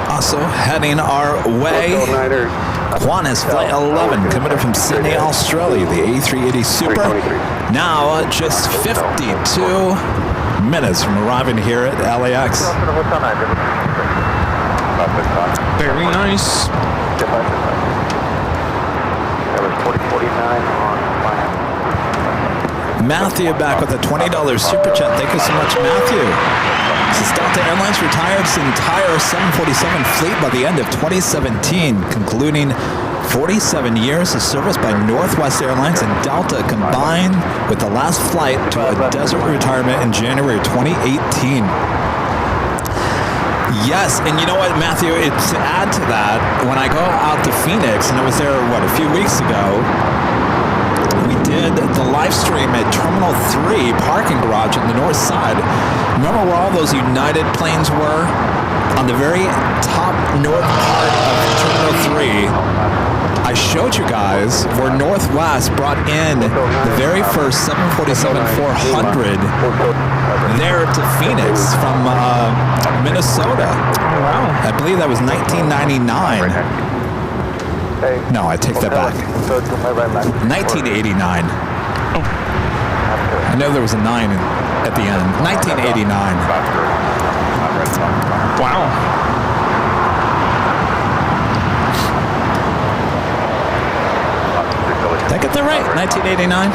Also heading our way, Qantas Flight 11 coming up from Sydney, Australia, the A380 Super. Now just 52 minutes from arriving here at LAX. Very nice. Matthew back with a $20 super chat. Thank you so much, Matthew. Since Delta Airlines retired its entire 747 fleet by the end of 2017, concluding 47 years of service by Northwest Airlines and Delta combined with the last flight to a desert retirement in January 2018. Yes, and you know what, Matthew, to add to that, when I go out to Phoenix, and I was there, a few weeks ago, we did the live stream at Terminal 3 parking garage on the north side. Remember where all those United planes were? On the very top north part of Terminal 3, I showed you guys where Northwest brought in the very first 747-400 there to Phoenix from Minnesota. Wow. I believe that was 1999. No, I take that back. 1989. I know there was a 9 at the end. 1989. Wow. Did I get that right? 1989?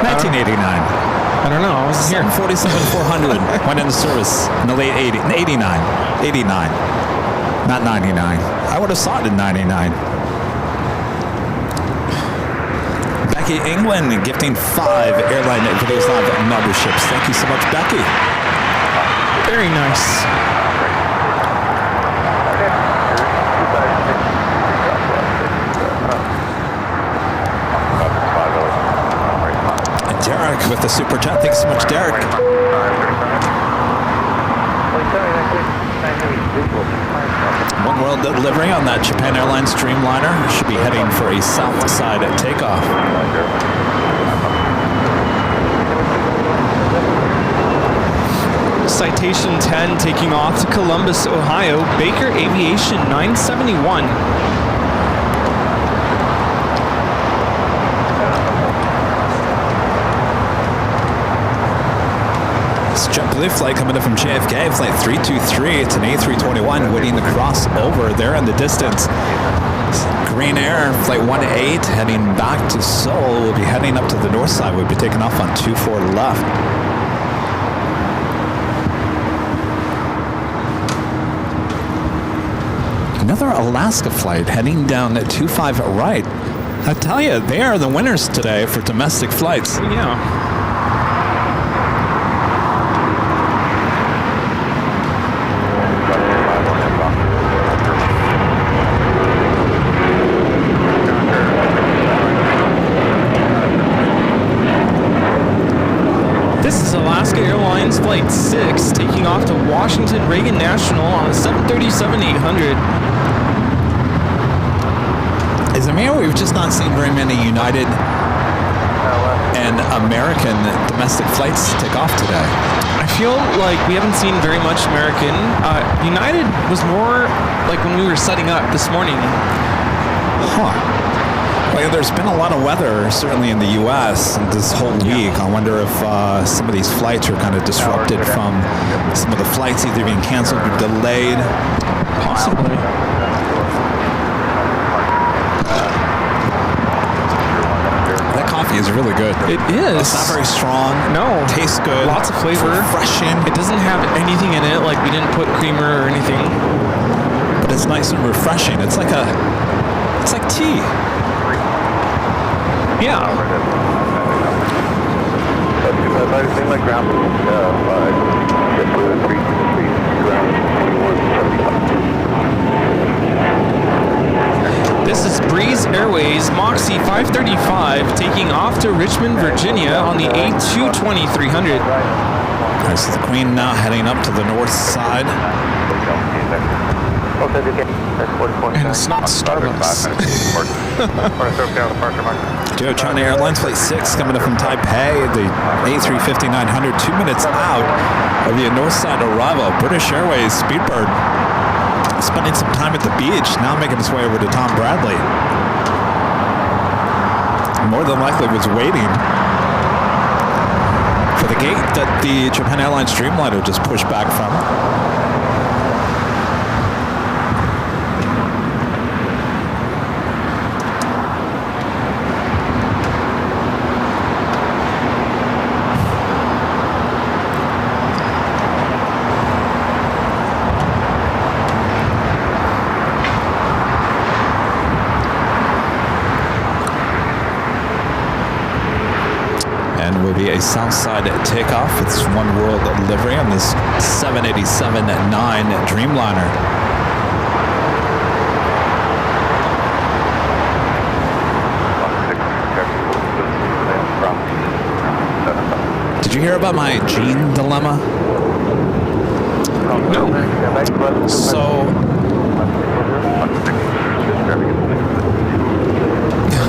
1989. I don't know. I wasn't here. 747-400 went into service in the late 80s. 89. 89. Not 99. I would have saw it in 99. Becky England gifting 5 Airline Videos Live memberships. Thank you so much, Becky. Very nice. And Derek with the super chat. Thanks so much, Derek. One World delivery on that Japan Airlines Dreamliner. Should be heading for a south side takeoff. Citation 10 taking off to Columbus, Ohio. Baker Aviation 971. It's JetBlue flight coming in from JFK, flight 323. It's an A321 waiting to cross over there in the distance. Green Air, flight 18, heading back to Seoul. We'll be heading up to the north side. We'll be taking off on 24 left. Another Alaska flight heading down at 25 right. I tell you, they are the winners today for domestic flights. Yeah. This is Alaska Airlines Flight 6 taking off to Washington Reagan National on a 737-800. Is it me or we've just not seen very many United and American domestic flights take off today? I feel like we haven't seen very much American. United was more like when we were setting up this morning. Huh. Well, there's been a lot of weather, certainly in the U.S. this whole week. I wonder if some of these flights are kind of disrupted from some of the flights either being canceled or delayed. Possibly. That coffee is really good. It is. It's not very strong. No. Tastes good. Lots of flavor. It's refreshing. It doesn't have anything in it, like we didn't put creamer or anything. But it's nice and refreshing. It's like tea. Yeah. This is Breeze Airways Moxie 535 taking off to Richmond, Virginia on the A220-300. This is the Queen now heading up to the north side. And it's not Starbucks. China Airlines Flight 6 coming up from Taipei, the A350-900, 2 minutes out of the north side arrival. British Airways Speedbird spending some time at the beach, now making his way over to Tom Bradley. More than likely was waiting for the gate that the Japan Airlines Dreamliner just pushed back from. Will be a south side takeoff. It's One World livery on this 787-9 Dreamliner. you hear about my jean dilemma? No. So,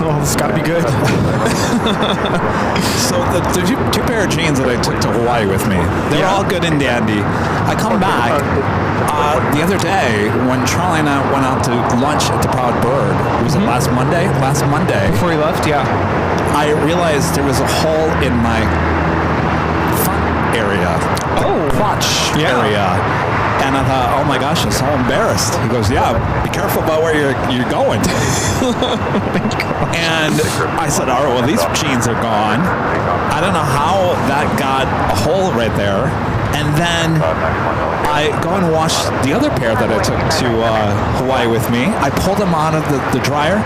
Oh, it's got to be good. so the two pair of jeans that I took to Hawaii with me, they were all good and dandy. I come back the other day when Charlie and I went out to lunch at the Proud Bird. Was it last Monday? Last Monday. Before he left, yeah. I realized there was a hole in my front area, the crotch area. And I thought, oh my gosh, I'm so embarrassed. He goes, yeah, be careful about where you're going. And I said, all right, well, these jeans are gone. I don't know how that got a hole right there. And then I go and wash the other pair that I took to Hawaii with me. I pulled them out of the dryer.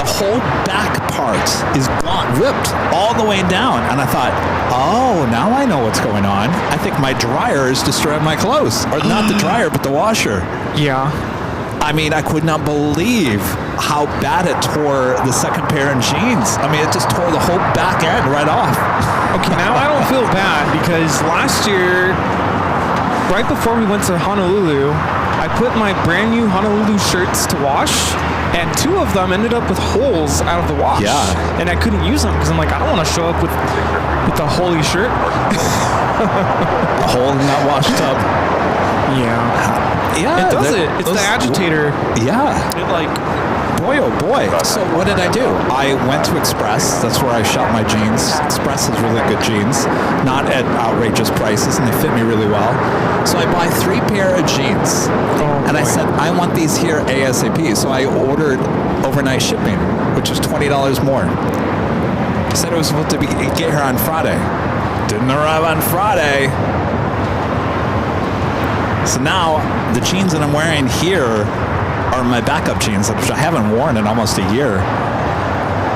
The whole back part is gone, ripped all the way down. And I thought, oh, now I know what's going on. I think my dryer is destroying my clothes. Or not the dryer, but the washer. Yeah. I mean, I could not believe how bad it tore the second pair of jeans. I mean, it just tore the whole back end right off. Okay, now I don't feel bad because last year, right before we went to Honolulu, I put my brand new Honolulu shirts to wash. And 2 of them ended up with holes out of the wash. Yeah. And I couldn't use them because I'm like, I don't want to show up with a holy shirt. A hole in that wash tub. Yeah. Yeah. It does it. It's the agitator. Yeah. It like... Boy, oh boy. So what did I do? I went to Express. That's where I shop my jeans. Express has really good jeans. Not at outrageous prices, and they fit me really well. So I buy 3 pair of jeans. And I said, I want these here ASAP. So I ordered overnight shipping, which was $20 more. I said it was supposed to get here on Friday. Didn't arrive on Friday. So now the jeans that I'm wearing here are my backup jeans, which I haven't worn in almost a year.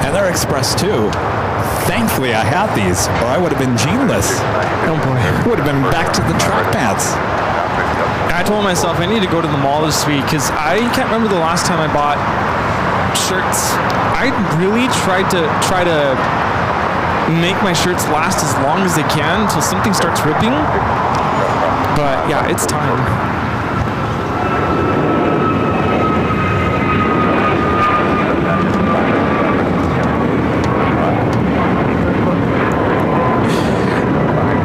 And they're Express too. Thankfully I had these, or I would have been jeanless. Oh boy. I would have been back to the track pants. I told myself I need to go to the mall this week because I can't remember the last time I bought shirts. I really try to make my shirts last as long as they can until something starts ripping. But yeah, it's time.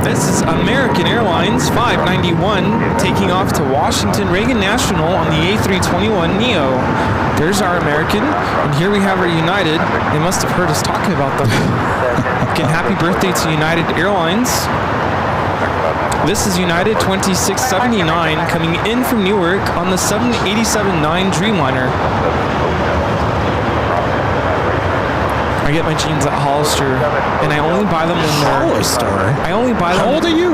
This is American Airlines 591 taking off to Washington Reagan National on the A321neo. There's our American, and here we have our United. They must have heard us talking about them. Again, happy birthday to United Airlines. This is United 2679 coming in from Newark on the 787-9 Dreamliner. I get my jeans at Hollister, and I only buy them when they're... Hollister? I only buy them... How old are you?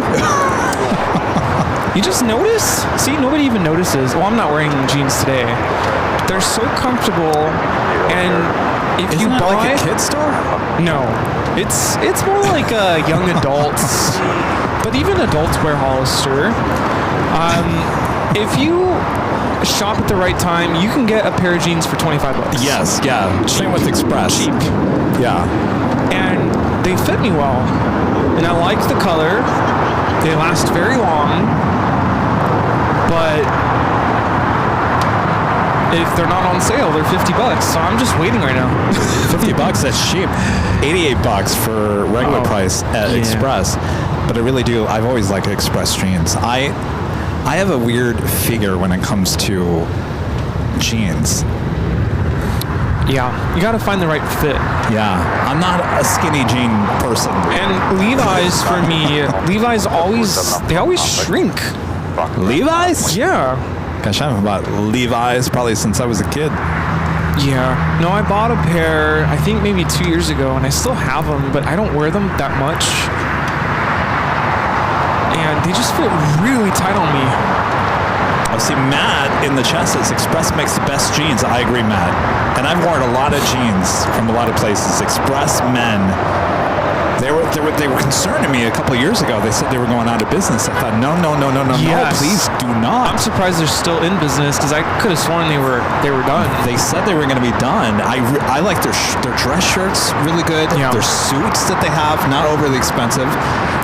You just notice? See, nobody even notices. Well, I'm not wearing jeans today. They're so comfortable, and if Isn't you that buy... like a kid store? No. It's more like young adults. But even adults wear Hollister. If you shop at the right time, you can get a pair of jeans for $25. Yes, yeah. Same with Express. Cheap. Yeah. And they fit me well. And I like the color. They last very long. But if they're not on sale, they're $50. So I'm just waiting right now. $50, that's cheap. $88 for regular price at Express. But I really do. I've always liked Express jeans. I have a weird figure when it comes to jeans. Yeah, you got to find the right fit. Yeah, I'm not a skinny jean person. And Levi's for me, Levi's always shrink. Levi's? Yeah. Gosh, I've bought Levi's probably since I was a kid. Yeah. No, I bought a pair, I think maybe 2 years ago, and I still have them, but I don't wear them that much. And they just fit really tight on me. Oh, see, Matt in the chat says Express makes the best jeans. I agree, Matt. And I've worn a lot of jeans from a lot of places. Express men They were concerning me a couple of years ago. They said they were going out of business. I thought, no, Yes. please do not. I'm surprised they're still in business because I could have sworn they were done. They said they were going to be done. I like their dress shirts, really good. Yeah. Their suits that they have, not overly expensive.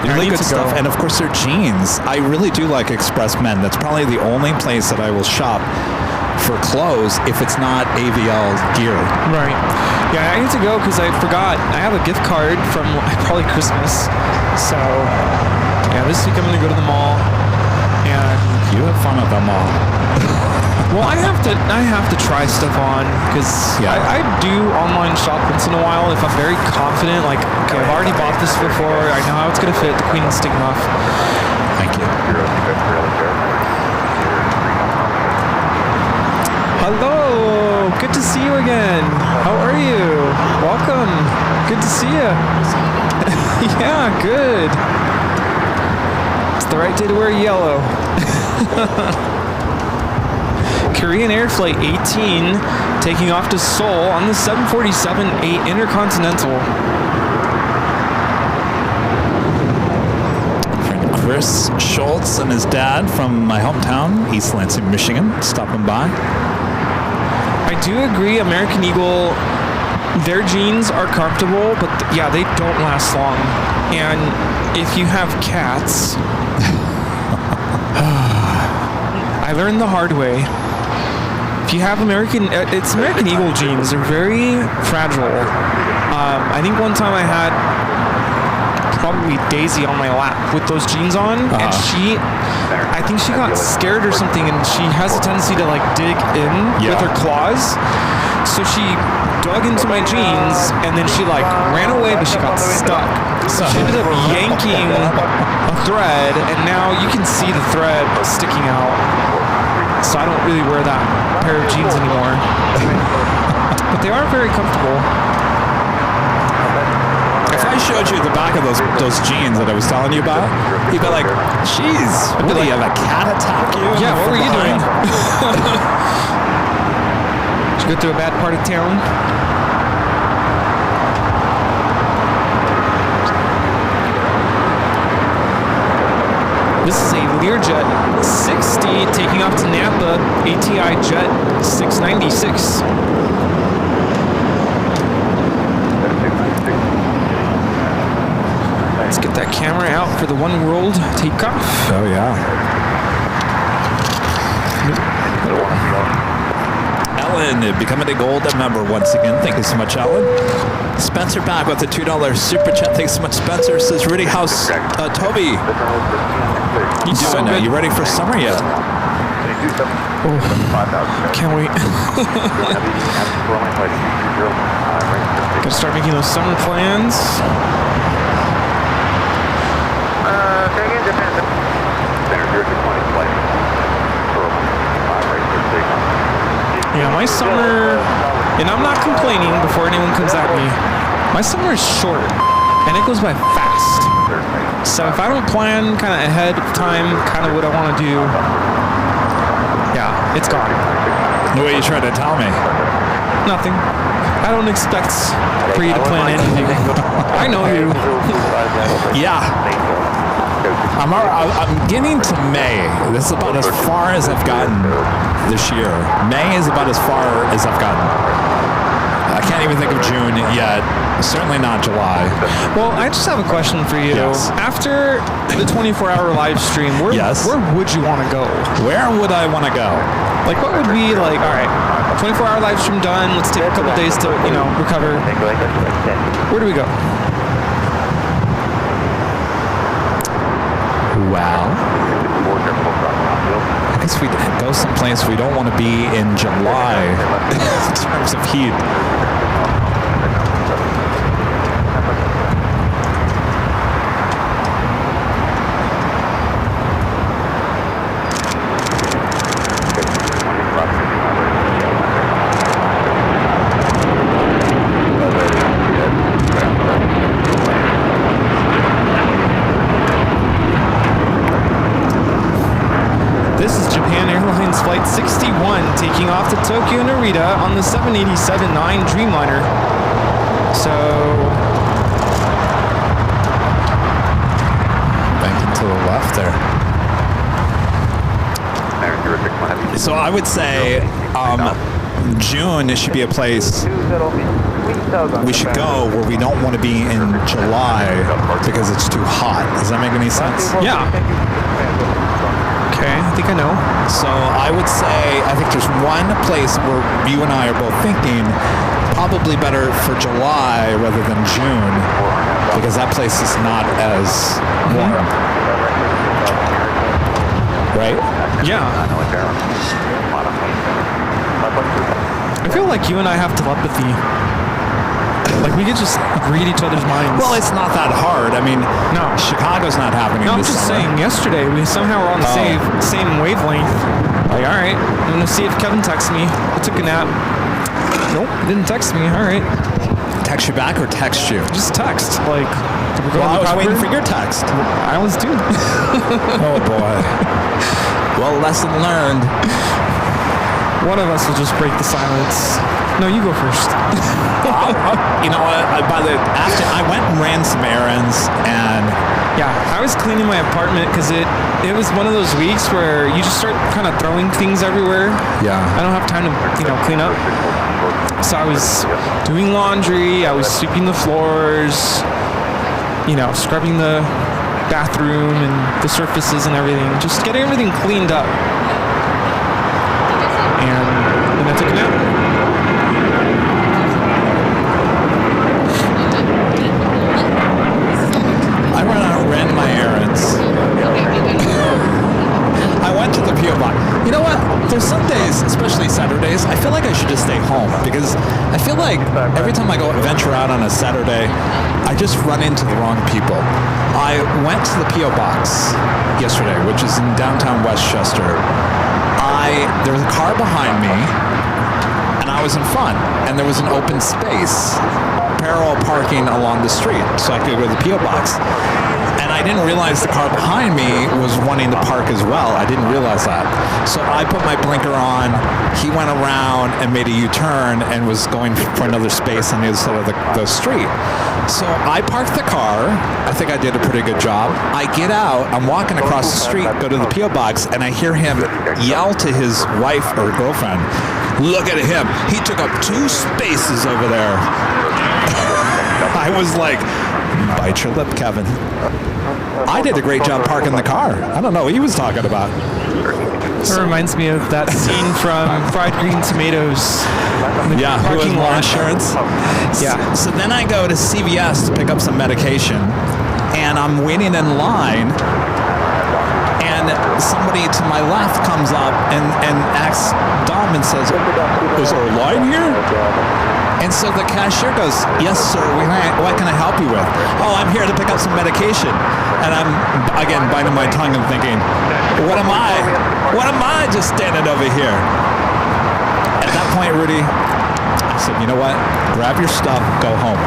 Really good stuff. And of course, their jeans. I really do like Express Men. That's probably the only place that I will shop for clothes if it's not AVL gear. Right. Yeah, I need to go because I forgot. I have a gift card from probably Christmas. So, yeah, this week I'm going to go to the mall. And you have fun at the mall. Well, I have to try stuff on because I do online shop once in a while if I'm very confident. Like, okay, I've already bought this before. I know how it's going to fit. The Queen Stigmuff. Thank you. Hello, good to see you again. How are you? Welcome. Good to see you. Yeah, good. It's the right day to wear yellow. Korean Air Flight 18 taking off to Seoul on the 747-8 Intercontinental. Chris Schultz and his dad from my hometown, East Lansing, Michigan, stopping by. I do agree, American Eagle, their jeans are comfortable, but yeah, they don't last long. And if you have cats, I learned the hard way. If you have American Eagle jeans, they're very fragile. I think one time I had probably Daisy on my lap with those jeans on, and I think she got scared or something, and she has a tendency to like dig in with her claws. So she dug into my jeans, and then she like ran away, but she got stuck. So she ended up yanking a thread, and now you can see the thread sticking out. So I don't really wear that pair of jeans anymore. But they are very comfortable. If I showed you the back of those jeans that I was telling you about, you'd be like, "Jeez, what, did you have a cat attack you?" Yeah, what were you doing? Did you go through a bad part of town? This is a Learjet 60 taking off to Napa, ATI Jet 696. Let's get that camera out for the One World takeoff. Oh, yeah. Ellen becoming a gold member once again. Thank you so much, Ellen. Spencer back with a $2 super chat. Thanks so much, Spencer. Says Rudy, how's Toby? You doing now? You ready for summer yet? Oh, can't wait. Gotta start making those summer plans. Yeah, my summer, and I'm not complaining before anyone comes at me, my summer is short, and it goes by fast. So if I don't plan kind of ahead of time, kind of what I want to do, yeah, it's gone. What are you trying to tell me? Nothing. I don't expect for you to plan anything. I know you. Yeah. I'm getting to May. This is about as far as I've gotten this year. May is about as far as I've gotten. I can't even think of June yet. Certainly not July. Well, I just have a question for you. Yes. After the 24-hour live stream, where would you want to go? Where would I want to go? Like, what would be like, all right, 24-hour live stream done. Let's take a couple days to, recover. Where do we go? Well, I guess we'd go someplace we don't want to be in July in terms of heat. This is Japan Airlines Flight 61 taking off to Tokyo Narita on the 787-9 Dreamliner. So, So I would say June it should be a place we should go where we don't want to be in July because it's too hot. Does that make any sense? Yeah. Okay, I think I know. So I would say, I think there's one place where you and I are both thinking probably better for July rather than June because that place is not as warm. Right? Yeah. I feel like you and I have telepathy. Like we could just read each other's minds. Well, it's not that hard. I mean, no, Chicago's not happening. No, I'm this just summer. saying. Yesterday, we somehow were on the same wavelength. Like, all right, I'm gonna see if Kevin texts me. I took a nap. Nope, didn't text me. All right. Text you back or text you? Just text. Like, I was waiting for your text. I was too. Oh boy. Well, lesson learned. One of us will just break the silence. No, you go first. You know what? After I went and ran some errands, and yeah, I was cleaning my apartment because it was one of those weeks where you just start kind of throwing things everywhere. Yeah. I don't have time to clean up. So I was doing laundry. I was sweeping the floors. Scrubbing the bathroom and the surfaces and everything. Just getting everything cleaned up. And then I took a nap. I ran my errands. I went to the P.O. box. You know what? There's some days, especially Saturdays, I feel like I should just stay home because I feel like every time I go venture out on a Saturday, I just run into the wrong people. I went to the P.O. box yesterday, which is in downtown Westchester. There was a car behind me, and I was in front, and there was an open space, parallel parking along the street, so I could go to the P.O. box. And I didn't realize the car behind me was wanting to park as well. I didn't realize that. So I put my blinker on. He went around and made a U-turn and was going for another space on the other side of the street. So I parked the car. I think I did a pretty good job. I get out. I'm walking across the street, go to the P.O. box, and I hear him yell to his wife or girlfriend, "Look at him. He took up 2 spaces over there." I was like, bite your lip, Kevin. I did a great job parking the car. I don't know what he was talking about. It reminds me of that scene from Fried Green Tomatoes. Yeah, who has more insurance? Yeah. So then I go to CVS to pick up some medication, and I'm waiting in line, and somebody to my left comes up and asks Dom and says, "Is there a line here?" And so the cashier goes, "Yes, sir. What can I help you with?" "Oh, I'm here to pick up some medication." And I'm, again, biting my tongue and thinking, what am I just standing over here? At that point, Rudy, I said, you know what? Grab your stuff, go home.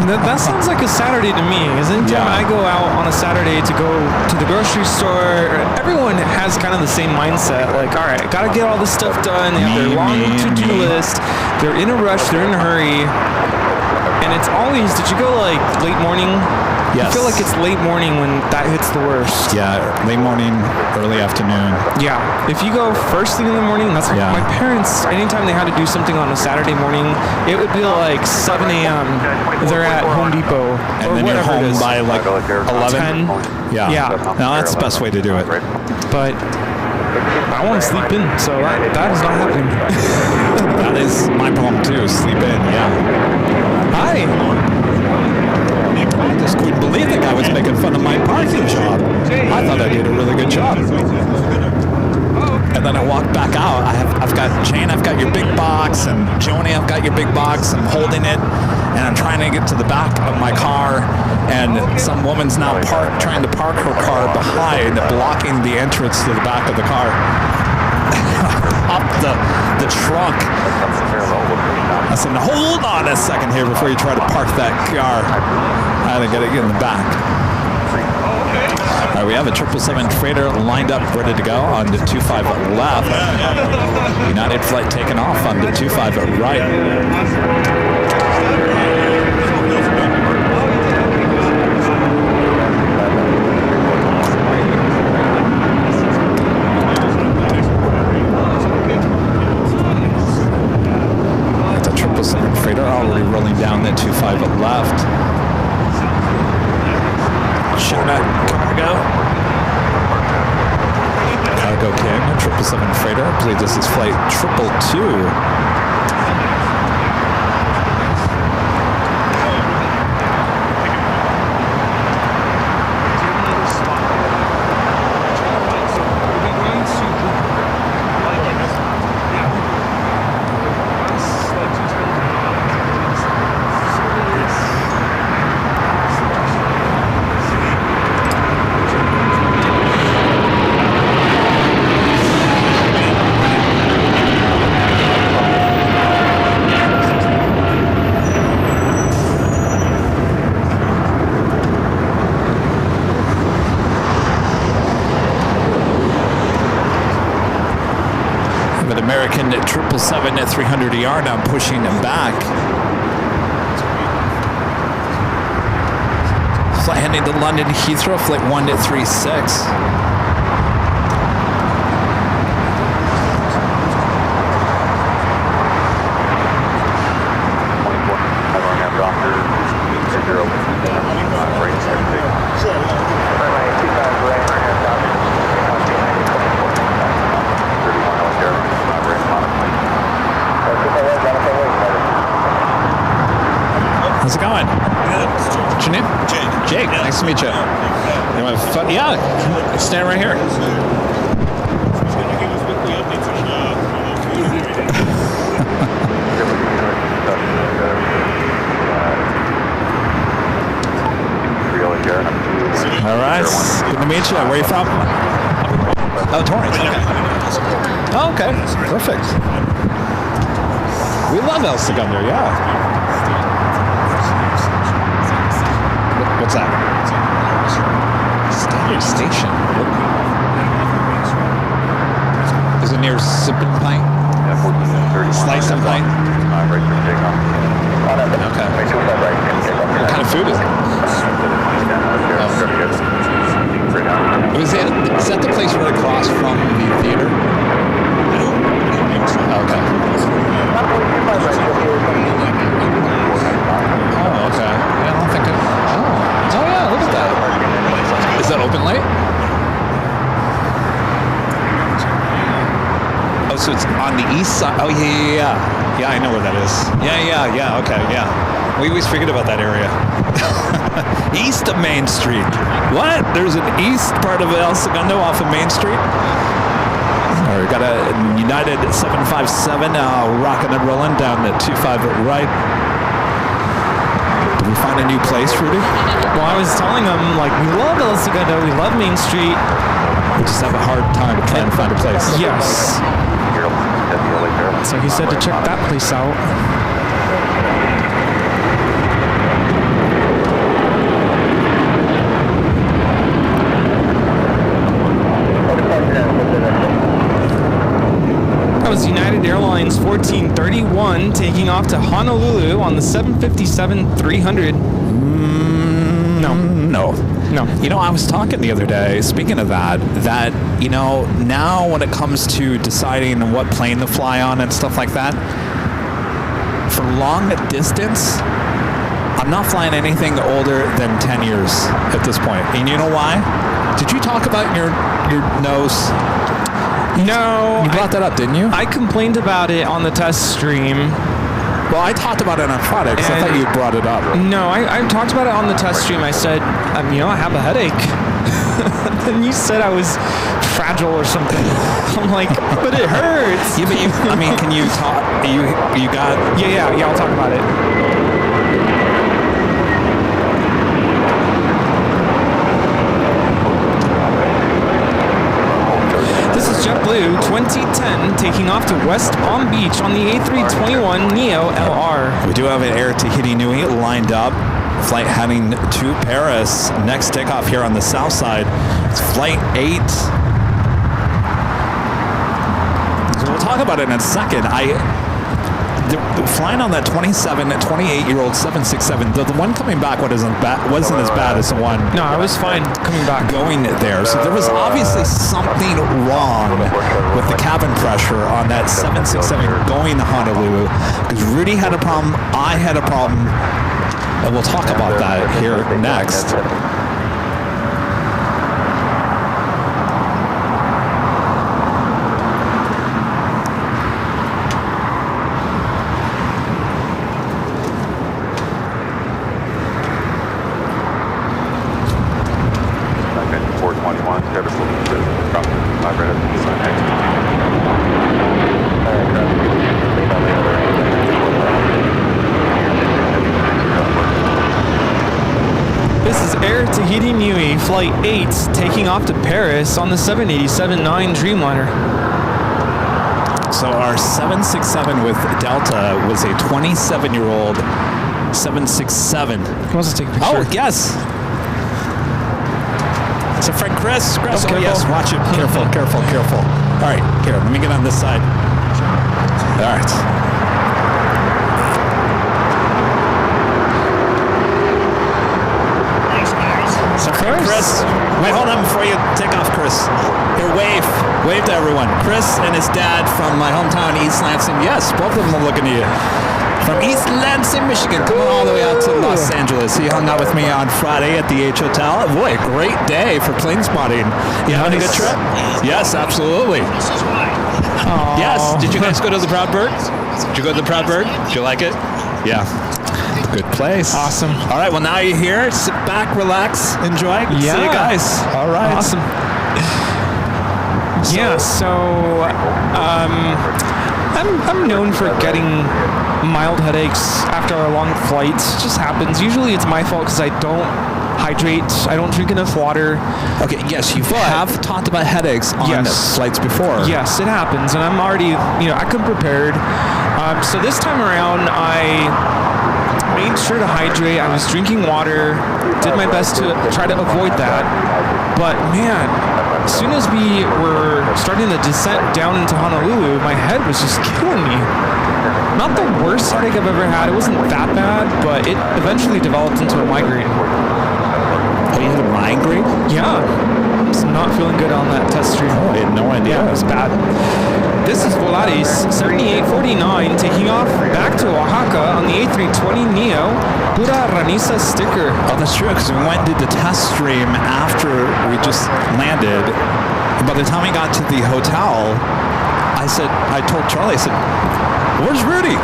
That sounds like a Saturday to me. Because anytime I go out on a Saturday to go to the grocery store, everyone has kind of the same mindset. Like, all right, got to get all this stuff done. They have their long to-do list. They're in a rush. They're in a hurry. And it's always, did you go like late morning? Yes. I feel like it's late morning when that hits the worst. Yeah, late morning, early afternoon. Yeah. If you go first thing in the morning, that's my parents, anytime they had to do something on a Saturday morning, it would be like 7 a.m. They're at Home Depot. And or then you're home by like 11? 10. Yeah. No, that's the best way to do it. But I want to sleep in, so that is not happening. That is my problem too, sleep in, yeah. Hi. I just couldn't believe the guy was making fun of my parking job. I thought I did a really good job. And then I walked back out. I've got Jane, I've got your big box, and Joni, I've got your big box. I'm holding it, and I'm trying to get to the back of my car, and some woman's now trying to park her car behind, blocking the entrance to the back of the car. Up the trunk. I said, hold on a second here before you try to park that car. I had to get it in the back. All right, we have a 777 freighter lined up, ready to go on the 25 left. United flight taking off on the 25 right. left. Shona Cargo. Cargo King, 777 freighter. I believe this is flight 222. American 777 at 300ER now pushing him back. Flight heading to London Heathrow, flight 136. How's it going? What's your name? Jake. Nice to meet you. You want fun? Yeah, stand right here. All right. Good to meet you. Where are you from? Oh, Torrance. Okay. Oh, okay. Perfect. We love El Segundo, yeah. What's that? Standard Station. Is it near Sippin' Pint? Slice and Pint? Okay. What kind of food is it? Is that the place right across from the theater? Okay. Oh, okay. I don't think it... Oh yeah, look at that. Is that open late? Oh, so it's on the east side. Oh, yeah. Yeah, I know where that is. Yeah, okay, yeah. We always forget about that area. East of Main Street. What? There's an east part of El Segundo off of Main Street? We got a United 757 rocking and rolling down at 25 right. Did we find a new place, Rudy? Well, I was telling them, like, we love El Segundo, we love Main Street. We just have a hard time trying to find a place. Yes. So he said to check that place out. That was United Airlines 1431 taking off to Honolulu on the 757-300. No. You know, I was talking the other day, speaking of that, you know, now when it comes to deciding what plane to fly on and stuff like that, for long distance, I'm not flying anything older than 10 years at this point. And you know why? Did you talk about your nose? No. You brought that up, didn't you? I complained about it on the test stream. Well, I talked about it on Friday because I thought you brought it up. No, I talked about it on the test stream. I said, you know, I have a headache. And you said I was fragile or something. I'm like, but it hurts. Yeah, but I mean, can you talk? You got... Yeah, I'll talk about it. This is JetBlue 2010 taking off to West Palm Beach on the A321neo LR. We do have an Air Tahiti Nui lined up. Flight heading to Paris. Next takeoff here on the south side. It's Flight 8. So we'll talk about it in a second. Flying on that 28-year-old 767, the one coming back wasn't as bad as the one. No, I was fine coming back. Going there. So there was obviously something wrong with the cabin pressure on that 767 going to Honolulu. Because Rudy had a problem, I had a problem. And we'll talk about that here next. Flight 8 taking off to Paris on the 787-9 Dreamliner. So our 767 with Delta was a 27-year-old 767. He wants to take a picture. Oh, yes. It's a friend, Chris. Chris, oh, yes, watch it. Careful, careful, careful. All right, here, let me get on this side. All right. So Chris, wait, hold on before you take off, Chris. Here, wave to everyone. Chris and his dad from my hometown, East Lansing. Yes, both of them are looking at you. From East Lansing, Michigan, coming all the way out to Los Angeles. He hung out with me on Friday at the H Hotel. Boy, a great day for plane spotting. You having a good trip? Yes, absolutely. Yes. Did you guys go to the Proud Bird? Did you go to the Proud Bird? Did you like it? Yeah. Good place. Awesome. All right, well, now you're here. Sit back, relax, enjoy. Good to see you guys. All right. Awesome. So I'm known for getting mild headaches after a long flight. It just happens. Usually it's my fault because I don't hydrate. I don't drink enough water. Okay, yes, you have talked about headaches on flights before. Yes, it happens, and I'm already, I come prepared. So this time around, I made sure to hydrate. I was drinking water, did my best to try to avoid that. But man, as soon as we were starting the descent down into Honolulu, my head was just killing me. Not the worst headache I've ever had. It wasn't that bad, but it eventually developed into a migraine. Oh, you had a migraine? Yeah. I was not feeling good on that test stream. Oh, I had no idea. Yeah, it was bad. This is Volaris 7849 taking off back to Oaxaca on the A320neo Pura Ranisa sticker. Oh, that's true, because we went and did the test stream after we just landed. And by the time we got to the hotel, I told Charlie, I said, "Where's Rudy?"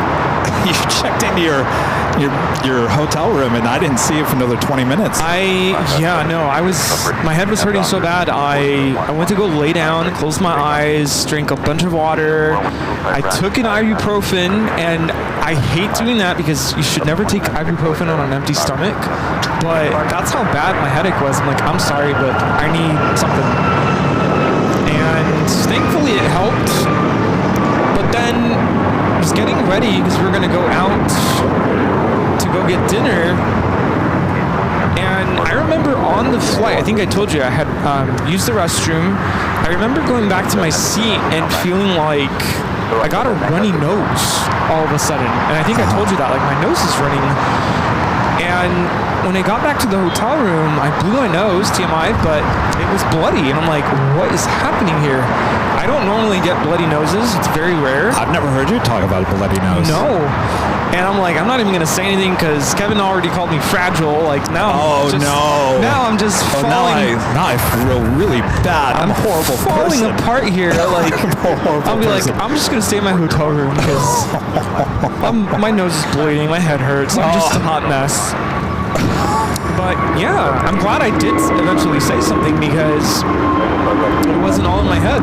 You checked into your hotel room, and I didn't see you for another 20 minutes. My head was hurting so bad. I went to go lay down, closed my eyes, drank a bunch of water. I took an ibuprofen, and I hate doing that because you should never take ibuprofen on an empty stomach. But that's how bad my headache was. I'm like, I'm sorry, but I need something. And thankfully it helped. But then I was getting ready because we were going to go out to go get dinner, and I remember on the flight, I think I told you I had used the restroom. I remember going back to my seat and feeling like I got a runny nose all of a sudden, and I think I told you that, like, my nose is running. And when I got back to the hotel room, I blew my nose, TMI, but it was bloody, and I'm like, what is happening here? I don't normally get bloody noses. It's very rare. I've never heard you talk about a bloody nose. No. And I'm like, I'm not even going to say anything because Kevin already called me fragile. Like, now now I'm just falling. Now I feel really bad. I'm a horrible falling person. apart here. Like, I'll be like, I'm just going to stay in my hotel room because my nose is bleeding. My head hurts. I'm just a hot mess. But yeah, I'm glad I did eventually say something because it wasn't all in my head.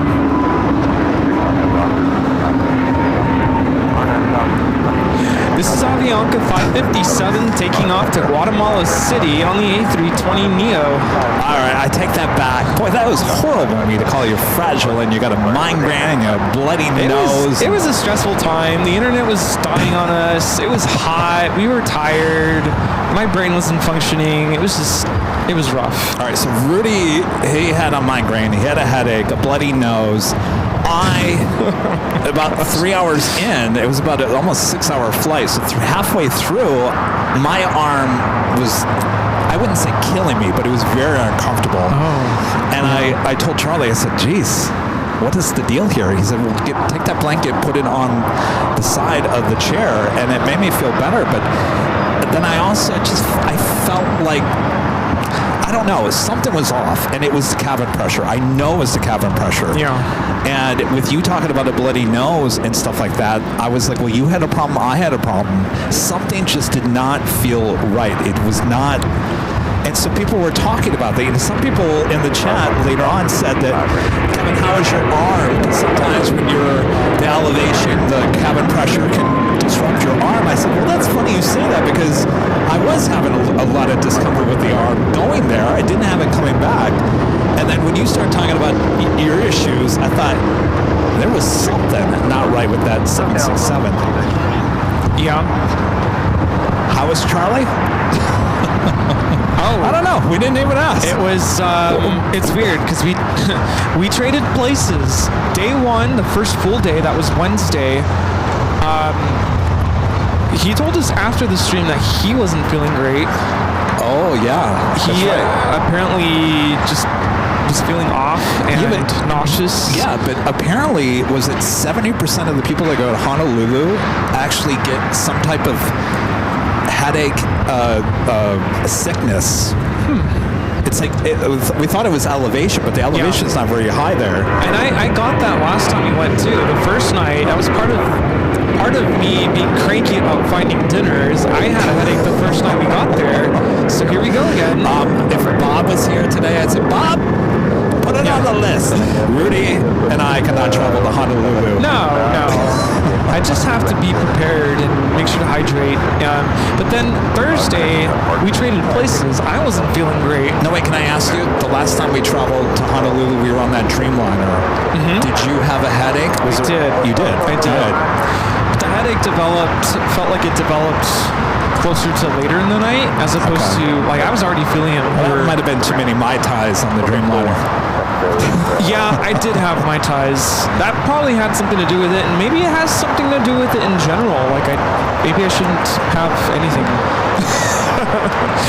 This is Avianca 557 taking off to Guatemala City on the A320neo. All right, I take that back. Boy, that was horrible of me to call you fragile, and you got a migraine and a bloody nose. It was a stressful time. The internet was dying on us. It was hot. We were tired. My brain wasn't functioning. It was rough. All right, so Rudy, he had a migraine. He had a headache, a bloody nose. About 3 hours in, it was about an almost 6-hour flight. So halfway through, my arm was, I wouldn't say killing me, but it was very uncomfortable. Oh. And I told Charlie, I said, geez, what is the deal here? He said, well, take that blanket, put it on the side of the chair. And it made me feel better. But then I also I felt like, I don't know, something was off, and it was the cabin pressure. I know it was the cabin pressure. Yeah. And with you talking about a bloody nose and stuff like that, I was like, well, you had a problem, I had a problem. Something just did not feel right. It was not. And so people were talking about that. And some people in the chat later on said that, Kevin, how is your arm? Because sometimes when you're the elevation, the cabin pressure can disrupt your arm. I said, well, that's funny you say that, because I was having a lot of discomfort with the arm going there. I didn't have it coming back. And then when you start talking about your issues, I thought there was something not right with that 767. Yeah. How was Charlie? Oh, I don't know. We didn't even ask. it was. It's weird because we traded places. Day one, the first full day, that was Wednesday. He told us after the stream that he wasn't feeling great. Oh, yeah. He apparently just was feeling off and nauseous. Yeah, but apparently, was it 70% of the people that go to Honolulu actually get some type of headache, sickness? It's like, we thought it was elevation, but the elevation's not very high there. And I got that last time we went too. The first night, that was part of me being cranky about finding dinners. I had a headache the first night we got there. So here we go again. If Bob was here today, I'd say, Bob, put it on the list. Rudy and I cannot travel to Honolulu. No. I just have to be prepared and make sure to hydrate. But then Thursday, we traded places. I wasn't feeling great. No, wait, can I ask you, the last time we traveled to Honolulu, we were on that Dreamliner. Mm-hmm. Did you have a headache? I did. You did? I did. But the headache felt like it developed closer to later in the night, as opposed to, like, I was already feeling it. There might have been too many Mai Tais on the Dreamliner. Yeah, I did have Mai Tais. That probably had something to do with it, and maybe it has something to do with it in general. Like, maybe I shouldn't have anything.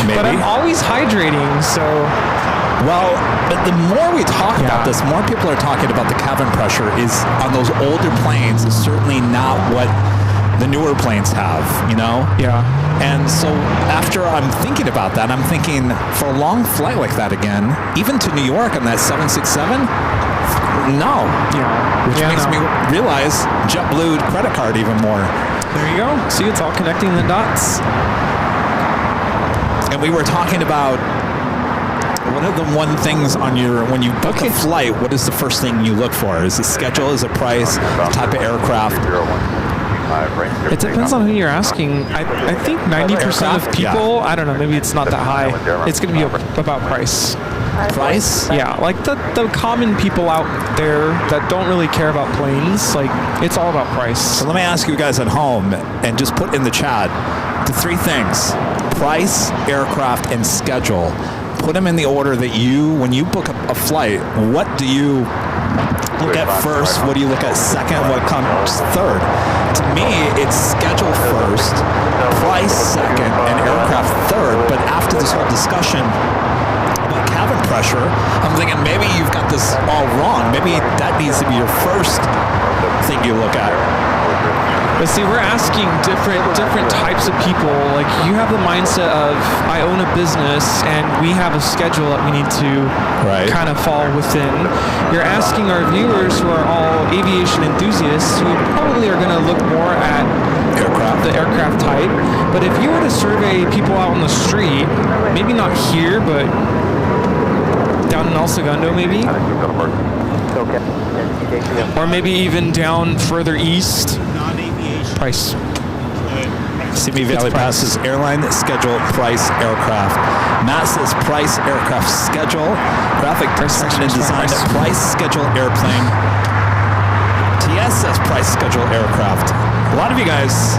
Maybe. But I'm always hydrating, so... Well, but the more we talk about this, more people are talking about the cabin pressure is on those older planes is certainly not what the newer planes have, you know? Yeah. And so after I'm thinking about that, I'm thinking for a long flight like that again, even to New York on that 767, no. Yeah. Which makes me realize JetBlue credit card even more. There you go. See, it's all connecting the dots. And we were talking about what are the one things on your, when you book a flight, what is the first thing you look for? Is it schedule, is it price, type of aircraft? It depends on who you're asking. I think 90% of people, I don't know, maybe it's not that high. It's going to be about price. Price? Yeah, like the common people out there that don't really care about planes, like, it's all about price. So let me ask you guys at home, and just put in the chat, the three things: price, aircraft, and schedule. Put them in the order that you, when you book a flight, what do you look at first? What do you look at second? What comes third? To me, it's schedule first, price second, and aircraft third. But after this whole discussion about cabin pressure, I'm thinking maybe you've got this all wrong. Maybe that needs to be your first thing you look at. But see, we're asking different types of people. Like, you have the mindset of, I own a business and we have a schedule that we need to kind of fall within. You're asking our viewers, who are all aviation enthusiasts, who probably are going to look more at the aircraft type. But if you were to survey people out on the street, maybe not here, but down in El Segundo maybe, or maybe even down further east, price. Simi Valley passes airline schedule, price, aircraft. Matt says price, aircraft, schedule. Graphic section and design, price, schedule, airplane. TS says price, schedule, aircraft. A lot of you guys,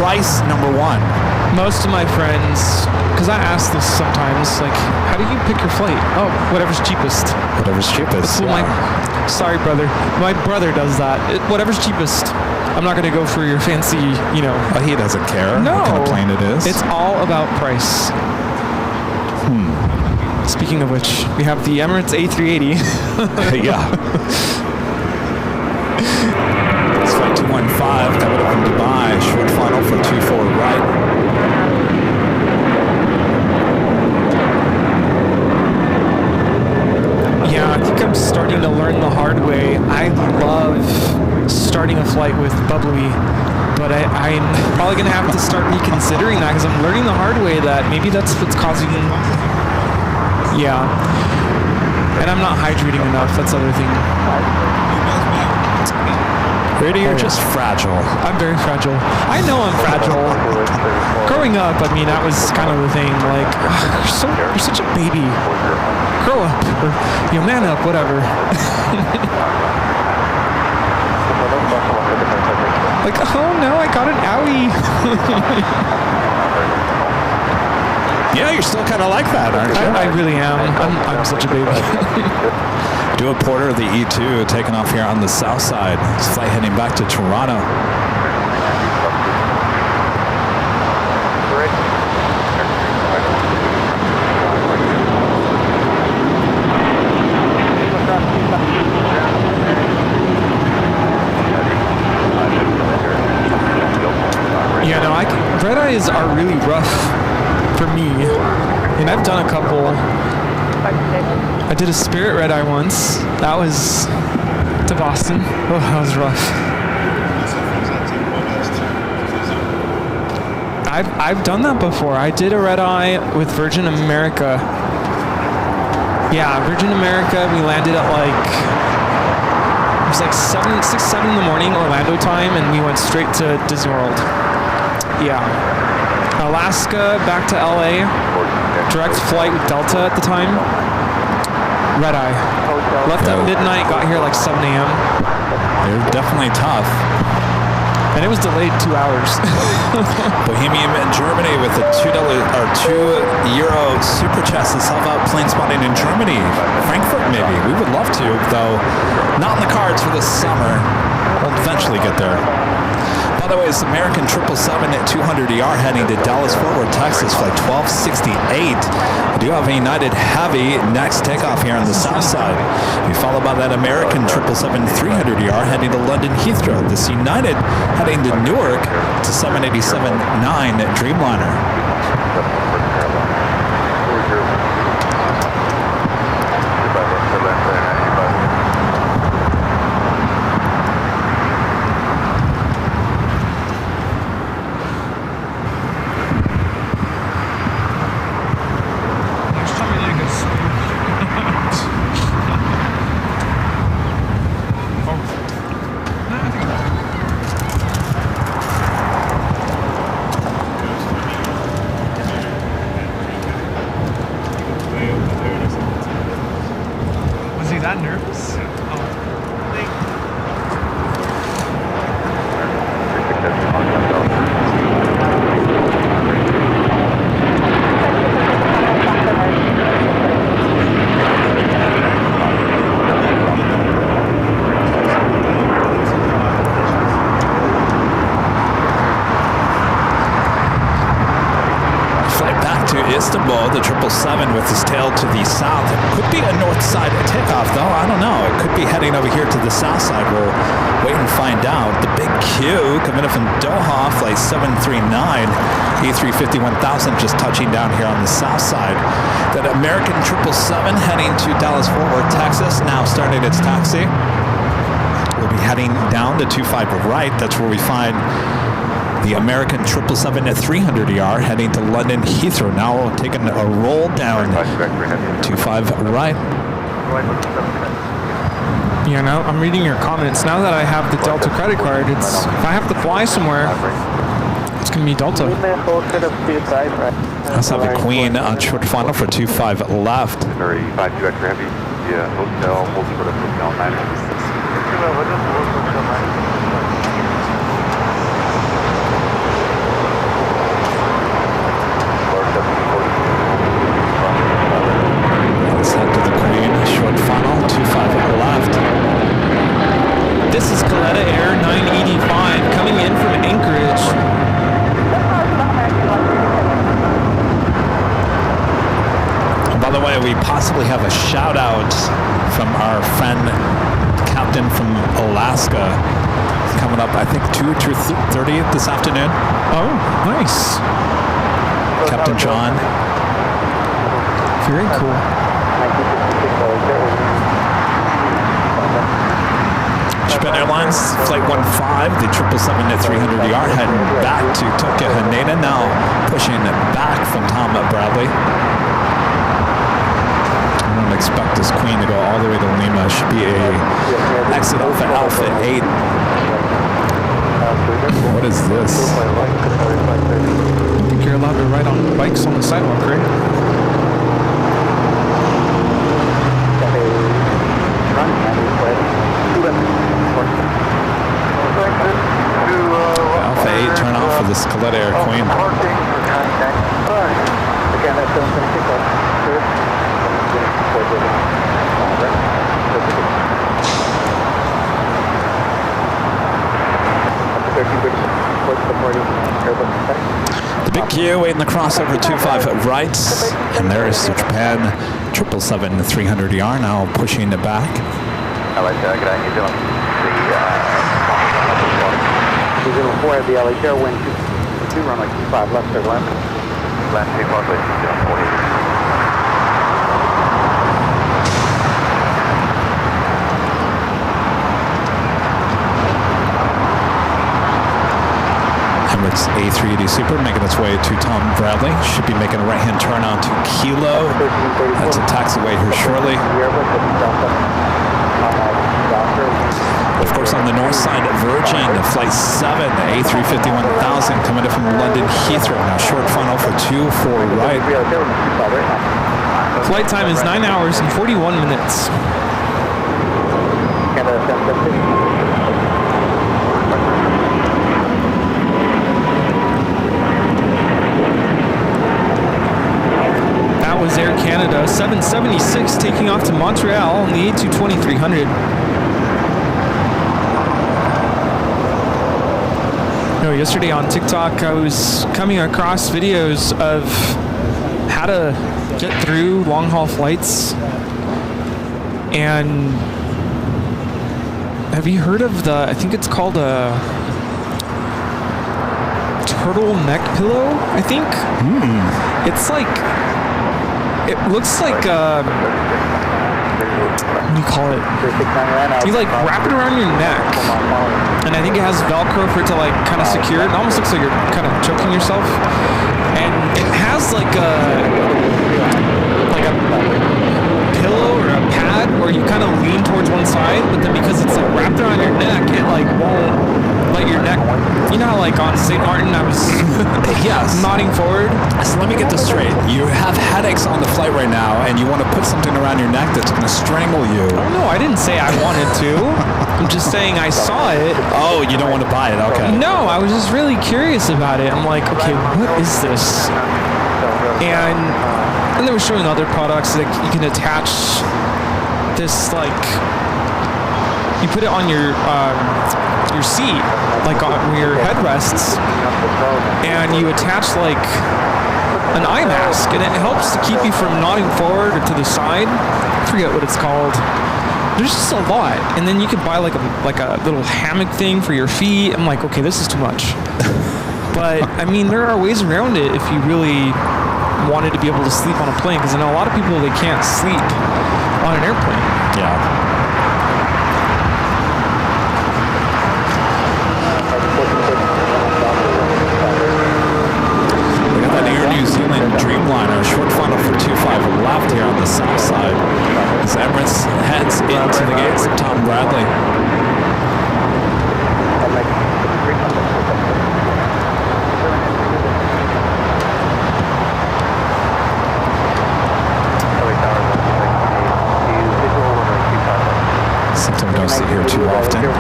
price number one. Most of my friends, because I ask this sometimes, like, how do you pick your flight? Oh, whatever's cheapest. Whatever's cheapest. Sorry, brother. My brother does that. Whatever's cheapest. I'm not going to go for your fancy, you know. But he doesn't care what kind of plane it is. It's all about price. Speaking of which, we have the Emirates A380. Yeah. It's flight 215, coming up from Dubai. Short final for 24 right. probably. But I'm probably going to have to start reconsidering that because I'm learning the hard way that maybe that's what's causing... Yeah. And I'm not hydrating enough. That's the other thing. Brady, you're just fragile. I'm very fragile. I know I'm fragile. Growing up, I mean, that was kind of the thing. Like, you're such a baby. Grow up. Or, man up, whatever. Like, oh no, I got an owie. Yeah, you're still kind of like that, aren't you? I really am. I'm such a baby. Stuart Porter of the E2 taking off here on the south side. His flight heading back to Toronto. Yeah, no, red eyes are really rough for me, and I've done a couple. I did a Spirit red eye once. That was to Boston. Oh, that was rough. I've done that before. I did a red eye with Virgin America. Yeah, Virgin America. We landed at it was like 7 in the morning Orlando time, and we went straight to Disney World. Yeah. Alaska back to LA. Direct flight with Delta at the time. Red eye. Left at midnight, got here like 7 a.m. They're definitely tough. And it was delayed 2 hours. Bohemian in Germany with a €2 super chest to help out plane spotting in Germany. Frankfurt maybe. We would love to, though not in the cards for this summer. We'll eventually get there. By the way, it's American 777 at 200ER heading to Dallas-Fort Worth, Texas, flight 1268. We do have a United Heavy next takeoff here on the south side. We followed by that American 777 300ER heading to London Heathrow. This United heading to Newark to 787-9 Dreamliner. Istanbul, the 777 with his tail to the south. It could be a north side takeoff, though. I don't know. It could be heading over here to the south side. We'll wait and find out. The big Q coming in from Doha, flight 739, A350-1000 just touching down here on the south side. That American 777 heading to Dallas-Fort Worth, Texas, now starting its taxi. We'll be heading down to 25 right. That's where we find the American 777 at 300ER heading to London Heathrow. Now taking a roll down 25 right. Yeah, now I'm reading your comments. Now that I have the Delta credit card, if I have to fly somewhere, it's going to be Delta. Let's have a Queen on short final for 25 left. Very 5-2 extra heavy. Yeah, hotel, hold for the hotel 9. Let's head to the Queen, short funnel, 25 left. This is Coletta Air 985 coming in from Anchorage. By the way, we possibly have a shout out from our friend Captain from Alaska coming up, I think 2:30 this afternoon. Oh, nice. Captain John. Very cool. Japan Airlines, Flight 15, the 777 at 300ER, heading back to Tokyo Haneda, now pushing it back from Tom Bradley. I don't expect this Queen to go all the way to Lima. Should be a exit off at Alpha 8. What is this? I think you're allowed to ride on bikes on the sidewalk, right? Alpha 8, turn off for the Skeletta Air Queen. Again, that's 776. The big Q waiting the crossover 25 right, and there is the Japan 777 300ER now pushing it back. I like that. Good, how you doing? The 4 at the LAX wind 2 runway 25 left to left. Left 2 runway 40. Emirates A380 Super making its way to Tom Bradley. Should be making a right-hand turn onto Kilo. That's a taxiway here shortly. Of course, on the north side, Virgin, Flight 7, A350-1000 coming in from London Heathrow. Now short funnel for 2-4 right. Flight time is 9 hours and 41 minutes. That was Air Canada 776 taking off to Montreal on the A220-300. Yesterday on TikTok, I was coming across videos of how to get through long-haul flights. And have you heard of I think it's called a turtleneck pillow, I think? It's like, it looks like, what do you call it? You like wrap it around your neck. And I think it has Velcro for it to like kind of secure it. It almost looks like you're kind of choking yourself. And it has like a pillow or a pad where you kind of lean towards one side, but then because it's like wrapped around your neck, it like won't let your neck. You know how like on St. Martin I was nodding forward? So let me get this straight. You have headaches on the flight right now, and you want to put something around your neck that's going to strangle you. Oh no, I didn't say I wanted to. I'm just saying I saw it. Oh, you don't want to buy it? Okay. No, I was just really curious about it. I'm like, okay, what is this? And they were showing other products that you can attach this, like, you put it on your seat, like on your headrests, and you attach like an eye mask, and it helps to keep you from nodding forward or to the side. I forget what it's called. There's just a lot, and then you can buy like a little hammock thing for your feet. I'm like, okay, this is too much. But I mean, there are ways around it if you really wanted to be able to sleep on a plane, because I know a lot of people, they can't sleep on an airplane. Yeah. We got that Air New Zealand Dreamliner short funnel for 25 left here on the south side as Emirates heads into the gates of Tom Bradley. Something we don't see here too often. Of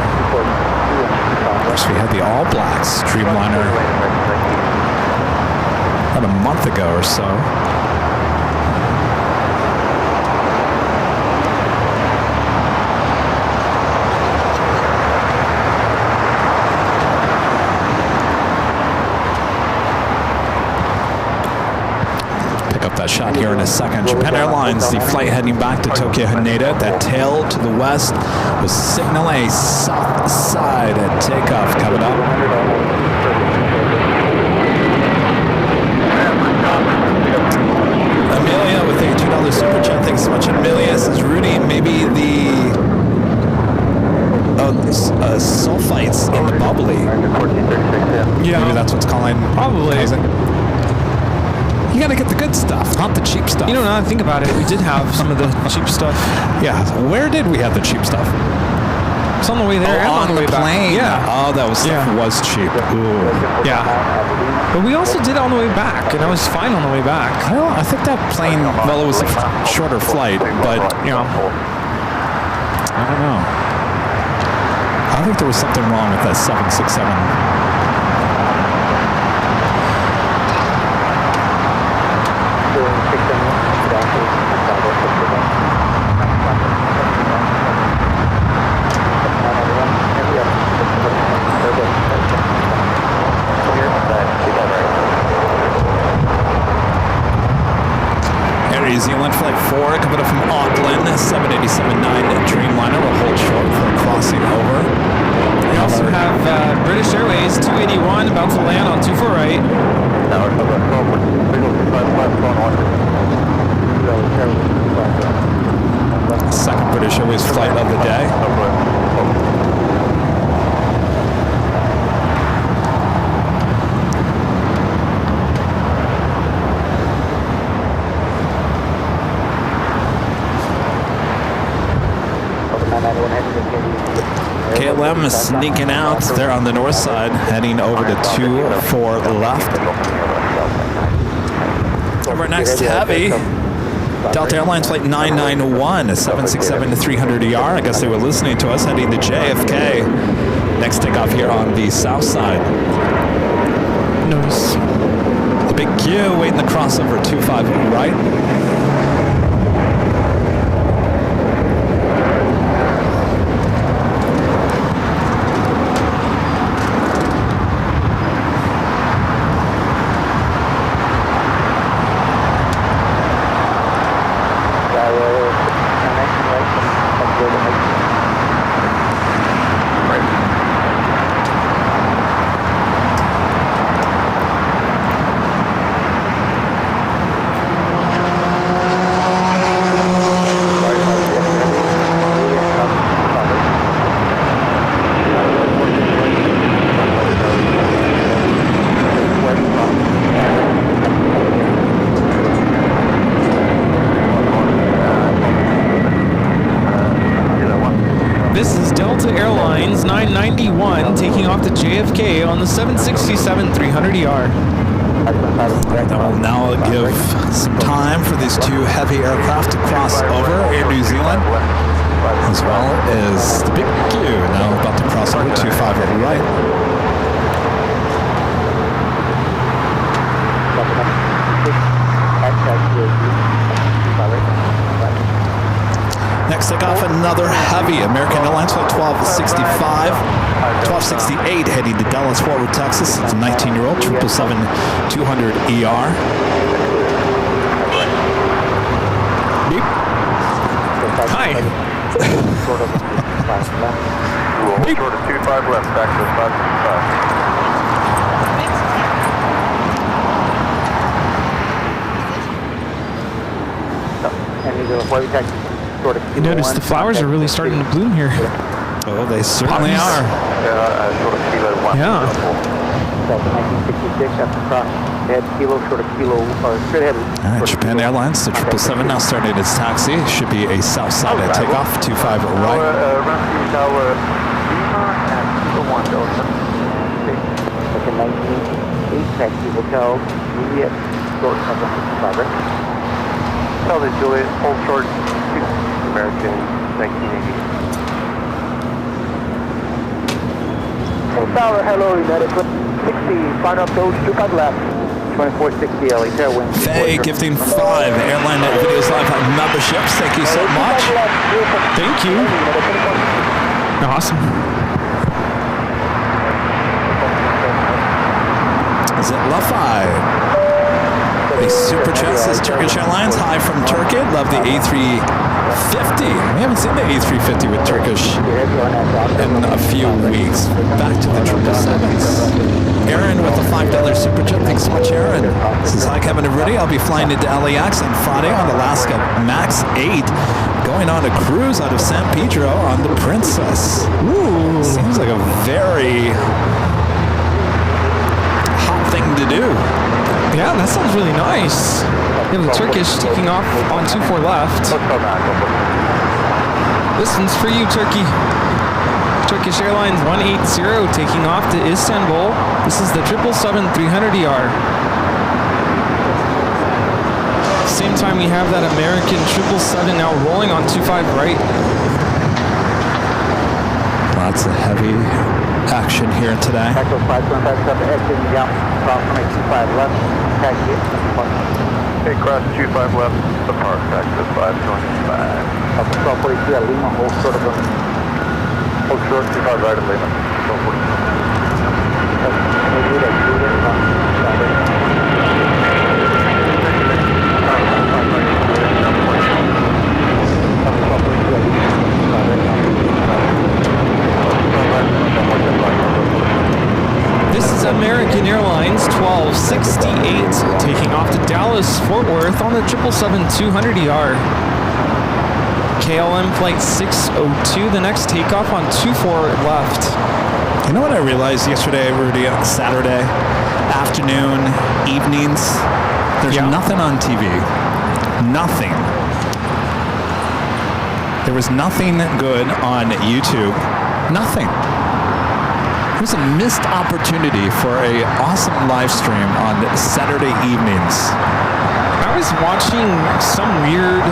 course, we had the All Blacks Dreamliner about a month ago or so. That shot here in a second. Japan Airlines, the flight heading back to Tokyo Haneda. That tail to the west was signal a south side at takeoff coming up. Amelia with a $2 super chat. Thanks so much, Amelia. Says Rudy, maybe the got to get the good stuff, not the cheap stuff. You know, now that I think about it, we did have some of the cheap stuff. Yeah. Where did we have the cheap stuff? It's on the way there and on the way back. plane. Yeah. Oh, that was stuff was cheap. Ooh. Yeah. But we also did it on the way back, and I was fine on the way back. I think that plane, well, it was a shorter flight, but, you know, I don't know. I think there was something wrong with that 767. New Zealand Flight 4 coming up from Auckland, 787-9 Dreamliner will hold short for crossing over. We also have British Airways 281 about to land on 24 right. Second British Airways flight of the day. KLM is sneaking out. They're on the north side, heading over to 24 left. Over next heavy, Delta Airlines Flight 991, a 767-300ER. I guess they were listening to us, heading to JFK. Next takeoff here on the south side. Notice the big Q waiting the crossover 25 right. Airlines 991 taking off to JFK on the 767-300ER. That will now give some time for these two heavy aircraft to cross over in New Zealand, as well as the big Q now about to cross over 25 over right. Next takeoff, another heavy American Airlines Flight 1268 heading to Dallas, Fort Worth, Texas. It's a 19-year-old 777-200ER. Beep. Hi. Beep. Short of 25 left, back to 565. You notice the flowers are really starting to bloom here. Oh, they certainly are. Yeah. 1966 after cross. Head kilo, short of kilo, straight ahead. All right, Japan Airlines, the 777 now starting its taxi. Should be a south side takeoff, 25 right. Rescue tower, Lima and Kilo 1 Delta. Like a 1988 taxi hotel, Juliet, short of 55 right. Tell the Juliet, hold short, American, 1980. Tower, hello, United 60, final approach, 25 left, 2460 LA tailwind. Faye gifting 5 Airline Videos Live memberships. Thank you so much. Thank you. Awesome. Is it Lafay? The Super Chat says Turkish Airlines. Hi from Turkey. Love the A350. We haven't seen the A350 with Turkish in a few weeks. Back to the 777s. Aaron with the $5 Super Chat. Thanks so much, Aaron. Says, hi, Kevin and Rudy. I'll be flying into LAX on Friday on Alaska Max 8. Going on a cruise out of San Pedro on the Princess. Ooh. Seems like a very hot thing to do. Yeah, that sounds really nice. We have the Turkish taking off on 24 left. This one's for you, Turkey. Turkish Airlines 180 taking off to Istanbul. This is the 777-300ER. Same time we have that American 777 now rolling on 25 right. Lots of heavy action here today. Echo 5157, exit down, cross 25 left, taxi. Hey, cross 25 left, depart, exit 525. Up to 1242 at Lima, hold short of them. Hold short, 25 right at Lima, 1242. This is American Airlines 1268 taking off to Dallas, Fort Worth on the 777-200ER. KLM flight 602, the next takeoff on 24 left. You know what I realized yesterday, Rudy, Saturday afternoon, evenings? There's nothing on TV. Nothing. There was nothing good on YouTube. Nothing. It was a missed opportunity for an awesome live stream on Saturday evenings. I was watching some weird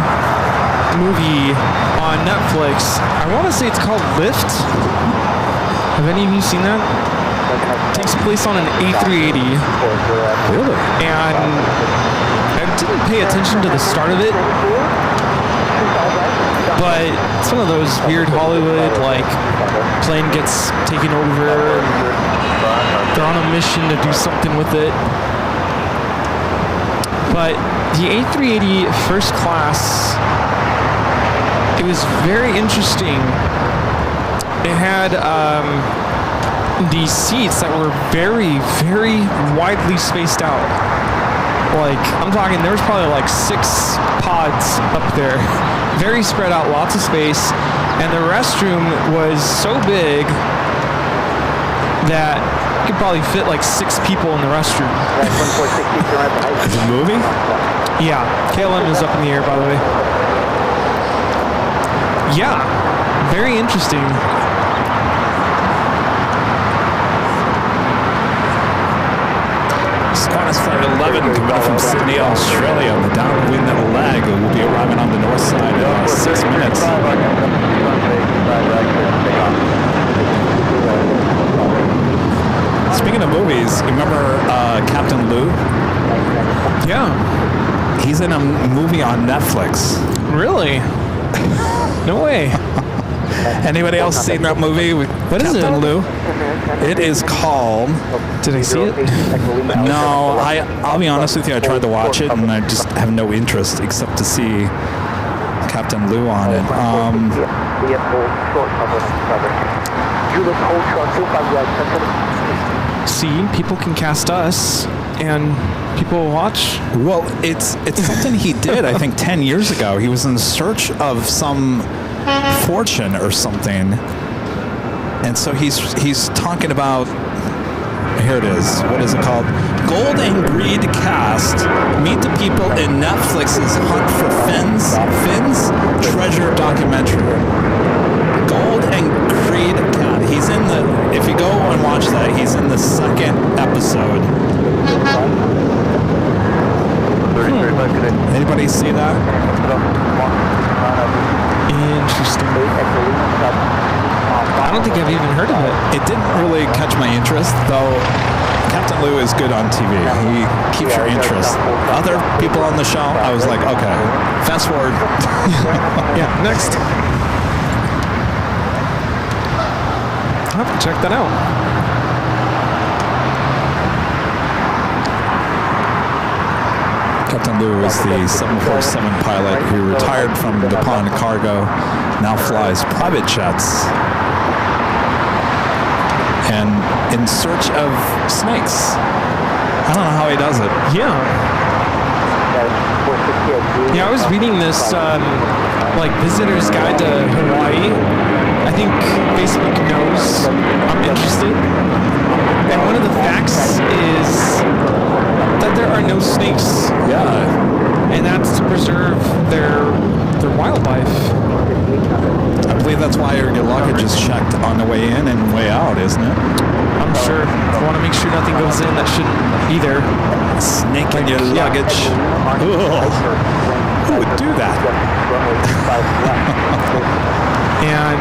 movie on Netflix. I want to say it's called Lift. Have any of you seen that? It takes place on an A380. Really? And I didn't pay attention to the start of it. But it's one of those weird Hollywood, like, plane gets taken over and they're on a mission to do something with it. But the A380 first class, it was very interesting. It had these seats that were very, very widely spaced out. Like, I'm talking, there was probably like 6 pods up there. Very spread out, lots of space. And the restroom was so big that you could probably fit like 6 people in the restroom. Is it a movie? Yeah, KLM is up in the air, by the way. Yeah, very interesting. Qantas Flight 11 coming in from Sydney, Australia on the downwind leg. Will be arriving on the north side in 6 minutes. Speaking of movies, you remember Captain Lou? Yeah. He's in a movie on Netflix. Really? No way. Anybody else seen that movie with Captain Lou? It is called... Did I see it? No, I'll be honest with you, I tried to watch it and I just have no interest except to see Captain Lou on it. See, people can cast us and people will watch. Well, it's something he did, I think, 10 years ago. He was in search of some fortune or something. And so he's talking about, here it is, what is it called? Gold and Greed Cast. Meet the people in Netflix's Hunt for Fins treasure documentary. Gold and Greed Cast. He's in the, if you go and watch that, he's in the 2nd episode. Anybody see that? Interesting. I don't think I've even heard of it. It didn't really catch my interest, though. Captain Lou is good on TV. He keeps your interest. Other people on the show, I was like, okay, fast forward. Yeah, next. I'll have to check that out. Captain Lou is the 747 pilot who retired from DuPont Cargo, now flies private jets, and in search of snakes. I don't know how he does it. Yeah. Yeah, I was reading this, like, visitor's guide to Hawaii. I think Facebook knows I'm interested. And one of the facts is that there are no snakes. Yeah. And that's to preserve their wildlife. I believe that's why your luggage is checked on the way in and way out, isn't it? I'm sure. I want to make sure nothing goes in that shouldn't be there. Snake in your luggage. Ugh. Who would do that? And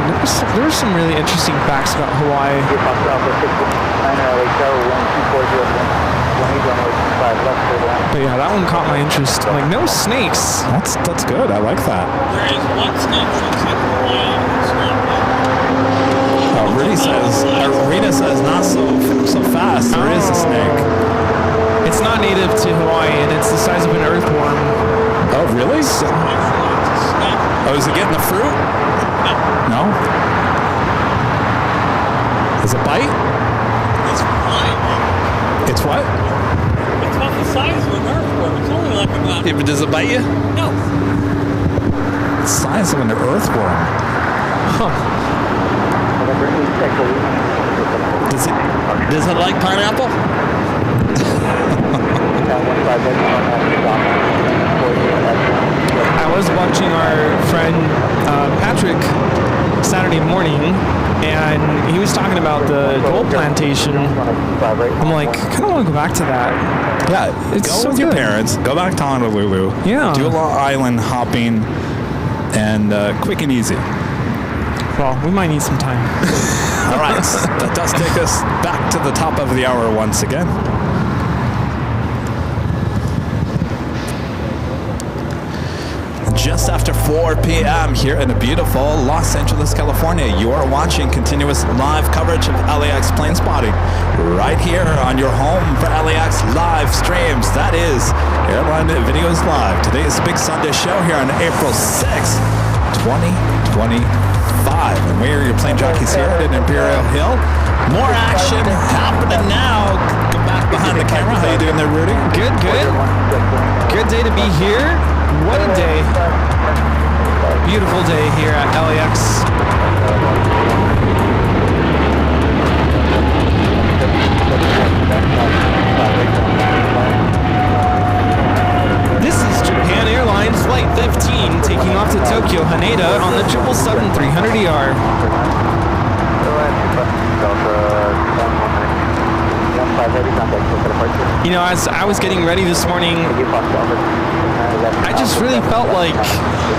there were some really interesting facts about Hawaii. But yeah, that one caught my interest. Like, no snakes. That's good. I like that. There is one snake that's in Hawaii. Rita says not so fast. There is a snake. It's not native to Hawaii, and it's the size of an earthworm. Oh, really? Oh, is it getting the fruit? No. Is it bite? It's fine. It's what? It's about the size of an earthworm. It's only like about... Yeah, but does it bite you? No. The size of an earthworm. Huh. Does it like pineapple? I was watching our friend Patrick Saturday morning, and he was talking about the gold plantation. I'm like, I kind of want to go back to that. Yeah, It's go so with your good. parents. Go back to Honolulu. Yeah. Do a little island hopping, and quick and easy. Well, we might need some time. All right, that does take us back to the top of the hour once again. Just after 4 p.m. here in the beautiful Los Angeles, California, you are watching continuous live coverage of LAX plane spotting right here on your home for LAX live streams. That is Airline Videos Live. Today is the big Sunday show here on April 6th, 2025. And we're your plane jockeys here at Imperial Hill. More action happening now. Go back behind the camera. How you doing there, Rudy? Good. Good day to be here. What a day. Beautiful day here at LAX. This is Japan Airlines Flight 15 taking off to Tokyo Haneda on the 777-300ER. You know, as I was getting ready this morning, I just really felt like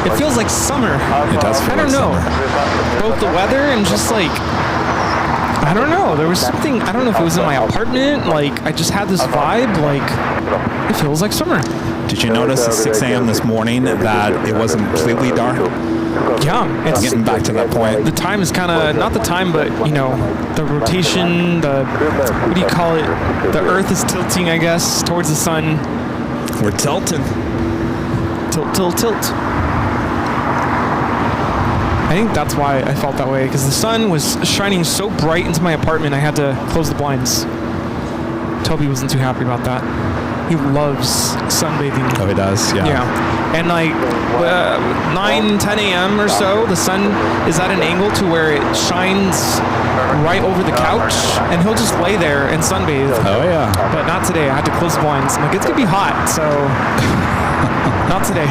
it feels like summer. It does feel I don't like know. summer. Both the weather and just like, I don't know. There was something, I don't know if it was in my apartment. Like, I just had this vibe, like, it feels like summer. Did you notice at 6 a.m. this morning that it wasn't completely dark? Yeah, it's Getting back to that point. the time is kind of, not the time, but, you know, the rotation, what do you call it? The earth is tilting, I guess, towards the sun. We're tilting. Tilt. I think that's why I felt that way, because the sun was shining so bright into my apartment, I had to close the blinds. Toby wasn't too happy about that. He loves sunbathing. Oh, he does? Yeah. And like 9, 10 a.m. or so, the sun is at an angle to where it shines right over the couch, and he'll just lay there and sunbathe. Oh, yeah. But not today. I had to close the blinds. I'm like, it's going to be hot, so not today.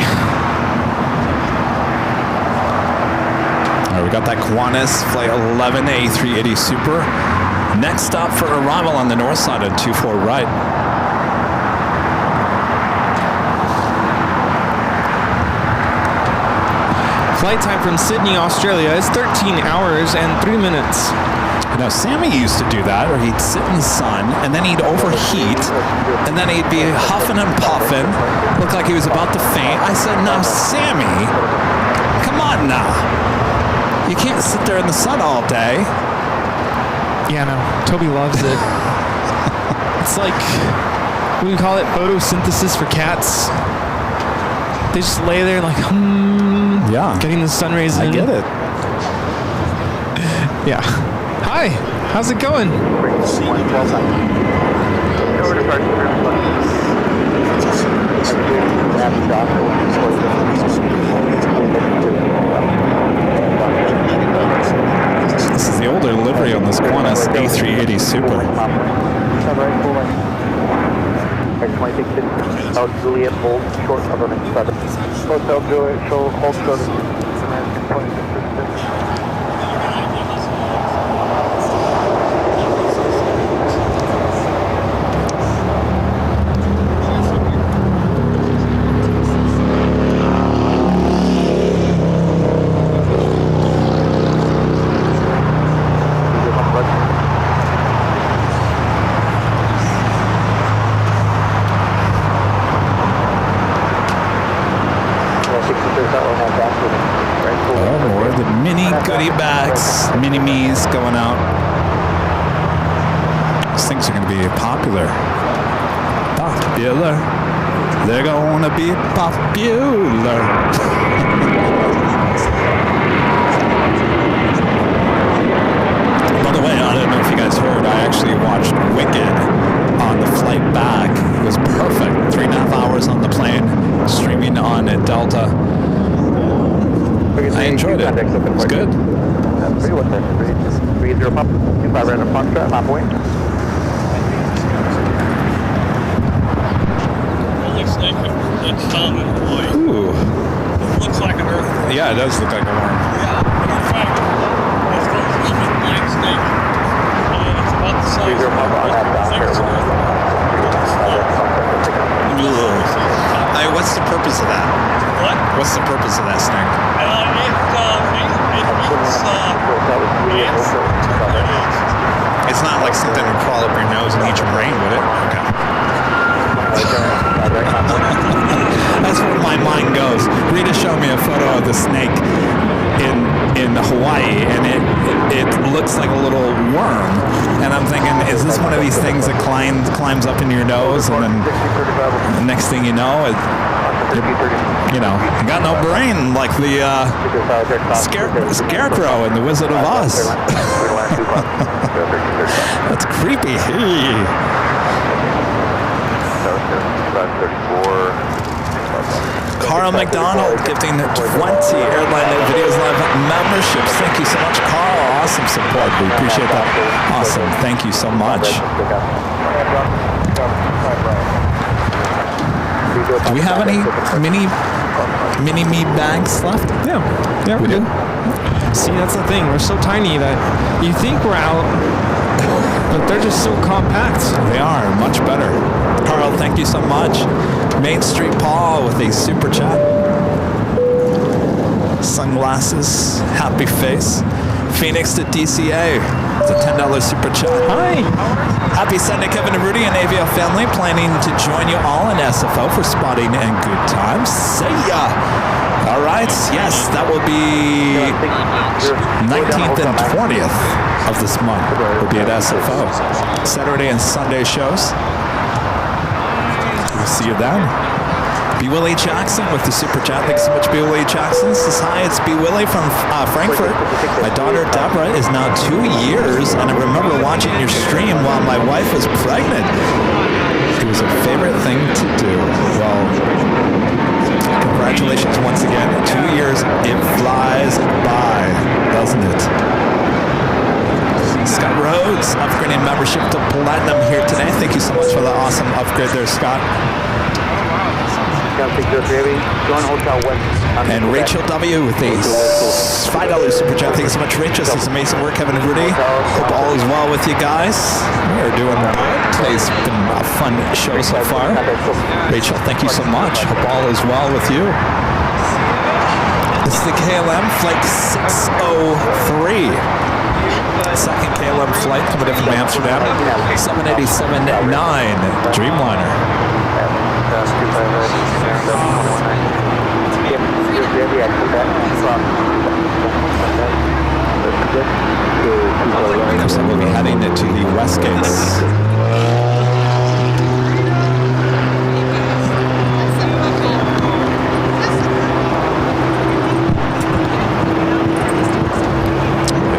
All right, we got that Qantas Flight 11 A380 Super. Next stop for arrival on the north side at 24 right. Flight time from Sydney, Australia is 13 hours and 3 minutes. You know, Sammy used to do that, or he'd sit in the sun, and then he'd overheat, and then he'd be huffing and puffing, looked like he was about to faint. I said, now, Sammy, come on now. You can't sit there in the sun all day. Yeah, no, Toby loves it. It's like, what do you call it? Photosynthesis for cats. They just lay there like, Yeah. getting the sun rays in. I get it. Yeah. Hi, how's it going? This is the older livery on this Qantas A380 Super. 26 South Juliet, hold short of American 7. Hotel Juliet, hold short of American 26. Goodie bags, mini-me's going out. These things are going to be popular. Popular. They're going to be popular. By the way, I don't know if you guys heard, I actually watched Wicked on the flight back. It was perfect. 3.5 hours on the plane, streaming on at Delta. I enjoyed it. It's good. 30 pop, 25 random punch trap, map point. Holy snake, it's Tom in Hawaii. Ooh. It looks like an earthquake. Yeah, it does look like a worm. Yeah, in fact, it's called human blind snake. It's about the size of Hey, what's the purpose of that? What? What's the purpose of that snake? It's not like something would crawl up your nose and eat your brain, would it? Okay. That's where my mind goes. Rita showed me a photo of the snake in Hawaii, and it looks like a little worm. And I'm thinking, is this one of these things that climbs up into your nose, and then the next thing you know, you got no brain like the scarecrow in The Wizard of Oz. That's creepy. Carl McDonald gifting 20 Airline Videos Live memberships. Thank you so much, Carl. Awesome support. We appreciate that. Awesome. Thank you so much. Do we have any mini-me bags left? Yeah, we do. See, that's the thing. We're so tiny that you think we're out, but they're just so compact. They are much better. Carl, thank you so much. Main Street Paul with a super chat. Sunglasses, happy face. Phoenix to DCA. It's a $10 super chat. Hi. Happy Sunday, Kevin and Rudy and AVL family. Planning to join you all in SFO for spotting and good times. See ya. All right. Yes, that will be 19th and 20th of this month. We'll be at SFO. Saturday and Sunday shows. We'll see you then. B. Willie Jackson with the super chat. Thanks so much, B. Willie Jackson. Says hi, it's B. Willie from Frankfurt. My daughter Deborah is now 2 years, and I remember watching your stream while my wife was pregnant. It was a favorite thing to do. Well, congratulations once again. 2 years, it flies by, doesn't it? Scott Rhodes, upgrading membership to Platinum here today. Thank you so much for the awesome upgrade there, Scott. And Rachel W. with a $5 super chat. Thank you so much, Rachel. This is amazing work, Kevin and Rudy. Hope all is well with you guys. We're doing good. Today's been a fun show so far. Rachel, thank you so much. Hope all is well with you. This is the KLM flight 603. Second KLM flight coming in from Amsterdam. 787-9 Dreamliner. So we'll be heading to the West Gates.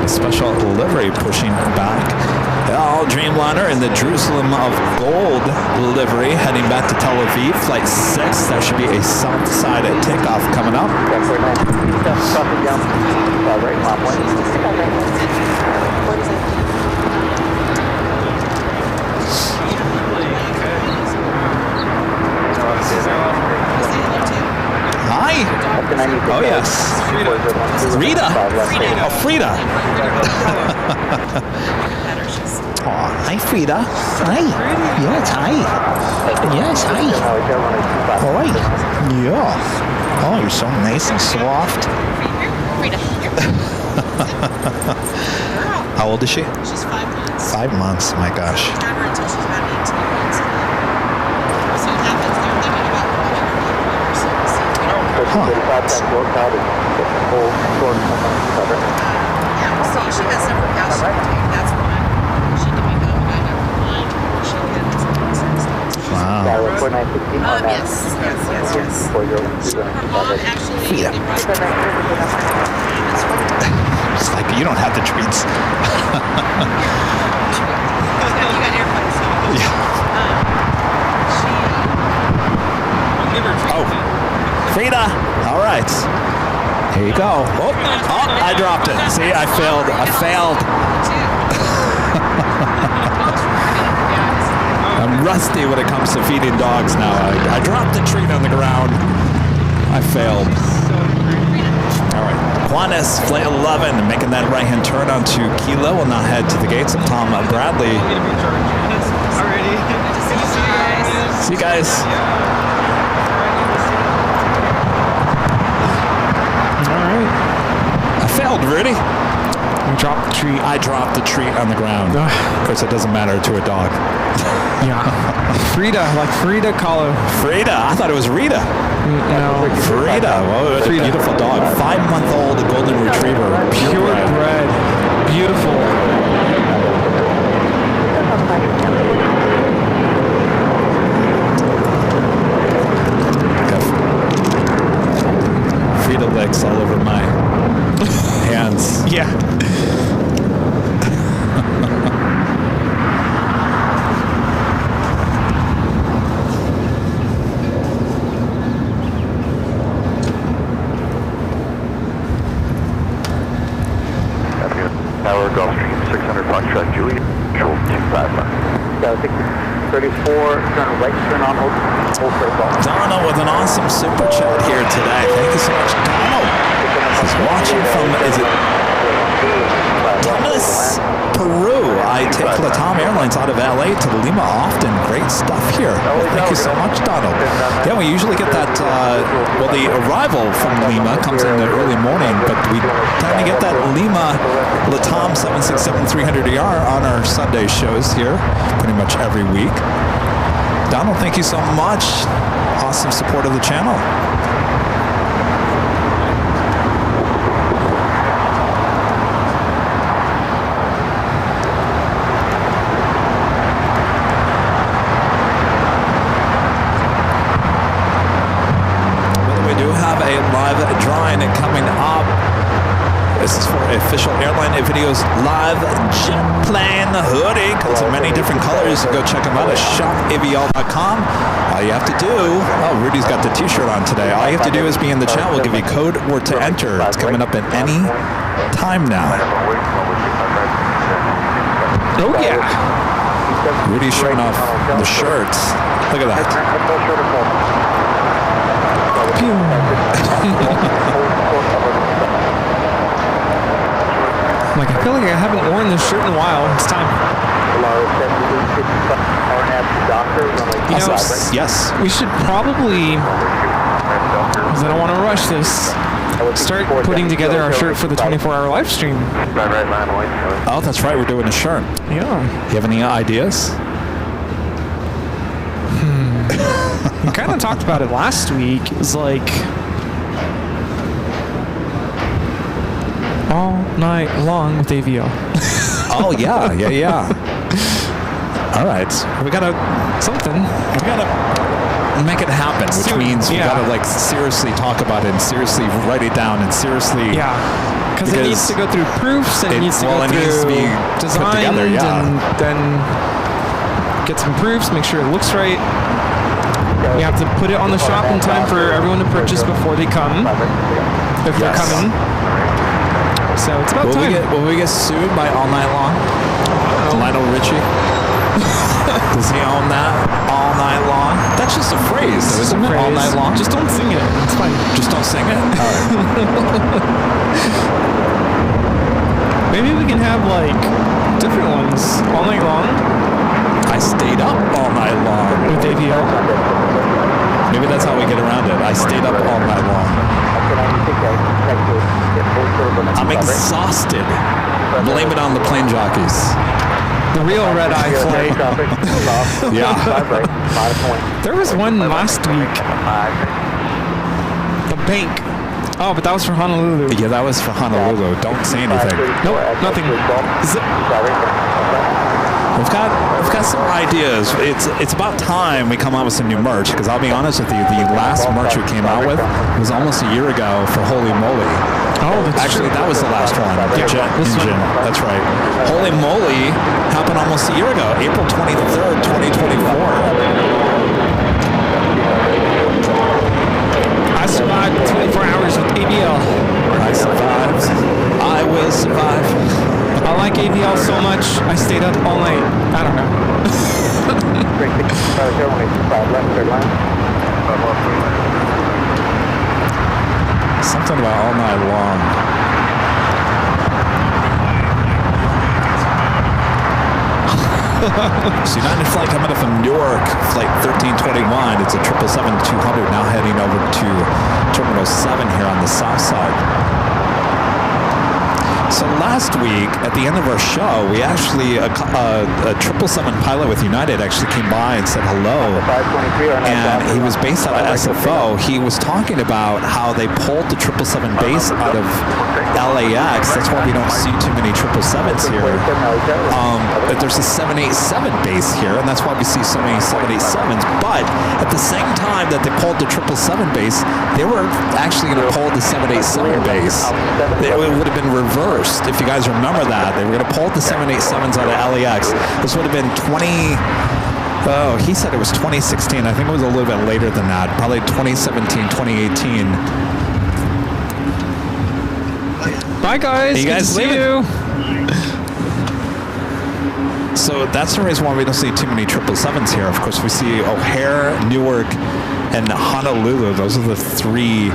A special livery pushing back. All Dreamliner in the Jerusalem of Gold livery heading back to Tel Aviv. Flight 6. There should be a south side takeoff coming up. Hi. Oh, yes. Rita. Oh, Frida. Oh, hi, Frida. Hi. Yes, hi. Yes, hi. Hi. Yeah. Oh, you're so nice and soft. How old is she? She's 5 months. 5 months. My gosh. Had her until she's about 18 months. So it happens. They're thinking about putting her in the so we'll see. Yeah, we'll see. She has several cows she can take. That's one. She can become a guy number 1. She can have some stuff. Wow. Yes. Actually, they brought It's like you don't have the treats. you got airplanes. Oh, Frida. All right. Here you go. Oh, I dropped it. See, I failed. I'm rusty when it comes to feeding dogs now. I dropped the treat on the ground. I failed. All right. Juanes, flight 11, making that right-hand turn onto Kilo. Will now head to the gates of Tom Bradley. See you guys. All right. I failed, Rudy. You dropped the treat. I dropped the treat on the ground. Of course, it doesn't matter to a dog. Yeah. Frida, like Frida Kahlo. Frida? I thought it was Rita. No. Frida. Whoa, what a beautiful dog. 5-month-old golden retriever. Purebred. Beautiful. Frida licks all over my hands. Yeah. Tower, Gulfstream 600 Foxtrot Juliet, control 255. 34, turn right, turn on, hold straight ball. Donald with an awesome super chat here today. Thank you so much, Donald. He's watching from, is it Thomas, Peru? I take Latam Airlines out of LA to Lima often. Great stuff here. Well, thank you so much, Donald. Yeah, we usually get that, well, the arrival from Lima comes in the early morning, but we tend to get that Lima Latam 767-300ER on our Sunday shows here pretty much every week. Donald, thank you so much. Awesome support of the channel. Drawing and coming up. This is for official AirLineVideos live jet plane hoodie. Comes in many different colors. Go check them out at shopavl.com. All you have to do, oh, Rudy's got the t-shirt on today. All you have to do is be in the chat. We'll give you a code word to enter. It's coming up at any time now. Oh, yeah. Rudy's showing off the shirts. Look at that. Like, I feel like I haven't worn this shirt in a while. It's time. You know, yes. We should probably, because I don't want to rush this, start putting together our shirt for the 24-hour live stream. Oh, that's right. We're doing a shirt. Yeah. You have any ideas? We kind of talked about it last week. It was like all night long with AVO. Oh, yeah. All right. We got to make it happen, which means we got to like seriously talk about it and seriously write it down and seriously. Yeah. Because it needs to go through proofs and it needs to go through design and then get some proofs, make sure it looks right. You have to put it on the shop in time for everyone to purchase before they come, if they're coming. So it's about time. Will we get sued by All Night Long? Lionel Richie? Does he own that all night long? That's just a phrase, though, isn't it? All night long? Just don't sing it. It's fine. Just don't sing it? All right. Maybe we can have like different ones all night long. I stayed up all night long. With AVL. Maybe that's how we get around it. I stayed up all night long. I'm exhausted. Blame it on the plane jockeys. The real red-eye flight. Yeah. There was one last week. The bank. Oh, but that was for Honolulu. Yeah, that was for Honolulu. Don't say anything. Nope, nothing. We've got some ideas. It's about time we come out with some new merch, because I'll be honest with you, the last merch we came out with was almost a year ago for Holy Moly. Oh, actually, that was the last one. The jet engine. That's right. Holy Moly happened almost a year ago, April 23rd, 2024. I survived 24 hours with ABL. I survived. I will survive. I like ABL so much, I stayed up all night. I don't know. Something about all night long. So United flight coming up from Newark, flight 1321. It's a 777-200 now heading over to Terminal 7 here on the south side. So last week, at the end of our show, we actually, a 777 pilot with United actually came by and said hello. And he was based out of SFO. He was talking about how they pulled the 777 base out of LAX. That's why we don't see too many 777s here. But there's a 787 base here, and that's why we see so many 787s. But at the same time that they pulled the 777 base, they were actually going to pull the 787 base. It would have been reversed. If you guys remember that, they were going to pull the 787s out of LAX. This would have been he said it was 2016. I think it was a little bit later than that, probably 2017, 2018. Bye, guys. You guys see you. So that's the reason why we don't see too many 777s here. Of course, we see O'Hare, Newark, and Honolulu. Those are the three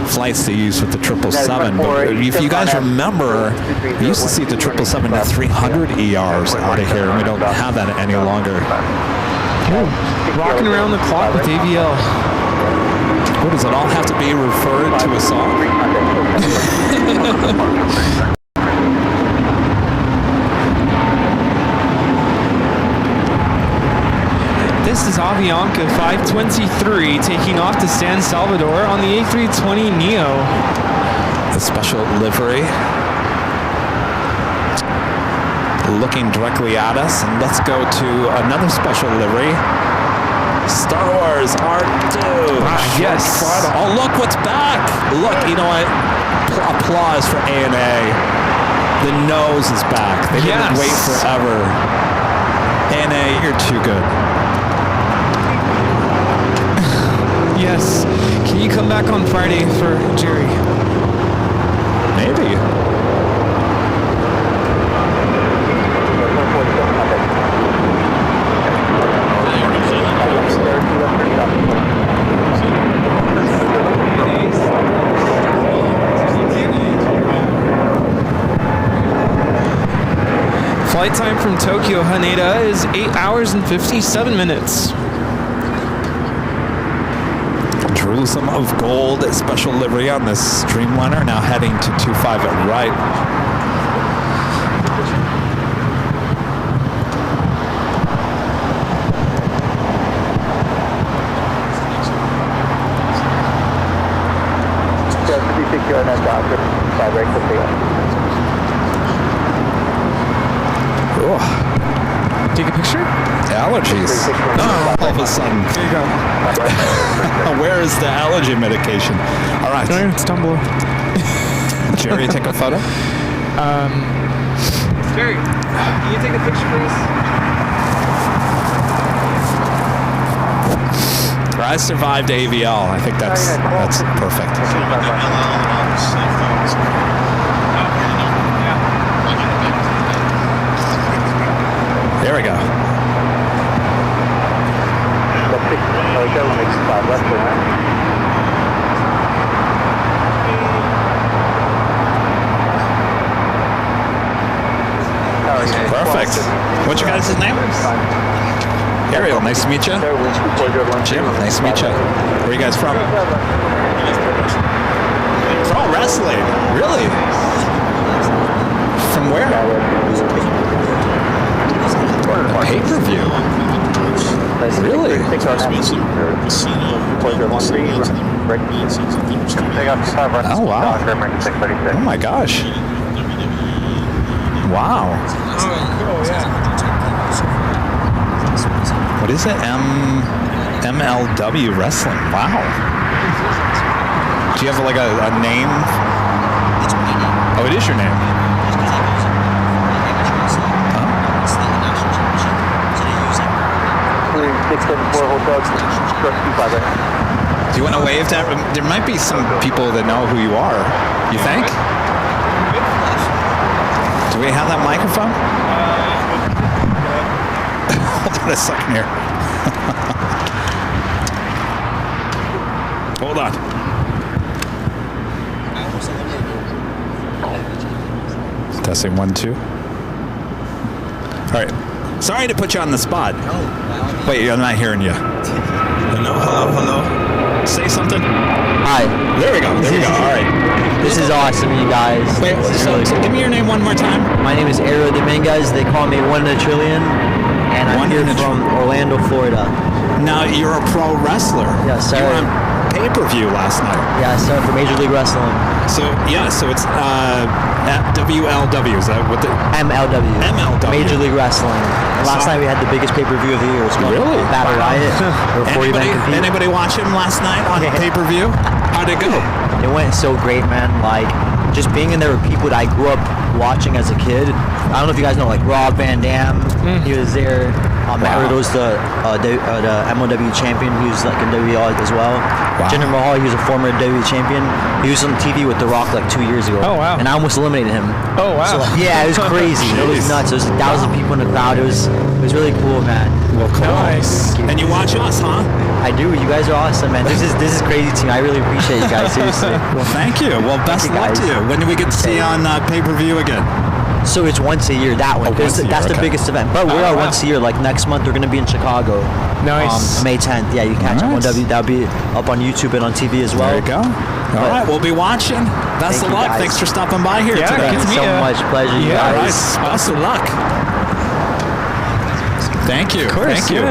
flights they use with the 777. But if you guys remember, we used to see the 777-300 ERs out of here, and we don't have that any longer. Ooh, rocking around the clock with AVL. What, does it all have to be referred to a song? This is Avianca 523 taking off to San Salvador on the A320 Neo. The special livery. Looking directly at us, and let's go to another special livery. Star Wars R2. Yes. Oh, look what's back. Look, you know what? Applause for ANA. The nose is back. They didn't wait forever. ANA, you're too good. Yes. Can you come back on Friday for Jerry? Maybe. Flight time from Tokyo Haneda is 8 hours and 57 minutes. Jerusalem of Gold special livery on this Dreamliner, now heading to 25 at right. Take a picture? Allergies. Oh, all of a sudden. There you go. Where is the allergy medication? All right. It's down below. Jerry, take a photo. Jerry, can you take a picture, please? I survived AVL. I think that's perfect. There we go. What's your guys' name? Ariel, nice to meet you. Jim, nice to meet you. Where are you guys from? Pro wrestling, really? From where? Pay-per-view. Really? Oh, wow. Oh, my gosh. Wow. What is it? MLW Wrestling. Wow. Do you have like a name? Oh, it is your name. Do you want to wave that? There might be some people that know who you are. You think? Do we have that microphone? Hold on a second here. Hold on. Testing 1, 2. All right. Sorry to put you on the spot. Wait, I'm not hearing you. Hello. Say something. Hi. There we go. All right. This is awesome, you guys. Wait, so give me your name one more time. My name is Ariel Dominguez. They call me 1 in a trillion, and I'm here from Orlando, Florida. Now, you're a pro wrestler. Yes, sir. You were on pay-per-view last night. Yes, sir, for Major League Wrestling. So it's WLW. Is that what the... MLW. Major League Wrestling. Last night we had the biggest pay-per-view of the year. It was called Battle Riot. Anybody watch him last night on pay-per-view? How'd it go? It went so great, man. Like, just being in there with people that I grew up watching as a kid. I don't know if you guys know, like, Rob Van Dam. He was there. Matt Riddle's the MLW champion. He was, like, in WWE as well. Wow. Jinder Mahal, he was a former WWE champion. He was on TV with The Rock, like, 2 years ago. Oh, wow. And I almost eliminated him. Oh, wow. So, yeah, it was crazy. It was nuts. There was, like, thousands of people in the crowd. It was really cool, man. Well, cool. Nice. And you watch us, huh? I do. You guys are awesome, man. This is crazy to me. I really appreciate you guys. Seriously. Well, thank you. Well, best of luck to you. When do we get to see you on pay-per-view again? So it's once a year, that one. That's the biggest event. But we're once a year. Like next month, we're going to be in Chicago. Nice. May 10th. Yeah, you can catch it. That'll be up on YouTube and on TV as well. There you go. All right, we'll be watching. Best of luck. Guys. Thanks for stopping by here today. Thank you so much. Pleasure, you guys. All right. Best of luck. Thank you. Of course, Thank you.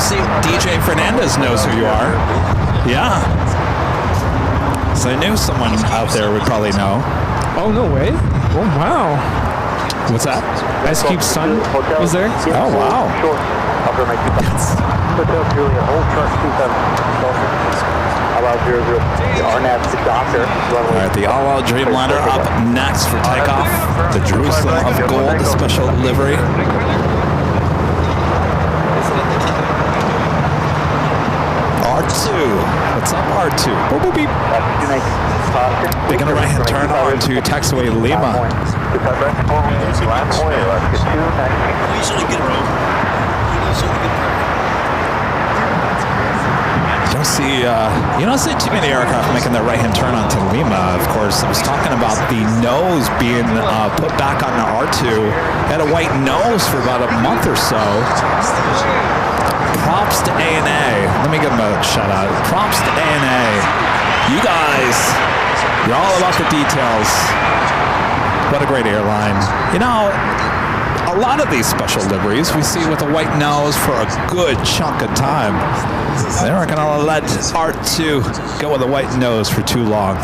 See, DJ Fernandez knows who you are. Yeah. So I knew someone out there would probably know. Oh, no way. Oh, wow. What's that? Ice Cube's son was there? Oh, wow. Hotel Julia, Old Trust 27. About 00. RNAV to Doctor. All right, the All-Out Dreamliner up next for takeoff. The Jerusalem of Gold, the special livery. R2. What's up, R2? Boop, boop, beep. Making a right-hand turn on to taxiway Lima. You don't see too many aircraft making their right-hand turn onto Lima. Of course, I was talking about the nose being put back on the R2. It had a white nose for about a month or so. Props to ANA. Let me give them a shout out. Props to ANA. You guys, you're all about the details. What a great airline. You know, a lot of these special liveries we see with a white nose for a good chunk of time. They aren't going to let R2 go with a white nose for too long.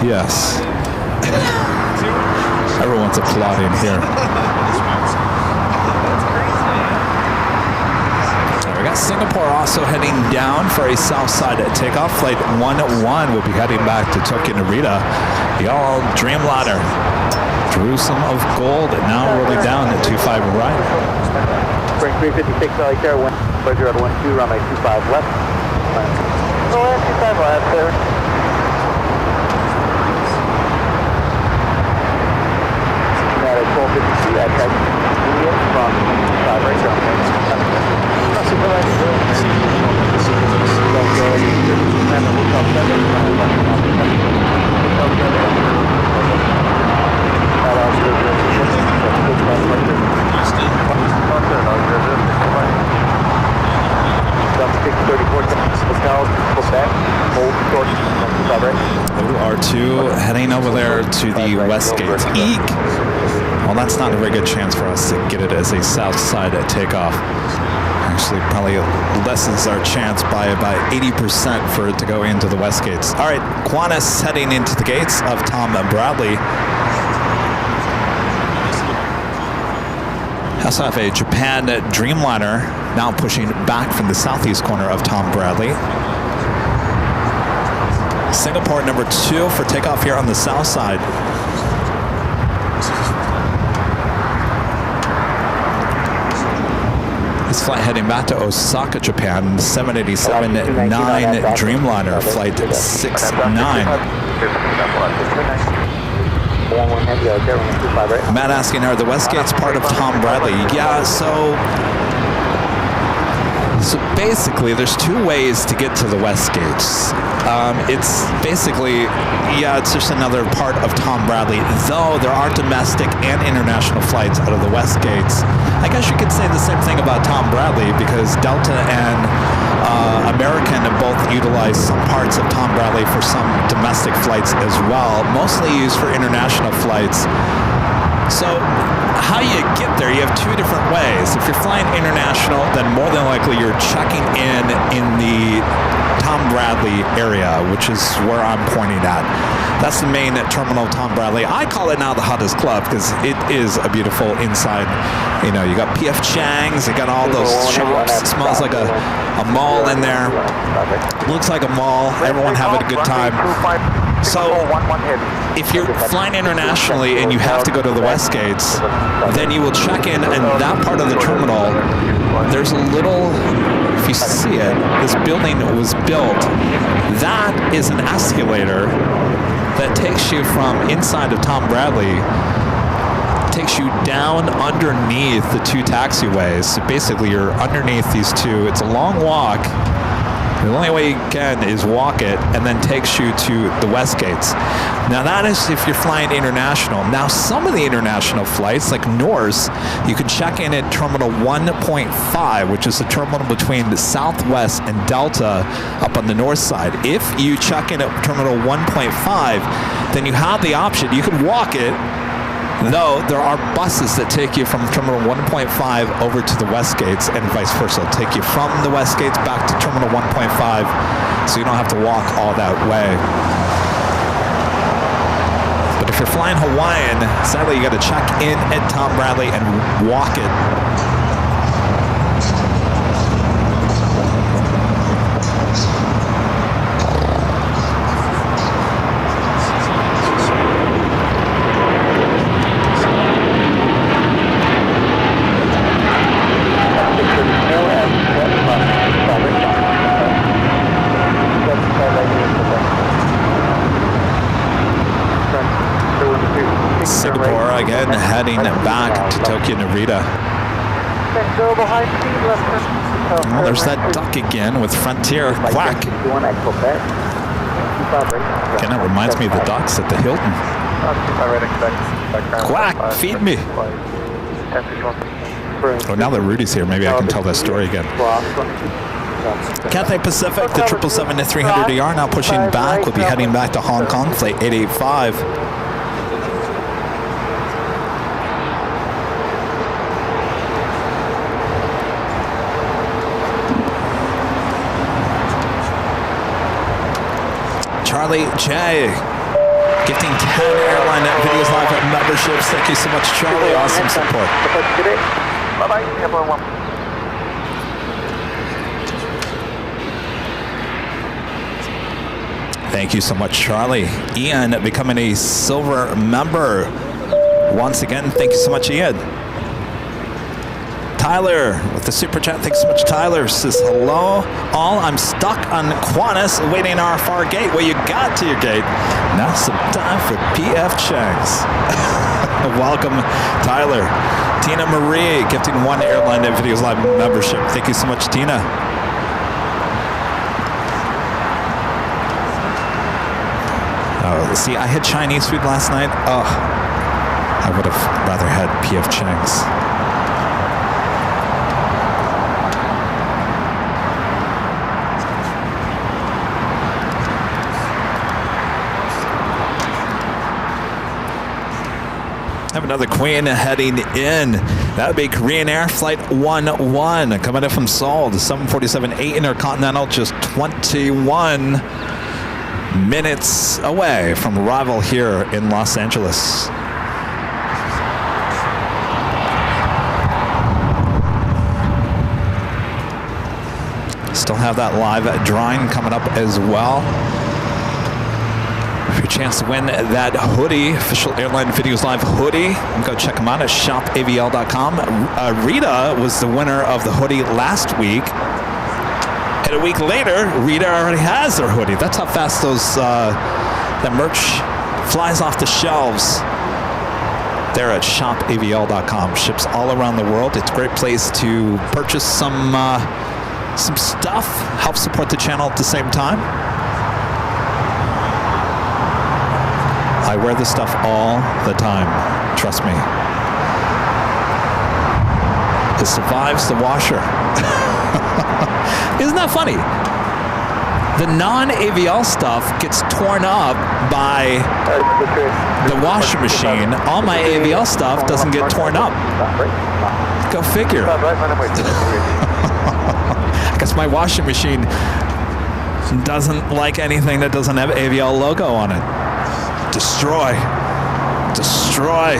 Yes. Everyone's applauding here. We got Singapore also heading down for a south side at takeoff. Flight 101 will be heading back to Tokyo Narita. The all Dreamliner. Jerusalem of Gold and now rolling down at 25 right. Spring 356 LAX, pleasure at 12, runway 25 left. Go ahead, 25 left, sir. At 1252, I tried to from 5 right down. to the west gates. Eek! Well, that's not a very good chance for us to get it as a south side takeoff. Actually, probably lessens our chance by about 80% for it to go into the west gates. All right, Qantas heading into the gates of Tom Bradley. We also have a Japan Dreamliner now pushing back from the southeast corner of Tom Bradley. Singapore number 2 for takeoff here on the south side. This flight heading back to Osaka, Japan, 787-9 Dreamliner, flight 69. Matt asking, are the west gates part of Tom Bradley? Yeah, so basically there's 2 ways to get to the west gates. It's basically, it's just another part of Tom Bradley, though there are domestic and international flights out of the west gates. I guess you could say the same thing about Tom Bradley, because Delta and American both utilize some parts of Tom Bradley for some domestic flights as well, mostly used for international flights. So how you get there, you have 2 different ways. If you're flying international, then more than likely you're checking in the Tom Bradley area, which is where I'm pointing at. That's the main terminal of Tom Bradley. I call it now the hottest club because it is a beautiful inside. You know, you got P.F. Chang's, you got all those shops. It smells like a mall in there. Looks like a mall. Everyone having a good time. So if you're flying internationally and you have to go to the west gates, then you will check in that part of the terminal. There's a little, if you see it, this building was built. That is an escalator that takes you from inside of Tom Bradley, takes you down underneath the 2 taxiways. So basically you're underneath these 2. It's a long walk. The only way you can is walk it, and then takes you to the west gates. Now that is if you're flying international. Now some of the international flights, like Norse, you can check in at Terminal 1.5, which is the terminal between the Southwest and Delta up on the north side. If you check in at Terminal 1.5, then you have the option. You can walk it, though there are buses that take you from Terminal 1.5 over to the west gates and vice versa. They'll take you from the west gates back to Terminal 1.5, so you don't have to walk all that way. But if you're flying Hawaiian, sadly you got to check in at Tom Bradley and walk it. Singapore again heading back to Tokyo Narita. Well, there's that duck again with Frontier. Quack. Again, that reminds me of the ducks at the Hilton. Quack, feed me. Oh, now that Rudy's here, maybe I can tell that story again. Cathay Pacific, the 777-300ER now pushing back. We'll be heading back to Hong Kong, flight 885. Charlie J, gifting 10 Airline Videos Live memberships. Thank you so much, Charlie. Awesome support. Bye-bye. Thank you so much, Charlie. Ian becoming a silver member. Once again, thank you so much, Ian. Tyler with the super chat. Thanks so much, Tyler. Says, hello, all. I'm stuck on Qantas waiting our far gate. Well, you got to your gate. Now some time for P.F. Chang's. Welcome, Tyler. Tina Marie gifting 1 Airline Videos Live membership. Thank you so much, Tina. Oh, see, I had Chinese food last night. Oh, I would have rather had P.F. Chang's. Have another Queen heading in. That would be Korean Air Flight 11 coming in from Seoul. The 747-8 Intercontinental, just 21 minutes away from arrival here in Los Angeles. Still have that live drawing coming up as well. For your chance to win that hoodie, official Airline Videos Live hoodie, go check them out at shopavl.com. Rita was the winner of the hoodie last week. And a week later, Rita already has their hoodie. That's how fast those that merch flies off the shelves. There at shopavl.com. Ships all around the world. It's a great place to purchase some stuff, help support the channel at the same time. I wear this stuff all the time, trust me. It survives the washer. Isn't that funny? The non-AVL stuff gets torn up by the washing machine. All my AVL stuff doesn't get torn up. Go figure. I guess my washing machine doesn't like anything that doesn't have AVL logo on it. Destroy. Destroy.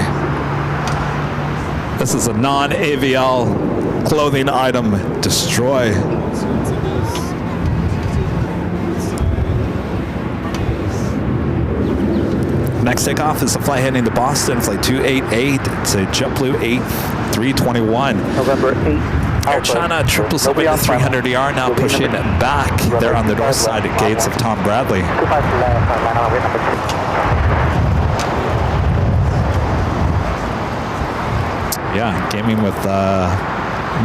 This is a non-AVL clothing item. Destroy. Next takeoff is the flight heading to Boston, flight 288. It's a JetBlue 8321. November 8. Air China 777-300ER now pushing back. They're on the north side at gates of Tom Bradley. Yeah, gaming with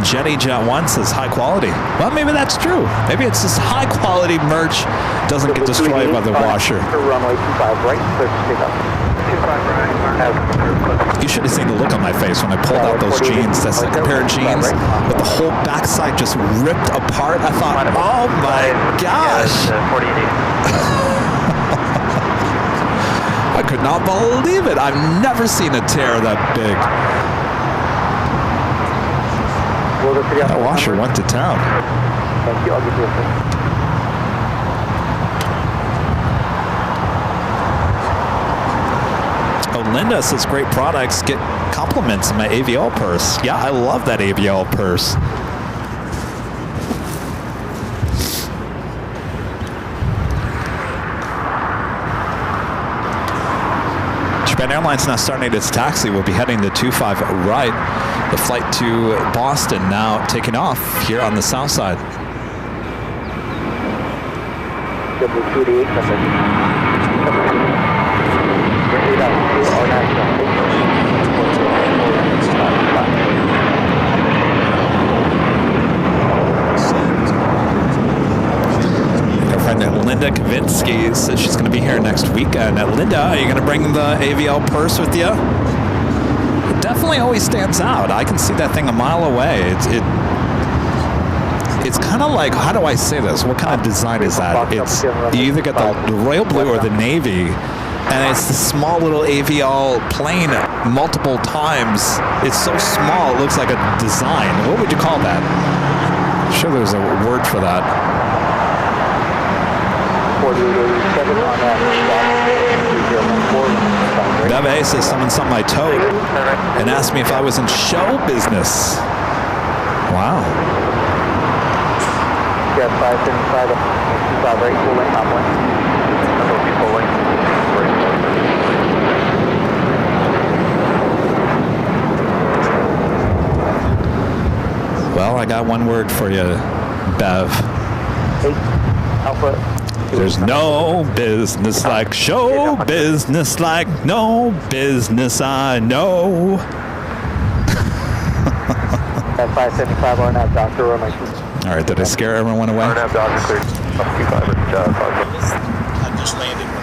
Jenny Jet 1 says high quality. Well, maybe that's true. Maybe it's this high quality merch doesn't get destroyed by the washer. You should have seen the look on my face when I pulled out those jeans. That second pair of jeans with the whole backside just ripped apart. I thought, oh my gosh. I could not believe it. I've never seen a tear that big. That washer went to town. Thank you. I'll give you a second. Oh, Linda says great products get compliments in my AVL purse. Yeah, I love that AVL purse. Japan Airlines now starting its taxi. We'll be heading to 25 right. The flight to Boston now taking off here on the south side. Our friend Linda Kavinsky says she's going to be here next weekend. Linda, are you going to bring the AVL purse with you? It definitely always stands out. I can see that thing a mile away. It's kind of like, how do I say this? What kind of design is that? It's, you either get the royal blue or the navy, and it's the small little AVL plane multiple times. It's so small, it looks like a design. What would you call that? I'm sure there's a word for that. Bebe says someone saw my tote and asked me if I was in show business. Wow. Yeah, 575, 25 right, full length, top one. Full length. Well, I got one word for you, Bev. 8, Alpha. There's no business like show business, like no business I know. At 575 RNAV, Dr. Roman. All right, did I scare everyone away? RNAV, Dr. Clear. 25 I just landed when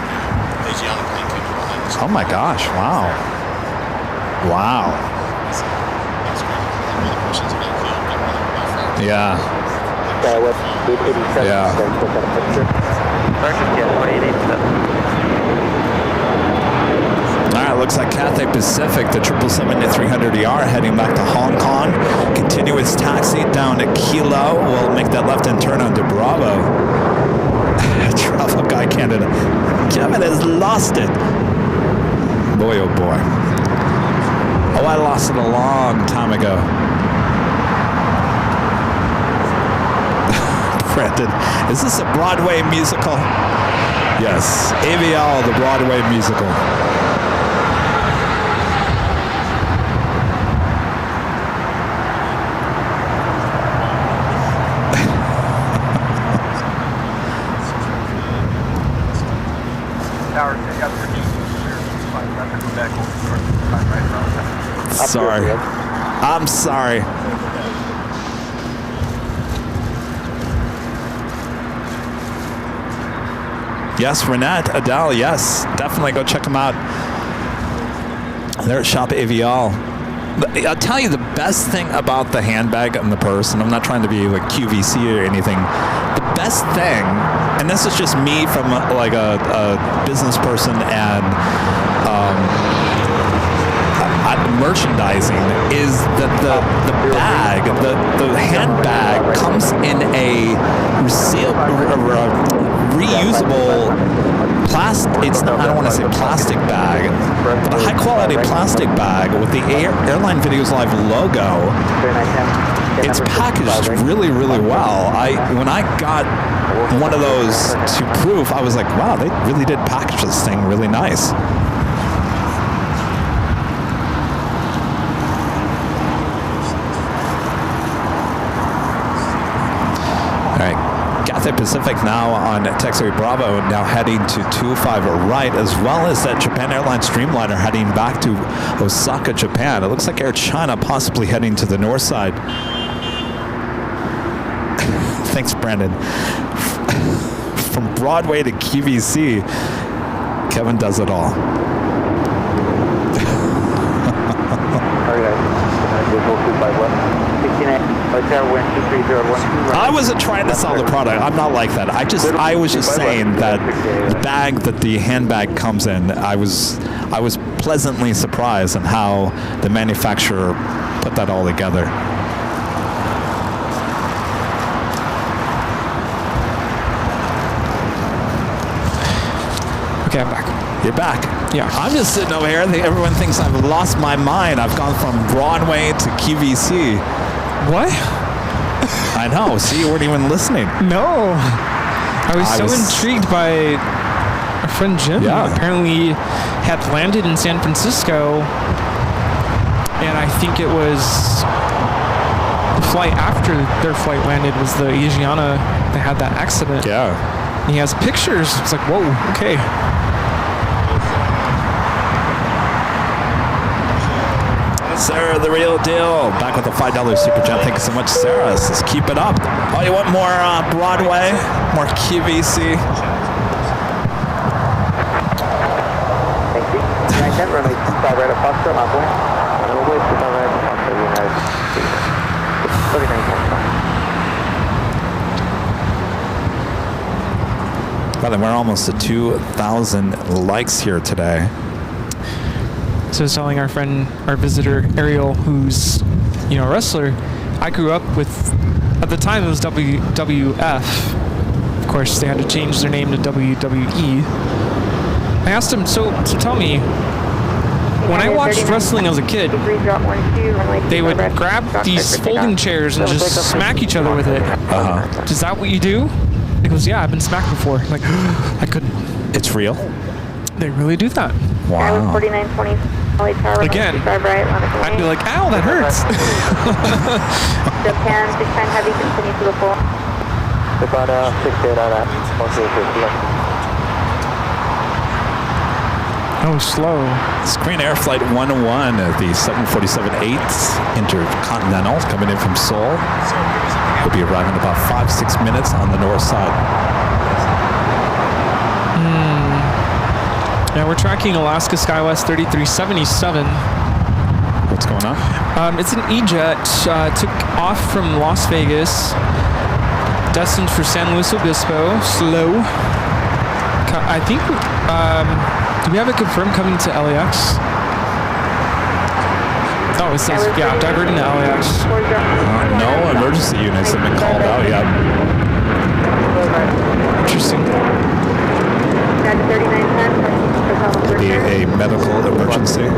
the Asiana plane came behind us. Oh my gosh, wow. Wow. Yeah. Yeah. All right, it looks like Cathay Pacific, the 777-300ER, heading back to Hong Kong. Continuous taxi down to Kilo. We'll make that left-hand turn onto Bravo. Travel Guy Canada. Kevin has lost it. Boy, oh boy. Oh, I lost it a long time ago. Brandon, is this a Broadway musical? Yes, AVL, the Broadway musical. Sorry. I'm sorry. Yes, Renette, Adele, yes. Definitely go check them out. They're at Shop AVL. I'll tell you the best thing about the handbag and the purse, and I'm not trying to be like QVC or anything. The best thing, and this is just me from like a business person and merchandising, is that the bag, the handbag comes in a reusable plastic. It's not, I don't want to say plastic bag, but a high quality plastic bag with the Airline Videos Live logo. It's packaged really, really well. When I got one of those to proof, I was like, wow, they really did package this thing really nice. Cathay Pacific now on taxiway Bravo, now heading to 25 right, as well as that Japan Airlines Streamliner heading back to Osaka, Japan. It looks like Air China possibly heading to the north side. Thanks, Brandon. From Broadway to QVC, Kevin does it all. I wasn't trying to sell the product. I'm not like that. I was just saying that the bag that the handbag comes in, I was pleasantly surprised on how the manufacturer put that all together. Okay, I'm back. You're back. Yeah. I'm just sitting over here. Everyone thinks I've lost my mind. I've gone from Broadway to QVC. What? I know. See, you weren't even listening. No. I was so intrigued by our friend Jim. Yeah. Apparently had landed in San Francisco, and I think it was the flight after their flight landed was the Asiana that had that accident. Yeah. And he has pictures. It's like, whoa, okay. Sarah, the real deal. Back with the $5 super chat. Thank you so much, Sarah. Let's keep it up. Oh, you want more Broadway? More QVC? Thank you. Runway 25 right up Foxtrot, my boy. Runway 25 right up Foxtrot, United States. By the way, we're almost at 2,000 likes here today. So I was telling our friend, our visitor, Ariel, who's, a wrestler, I grew up with, at the time it was WWF. Of course, they had to change their name to WWE. I asked him, so tell me, when I watched wrestling as a kid, they would grab these folding chairs and just smack each other with it. Is that what you do? He goes, yeah, I've been smacked before. I'm like, I couldn't. It's real? They really do that. Wow. 4920. Again, I'd be like, ow, that hurts. Japan, 6-time heavy, continue to the full. About 6-8 out of Oh, slow. Screen Air Flight 101 at the 747-8 Intercontinental coming in from Seoul. Will be arriving in about 5-6 minutes on the north side. Yeah, we're tracking Alaska Skywest 3377. What's going on? It's an E-Jet. Took off from Las Vegas, destined for San Luis Obispo. Slow. I think, do we have it confirmed coming to LAX? Oh, it says, yeah, diverting to LAX. No emergency units have been called out yet. Interesting. Could be a medical emergency.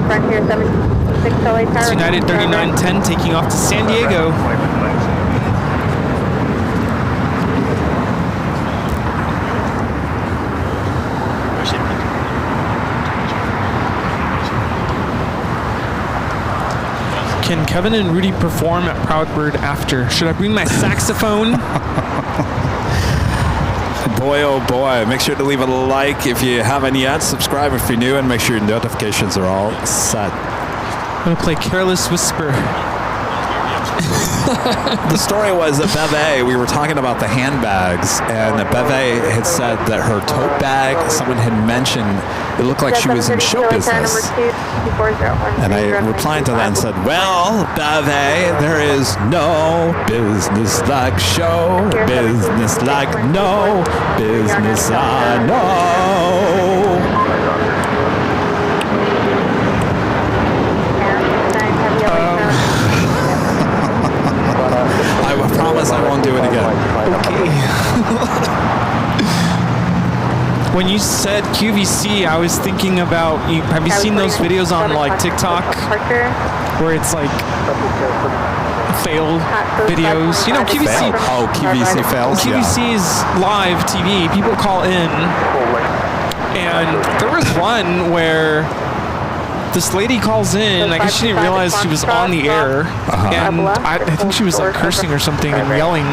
Frontier 76 LA Tower. It's United 3910 taking off to San Diego. Can Kevin and Rudy perform at Proudbird after? Should I bring my saxophone? Boy, oh boy. Make sure to leave a like if you haven't yet. Subscribe if you're new, and make sure your notifications are all set. I'm going to play Careless Whisper. The story was that Beve, we were talking about the handbags, and Beve had said that her tote bag, someone had mentioned, it looked like she was in show business. And I replied to that and said, well, Beve, there is no business like show business, like no business I know. I promise I won't do it again. Okay. When you said QVC, I was thinking about, have you seen those videos on like TikTok where it's like failed videos? You know, QVC. Oh, QVC fails? QVC is live TV. People call in. And there was one where this lady calls in. I guess she didn't realize she was on the air. And I think she was like cursing or something and yelling.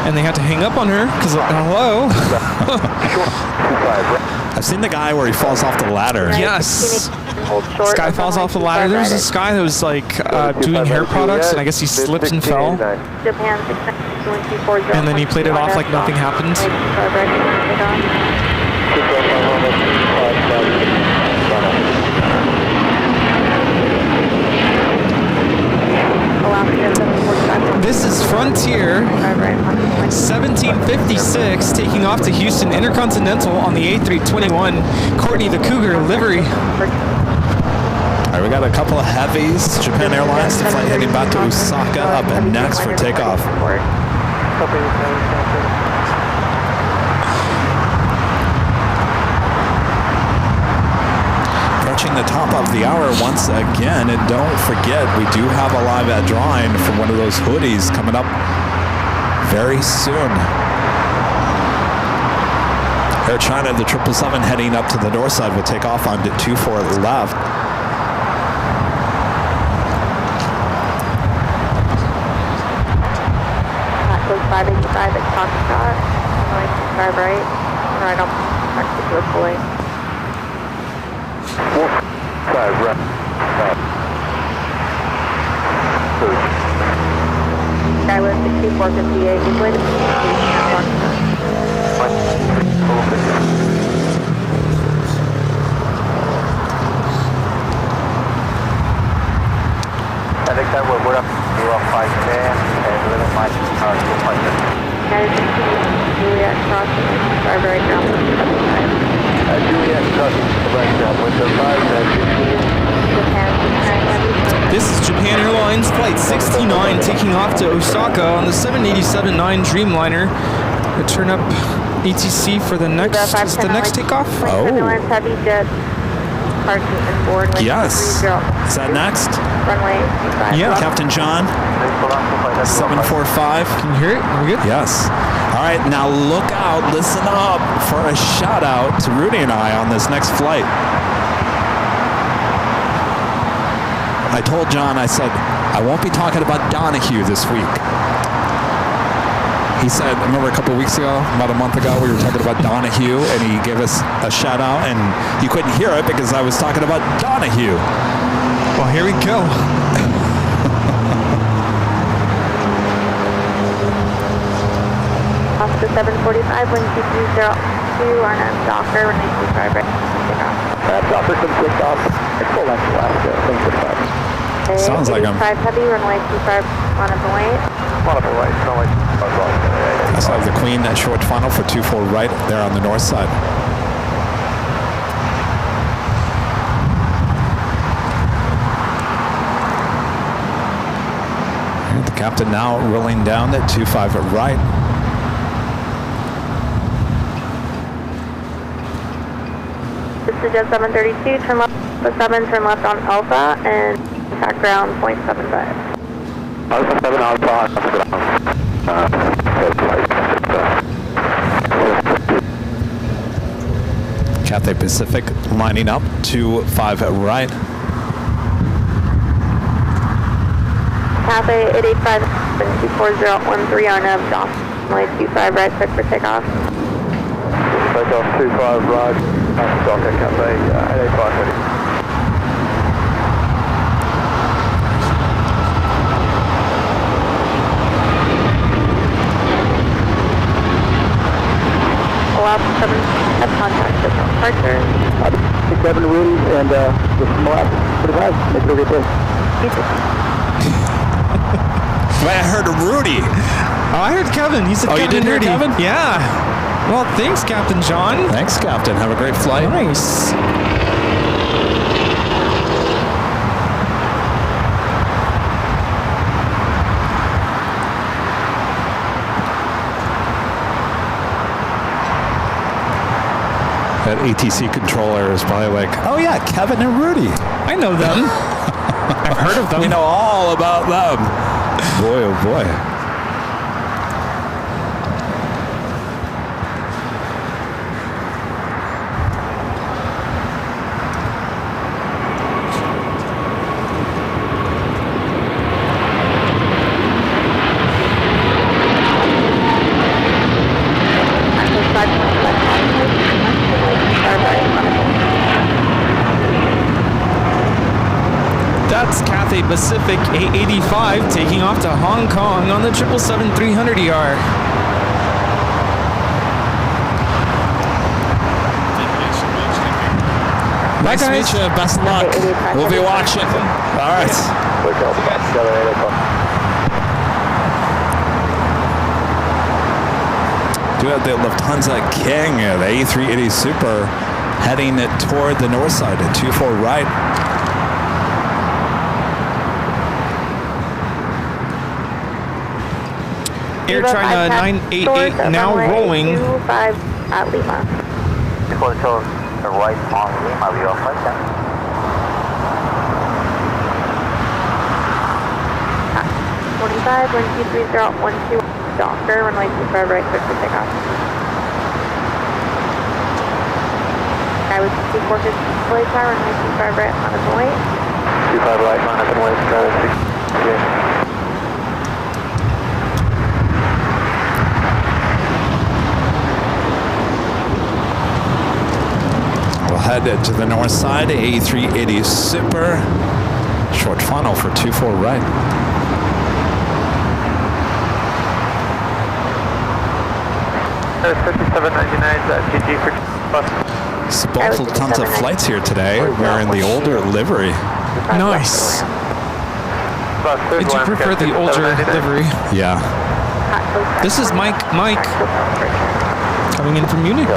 And they had to hang up on her because, hello? I've seen the guy where he falls off the ladder. Yes. This guy falls off the ladder. There was this guy that was like doing hair products, and I guess he slipped and fell. And then he played it off like nothing happened. This is Frontier 1756 taking off to Houston Intercontinental on the A321 Courtney the Cougar livery. All right, we got a couple of heavies. Japan Airlines to flight heading back to Osaka up and next for takeoff. Approaching the top of the hour once again, and don't forget we do have a live ad drawing for one of those hoodies coming up very soon. Air China, the 777 heading up to the north side will take off on 24 left. Code 585 at Foxtrot, runway 25 right, right on particular point. 5 right. Skyway 6458, we've waited for I think that we're up, you're off 510 and little Mike, United 16, Juliet crossing, drive right down. Juliet crossing, right down, window 5, This is Japan Airlines Flight 69 taking off to Osaka on the 787-9 Dreamliner. Return up ATC for the next, is the next takeoff? Oh. Heavy jet, parking and board. Yes. Is that next? Runway 25. Yeah. Captain John, 745. Can you hear it? Are we good? Yes. All right, now look out, listen up for a shout out to Rudy and I on this next flight. I told John, I said, I won't be talking about Donahue this week. He said, remember a couple weeks ago, about a month ago, we were talking about Donahue, and he gave us a shout out, and you couldn't hear it because I was talking about Donahue. Well, here we go. Off to 745, wind 2302 on a Docker, runway 25 right. Docker can take off. It's full length Alaska, 745. Sounds like I'm... 5 heavy, runway 25 on a right. On a right, not like Looks like the Queen at short funnel for 24 right there on the north side. And the captain now rolling down at 25 at right. This is Jet 732, turn left, 7, turn left on Alpha, and attack ground 0.75. Alpha 7 Alpha, Cathay Pacific lining up 25 at right. Cathay 885 24013 on nav, John. 25 right, quick for takeoff. Takeoff 25 right, Docker Cathay 885 ready. Allow 7 have contact with departure. 7 wheels and with some more 45. Make it a good day. Wait, I heard Rudy. Oh, I heard Kevin. He said Oh, you Captain did hear Rudy. Kevin? Yeah. Well, thanks, Captain John. Thanks, Captain. Have a great flight. Nice. That ATC controller is probably like, oh yeah, Kevin and Rudy. I know them. I've heard of them. We know all about them. Boy, oh boy. That's Cathay Pacific 885 taking off to Hong Kong on the 777-300ER. Nice to meet you. Best of luck. We'll be watching. All right. Do have the Lufthansa King, the A380 Super, heading toward the north side at 24 right. Air China 988 now rolling. 25 at Lima. Control right on Lima, we are flight 45, 123.012, Docker, runway 25 right, quick for takeoff. Skyway 6450, display tower, runway 25 right, on its way. 25 right, on its way, okay. Head to the north side, A380 Super, short funnel for 24 right. There's 5799 GG for bus. It's both tons of flights here today. We're in the older livery. Nice. Did you prefer the older livery? Yeah. This is Mike coming in from Munich.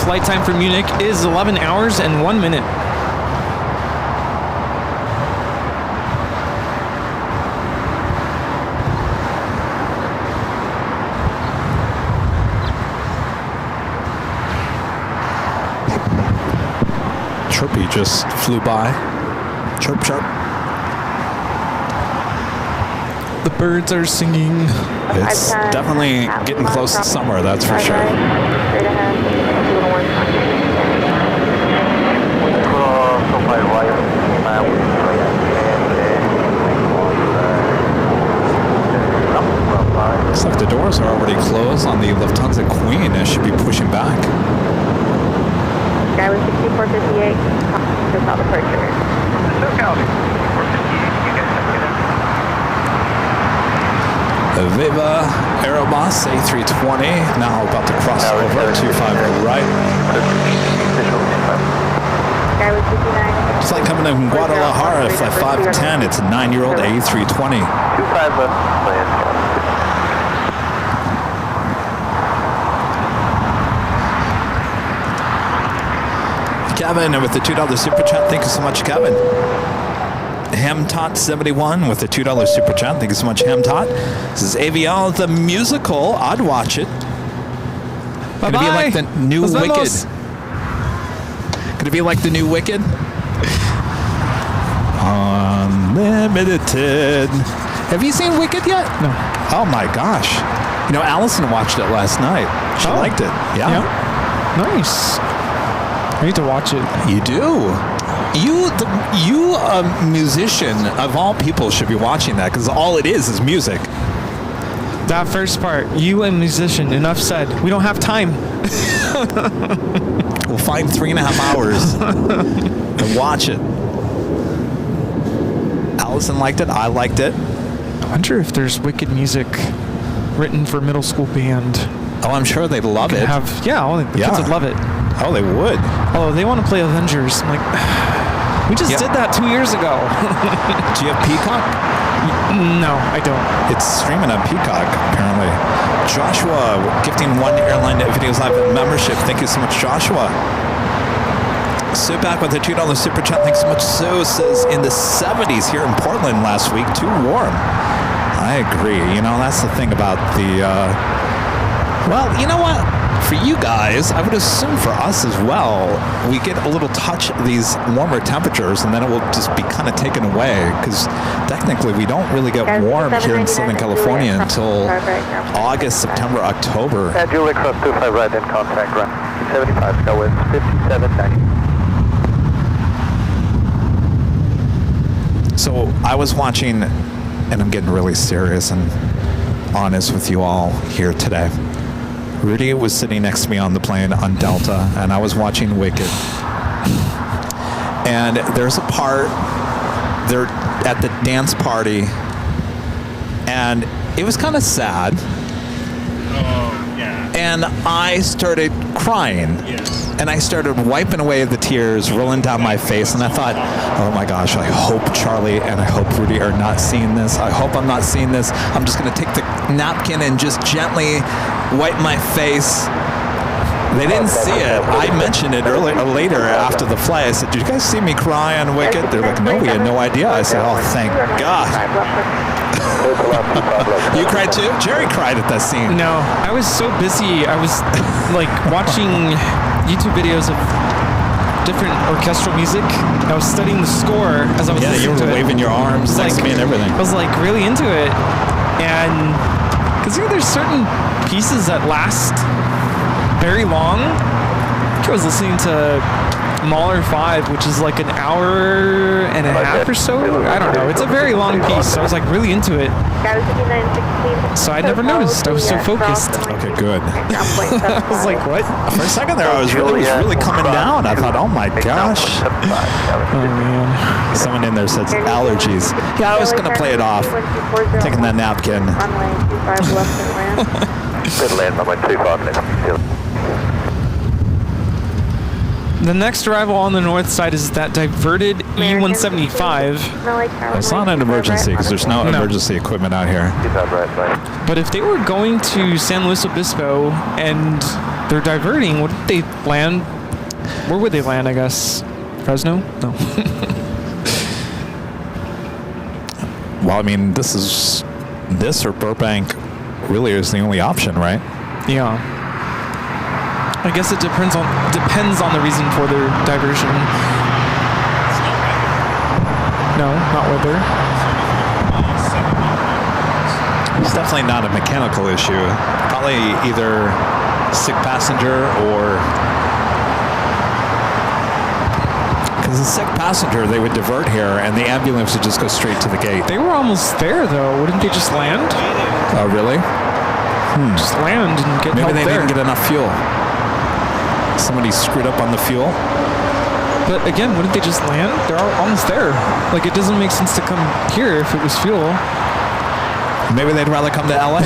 Flight time for Munich is 11 hours and 1 minute. Chirpy just flew by. Chirp, chirp. The birds are singing. It's definitely getting close to summer, that's for sure. Straight ahead, 201. like the doors are already closed on the Lufthansa Queen. It should be pushing back. Guy with 6458, just out departure. SoCal 6458, you guys have Viva Aerobus A320, now about to cross over 25 right. Guy with 59. It's like coming in from Guadalajara, flight 510. It's a 9-year-old A320. 25 left, land. Kevin with the $2 super chat. Thank you so much, Kevin. HamTot71 with the $2 super chat. Thank you so much, HamTot. This is AVL the musical. I'd watch it. Could it be like the new Wicked? Could it be like the new Wicked? Unlimited. Have you seen Wicked yet? No. Oh my gosh. You know, Allison watched it last night. She liked it. Yeah. Nice. I need to watch it. You do. You, a musician of all people, should be watching that because all it is music. That first part, you a musician, enough said. We don't have time. We'll find 3.5 hours and watch it. Allison liked it. I liked it. I wonder if there's Wicked music written for middle school band. Oh, I'm sure they'd love it. All the kids would love it. Oh, they would. Oh, they want to play Avengers. I'm like, we just did that 2 years ago. Do you have Peacock? No, I don't. It's streaming on Peacock, apparently. Joshua gifting 1 Airline Videos Live membership. Thank you so much, Joshua. Sue back with a $2 super chat. Thanks so much, Sue. Says in the 70s here in Portland last week. Too warm. I agree. You know, that's the thing about the... well, you know what? For you guys, I would assume for us as well, we get a little touch of these warmer temperatures and then it will just be kind of taken away because technically we don't really get warm here in Southern California until August, September, October. Julia cross 25 right in contact run. 75, go with 5790. So I was watching, and I'm getting really serious and honest with you all here today. Rudy was sitting next to me on the plane on Delta, and I was watching Wicked. And there's a part, they're at the dance party, and it was kind of sad. Oh, yeah. And I started crying. Yes. And I started wiping away the tears rolling down my face. And I thought, oh my gosh, I hope Charlie and I hope Rudy are not seeing this. I hope I'm not seeing this. I'm just going to take the napkin and just gently wipe my face. They didn't see it. I mentioned it later after the flight. I said, did you guys see me cry on Wicked? They're like, no, we had no idea. I said, oh, thank God. You cried too? Jerry cried at that scene. No, I was so busy. I was like watching YouTube videos of different orchestral music. I was studying the score as I was listening to it. Yeah, you were waving your arms next to me and everything. I was like really into it. And because there's certain pieces that last very long. I was listening to Mahler 5, which is like an hour and a half or so. I don't know. It's a very long piece. So I was like really into it. So I never noticed. I was so focused. Okay, good. I was like, what? For a second there, I was really coming down. I thought, oh my gosh. Oh man. Someone in there says allergies. Yeah, I was gonna play it off. Taking that napkin. Good land, number 25. The next arrival on the north side is that diverted E-175. It's not an emergency because there's no emergency equipment out here. But if they were going to San Luis Obispo and they're diverting, would they land? Where would they land, I guess? Fresno? No. Well, I mean, this or Burbank really is the only option, right? Yeah. I guess it depends on the reason for their diversion. No, not weather. It's definitely not a mechanical issue. Probably either sick passenger or... Because a sick passenger, they would divert here and the ambulance would just go straight to the gate. They were almost there, though. Wouldn't they just land? Oh, really? Just land and get Maybe help they there. didn't get enough fuel. Somebody screwed up on the fuel. But again, wouldn't they just land? They're almost there. Like, it doesn't make sense to come here if it was fuel. Maybe they'd rather come to LA.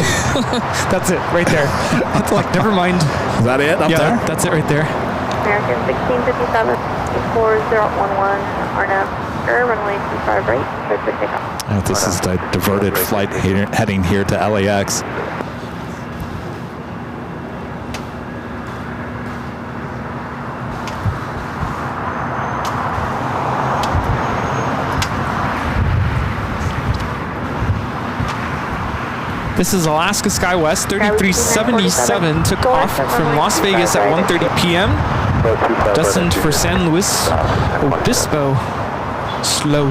That's it, right there. It's like, never mind. Is that it up there? That's it right there. American 1657 4011 RNAV, runway 25 right, cleared for takeoff. Oh, this is the diverted flight heading here to LAX. This is Alaska SkyWest 3377, took off from Las Vegas at 1:30 p.m. destined for San Luis Obispo. Slow.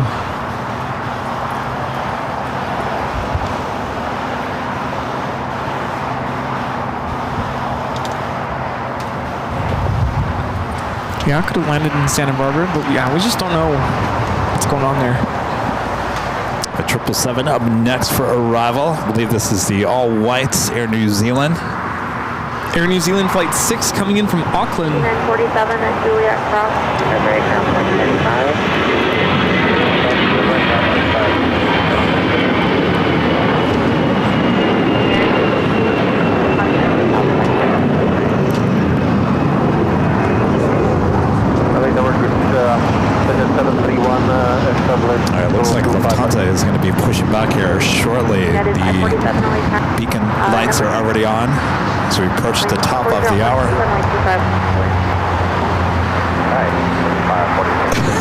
Yeah, I could have landed in Santa Barbara, but yeah, we just don't know what's going on there. A 777 up next for arrival. I believe this is the all-whites Air New Zealand. Air New Zealand Flight 6 coming in from Auckland. 947 at Juliet Cross, February ground 731 All right, looks like Lufthansa is going to be pushing back here shortly. The beacon lights are already on as we approach the top of the hour.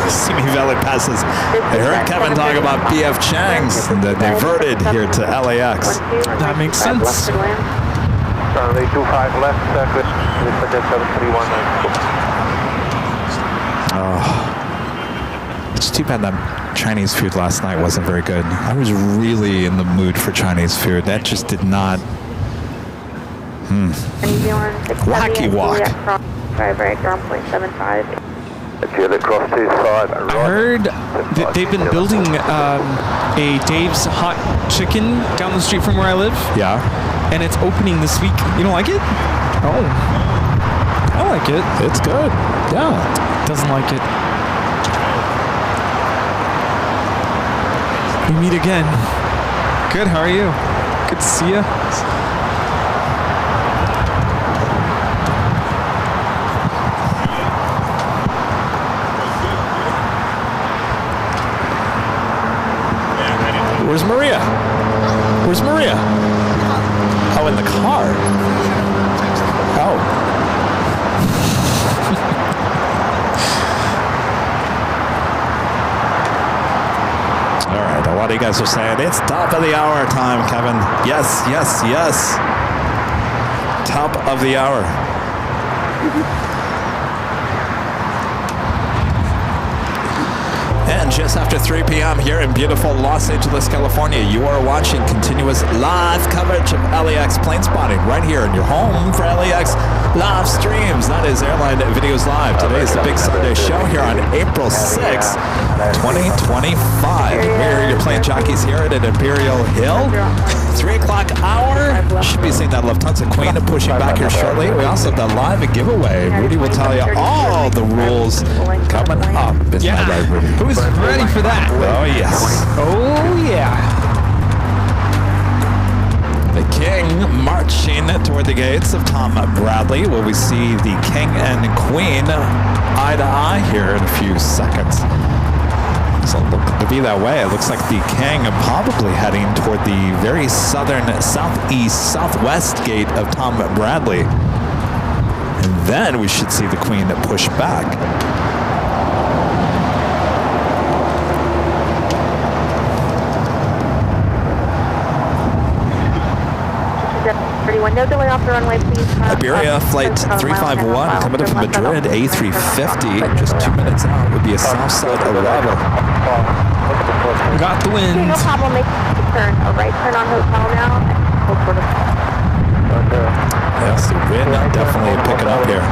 Simi Valley passes. I heard Kevin talk about BF Chang's and the diverted here to LAX. That makes sense. Runway 25 left, Chris, 731. It's too bad that Chinese food last night wasn't very good. I was really in the mood for Chinese food. That just did not. Wacky walk. I heard that they've been building a Dave's Hot Chicken down the street from where I live. Yeah. And it's opening this week. You don't like it? Oh. I like it. It's good. Yeah. Doesn't like it. We meet again. Good, how are you? Good to see you. Where's Maria? Where's Maria? Oh, in the car. Oh. All right, a lot of you guys are saying it's top of the hour time, Kevin. Yes, yes, yes. Top of the hour. And just after 3 p.m. here in beautiful Los Angeles, California, you are watching continuous live coverage of LAX plane spotting right here in your home for LAX live streams. That is Airline Videos Live. Today is the big Sunday show here on April 6th, 2025. We're your plane jockeys here at Imperial Hill. 3 o'clock hour. Should be seeing that Lufthansa Queen pushing back here shortly. We also have the live giveaway. Rudy will tell you all the rules coming up. Isn't that right, Rudy? Who's ready for that? Oh, yes. Oh, yeah. The King marching toward the gates of Tom Bradley. Will we see the King and Queen eye to eye here in a few seconds? Doesn't look to be that way. It looks like the King probably heading toward the very southern, southeast, southwest gate of Tom Bradley. And then we should see the Queen push back. 31, no delay off the runway, please. Iberia Flight 351 coming in from Madrid, A350, just 2 minutes out, would be a south side arrival. Got the wind. No problem, make a turn. A right turn on hotel now. Yes, the wind definitely picking up here.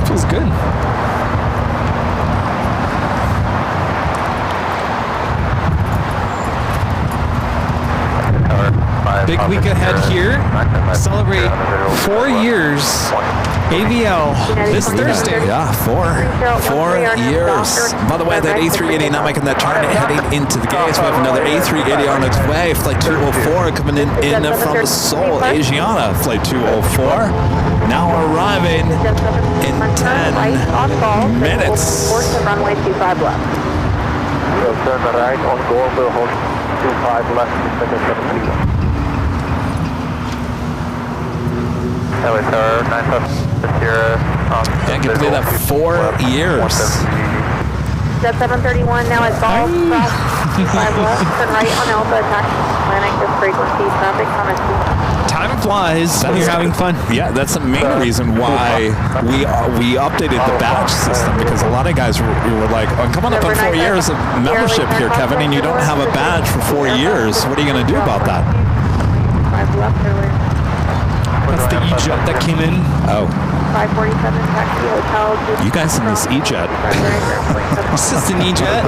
Feels good. Big week ahead here. Celebrate 4 years. AVL this Thursday. Yeah, 4 years. By the way, that A380 now making that turn heading into the gates. We have another A380 on its way. Flight 204 coming in from Seoul, Asiana. Flight 204 now arriving in 10 minutes. Runway 25 left. Turn right on goal, we'll hold 25 left, 730. Hello, sir, 950. Can't get believe that 4 years. Jet 731 now at Golf, cross 25 left, turn right on Alpha, taxi Atlantic, this frequency, traffic, comment. Time flies when you're having fun. Yeah, that's the main reason why we updated the badge system, because a lot of guys were like, oh, come on up on 4 years of membership here, Kevin, and you don't have a badge for 4 years. What are you going to do about that? That's the E-Jet that came in. Oh. 547 taxi hotel. You guys in this E-Jet. It's just an E-Jet.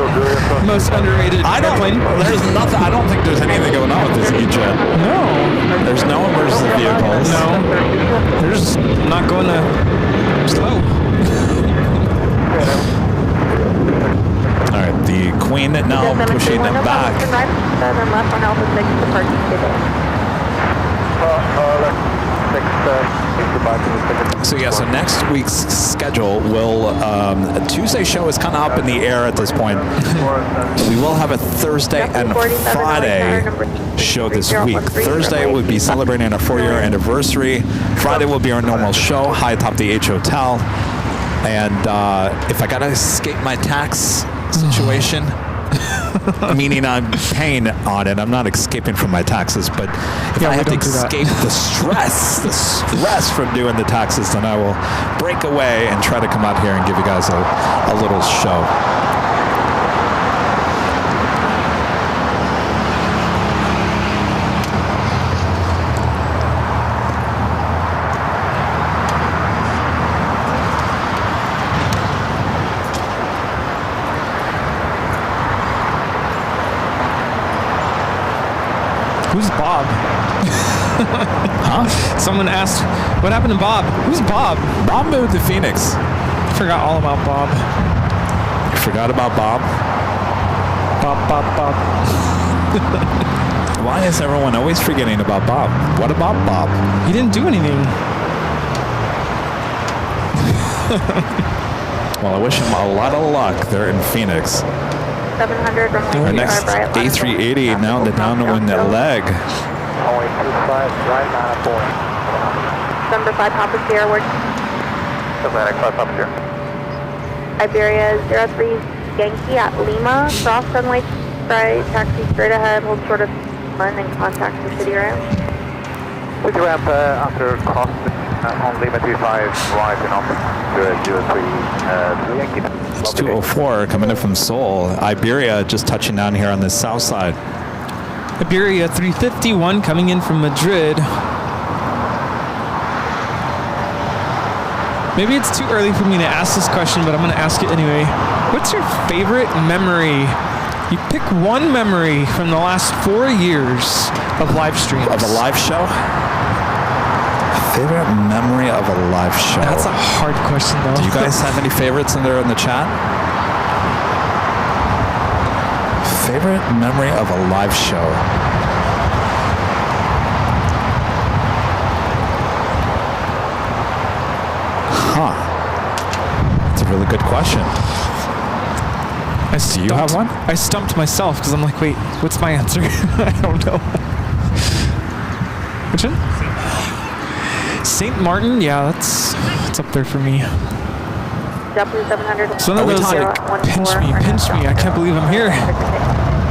Most underrated airplane. There's nothing. I don't think there's anything going on with this E-Jet. No. There's no emergency vehicles. No. They're just not going to slow. All right, the Queen now pushing them back. Left on Alpha 6 to parking table. So yeah, so next week's schedule will, Tuesday show is kind of up in the air at this point. We will have a Thursday and Friday show this week. Thursday will be celebrating our 4-year anniversary. Friday will be our normal show, high atop the H Hotel. And if I gotta escape my tax situation, meaning I'm paying on it, I'm not escaping from my taxes, but if I have to escape the stress from doing the taxes, then I will break away and try to come out here and give you guys a little show. Who's Bob? Huh? Someone asked, what happened to Bob? Who's Bob? Bob moved to Phoenix. I forgot all about Bob. You forgot about Bob? Bob. Why is everyone always forgetting about Bob? What about Bob? He didn't do anything. Well, I wish him a lot of luck there in Phoenix. 700 Our next A380 now the downwind leg. Only 25 right now, 4. Number 5, Papa Sierra, word. Atlantic 5, Papa Sierra. Iberia 03 Yankee at Lima, cross runway right, taxi straight ahead, hold short of 1 and contact the city ramp. City ramp after cross on Lima 25, rising up to 03 Yankee. It's 204 coming in from Seoul. Iberia just touching down here on the south side. Iberia 351 coming in from Madrid. Maybe it's too early for me to ask this question, but I'm going to ask it anyway. What's your favorite memory? You pick one memory from the last 4 years of live streams. Of a live show? Favorite memory of a live show? That's a hard question, though. Do you guys have any favorites in there in the chat? Favorite memory of a live show? Huh. That's a really good question. Do you have one? I stumped myself because I'm like, wait, what's my answer? I don't know. Which one? St. Martin? Yeah, it's up there for me. W700. So one of those like, pinch me. I can't believe I'm here.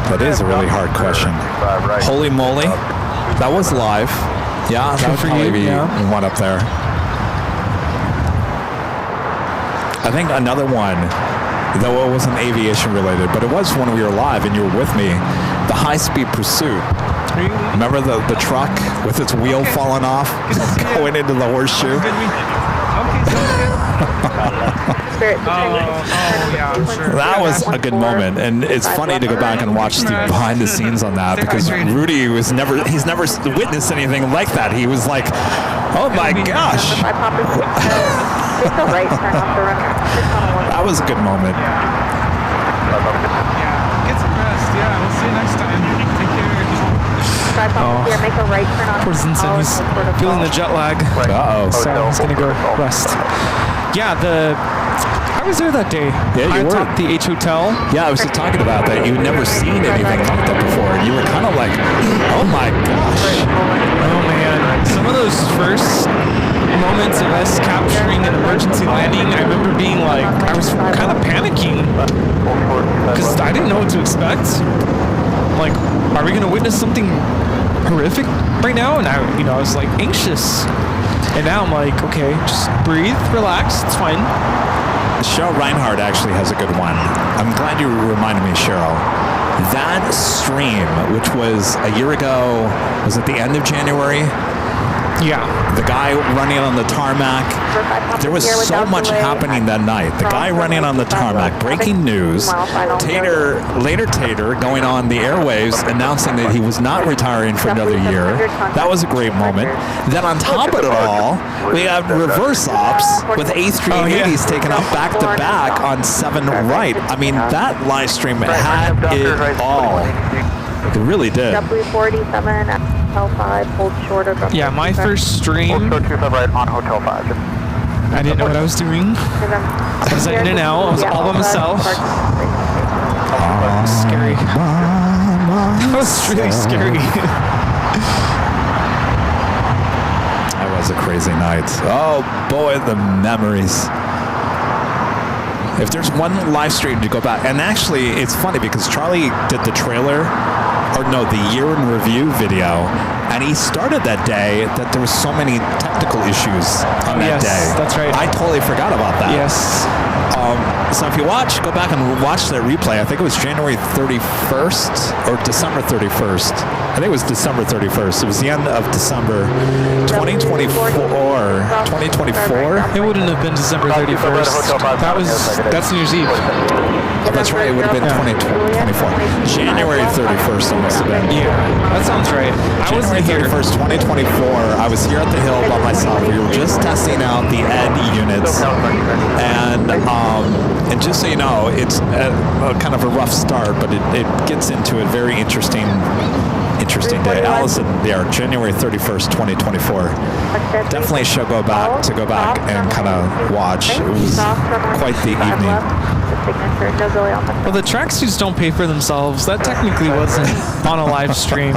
That is a really hard question. Holy moly. That was live. Yeah, that would probably be one up there. I think another one, though it wasn't aviation related, but it was when we were live and you were with me, the high-speed pursuit. Remember the truck with its wheel falling off, going into the horseshoe? Okay. Yeah, I'm sure. That was a good moment, and it's funny to go back and watch the behind the scenes on that because Rudy he's never witnessed anything like that. He was like, oh my gosh. That was a good moment. Yeah, get some rest. Yeah, we'll see you next time. Take care. Make a right turn on. Poor Zinsen, he's feeling the jet lag. Uh-oh. So he's gonna go rest. Yeah, I was there that day. Yeah, you were. at the H Hotel. Yeah, I was just talking about that. You'd never seen anything like that before. And you were kind of like, oh my gosh. Oh man, some of those first moments of us capturing an emergency landing, I remember being like, I was kind of panicking because I didn't know what to expect. Like, are we going to witness something horrific right now? And I was like anxious. And now I'm like, okay, just breathe, relax, it's fine. Cheryl Reinhardt actually has a good one. I'm glad you reminded me, Cheryl. That stream, which was a year ago, was at the end of January. Yeah. The guy running on the tarmac. There was so much happening that night. The guy running on the tarmac, breaking news. Tater going on the airwaves announcing that he was not retiring for another year. That was a great moment. Then on top of it all, we have reverse ops with A380s taken up back to back on 7 right. I mean, that live stream had it all. It really did. W47 L5, hold short of. Yeah, my first stream, right on Hotel 5. I didn't know what I was doing. I was in and out. I was all by myself. That was scary. That was really scary. That was a crazy night. Oh boy, the memories. If there's one live stream to go back, and actually it's funny because Charlie did the trailer, or no, the year in review video, and he started that day that there was so many technical issues on that day. That's right. I totally forgot about that. Yes. So if you go back and watch that replay. I think it was January 31st or December 31st. I think it was December 31st. It was the end of December 2024. 2024. It wouldn't have been December 31st. That's New Year's Eve. Oh, that's right. It would have been 2024. January 31st. It must have been. Yeah, that sounds right. I was January 31st, 2024. I was here at the Hill by myself. We were just testing out the Ed units, and just so you know, it's kind of a rough start, but it gets into a very interesting day. Allison, January 31st, 2024. Definitely should go back and kind of watch. It was quite the evening. Well, the tracksuits don't pay for themselves. That technically wasn't on a live stream.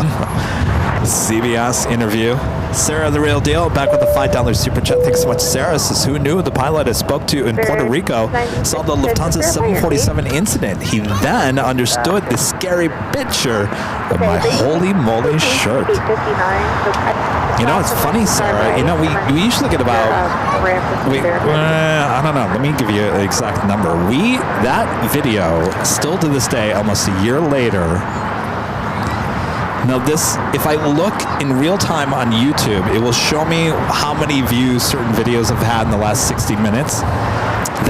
CBS interview. Sarah, the real deal, back with the $5 super chat. Thanks so much, Sarah. Says, who knew the pilot I spoke to in Puerto Rico saw the Lufthansa 747 incident? He then understood the scary picture of my holy moly shirt. You know, it's funny, Sarah. You know, we usually get about, I don't know. Let me give you an exact number. That video, still to this day, almost a year later. Now if I look in real time on YouTube, it will show me how many views certain videos have had in the last 60 minutes.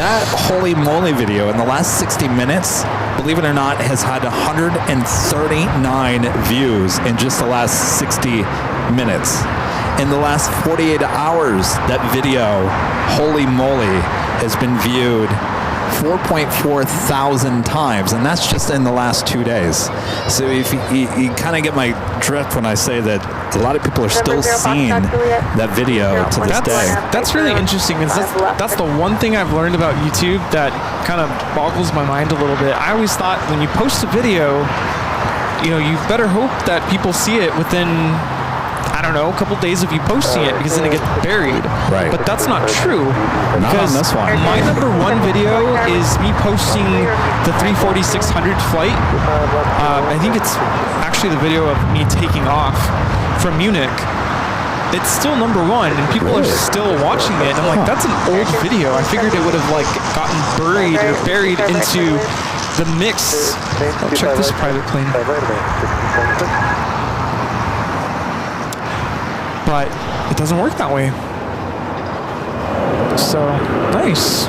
That holy moly video in the last 60 minutes, believe it or not, has had 139 views in just the last 60 minutes. In the last 48 hours, that video, holy moly, has been viewed 4.4 thousand times, and that's just in the last 2 days. So if you kind of get my drift when I say that a lot of people are still seeing that video to this day. That's really interesting, because that's the one thing I've learned about YouTube that kind of boggles my mind a little bit. I always thought when you post a video, you better hope that people see it within, I don't know, a couple days of you posting it, because then it gets buried. Right. But that's not true. Because this one. my number one video is me posting the 340-600 flight. I think it's actually the video of me taking off from Munich. It's still number one, and people are still watching it. And I'm like, that's an old video. I figured it would have gotten buried into the mix. Oh, check this private plane. But it doesn't work that way. So, nice.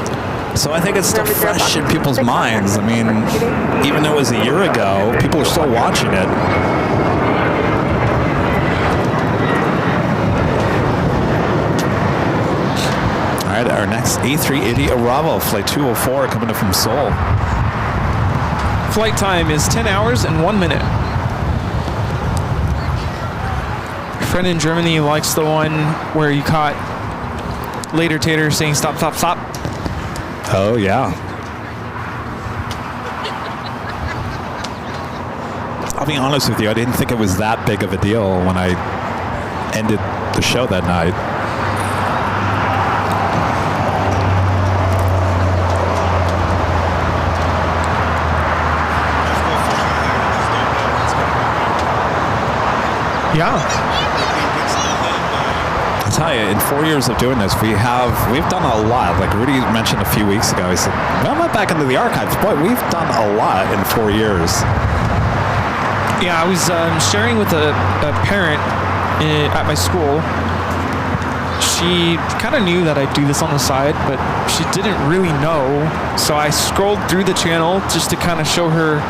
So I think it's still fresh in people's minds. I mean, even though it was a year ago, people are still watching it. All right, our next A380 Aravo, flight 204, coming in from Seoul. Flight time is 10 hours and 1 minute. Friend in Germany likes the one where you caught Later Tater saying stop, stop, stop. Oh, yeah. I'll be honest with you, I didn't think it was that big of a deal when I ended the show that night. Yeah. I tell you, in 4 years of doing this, we've done a lot. Like Rudy mentioned a few weeks ago, he said, well, I went back into the archives. Boy, we've done a lot in 4 years. Yeah, I was sharing with a parent at my school. She kind of knew that I'd do this on the side, but she didn't really know. So I scrolled through the channel just to kind of show her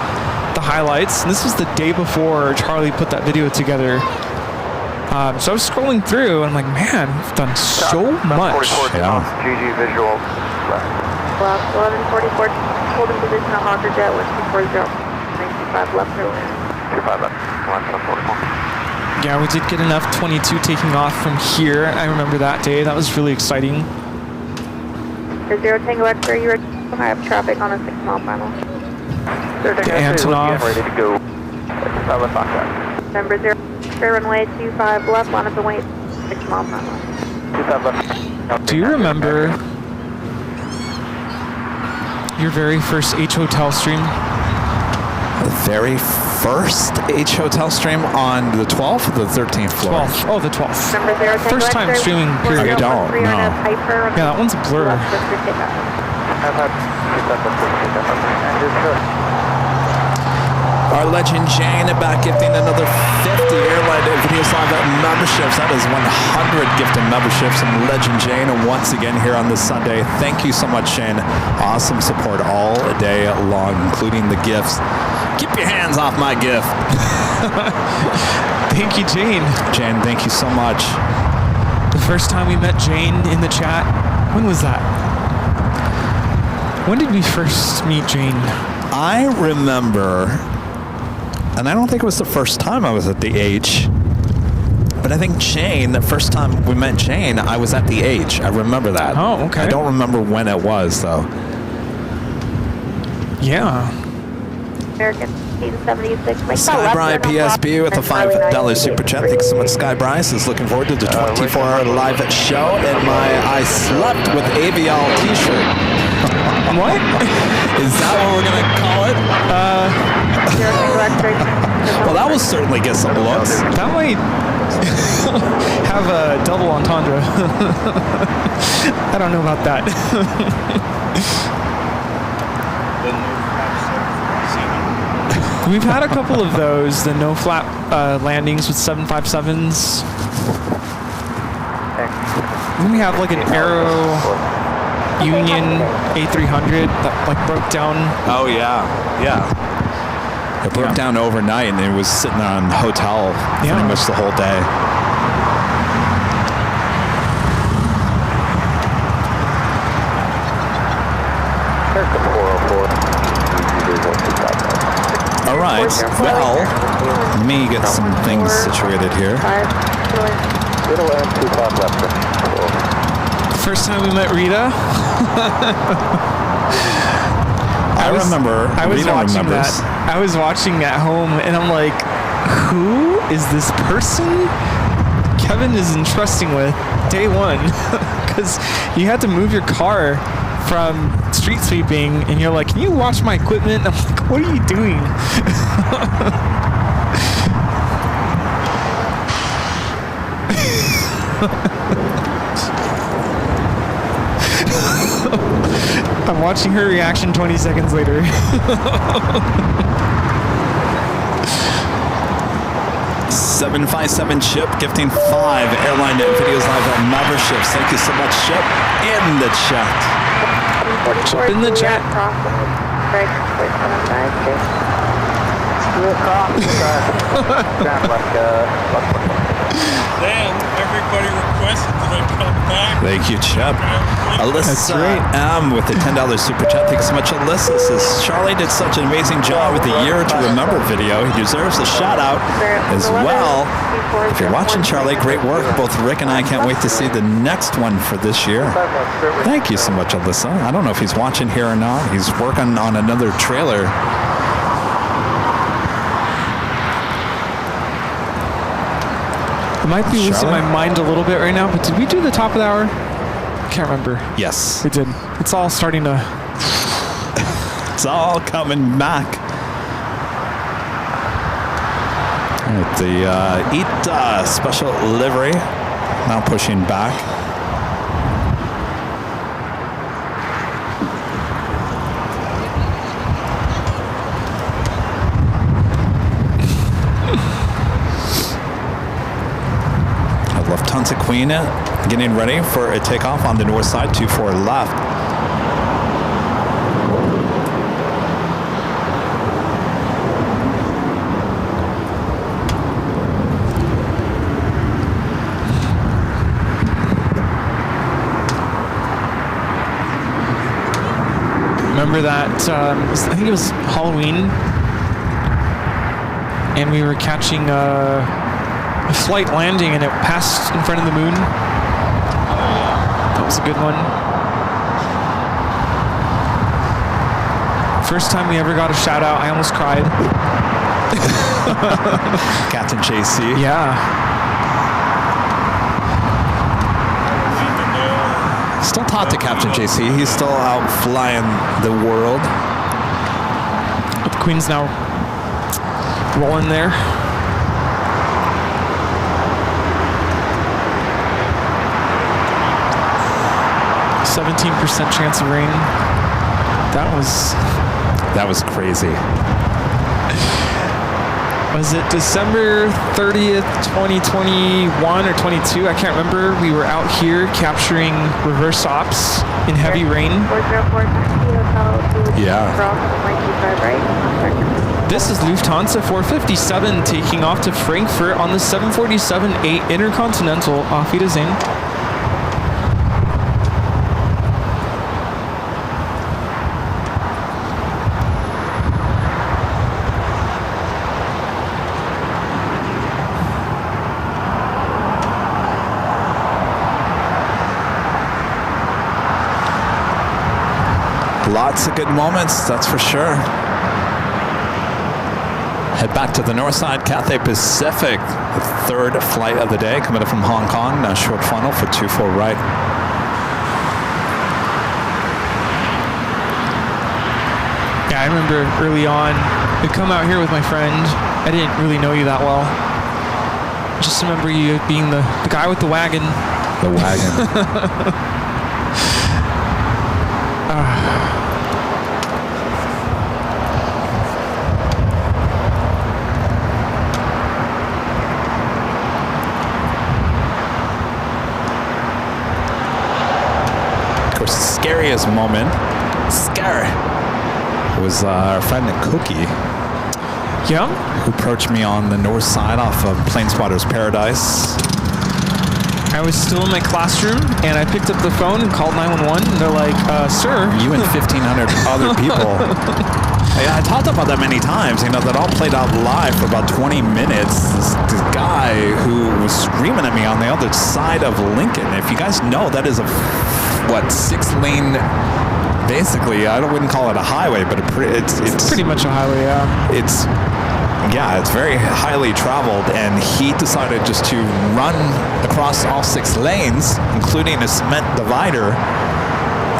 the highlights. And this was the day before Charlie put that video together. So I was scrolling through and I'm like, man, we've done so much. Yeah. GG visual. Well, 1144, hold in position at Hawker Jet, 1240, 925 left clear. 25 left, 1144. Yeah, we did get enough 22 taking off from here. I remember that day. That was really exciting. 0 Tango X-ray, you are I have traffic on a 6-mile final. Antonov. Ready to go. Number 0, clear runway 25 left, line up and wait, 6-mile final. 25 left. Do you remember your very first H Hotel stream? The very first H Hotel stream on the 12th or the 13th floor? 12th. Oh, the 12th. Number 0, Tango First time X-ray, streaming, period. I don't, no. Yeah, that one's a blur. Our legend Jane back gifting another 50 Airline Videos Live memberships. That is 100 gifted memberships from Legend Jane once again here on this Sunday. Thank you so much, Jane. Awesome support all day long, including the gifts. Keep your hands off my gift. Thank you, Jane. Jane, thank you so much. The first time we met Jane in the chat, when was that? When did we first meet Jane? I remember, and I don't think it was the first time I was at the H, but I think Jane, the first time we met Jane, I was at the H. I remember that. Oh, okay. I don't remember when it was, though. Yeah. American 876. Skybry PSB with a $5 super chat. Thanks so much, Skybry. Is looking forward to the 24-hour live show in my I Slept with Avial t-shirt. What? Is that what we're going to call it? Well, that will certainly get some looks. That might have a double entendre. I don't know about that. We've had a couple of those, the no flap landings with 757s. Then we have like an Aero Union A300 that like broke down. Oh yeah, yeah. It broke down overnight, and it was sitting on hotel pretty much the whole day. All right. Well, let me get some things situated here. First time we met Rita. I was watching that. I was watching at home, and I'm like, who is this person Kevin is entrusting with day one? Because you had to move your car from street sweeping, and you're like, can you watch my equipment? I'm like, what are you doing? I'm watching her reaction 20 seconds later. 757 Chip gifting 5 Airline Videos Live on memberships. Thank you so much, Chip, in the chat. Chip in the chat. Then everybody requested that I come back. Thank you, Chip. Alyssa M with the $10 super chat. Thanks so much, Alyssa. Says Charlie did such an amazing job with the Year to Remember video. He deserves a shout out as well. If you're watching, Charlie, great work. Both Rick and I can't wait to see the next one for this year. Thank you so much, Alyssa. I don't know if he's watching here or not. He's working on another trailer. I might be losing my mind a little bit right now, but did we do the top of the hour? I can't remember. Yes. We did. It's all starting to... It's all coming back. All right, the EAT special livery now pushing back. Lufthansa Queen getting ready for a takeoff on the north side, 24 left. Remember that, I think it was Halloween, and we were catching a flight landing and it passed in front of the moon. That was a good one. First time we ever got a shout out, I almost cried. Captain JC. Yeah. Still talk to Captain JC. He's still out flying the world. But the Queen's now rolling there. 17% chance of rain. That was crazy. Was it December 30th, 2021 or 22? I can't remember. We were out here capturing reverse ops in heavy rain. Yeah. This is Lufthansa 457 taking off to Frankfurt on the 747-8 Intercontinental. Auf Wiedersehen. Lots of good moments, that's for sure. Head back to the north side, Cathay Pacific, the third flight of the day, coming up from Hong Kong, now short funnel for 24 right. Yeah, I remember early on, I'd come out here with my friend. I didn't really know you that well. I just remember you being the guy with the wagon. The wagon. Of course, the scariest moment, was our friend Cookie. Yeah? Who approached me on the north side off of Planeswatter's Paradise. I was still in my classroom, and I picked up the phone and called 911, and they're like, sir. You and 1,500 other people. I talked about that many times, that all played out live for about 20 minutes. This guy who was screaming at me on the other side of Lincoln. If you guys know, that is a, 6-lane, basically, I wouldn't call it a highway, but it's pretty much a highway, yeah. It's very highly traveled, and he decided just to run across all 6 lanes, including a cement divider.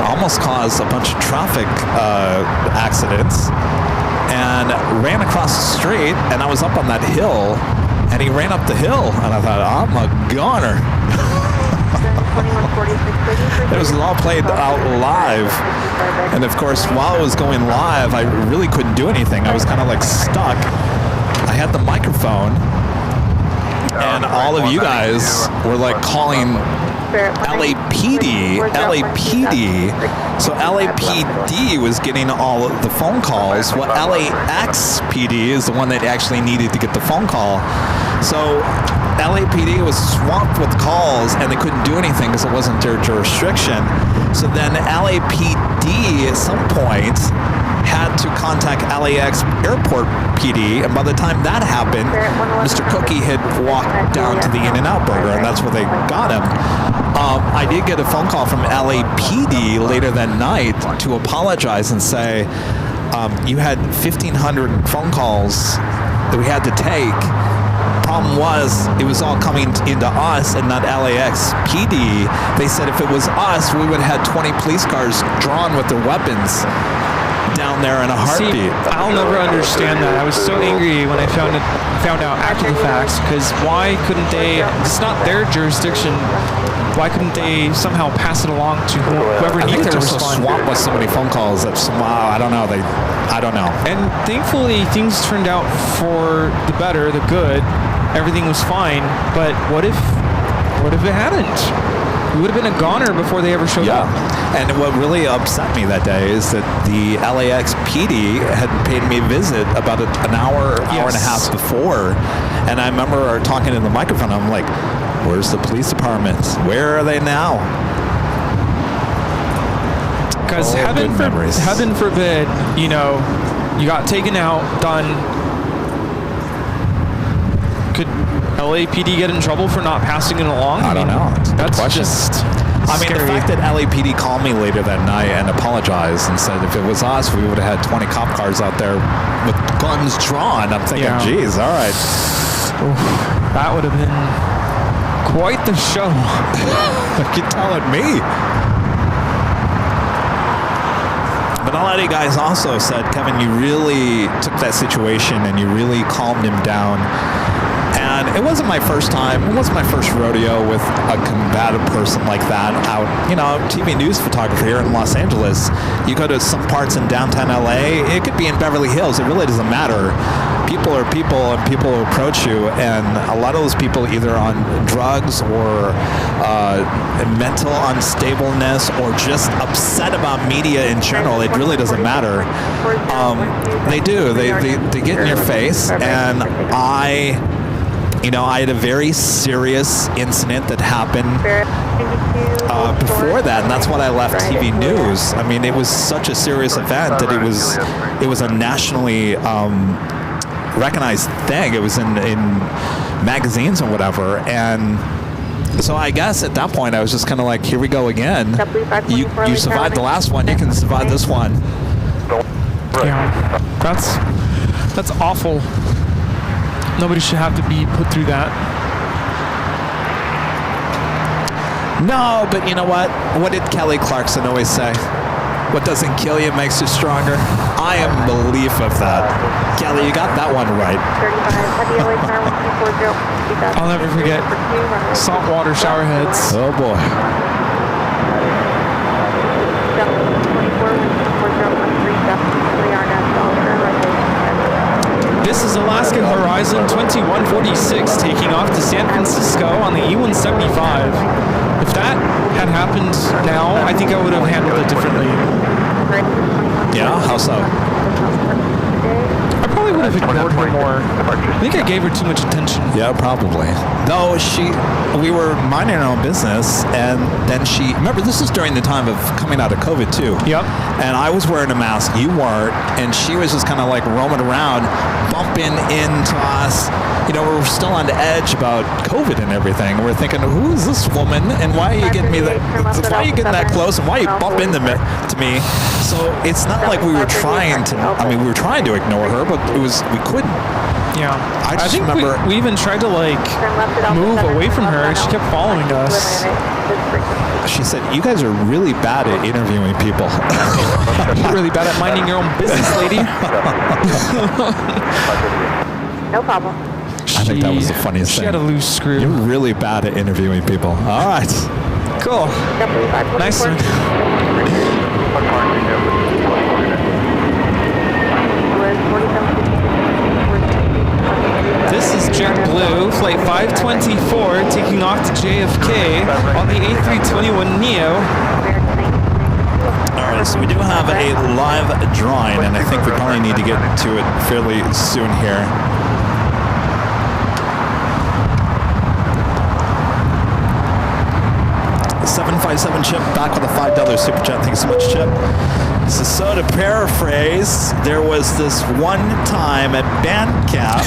Almost caused a bunch of traffic accidents, and ran across the street, and I was up on that hill, and he ran up the hill, and I thought, I'm a goner. It was all played out live, and of course, while it was going live, I really couldn't do anything. I was kind of like stuck. I had the microphone, and all of you guys were like calling LAPD. So LAPD was getting all of the phone calls. Well, LAX PD is the one that actually needed to get the phone call. So LAPD was swamped with calls and they couldn't do anything because it wasn't their jurisdiction. So then LAPD at some point had to contact LAX Airport PD, and by the time that happened, Mr. Cookie had walked down to the In-N-Out Burger, and that's where they got him. I did get a phone call from LAPD later that night to apologize and say, you had 1,500 phone calls that we had to take. Problem was, it was all coming into us and not LAX PD. They said if it was us, we would have had 20 police cars drawn with their weapons down there in a heartbeat. See, I'll never understand that. I was so angry when I found out after the facts, because why couldn't they, it's not their jurisdiction, why couldn't they somehow pass it along to whoever needed to respond? So swamped with so many phone calls that somehow, I don't know. And thankfully things turned out for the better, the good. Everything was fine, but what if it hadn't? We would have been a goner before they ever showed up. And what really upset me that day is that the LAX PD had paid me a visit about an hour and a half before. And I remember talking in the microphone, I'm like, where's the police department? Where are they now? Because heaven forbid, you got taken out, done. Could LAPD get in trouble for not passing it along? I don't know. That's just scary. The fact that LAPD called me later that night and apologized and said if it was us, we would have had 20 cop cars out there with guns drawn. I'm thinking, geez, all right. Oof, that would have been quite the show. You're telling me. But a lot of you guys also said, Kevin, you really took that situation and you really calmed him down. And it wasn't my first time. It wasn't my first rodeo with a combative person like that out, TV news photographer here in Los Angeles. You go to some parts in downtown LA, it could be in Beverly Hills. It really doesn't matter. People are people and people will approach you. And a lot of those people either on drugs or mental unstableness or just upset about media in general. It really doesn't matter. They do. They get in your face. And I had a very serious incident that happened before that, and that's when I left TV news. I mean, it was such a serious event that it was a nationally recognized thing. It was in magazines and whatever, and so I guess at that point I was just kind of like, here we go again. You survived the last one, you can survive this one. Yeah, that's awful. Nobody should have to be put through that. No, but you know what? What did Kelly Clarkson always say? What doesn't kill you makes you stronger. I am belief of that. Kelly, you got that one right. I'll never forget saltwater shower heads. Oh boy. This is Alaska Horizon 2146 taking off to San Francisco on the E-175. If that had happened now, I think I would have handled it differently. Yeah, how so? I probably would have ignored her more. I think I gave her too much attention. Yeah, probably. No, we were minding our own business, and then remember, this is during the time of coming out of COVID too. Yep. And I was wearing a mask, you weren't, and she was just kind of like roaming around, bumping into us. We're still on the edge about COVID and everything. We're thinking, who is this woman, and why are you getting me that? Why are you getting that close, and why are you bumping into me? So it's not like we were trying to. I mean, we were trying to ignore her, but we couldn't. Yeah, I think remember we even tried to move away from her, and she kept following us. She said, "You guys are really bad at interviewing people. You're really bad at minding your own business, lady." No problem. I think that was the funniest thing. She had a loose screw. You're really bad at interviewing people. All right. Cool. Nice one. This is JetBlue, flight 524, taking off to JFK on the A321neo. All right, so we do have a live drawing, and I think we probably need to get to it fairly soon here. The 757 Chip back with a $5 super chat. Thank you so much, Chip. So to paraphrase, there was this one time at band camp,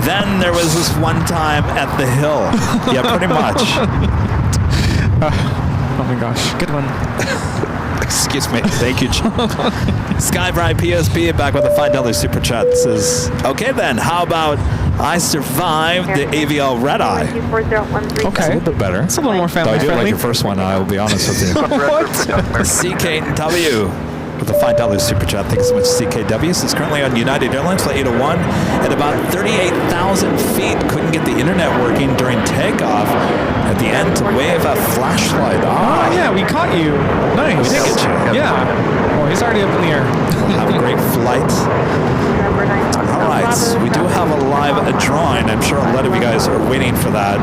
then there was this one time at the Hill. Yeah, pretty much. Oh my gosh, good one. Excuse me. Thank you, Skybright PSP back with a $5 super chat. Says, okay then, how about I survived the AVL red eye? Okay. It's a little bit better. It's a little more Though family I do like friendly. your first one, I will be honest with you. CKW with a $5 super chat. Thank you so much, CKW. This is currently on United Airlines flight 801 at about 38,000 feet. Couldn't get the internet working during takeoff. At the end, to wave a flashlight. Oh, yeah, we caught you. Nice. We did get you. Yeah. Oh, he's already up in the air. Have a great flight. All right, we do have a live drawing. I'm sure a lot of you guys are waiting for that.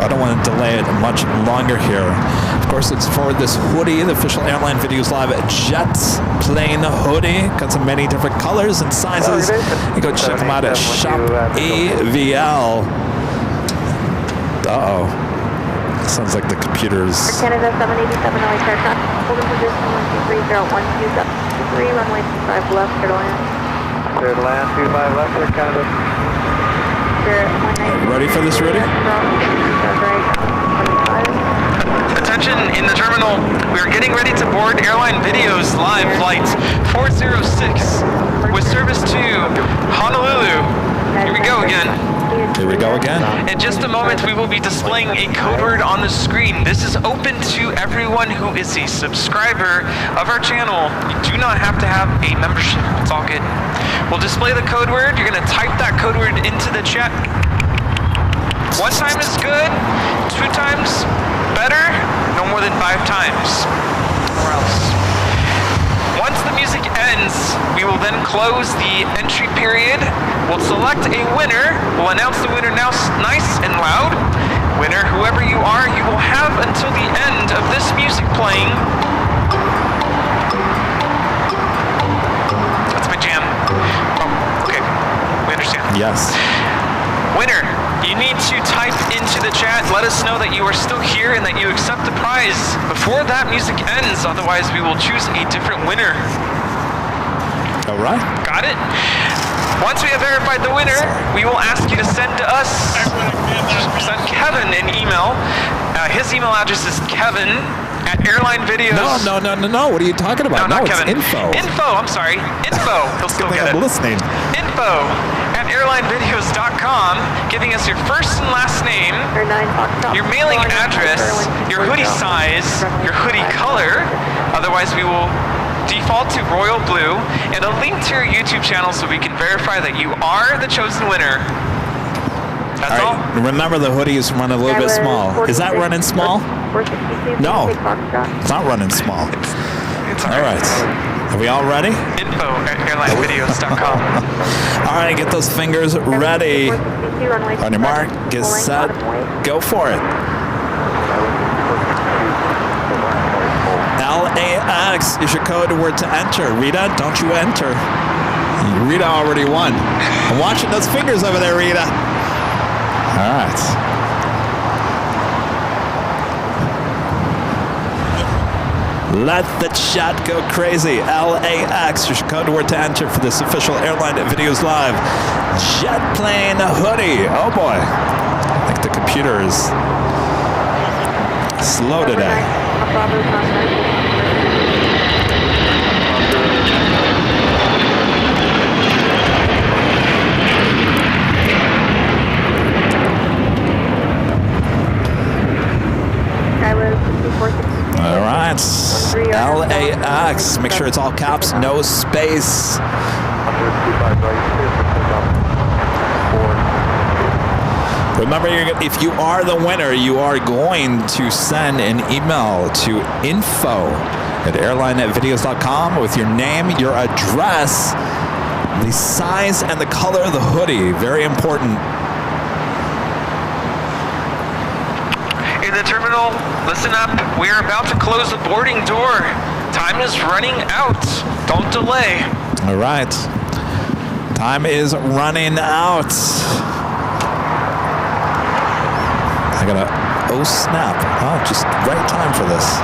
I don't want to delay it much longer here. Of course, it's for this hoodie, the official Airline Videos Live Jet Plane hoodie. Got some many different colors and sizes. You go check them out at Shop AVL. Uh-oh. Sounds like the computers. Canada 787 LAX aircraft, hold in position 123 runway 25 left, clear to land. Clear to land, 25 left, Air Canada. Ready for this, Rudy? Attention in the terminal. We are getting ready to board Airline Videos Live Flight 406 with service to Honolulu. Here we go again. Here we go again. In just a moment, we will be displaying a code word on the screen. This is open to everyone who is a subscriber of our channel. You do not have to have a membership. It's all good. We'll display the code word. You're going to type that code word into the chat. One time is good. 2 times better. No more than 5 times. Or else. Once the music ends, we will then close the entry period. We'll select a winner. We'll announce the winner now nice and loud. Winner, whoever you are, you will have until the end of this music playing. That's my jam. Oh, okay. We understand. Yes. Winner, you need to type into the chat. Let us know that you are still here and that you accept the prize before that music ends. Otherwise, we will choose a different winner. All right. Got it? Once we have verified the winner, we will ask you to send to us, send Kevin an email. His email address is Kevin@AirlineVideos. No. What are you talking about? No, not it's Kevin. info. I'm sorry. Info. He'll still get it. I'm listening. Info@AirlineVideos.com, giving us your first and last name, your mailing address, your hoodie size, your hoodie color. Otherwise, we will default to royal blue, and a link to your YouTube channel so we can verify that you are the chosen winner. That's all. Remember, the hoodies run a little bit small. Is that running small? No, it's not running small. It's all right. Are we all ready? Info@AirlineVideos.com. All right, get those fingers ready. On your mark, get set, go for it. LAX is your code word to enter. Rita, don't you enter. Rita already won. I'm watching those fingers over there, Rita. All right. Let the chat go crazy. LAX is your code word to enter for this official Airline Videos Live jet plane hoodie. Oh boy. I think the computer is slow today. All right, LAX. Make sure it's all caps, no space. Remember, if you are the winner, you are going to send an email to info@airlinevideos.com with your name, your address, The size and the color of the hoodie, very important. In the terminal, listen up. We are about to close the boarding door. Time is running out. Don't delay. All right. Time is running out. I gotta, oh snap. Oh, just right time for this.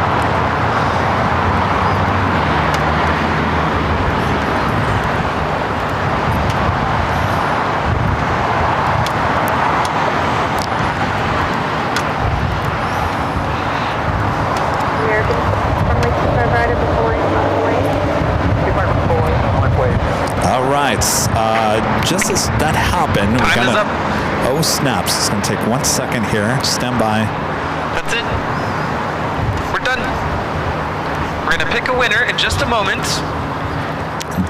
All right. Just as that happened, we're Time is gonna. up. Oh snaps! It's gonna take 1 second here. Stand by. That's it. We're done. We're gonna pick a winner in just a moment.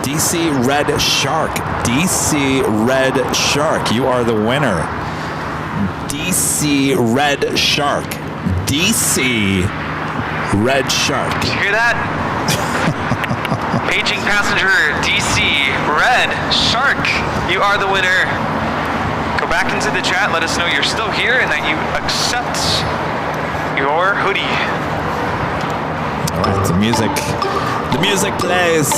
DC Red Shark. DC Red Shark. You are the winner. DC Red Shark. DC Red Shark. Did you hear that? Paging passenger DC Red Shark. You are the winner. Go back into the chat. Let us know you're still here and that you accept your hoodie. All right, the music plays.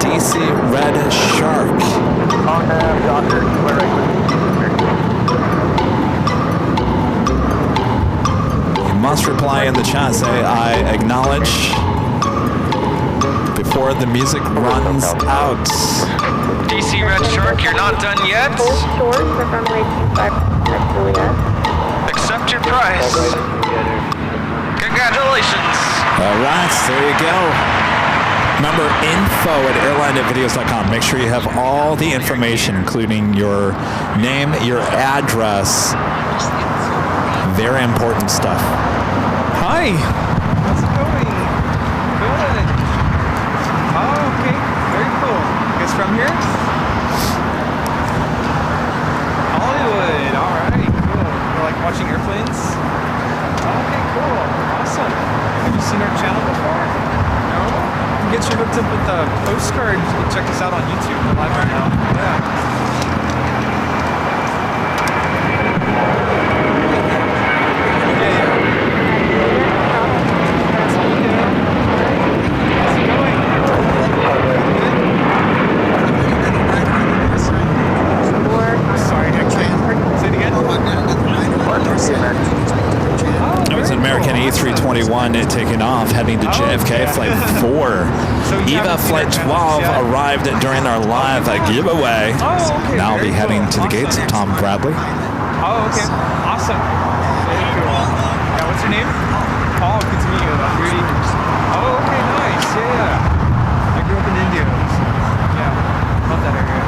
DC Red Shark. You must reply in the chat. Say I acknowledge before the music runs out. DC Red Shark, you're not done yet. Accept your prize. Congratulations. All right, there you go. Remember, info@airlinevideos.com. Make sure you have all the information, including your name, your address. Very important stuff. Hi. How's it going? Good. Oh, okay. Very cool. You guys from here? Hollywood. All right. Cool. You like watching airplanes? Okay, cool. Awesome. Have you seen our channel before? No? We can get you hooked up with a postcard. You can check us out on YouTube. We're live right now. Yeah. It was an American A321 taking off, heading to JFK Flight 4. EVA Flight 12 arrived during our live giveaway. Now I'll be heading to the gates of Tom Bradley. Oh, okay. Awesome. Very cool. Yeah, what's your name? Paul, good to meet you. Goodie. Oh, okay, nice. Yeah. I grew up in India. Yeah. Love that area.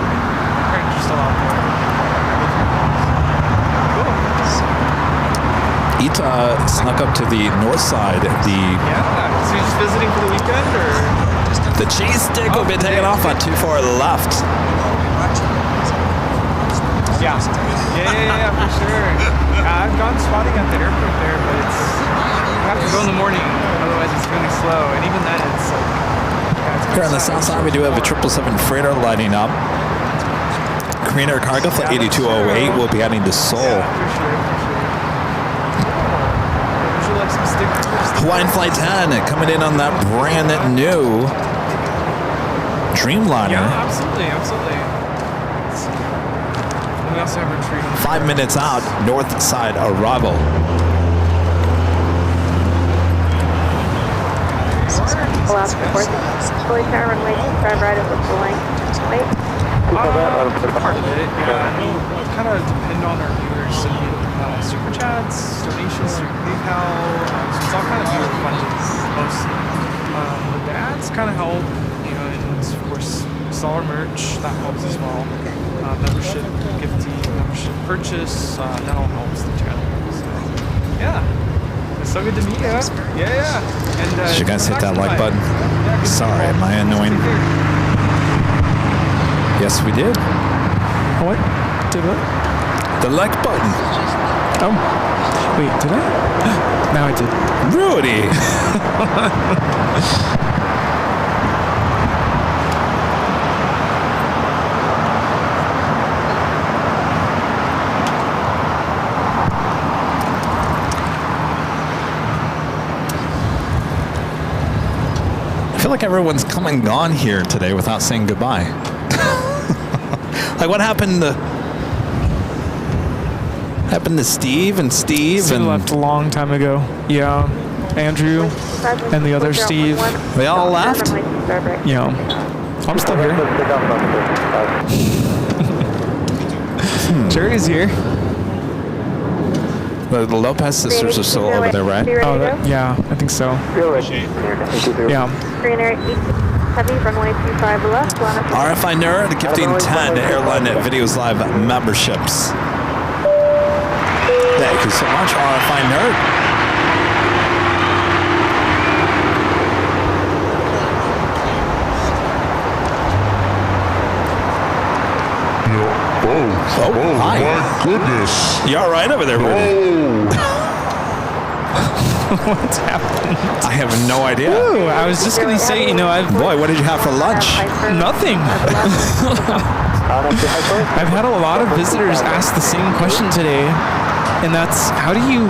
Parents are still out there. Ita snuck up to the north side. Yeah. So you're just visiting for the weekend, or? The cheese stick will be taking off on 24 left. Yeah. Yeah, for sure. I've gone spotting at the airport there, but you have to go in the morning, otherwise it's really slow. And even then, it's like here on the south side, we do have a 777 freighter lighting up. Korean Air Cargo Flight 8208 will be heading to Seoul. Yeah, for sure. Hawaiian Flight 10 coming in on that brand new Dreamliner. Yeah, absolutely. We also have retreat. 5 minutes out, north side arrival. Alaska 46, fully tower runway, drive right over the lane. Wait. Part of it, yeah. It'll kind of depend on our viewers and super chats, donations through PayPal. So it's all kind of viewer funded mostly. But the ads kind of help, and of course, sell our merch, that helps as well. Membership, gifting, membership purchase, that all helps the channel. So, yeah. It's so good to meet you. Yeah. And Did you guys hit that like button? Yeah, sorry, am I annoying? Yes, we did. What? Did what? The like button. Oh, wait, did I? Now I did. Rudy. I feel like everyone's come and gone here today without saying goodbye. Like what happened to Steve and Steve left a long time ago. Yeah, Andrew and the other Steve. They all left? Yeah. I'm still here. Jerry's here. The Lopez sisters are still over there, right? Oh, yeah, I think so. Yeah. RFI Nerd gifting 10 Airline Videos Live memberships. Thank you so much, RFI Nerd. Oh, hi. My goodness. You all right over there, Rudy? What's happened? I have no idea. Ooh, I was just gonna say, Boy, what did you have for lunch? Nothing. I've had a lot of visitors ask the same question today, and that's how do you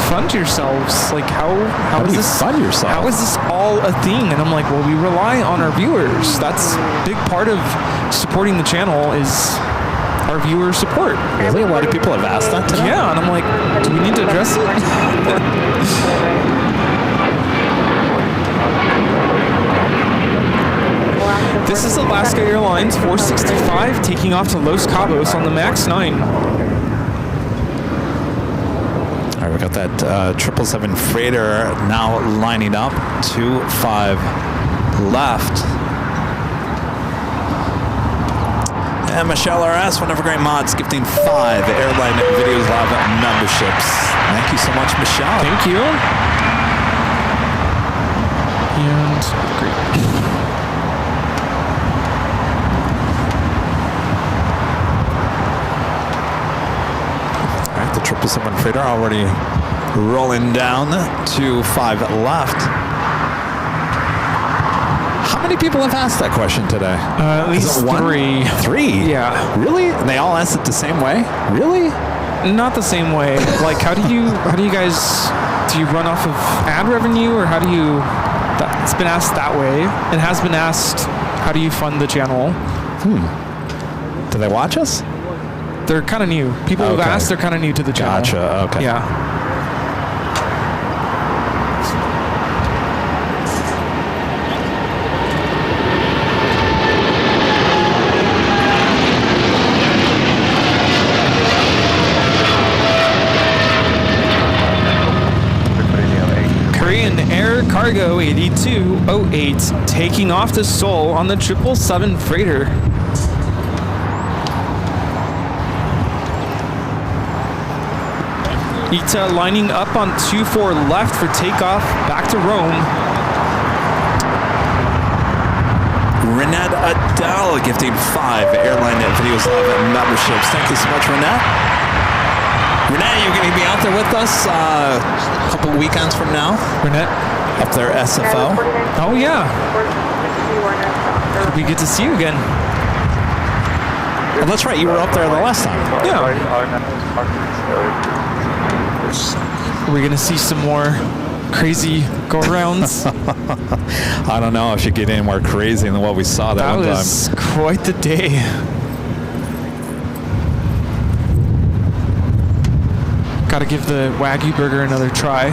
fund yourselves? Like how is this fund yourself? How is this all a thing? And I'm like, well, we rely on our viewers. That's a big part of supporting the channel is our viewer support. Really? A lot of people have asked that today? Yeah, and I'm like, do we need to address it? This is Alaska Airlines 465 taking off to Los Cabos on the MAX 9. All right, we got that 777 freighter now lining up. 2-5 left. And Michelle RS, one of our great mods, gifting 5 Airline Videos Live memberships. Thank you so much, Michelle. Thank you. And great. All right, the 777 freighter already rolling down. 2-5 left. How many people have asked that question today? At least 3. 3? Yeah. Really? And they all asked it the same way? Really? Not the same way. Like, how do you guys, do you run off of ad revenue, or how do you, it's been asked that way. It has been asked, how do you fund the channel? Do they watch us? They're kind of new. People who've asked, they're kind of new to the channel. Gotcha, okay. Yeah. Cargo 8208 taking off to Seoul on the 777 freighter. ITA lining up on 24 left for takeoff back to Rome. Renette Adele gifting 5 Airline Videos Live memberships. Thank you so much, Renette. Renette, you're going to be out there with us a couple weekends from now. Renette? Up there, SFO. Oh, yeah. It'll be good to see you again. Well, that's right. You were up there the last time. Yeah. Are we going to see some more crazy go-arounds? I don't know if you get any more crazy than what we saw that one time. That was quite the day. Got to give the Wagyu burger another try.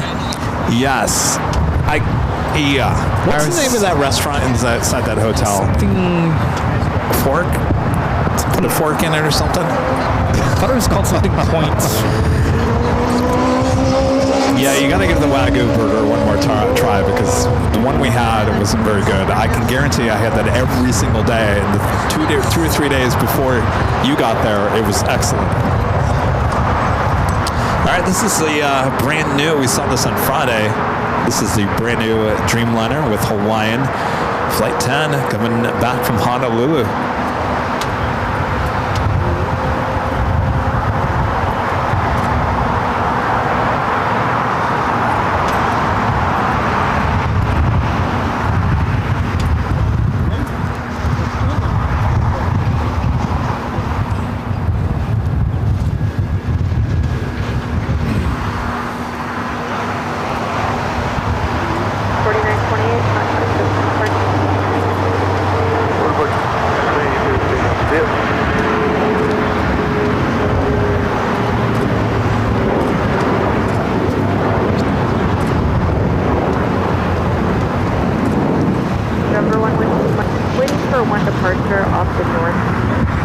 Yes. What's the name of that restaurant inside that hotel? Something. Fork? Put a fork in it or something? I thought it was called something Point. Yeah, you got to give the Wagyu burger one more try because the one we had, it wasn't very good. I can guarantee I had that every single day. And the 2 or 3 days before you got there, it was excellent. All right, this is the brand new, we saw this on Friday. This is the brand new Dreamliner with Hawaiian. Flight 10 coming back from Honolulu.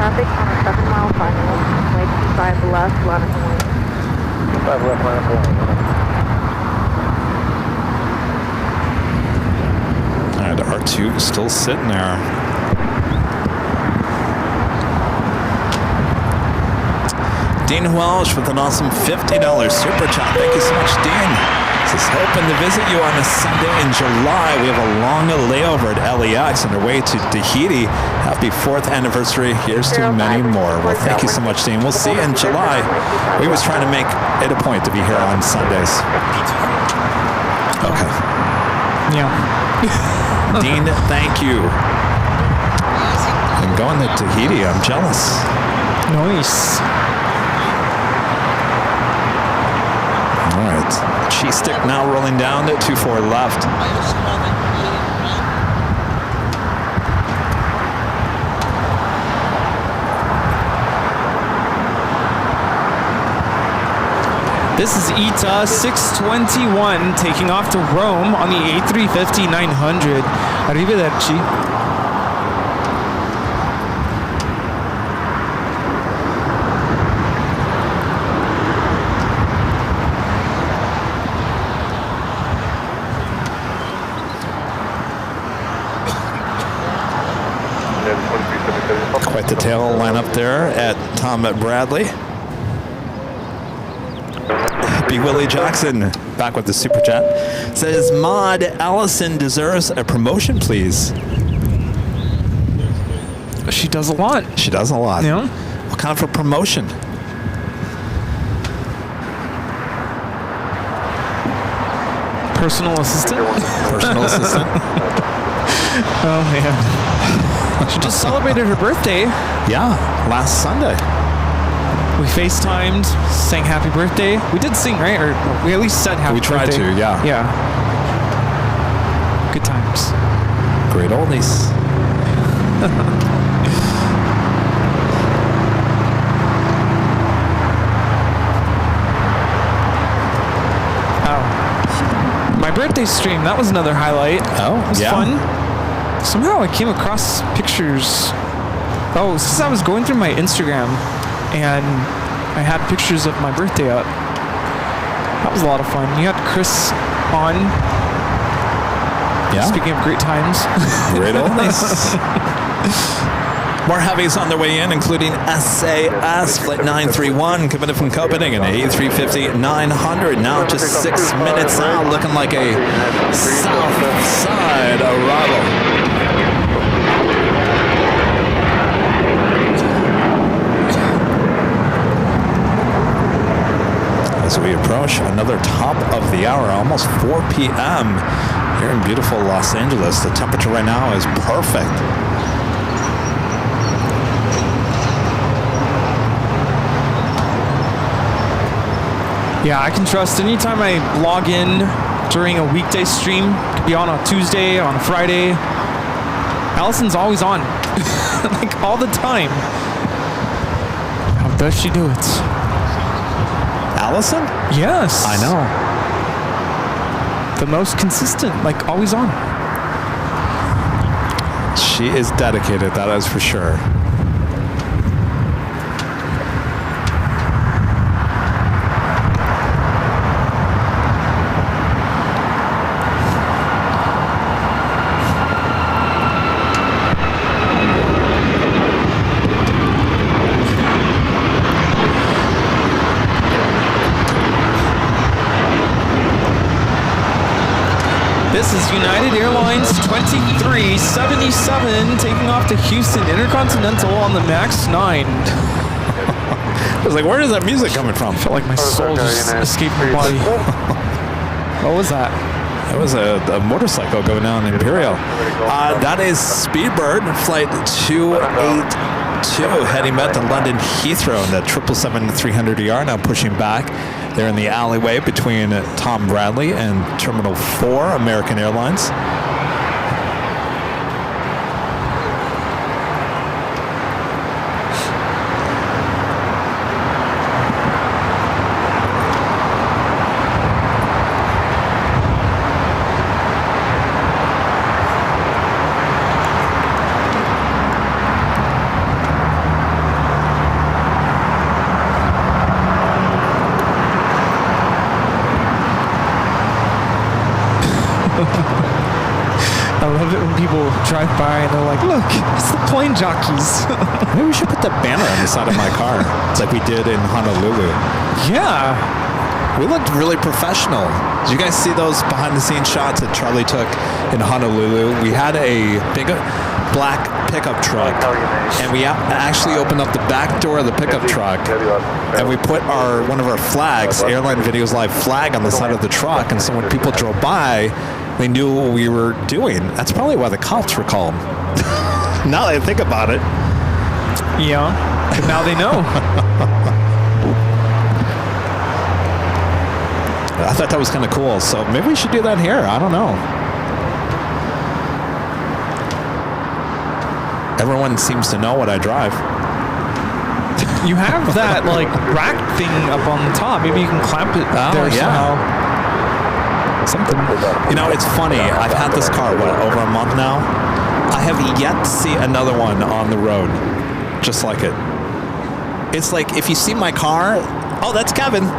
traffic on a 7-mile final. Way 25 left, line of point. 25 left, line of point. All right, R2 still sitting there. Dean Welsh with an awesome $50 super chat. Thank you so much, Dean. Says, hoping to visit you on a Sunday in July. We have a long layover at LAX on our way to Tahiti. Happy 4th anniversary. Here's to many more. Well, thank you so much, Dean. We'll see you in July. We was trying to make it a point to be here on Sundays. Okay. Yeah. Dean, thank you. I'm going to Tahiti. I'm jealous. Nice. All right. Cheese stick now rolling down to 2-4 left. This is ETA 621 taking off to Rome on the A350-900. Arrivederci. Quite the tail lineup there at Tom Bradley. Happy Willie Jackson back with the super chat. Says, Maud Allison deserves a promotion, please. She does a lot. She does a lot. Yeah. What kind of a promotion? Personal assistant. Personal assistant. Oh man. She just celebrated her birthday. Yeah, last Sunday. We FaceTimed, sang happy birthday. We did sing, right? Or we at least said happy birthday. We tried to, yeah. Yeah. Good times. Great oldies. Oh. My birthday stream, that was another highlight. Oh, it was fun. Somehow I came across pictures. Oh, since I was going through my Instagram and I had pictures of my birthday up. That was a lot of fun. You had Chris on. Yeah. Speaking of great times. Great oldies. More heavies on their way in, including SAS Flight 931 coming in from Copenhagen, A350-900. Now just 6 minutes out, looking like a south side arrival. As we approach another top of the hour, almost 4 p.m. here in beautiful Los Angeles. The temperature right now is perfect. Yeah, I can trust anytime I log in during a weekday stream, it could be on a Tuesday, on a Friday. Allison's always on, like all the time. How does she do it? Allison? Yes. I know. The most consistent, like always on. She is dedicated, that is for sure. This is United Airlines 2377 taking off to Houston Intercontinental on the MAX 9. I was like, where is that music coming from? I felt like my soul just escaped my body. What was that? That was a motorcycle going down Imperial. That is Speedbird, flight 282, heading back to London Heathrow in the 777-300ER, now pushing back. They're in the alleyway between Tom Bradley and Terminal 4, American Airlines. I love it when people drive by and they're like, look, it's the plane jockeys. Maybe we should put that banner on the side of my car. It's like we did in Honolulu. Yeah. We looked really professional. Did you guys see those behind the scenes shots that Charlie took in Honolulu? We had a big black pickup truck, and we actually opened up the back door of the pickup truck, and we put one of our flags, Airline Videos Live flag, on the side of the truck, and so when people drove by, they knew what we were doing. That's probably why the cops were called. Now that I think about it. Yeah, but now they know. I thought that was kind of cool, so maybe we should do that here. I don't know. Everyone seems to know what I drive. You have that like rack thing up on the top. Maybe you can clamp it there somehow. Something. You know, it's funny. I've had this car, over a month now? I have yet to see another one on the road just like it. It's like, if you see my car, oh, that's Kevin.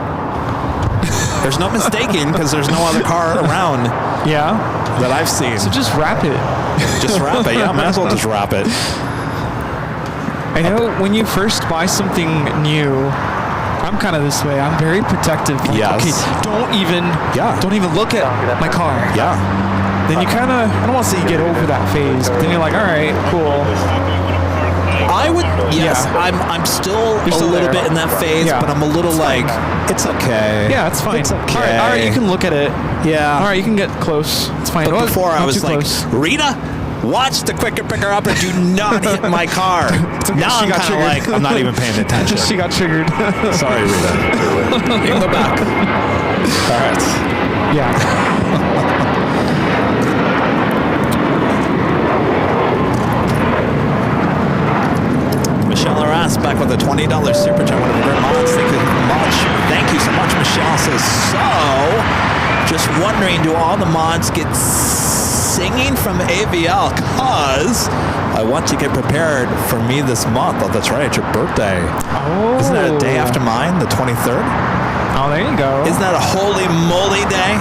There's no mistaking because there's no other car around. Yeah. That I've seen. So just wrap it. Just wrap it. Yeah, might as well just wrap it. I know when you first buy something new, I'm kind of this way. I'm very protective. Like, yes. Okay, don't even look at my car. Yeah. Then you kind of, I don't want to say you get over that phase, but then you're like, all right, cool. I would, yes, yeah. I'm still a little bit in that phase, but I'm a little like, it's okay. Yeah, it's fine. It's okay. All right, you can look at it. Yeah. All right, you can get close. It's fine. But before I was like, close. Rita, watch the quicker picker up and do not hit my car. Okay, now I'm kind of like, I'm not even paying attention. She got triggered. Sorry, Rita. You can go back. All right. Yeah. Michelle Arras back with a $20 super chat. One of the great mods. Thank you much. Thank you so much, Michelle. Says, so, just wondering, do all the mods get singing from AVL? Because I want to get prepared for me this month. Oh, that's right. It's your birthday. Oh. Isn't that a day after mine, the 23rd? Oh, there you go. Isn't that a holy moly day?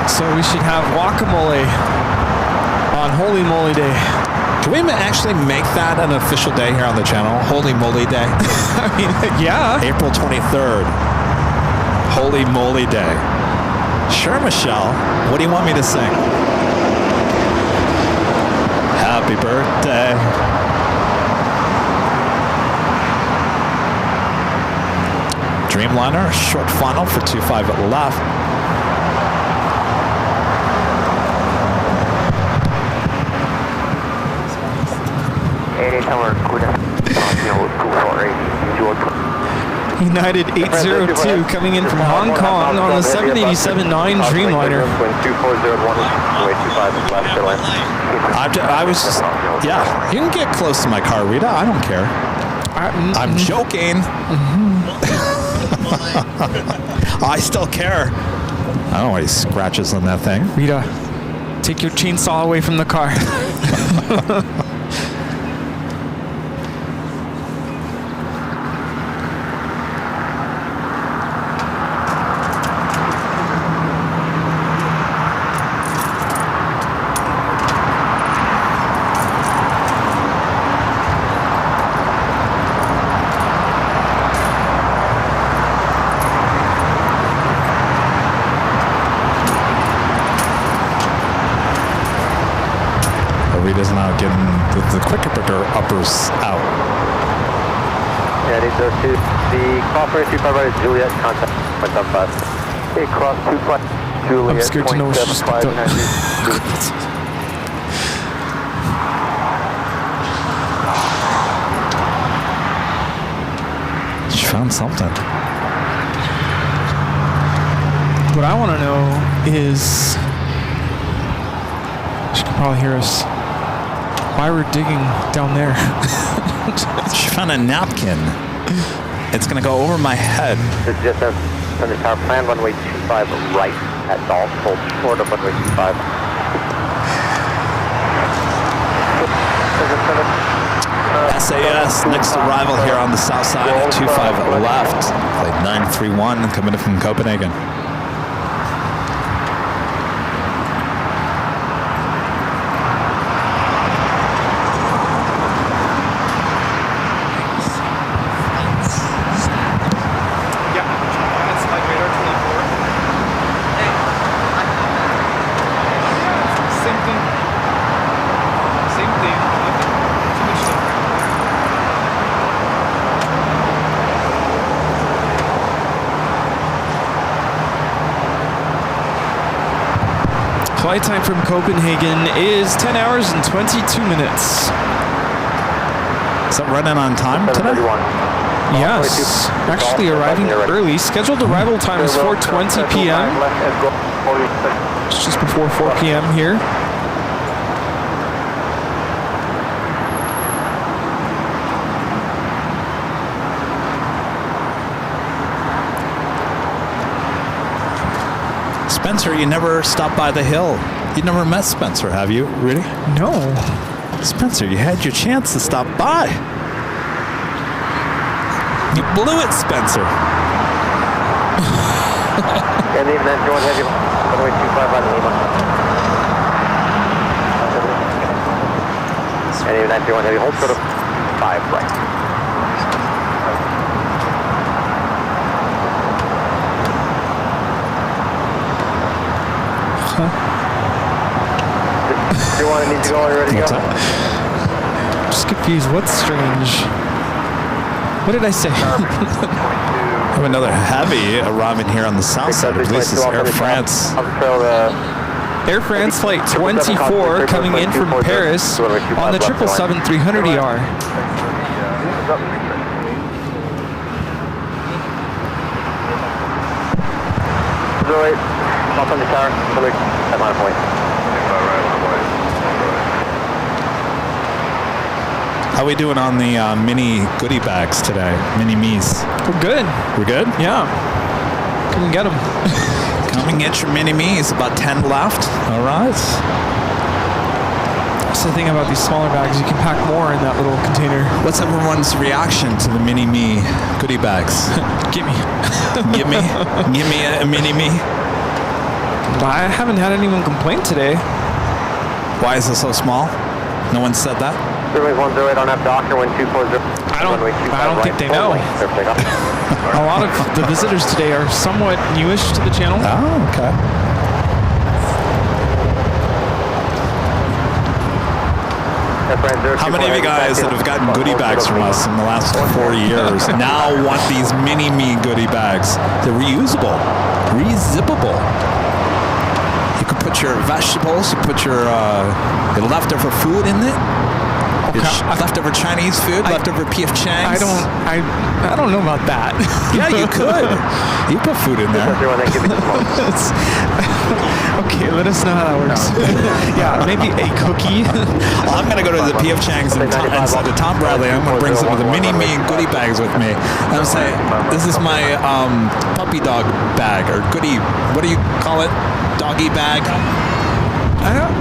So we should have guacamole on Holy Moly Day. Can we actually make that an official day here on the channel? Holy Moly Day? I mean, yeah. April 23rd. Holy Moly Day. Sure, Michelle. What do you want me to sing? Happy birthday. Dreamliner, short funnel for 25 left. United 802 coming in from Hong Kong on the 787-9 Dreamliner. I was just, yeah, you can get close to my car, Rita. I don't care. I'm joking. I still care. I don't know why he scratches on that thing. Rita, take your chainsaw away from the car. Rita's now getting the quicker picker uppers out. Yeah, these are two. The crossover 255 is Juliet, contact 175. Okay, cross 25 Juliet. I'm scared to know what she's picked up. She found something. What I want to know is, she can probably hear us, why we're digging down there. She found a napkin. It's going to go over my head. This is just from the tower plan, runway 25 right at Dolph, hold short of runway 25. SAS, next arrival here on the south side at 25 left. Flight 931 coming in from Copenhagen. Flight time from Copenhagen is 10 hours and 22 minutes. Is that running on time today? Yes, actually arriving early. Scheduled arrival time is 4:20 p.m. It's just before 4 p.m. here. Spencer, you never stopped by the hill. You never met Spencer, have you? Really? No. Spencer, you had your chance to stop by. You blew it, Spencer. And even then, Jordan, have you runway 25 on Lima. And even then, Jordan, have you hold short of 5 right. Do you want to need to go already? What's up? Just confused. What's strange? What did I say? I have another heavy arriving here on the south side. At least it's Air France. Air France flight 24 coming in from Paris on the 777-300ER. Off on the tower, at my point. How are we doing on the mini goodie bags today? Mini me's. We're good. We're good? Yeah. Come and get them. Come and get your mini me's. About 10 left. All right. That's the thing about these smaller bags. You can pack more in that little container. What's everyone's reaction to the mini me goodie bags? Gimme. Give me a mini me. I haven't had anyone complain today. Why is it so small? No one said that? Runway 108 on F Docker, wind 240. I don't think they know. A lot of the visitors today are somewhat newish to the channel. Oh, okay. How many of you guys that have gotten goodie bags from us in the last 4 years now want these mini me goodie bags? They're reusable, re-zippable. You can put your vegetables, you put your leftover food in it. Leftover Chinese food, leftover P.F. Chang's. I don't know about that. Yeah, you could. You put food in there. Okay, let us know how that works. Yeah, maybe a cookie. Well, I'm gonna go to the P.F. Chang's and inside the Tom Bradley. I'm gonna bring some of the mini me goodie bags with me. I'm gonna say, this is my puppy dog bag or goodie. What do you call it? Doggy bag. I don't.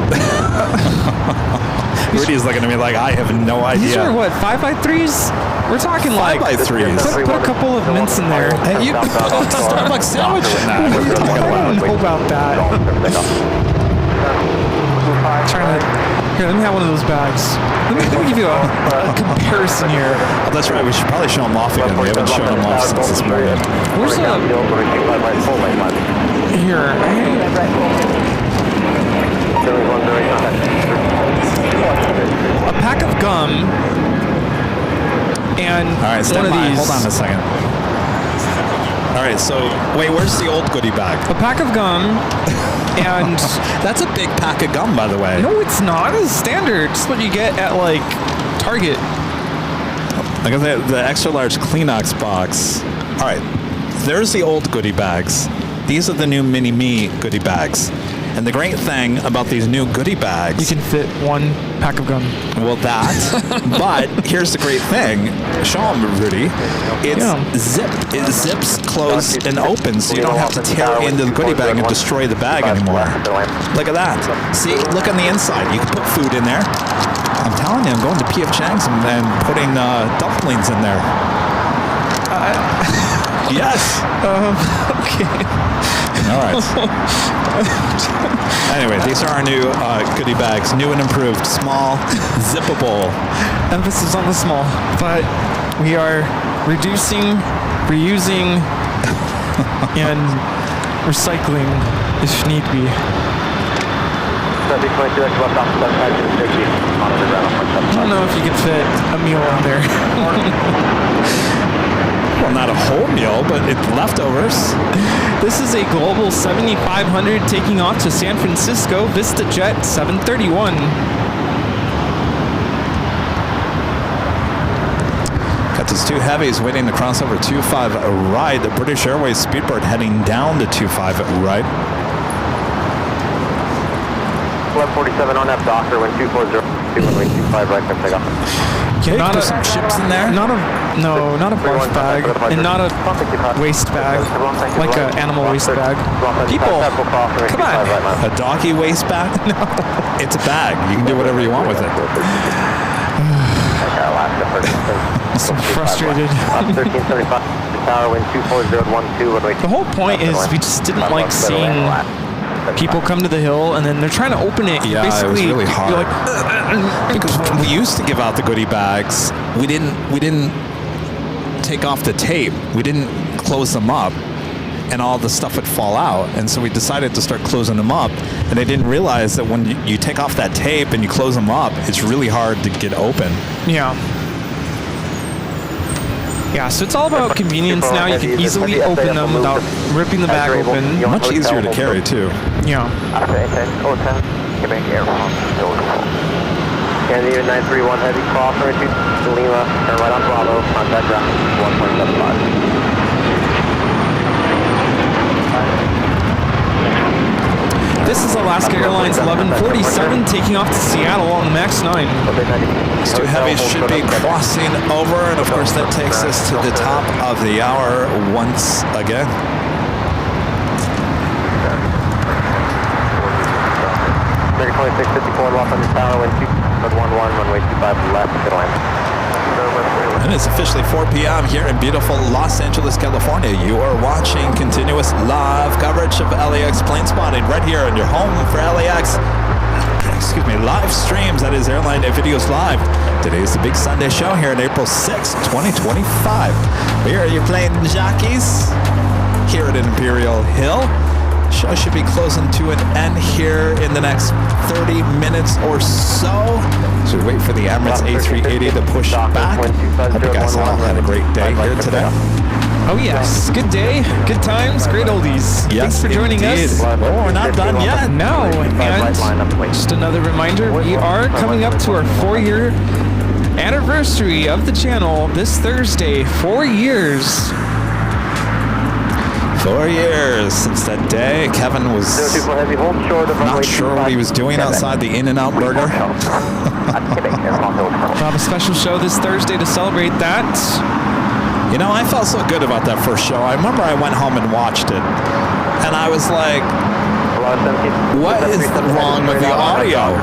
Rudy's looking at me like I have no idea. These are what, 5x3s? We're talking 5x3s. Put a couple of mints in there. Hey, you put a Starbucks sandwich in that. What are you talking I don't know about that. Here, let me have one of those bags. Let me give you a comparison here. Oh, that's right. We should probably show them off again. We haven't shown them off since this morning. Where's here? A pack of gum and all right, stand one by. of these. Hold on a second. All right, so wait, where's the old goodie bag? A pack of gum and that's a big pack of gum, by the way. No, it's not. It's standard. It's what you get at like Target. Look at the extra large Kleenex box. All right, there's the old goodie bags. These are the new mini me goodie bags. And the great thing about these new goodie bags... You can fit one pack of gum. Well, that. But here's the great thing. Show them, Rudy. It zips closed and open, so you don't have to tear into the goodie bag and destroy the bag anymore. Look at that. See, look on the inside. You can put food in there. I'm telling you, I'm going to P.F. Chang's and putting dumplings in there. Yes. Okay. All right. Anyway, these are our new goodie bags, new and improved, small, zippable. Emphasis on the small, but we are reducing, reusing, and recycling if need be. I don't know if you can fit a meal on there. Well, not a whole meal, but it's leftovers. This is a Global 7500 taking off to San Francisco, VistaJet 731. Got those two heavies waiting to cross over 25 right. The British Airways Speedbird heading down to 25 right. 1147 on F Docker, wind 240, runway 25 right, clear takeoff. Okay, there's some chips in there. Not a barf bag, and not a waste bag, like an animal waste bag. People, come on. A doggy waste bag? No. It's a bag. You can do whatever you want with it. I'm frustrated. 1375, tower, wind 240, The whole point is we just didn't like seeing people come to the hill and then they're trying to open it. Yeah, basically, it was really hard. You're like, because we used to give out the goodie bags. We didn't take off the tape. We didn't close them up, and all the stuff would fall out. And so we decided to start closing them up. And they didn't realize that when you take off that tape and you close them up, it's really hard to get open. yeah. Yeah, so it's all about convenience now. You can easily open them without ripping the bag open. Much easier to carry too. Yeah. Quebec Airline. Canada 931 heavy cross over to Lima, turn right on Bravo, contact ground 1.75. This is Alaska Airlines 1147 taking off to Seattle on the MAX 9. These two heavies should be crossing over, and of course that takes us to the top of the hour once again. American 2654 Los Angeles Tower, wind 211, runway 25 left, good line. And it's officially 4 p.m. here in beautiful Los Angeles, California. You are watching continuous live coverage of LAX plane spotting right here on your home for LAX. Excuse me, live streams. That is Airline Videos Live. Today is the big Sunday show here on April 6, 2025. Here are your plane Jockeys here at Imperial Hill. Show should be closing to an end here in the next 30 minutes or so. So we wait for the Emirates A380 to push back. Hope you guys all had a great day here today. Oh yes, good day, good times, great oldies. Yes, Thanks for joining us. Oh, we're not done yet. No, and just another reminder, we are coming up to our 4-year anniversary of the channel this Thursday. 4 years. 4 years since that day. Kevin was not sure what he was doing outside the In-N-Out Burger. We'll have a special show this Thursday to celebrate that. You know, I felt so good about that first show. I remember I went home and watched it, and I was like, what is wrong with the audio?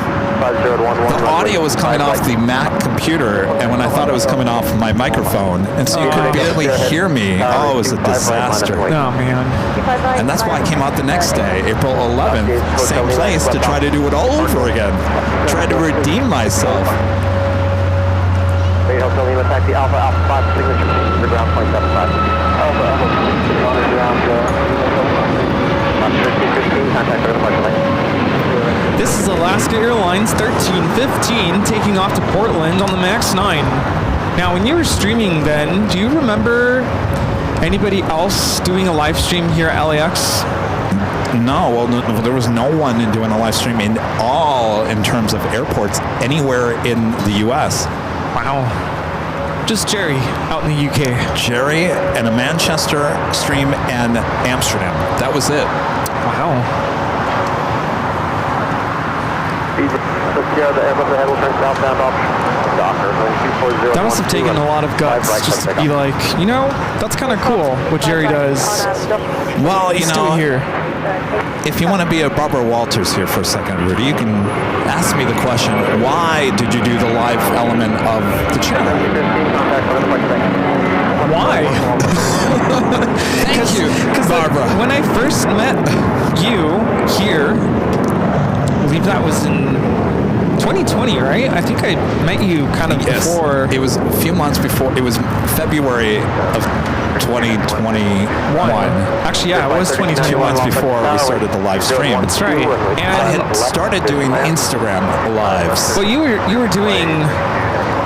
The audio was coming off the Mac computer, and when I thought it was coming off my microphone, and so you could barely hear me. Oh, it was a disaster. Oh, man. And that's why I came out the next day, April 11th, same place, to try to do it all over again. Tried to redeem myself. Hotel Lima, taxi Alpha, Alpha 5, signature, the ground 0.75. Alpha, Alpha, on the ground, 1315, contact for the This is Alaska Airlines 1315 taking off to Portland on the MAX 9. Now, when you were streaming then, do you remember anybody else doing a live stream here at LAX? No, well, there was no one doing a live stream in terms of airports anywhere in the U.S. Wow. Just Jerry out in the UK. Jerry and a Manchester stream and Amsterdam. That was it. Wow. That must have taken a lot of guts just to be like, you know, that's kind of cool what Jerry does. Well, you Let's know, do it here. If you want to be a Barbara Walters here for a second, Rudy, you can ask me the question, why did you do the live element of the channel? Why? Thank you, Barbara. When I first met you here, I believe that was in 2020, right? I think I met you kind of before. It was a few months before. It was February of 2021. Actually, yeah, it was 2021. 2 months before we started the live stream. That's right. And I had started doing Instagram lives. Well, you were doing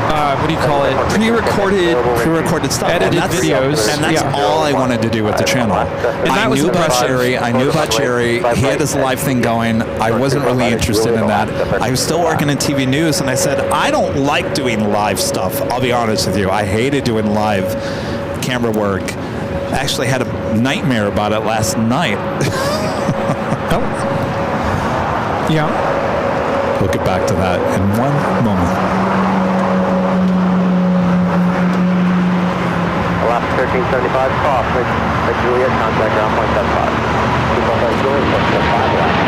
what do you call it? Pre-recorded stuff, edited videos, and that's all I wanted to do with the channel. And I knew about Jerry. He had his live thing going. I wasn't really interested in that. I was still working in TV news, and I said, I don't like doing live stuff. I'll be honest with you. I hated doing live camera work. I actually had a nightmare about it last night. Oh. Yeah. We'll get back to that in one moment. Left 1375, cross, Juliet, contact ground point 75. Juliet, 75 left.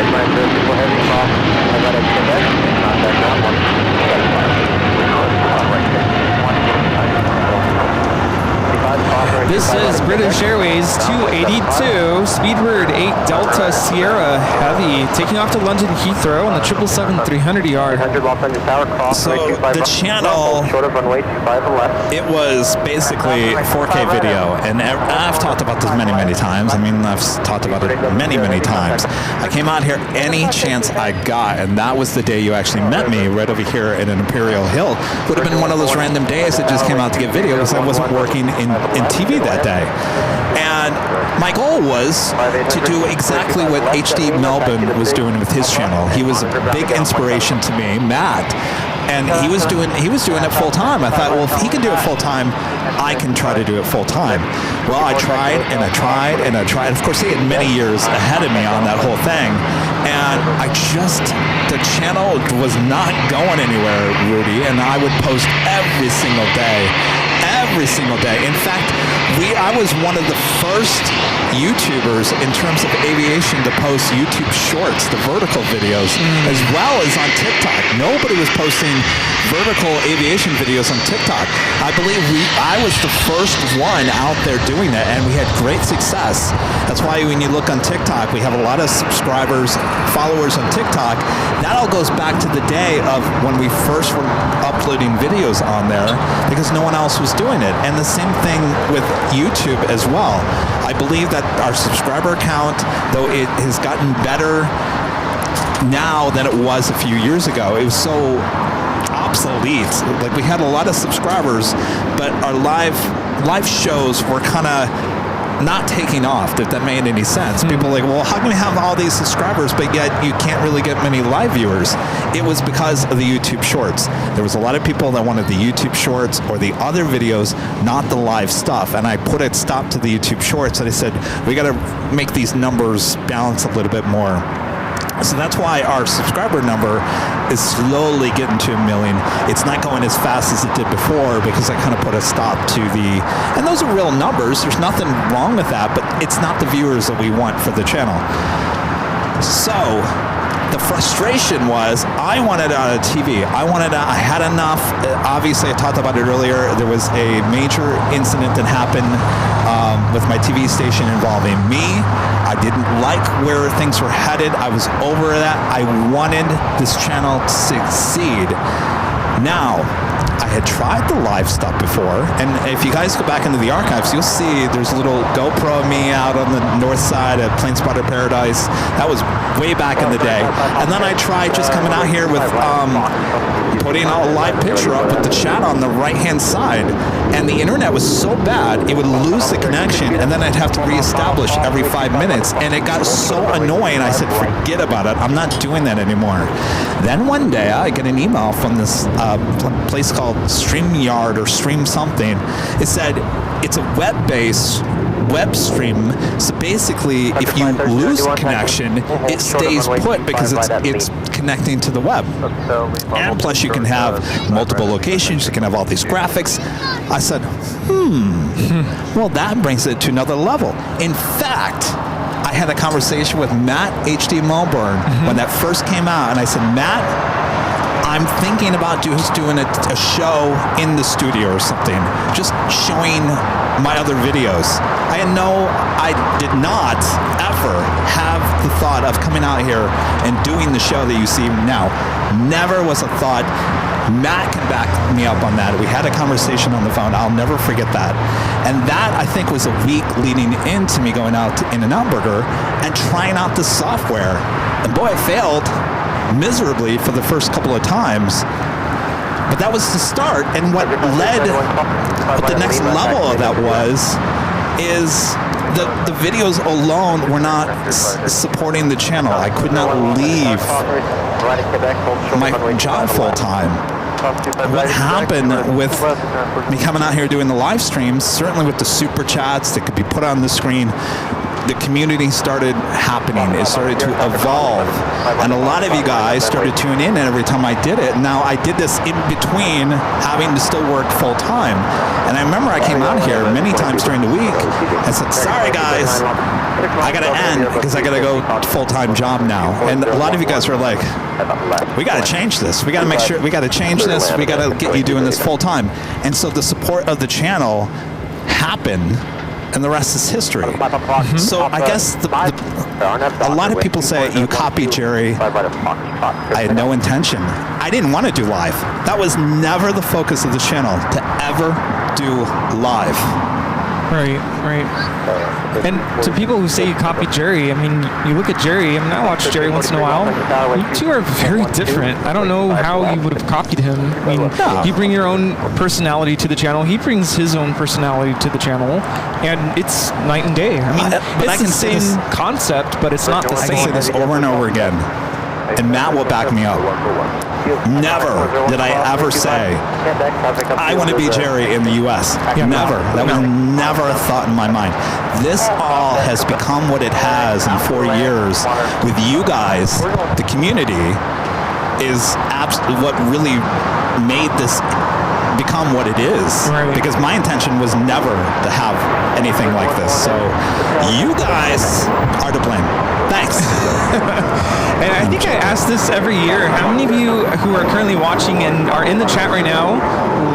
Airline 34 heavy, cross, Atlantic Quebec, contact ground point 75. This is British Airways 282, Speedbird 8 Delta Sierra Heavy, taking off to London Heathrow on the 777-300ER. So the channel, it was basically 4K video, and I've talked about this many times. I mean, I've talked about it many times. I came out here any chance I got, and that was the day you actually met me, right over here in an Imperial Hill. Would have been one of those random days that just came out to get video because I wasn't working in TV that day. And my goal was to do exactly what HD Melbourne was doing with his channel. He was a big inspiration to me, Matt. And he was doing it full time. I thought, well, if he can do it full time, I can try to do it full time. Well, I tried and I tried and I tried. Of course, he had many years ahead of me on that whole thing. And the channel was not going anywhere, Rudy. And I would post every single day. Every single day. In fact, I was one of the first YouTubers in terms of aviation to post YouTube shorts, the vertical videos, as well as on TikTok. Nobody was posting vertical aviation videos on TikTok. I believe I was the first one out there doing that, and we had great success. That's why when you look on TikTok, we have a lot of subscribers, followers on TikTok. That all goes back to the day of when we first were uploading videos on there because no one else was doing it. And the same thing with YouTube as well. I believe that our subscriber count, though it has gotten better now than it was a few years ago, it was so obsolete. Like, we had a lot of subscribers, but our live shows were kind of not taking off, if that made any sense. People are like, well, how can we have all these subscribers, but yet you can't really get many live viewers? It was because of the YouTube shorts. There was a lot of people that wanted the YouTube shorts or the other videos, not the live stuff. And I put a stop to the YouTube shorts, and I said, we got to make these numbers balance a little bit more. So that's why our subscriber number is slowly getting to 1 million. It's not going as fast as it did before because I kind of put a stop to and those are real numbers. There's nothing wrong with that, but it's not the viewers that we want for the channel. So the frustration was I wanted out of TV. I had enough. Obviously, I talked about it earlier. There was a major incident that happened with my TV station involving me. I didn't like where things were headed. I was over that. I wanted this channel to succeed. Now, I had tried the live stuff before, and if you guys go back into the archives, you'll see there's a little GoPro of me out on the north side of Plane Spotter Paradise. That was way back in the day. And then I tried just coming out here with putting a live picture up with the chat on the right-hand side, and the internet was so bad, it would lose the connection, and then I'd have to reestablish every 5 minutes, and it got so annoying, I said, forget about it. I'm not doing that anymore. Then one day, I get an email from this place called StreamYard or Stream something. It said it's a web-based web stream, so basically if you lose a connection, it stays put because it's connecting to the web. And plus you can have multiple locations, you can have all these graphics. I said, well, that brings it to another level. In fact, I had a conversation with Matt HD Melbourne when that first came out, and I said, Matt, I'm thinking about just doing a show in the studio or something, just showing my other videos. I did not ever have the thought of coming out here and doing the show that you see now. Never was a thought. Matt can back me up on that. We had a conversation on the phone. I'll never forget that. And that, I think, was a week leading into me going out to In-N-Out Burger and trying out the software. And boy, it failed miserably for the first couple of times. But that was the start, and what the next level of that is the videos alone were not supporting the channel. I could not leave my job full time. What happened with me coming out here doing the live streams, certainly with the super chats that could be put on the screen, the community started happening. It started to evolve. And a lot of you guys started tuning in every time I did it. Now, I did this in between having to still work full time. And I remember I came out here many times during the week and said, sorry guys, I gotta end because I gotta go full-time job now. And a lot of you guys were like, we gotta change this. We gotta make sure, we gotta change this. We gotta get you doing this full-time. And so the support of the channel happened, and the rest is history. So I guess a lot of people say you copied Jerry. I had no intention. I didn't want to do live. That was never the focus of the channel, to ever do live. Right. And to people who say you copied Jerry, I mean, you look at Jerry, I mean, I watch Jerry once in a while. You two are very different. I don't know how you would have copied him. I mean, you bring your own personality to the channel. He brings his own personality to the channel. And it's night and day. I mean, it's the same concept, but it's not the same. I can say this over and over again, and Matt will back me up. Never did I ever say, I want to be Jerry in the U.S. Never. That was never a thought in my mind. This all has become what it has in 4 years with you guys. The community is what really made this become what it is. Because my intention was never to have anything like this. So you guys are to blame. Thanks. And I think I ask this every year. How many of you who are currently watching and are in the chat right now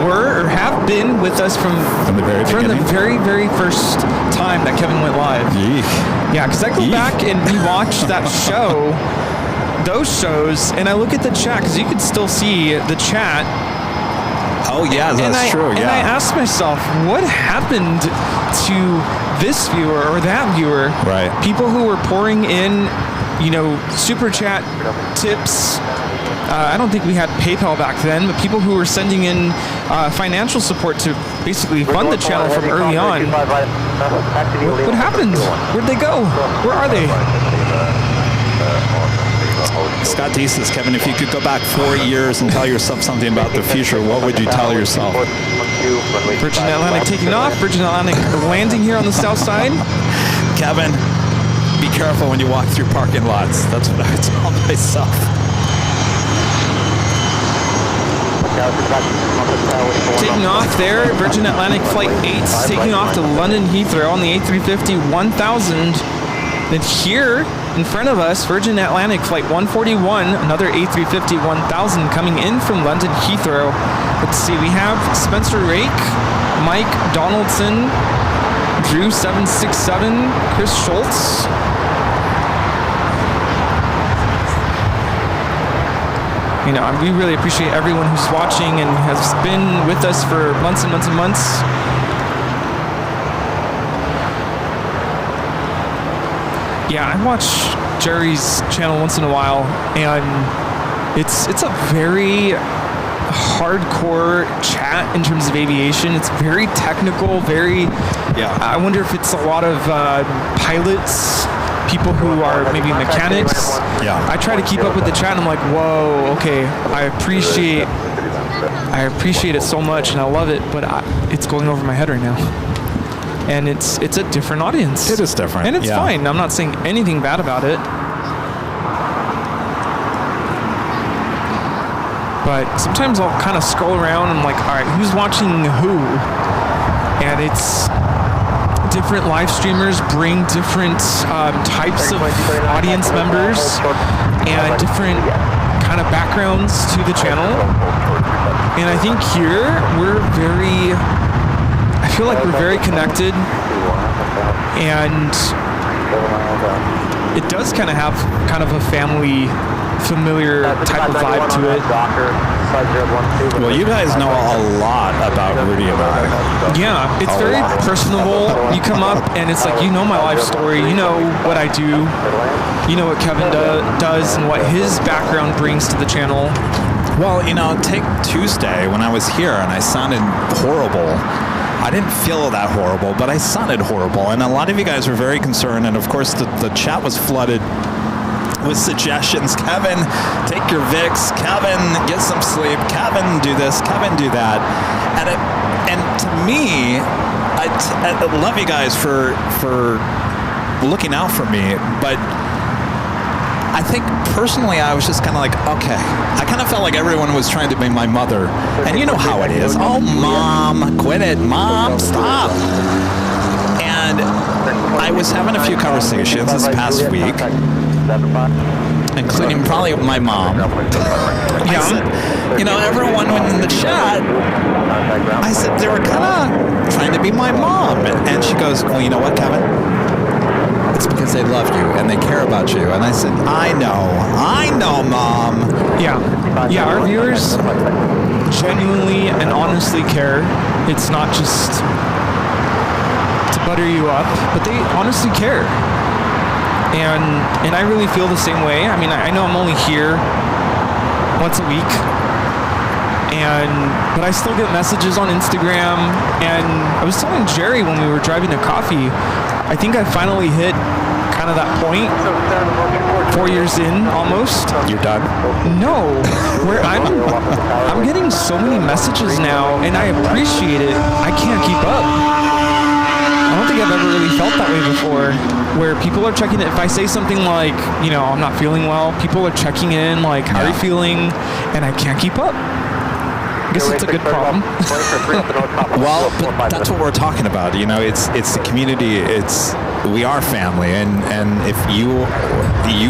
were or have been with us from the very, very first time that Kevin went live? Yeah, because I go back and rewatch that show, those shows, and I look at the chat because you can still see the chat. Oh yeah, that's true. Yeah. And I ask myself, what happened to this viewer or that viewer? Right. People who were pouring in, super chat tips. I don't think we had PayPal back then, but people who were sending in financial support to basically fund the channel from early on. What happened? Where'd they go? Where are they? Scott D says, Kevin, if you could go back 4 years and tell yourself something about the future, what would you tell yourself? Virgin Atlantic taking off. Virgin Atlantic landing here on the south side. Kevin, be careful when you walk through parking lots. That's what I would tell myself. Taking off there, Virgin Atlantic Flight 8 taking off to London Heathrow on the A350-1000. Then here in front of us, Virgin Atlantic Flight 141, another A350-1000 coming in from London Heathrow. Let's see, we have Spencer Rake, Mike Donaldson, Drew 767, Chris Schultz. We really appreciate everyone who's watching and has been with us for months and months and months. Yeah, I watch Jerry's channel once in a while, and it's a very hardcore chat in terms of aviation. It's very technical, I wonder if it's a lot of pilots, people who are maybe mechanics. Yeah. I try to keep up with the chat, and I'm like, whoa, okay, I appreciate it so much, and I love it, but it's going over my head right now. And it's a different audience. It is different. And it's fine. I'm not saying anything bad about it. But sometimes I'll kind of scroll around and I'm like, all right, who's watching who? And it's different live streamers bring different types of audience members and different kind of backgrounds to the channel. And I think here I feel like we're very connected, and it does kind of have a family, familiar type of vibe to it. Well, you guys know a lot about Rudy and I. Yeah, it's very personable. You come up and it's like, my life story, what I do, what Kevin does and what his background brings to the channel. Well, take Tuesday when I was here and I sounded horrible. I didn't feel that horrible, but I sounded horrible. And a lot of you guys were very concerned. And of course, the chat was flooded with suggestions. Kevin, take your Vicks. Kevin, get some sleep. Kevin, do this. Kevin, do that. And to me, I love you guys for looking out for me, but I think personally I was just kind of like, okay. I kind of felt like everyone was trying to be my mother. And you know how it is. Oh, Mom, quit it. Mom, stop. And I was having a few conversations this past week, including probably my mom. I said, everyone in the chat, I said, they were kind of trying to be my mom. And she goes, well, you know what, Kevin? It's because they love you and they care about you. And I said, I know, Mom. Yeah, our viewers genuinely and honestly care. It's not just to butter you up, but they honestly care. And I really feel the same way. I mean, I know I'm only here once a week, but I still get messages on Instagram. And I was telling Jerry when we were driving to coffee, I think I finally hit kind of that point 4 years in almost. You're done? No, where I'm getting so many messages now, and I appreciate it. I can't keep up. I don't think I've ever really felt that way before, where people are checking it. If I say something like, I'm not feeling well, people are checking in like, how are you feeling? And I can't keep up. I guess it's a good problem. Well, but that's what we're talking about. It's the community. We are family, and if you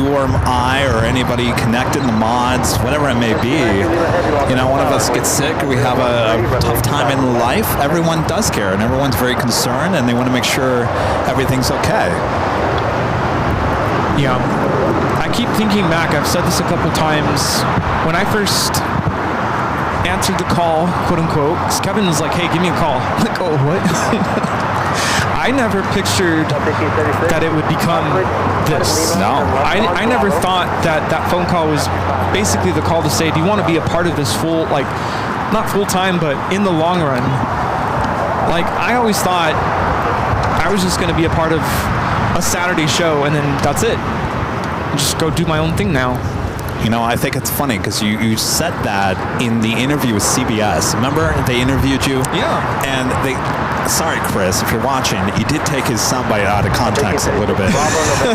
or I or anybody connected, the mods, whatever it may be, one of us gets sick or we have a tough time in life, everyone does care and everyone's very concerned and they want to make sure everything's okay. Yeah, I keep thinking back. I've said this a couple times. When I first answered the call, quote unquote, because Kevin was like, hey, give me a call. I'm like, oh, what? I never pictured that it would become this. No. I never thought that phone call was basically the call to say, do you want to be a part of this not full time, but in the long run? Like, I always thought I was just going to be a part of a Saturday show and then that's it. Just go do my own thing now. I think it's funny because you said that in the interview with CBS. Remember, they interviewed you? Yeah. And sorry, Chris, if you're watching, you did take his soundbite out of context a little bit.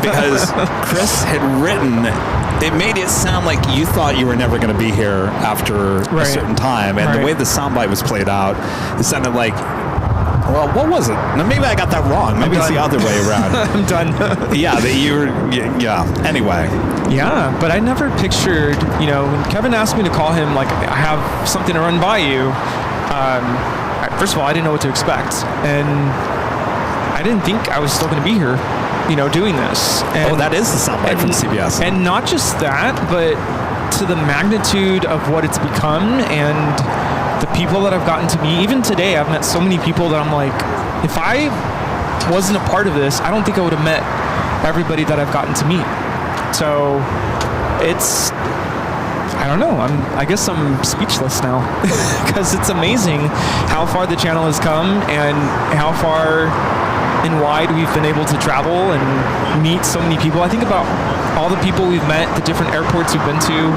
Because Chris had written, it made it sound like you thought you were never going to be here after a certain time. And the way the soundbite was played out, it sounded like, well, what was it? Now, maybe I got that wrong. Maybe it's the other way around. I'm done. Anyway. Yeah, but I never pictured, when Kevin asked me to call him, like, I have something to run by you. First of all, I didn't know what to expect. And I didn't think I was still going to be here, doing this. And, that is the soundbite from CBS. And not just that, but to the magnitude of what it's become and the people that I've gotten to meet. Even today, I've met so many people that I'm like, if I wasn't a part of this, I don't think I would have met everybody that I've gotten to meet. So I don't know. I guess I'm speechless now because it's amazing how far the channel has come and how far and wide we've been able to travel and meet so many people. I think about all the people we've met, the different airports we've been to,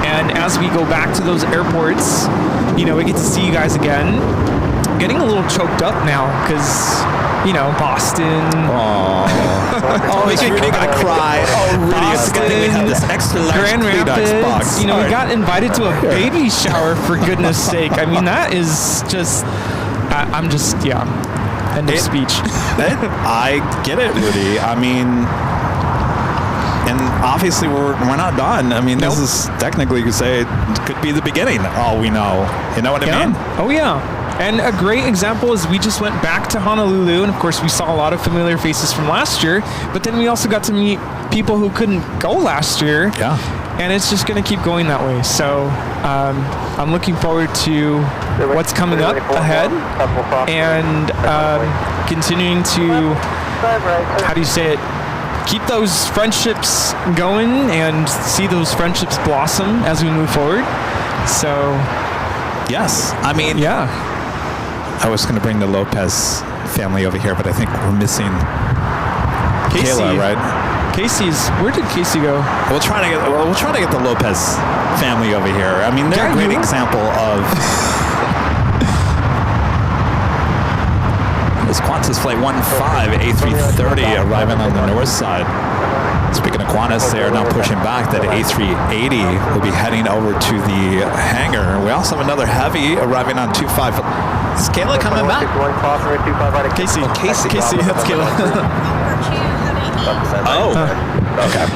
and as we go back to those airports, we get to see you guys again. I'm getting a little choked up now because, Boston. Oh, is Rudy gonna cry? Oh, Rudy, it's a good thing we have this extra large Grand Rapids. box. We got invited to a baby shower, for goodness sake. I mean, that is just, end of speech. I get it, Rudy. I mean, and obviously we're not done. I mean, this is technically, you could say, it could be the beginning. All we know. You know what I mean? Oh, yeah. And a great example is we just went back to Honolulu, and of course we saw a lot of familiar faces from last year, but then we also got to meet people who couldn't go last year. Yeah. And it's just going to keep going that way. So I'm looking forward to what's coming up ahead and continuing to, how do you say it, keep those friendships going and see those friendships blossom as we move forward. So, yes, I mean, yeah. I was going to bring the Lopez family over here, but I think we're missing Casey, Kayla, right? Where did Casey go? We'll try to get the Lopez family over here. I mean, they're a great example of this Qantas flight 15 A330 arriving on the north side. Speaking of Qantas, they are now pushing back that A380 will be heading over to the hangar. We also have another heavy arriving on 25. Is Kayla coming back? Casey, that's Kayla. Oh, okay.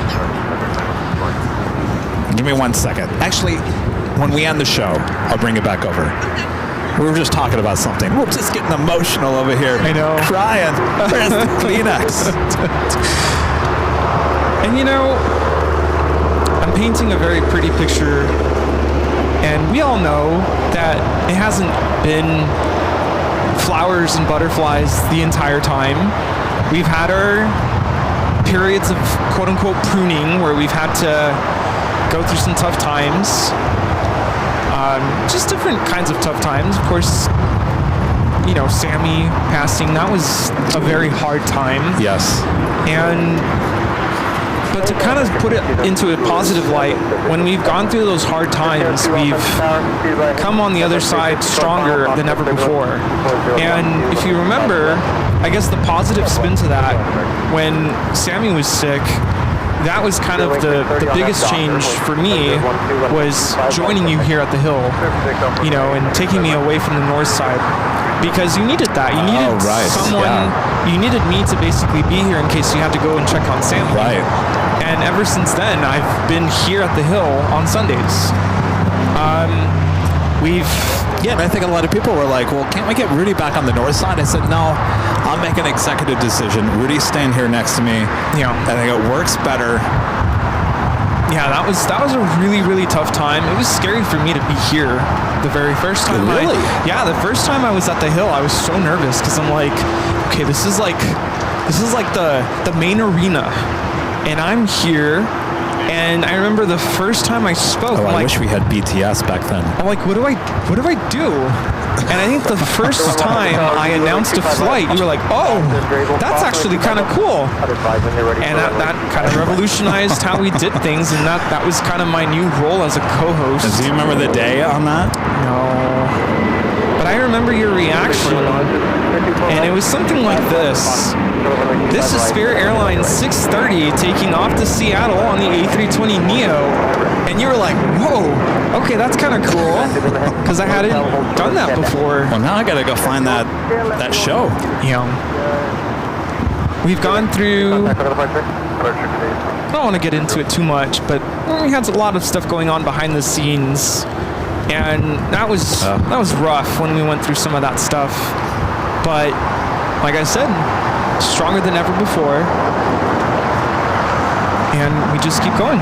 Give me 1 second. Actually, when we end the show, I'll bring it back over. We were just talking about something. We're just getting emotional over here. I know. Crying. Where's the Kleenex? And you know, I'm painting a very pretty picture, and we all know that it hasn't been flowers and butterflies the entire time. We've had our periods of quote-unquote pruning where we've had to go through some tough times. Just different kinds of tough times. Of course, you know, Sammy passing, that was a very hard time. Yes. But to kind of put it into a positive light, when we've gone through those hard times, we've come on the other side stronger than ever before. And if you remember, I guess the positive spin to that, when Sammy was sick, that was kind of the biggest change for me, was joining you here at the Hill, you know, and taking me away from the north side. Because you needed that. You needed someone, you needed me to basically be here in case you had to go and check on Sammy. Right. And ever since then, I've been here at the Hill on Sundays. And I think a lot of people were like, well, can't we get Rudy back on the north side? I said, no, I'll make an executive decision. Rudy's staying here next to me. Yeah. I think it works better. Yeah, that was a really, really tough time. It was scary for me to be here the very first time. Really? The first time I was at the Hill, I was so nervous because I'm like, okay, this is like the main arena, and I'm here. And I remember the first time I spoke. I wish we had BTS back then. I'm like, what do I do? And I think the first time I announced a flight, you were like, oh, that's actually kind of cool. And that kind of revolutionized how we did things, and that was kind of my new role as a co-host. Do you remember the day on that? No. But I remember your reaction, and it was something like this. This is Spirit Airlines 630 taking off to Seattle on the A320neo. And you were like, whoa, okay, that's kind of cool. Because I hadn't done that before. Well, now I got to go find that show. Yeah. We've gone through, I don't want to get into it too much, but we had a lot of stuff going on behind the scenes. And that was rough when we went through some of that stuff. But like I said, stronger than ever before, and we just keep going.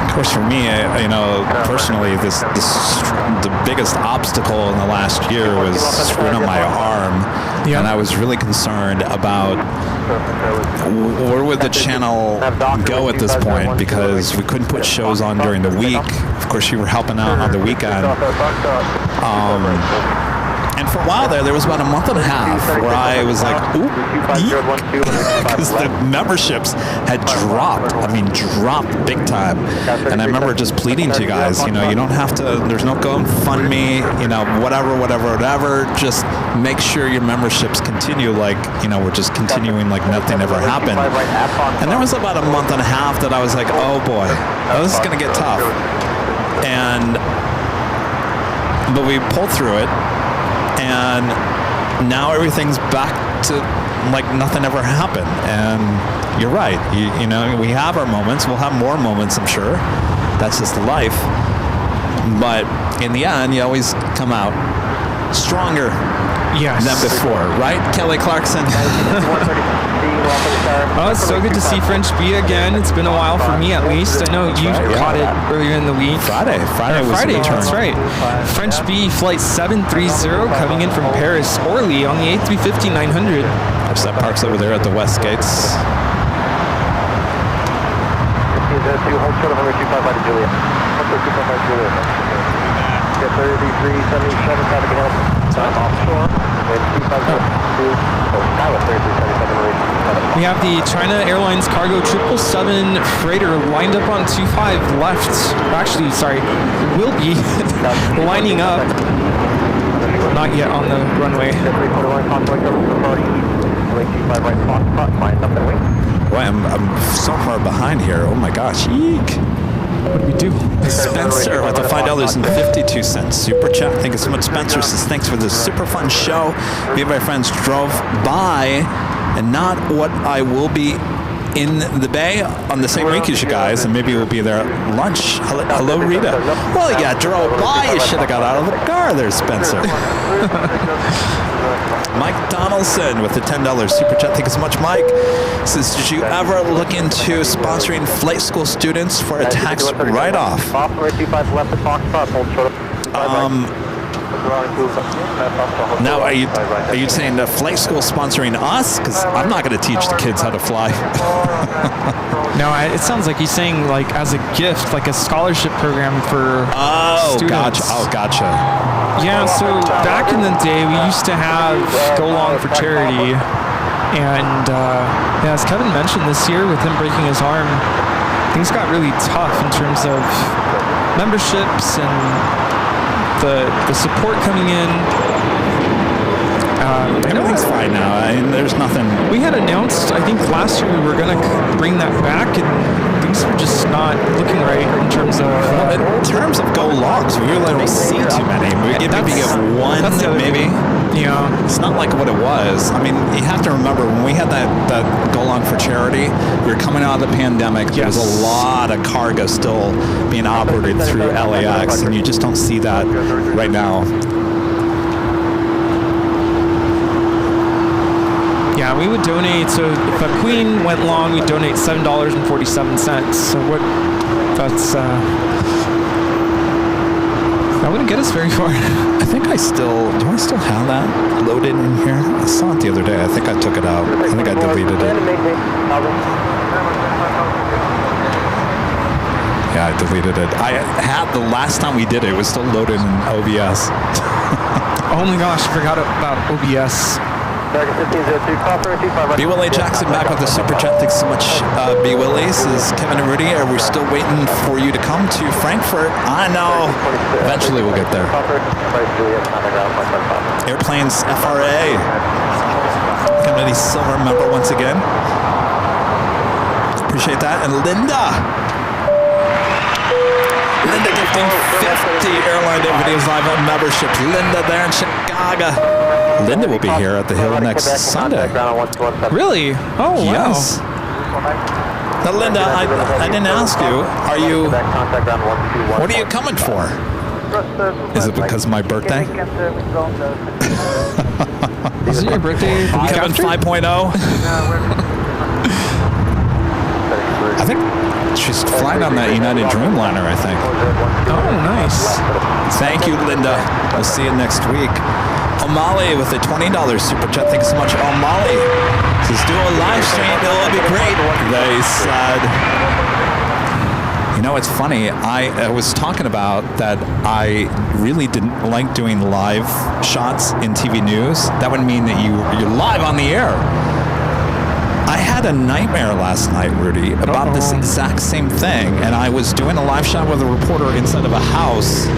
Of course, for me, personally, the biggest obstacle in the last year was screwing on my arm, and I was really concerned about where would the channel go at this point, because we couldn't put shows on during the week. Of course, you were helping out on the weekend. And for a while there was about a month and a half where I was like, ooh, because the memberships had dropped. I mean, dropped big time. And I remember just pleading to you guys, you don't have to, there's no GoFundMe, whatever. Just make sure your memberships continue like, we're just continuing like nothing ever happened. And there was about a month and a half that I was like, oh boy, this is going to get tough. But we pulled through it. And now everything's back to like nothing ever happened. And you're right. We have our moments. We'll have more moments, I'm sure. That's just life. But in the end, you always come out stronger than before, right, Kelly Clarkson? Oh, it's so good to see French B again. It's been a while for me, at least. I know you caught it earlier in the week. Friday was the return. That's right. French B flight 730 coming in from Paris, Orly on the A350-900. That parks over there at the West Gates. 1602, hold short of runway 25 by Juliet. Hold short 25 by Juliet. Get 3377, traffic ahead. Offshore. Wind 252, sky with 3377, release. We have the China Airlines Cargo 777 freighter lined up on 25 left. Actually, sorry, will be lining up. Not yet on the runway. Boy, I'm so far behind here. Oh my gosh, eek. What do we do? Spencer with the $5.52 super chat. Thank you so much, Spencer. Says thanks for this super fun show. Me and my friends drove by, and not what I will be in the bay on the same week as you guys, and maybe we'll be there at lunch. Hello, Rita. Well, yeah, drove by. You should have got out of the car there, Spencer. Mike Donaldson with the $10 super chat. Thank you so much, Mike. Says, did you ever look into sponsoring flight school students for a tax write-off? Now, are you saying the flight school sponsoring us? Because I'm not going to teach the kids how to fly. No, it sounds like he's saying like as a gift, like a scholarship program for students. Gotcha. Oh, gotcha. Yeah, so back in the day, we used to have Go Long for Charity. And yeah, as Kevin mentioned, this year with him breaking his arm, things got really tough in terms of memberships and the support coming in. Everything's fine now. I mean, there's nothing. We had announced, I think last year, we were going to bring that back, and things were just not looking right in terms of. In terms of Go Longs, we really don't see too many. We maybe get one, maybe. Yeah. It's not like what it was. I mean, you have to remember when we had that Go Long for Charity, we were coming out of the pandemic. There was a lot of cargo still being operated through LAX, and you just don't see that right now. Yeah, we would donate. So if a Queen went long, we'd donate $7.47. So what? That's that wouldn't get us very far. I think do I still have that loaded in here? I saw it the other day. I think I took it out. I think I deleted it. Yeah, I deleted it. I had the last time we did it. It was still loaded in OBS. Oh my gosh, I forgot about OBS. B. Willie Jackson back with the super chat. Thanks so much, B. Willie. This is Kevin and Rudy. We're still waiting for you to come to Frankfurt. I know. Eventually we'll get there. Airplanes FRA. Community Silver member once again. Appreciate that. And Linda gifting 50 Airline Videos Live on memberships. Linda there in Chicago. Linda will be here at the Hill next Sunday. Really? Oh, wow. Yes. Now, Linda, I didn't ask you. What are you coming for? Is it because of my birthday? Is it your birthday? Kevin 5.0? I think she's flying on that United Dreamliner, I think. Oh, nice. Thank you, Linda. We'll see you next week. O'Malley with a $20 super chat. Thanks so much, O'Malley. Says, do a live stream. It'll be great. They said. You know, it's funny. I was talking about that I really didn't like doing live shots in TV news. That would mean that you're live on the air. I had a nightmare last night, Rudy, about this exact same thing. And I was doing a live shot with a reporter inside of a house.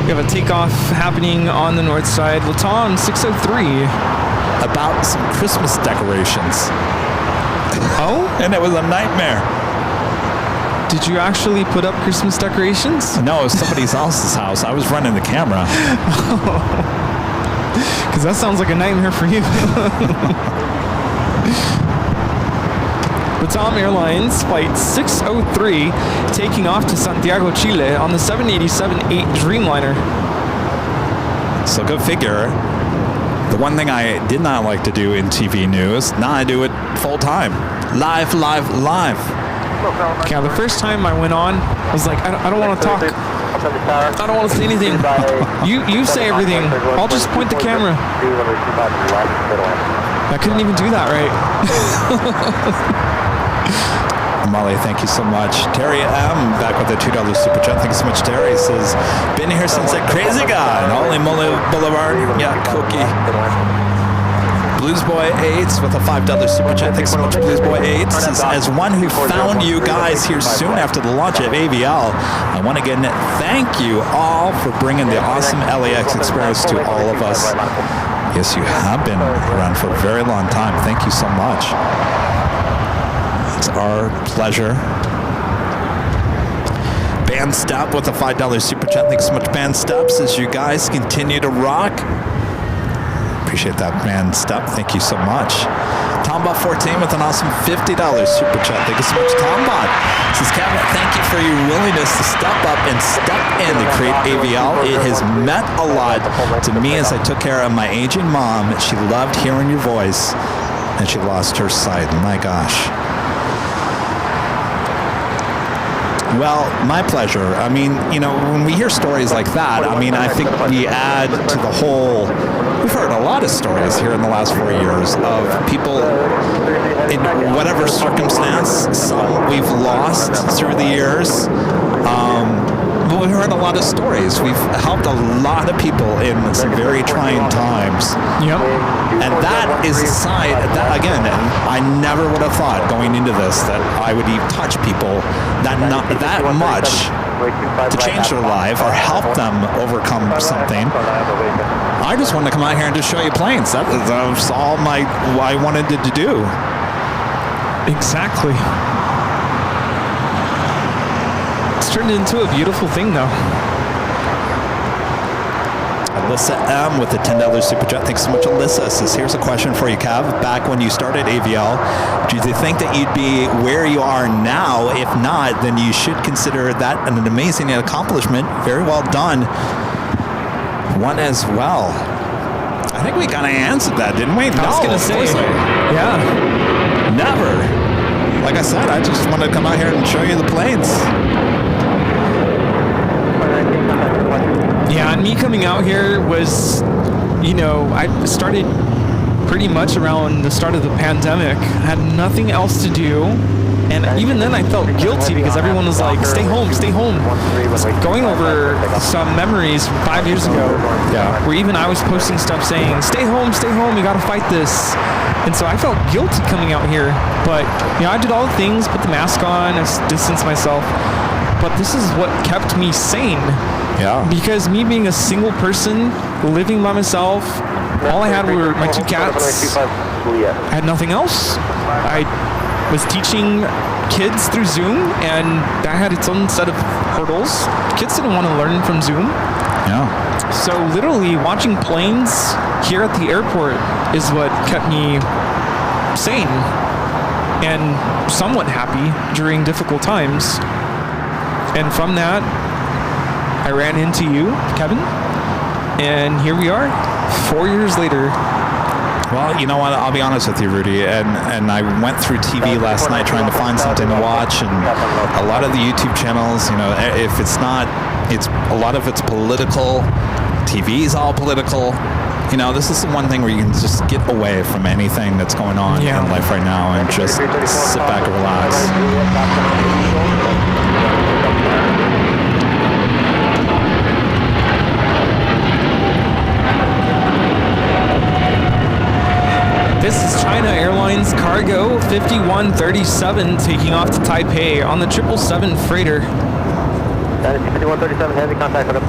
We have a takeoff happening on the north side. Latam 603. About some Christmas decorations. Oh? And it was a nightmare. Did you actually put up Christmas decorations? No, it was somebody else's house. I was running the camera. Because that sounds like a nightmare for you. Latam Airlines Flight 603 taking off to Santiago, Chile on the 787-8 Dreamliner. So go figure. The one thing I did not like to do in TV news, now I do it full time. Live. Yeah, the first time I went on, I was like, I don't want to talk. I don't want to say anything. You say everything. I'll just point the camera. I couldn't even do that right. Molly, thank you so much. Terry M. back with a $2 super chat. Thanks so much, Terry. Says, been here since that crazy guy on Holy Moly Boulevard. Yeah, cookie. Blues Boy 8 with a $5 super chat. Thanks so much, Blues Boy 8. Says, as one who found you guys here soon after the launch of AVL, I want to again thank you all for bringing the awesome LAX experience to all of us. Yes, you have been around for a very long time. Thank you so much. It's our pleasure. Band Step with a $5 super chat. Thanks so much, Band Steps, as you guys continue to rock. Appreciate that, Band Step. Thank you so much. Tombot14 with an awesome $50 super chat. Thank you so much, Tombot. Says, Kevin, thank you for your willingness to step up and step in to create AVL. It has meant a lot to me as I took care of my aging mom. She loved hearing your voice, and she lost her sight. My gosh. Well, my pleasure. I mean, you know, when we hear stories like that, I mean, I think we add to the whole. We've heard a lot of stories here in the last 4 years of people in whatever circumstance. Some we've lost through the years. But we've heard a lot of stories. We've helped a lot of people in some very trying times. Yep. And that is a side that, again, I never would have thought going into this that I would even touch people that much to change their life or help them overcome something. I just wanted to come out here and just show you planes. That's all I wanted to do. Exactly. It's turned into a beautiful thing, though. Alyssa M with the $10 super chat. Thanks so much, Alyssa. Says, here's a question for you, Kev. Back when you started AVL, do you think that you'd be where you are now? If not, then you should consider that an amazing accomplishment. Very well done. One as well. I think we kind of answered that, didn't we? I was going to say, yeah. Never. Like I said, I just wanted to come out here and show you the planes. Yeah, and me coming out here was, you know, I started pretty much around the start of the pandemic. I had nothing else to do. And even then I felt guilty because everyone was like, stay home, stay home. I was going over some memories from 5 years ago, where even I was posting stuff saying, stay home, you gotta fight this. And so I felt guilty coming out here. But, you know, I did all the things, put the mask on, I distanced myself. But this is what kept me sane. Yeah. Because me being a single person, living by myself, all I had were my 2 cats. I had nothing else. I was teaching kids through Zoom, and that had its own set of hurdles. Kids didn't want to learn from Zoom. Yeah. So literally watching planes here at the airport is what kept me sane and somewhat happy during difficult times. And from that, I ran into you, Kevin, and here we are, 4 years later. Well, you know what? I'll be honest with you, Rudy, and I went through TV last night trying to find something to watch, and a lot of the YouTube channels, you know, if it's not, it's a lot of it's political. TV's all political. You know, this is the one thing where you can just get away from anything that's going on in life right now and just sit back and relax. This is China Airlines Cargo 5137 taking off to Taipei on the 777 freighter. That is 5137, heavy contact with him.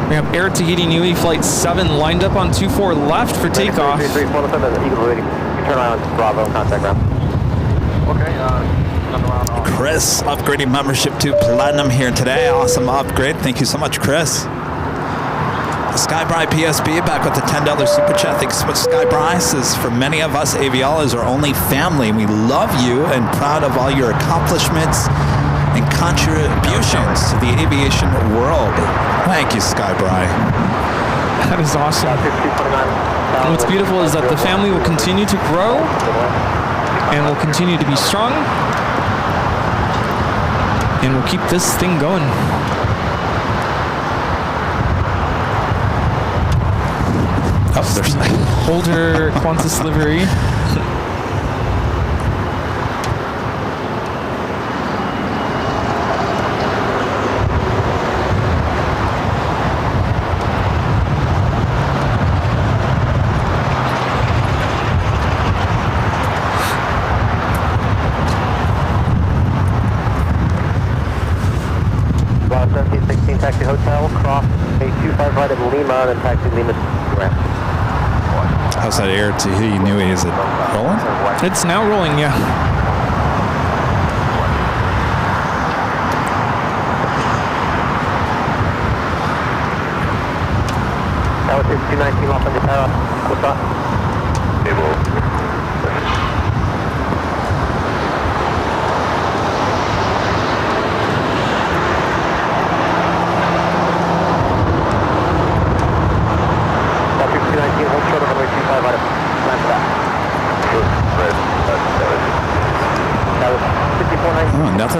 We have Air Tahiti Nui Flight 7 lined up on 24 left for takeoff. Turn around, Bravo, contact ground. Okay, Chris upgrading membership to Platinum here today. Awesome upgrade. Thank you so much, Chris. Skybride PSB back with the $10 super chat. Thanks so much, Skybride. Says, for many of us, AVL is our only family. We love you and proud of all your accomplishments and contributions to the aviation world. Thank you, Skybride. That is awesome. And what's beautiful is that the family will continue to grow and will continue to be strong, and we'll keep this thing going. Oh, there's older Qantas livery. right at Lima, then taxi Lima. How's that air to he knew he is it rolling? It's now rolling, yeah. That was 219 off on the tower. What's up? Stable.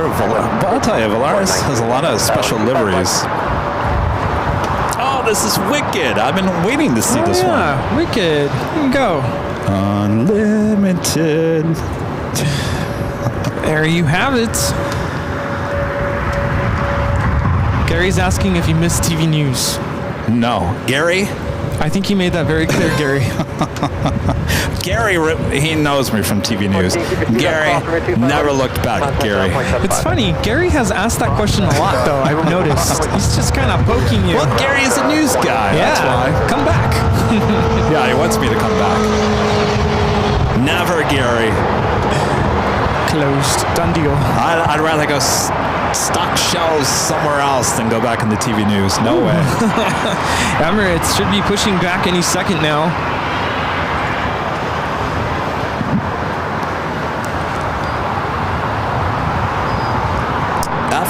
But I'll tell you, Valaris has a lot of special liveries. Oh, this is wicked. I've been waiting to see this one. Yeah, wicked. You can go. Unlimited. There you have it. Gary's asking if you missed TV news. No. Gary? I think he made that very clear, Gary. Gary, he knows me from TV news. Gary never looked back, Gary. It's funny, Gary has asked that question a lot, though, I've noticed. He's just kind of poking you. Well, Gary is a news guy, yeah, that's why. Come back. Yeah, he wants me to come back. Never, Gary. Closed. Done deal. I'd rather go stock shelves somewhere else than go back in the TV news. No way. Emirates should be pushing back any second now.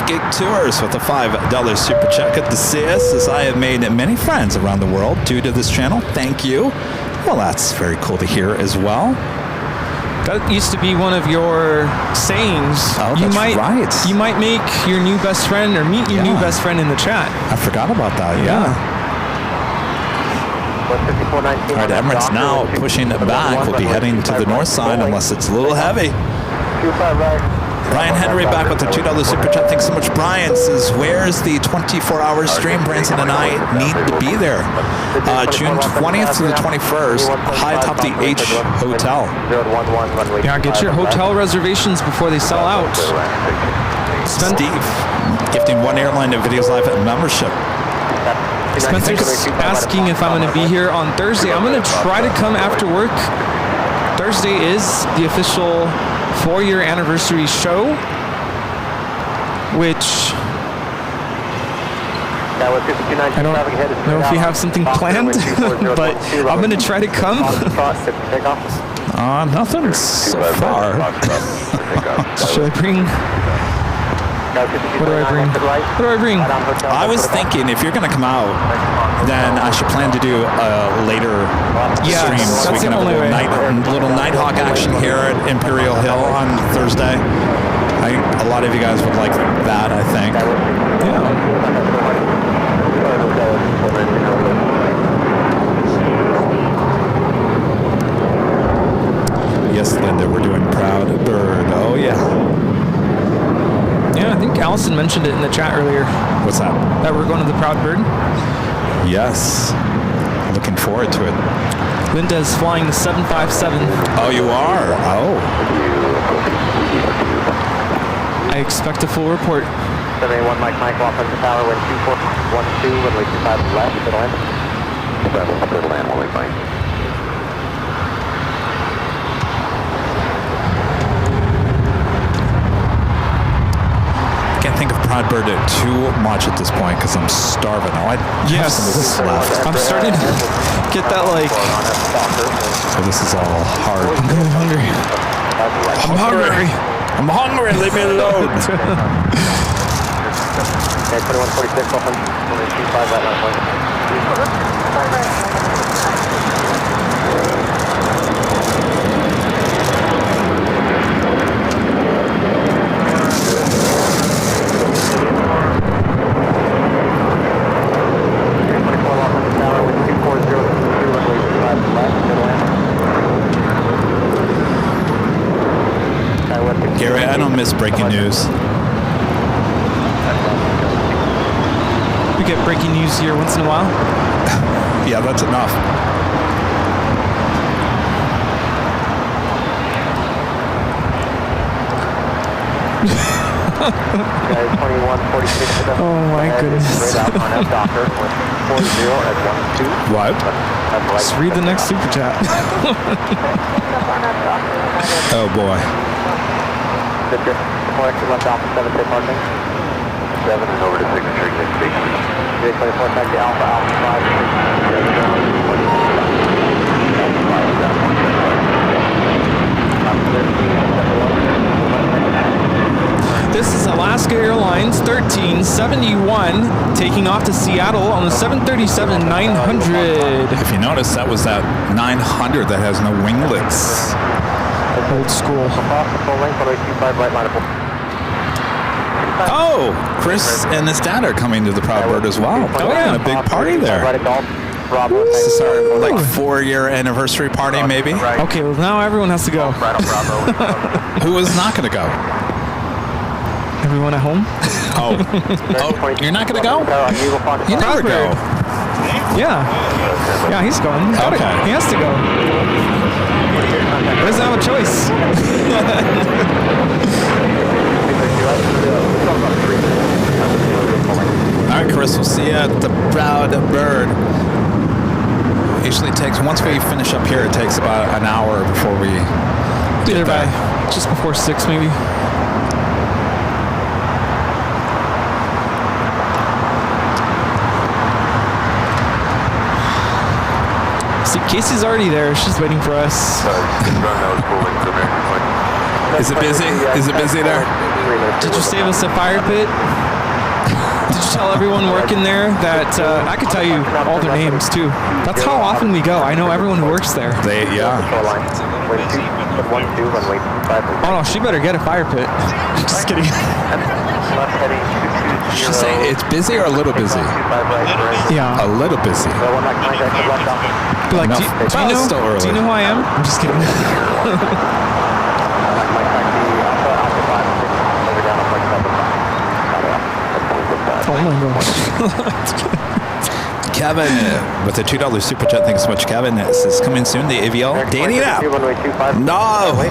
Gig Tours with a $5 super chat. Good to see us, as I have made many friends around the world due to this channel. Thank you. Well, that's very cool to hear as well. That used to be one of your sayings. Oh, that's right. You might make your new best friend or meet your new best friend in the chat. I forgot about that, yeah. All right, Emirates now pushing it back. We'll be heading to the north side unless it's a little heavy. Brian Henry back with the $2 super chat. Thanks so much, Brian. Says, where's the 24-hour stream? Branson and I need to be there. June 20th to the 21st, high atop the H Hotel. Yeah, get your hotel reservations before they sell out. Steve, gifting one AirLineVideos Live membership. Spencer's asking if I'm going to be here on Thursday. I'm going to try to come after work. Thursday is the official 4-year anniversary show, which I don't know if you have something planned, but I'm going to try to come. Nothing so far. Should I bring... What do I bring? What do I bring? I was thinking if you're going to come out, then I should plan to do a later stream so we can have a little Nighthawk action here at Imperial Hill on Thursday. A lot of you guys would like that, I think. Yes, Linda, we're doing Proud Bird. Oh, yeah. Yeah, I think Allison mentioned it in the chat earlier. What's that? That we're going to the Proud Bird. Yes. Looking forward to it. Linda's flying the 757. Oh, you are? Oh. I expect a full report. 781 Mike off on the tower, wind 2412, runway 25 left, middle end. Middle end, Mike Mike. Can't think of Proud Bird too much at this point because I'm starving. Oh, I have some of this left. I'm starting to get that like. So this is all hard. I'm really hungry. I'm hungry. I'm hungry. Leave me alone. 2146 open. 25 right now. Gary, I don't miss breaking news. We get breaking news here once in a while. Yeah, that's enough. Oh my goodness. What? Just read the next super chat. Oh boy. 7 and over to signature next station. J24 back to Alpha, Alpha 5. This is Alaska Airlines 1371 taking off to Seattle on the 737-900. If you notice, that was that 900 that has no winglets. Old school. Oh, Chris and his dad are coming to the Proud Bird as well. Oh yeah, a big party there. This is our like 4-year anniversary party, maybe. Okay, well now everyone has to go. Who is not going to go? Everyone at home? Oh, you're not going to go? You never go. Yeah, he's going. Okay. He has to go. He doesn't have a choice. All right, Chris, we'll see you at the Proud Bird. Usually takes, once we finish up here, it takes about an hour before we Be there by just before 6 maybe. See, Casey's already there. She's waiting for us. Is it busy? Is it busy there? Did you save us a fire pit? Did you tell everyone working there that I could tell you all their names too? That's how often we go. I know everyone who works there. Yeah. Oh no, she better get a fire pit. Just kidding. She's saying it's busy or a little busy? Yeah. A little busy. Be like, No, do it's still early. you know who I am? I'm just kidding. Oh my gosh. Kevin with the $2 super chat. Thanks so much, Kevin. This is coming soon. The AVL dating app. No.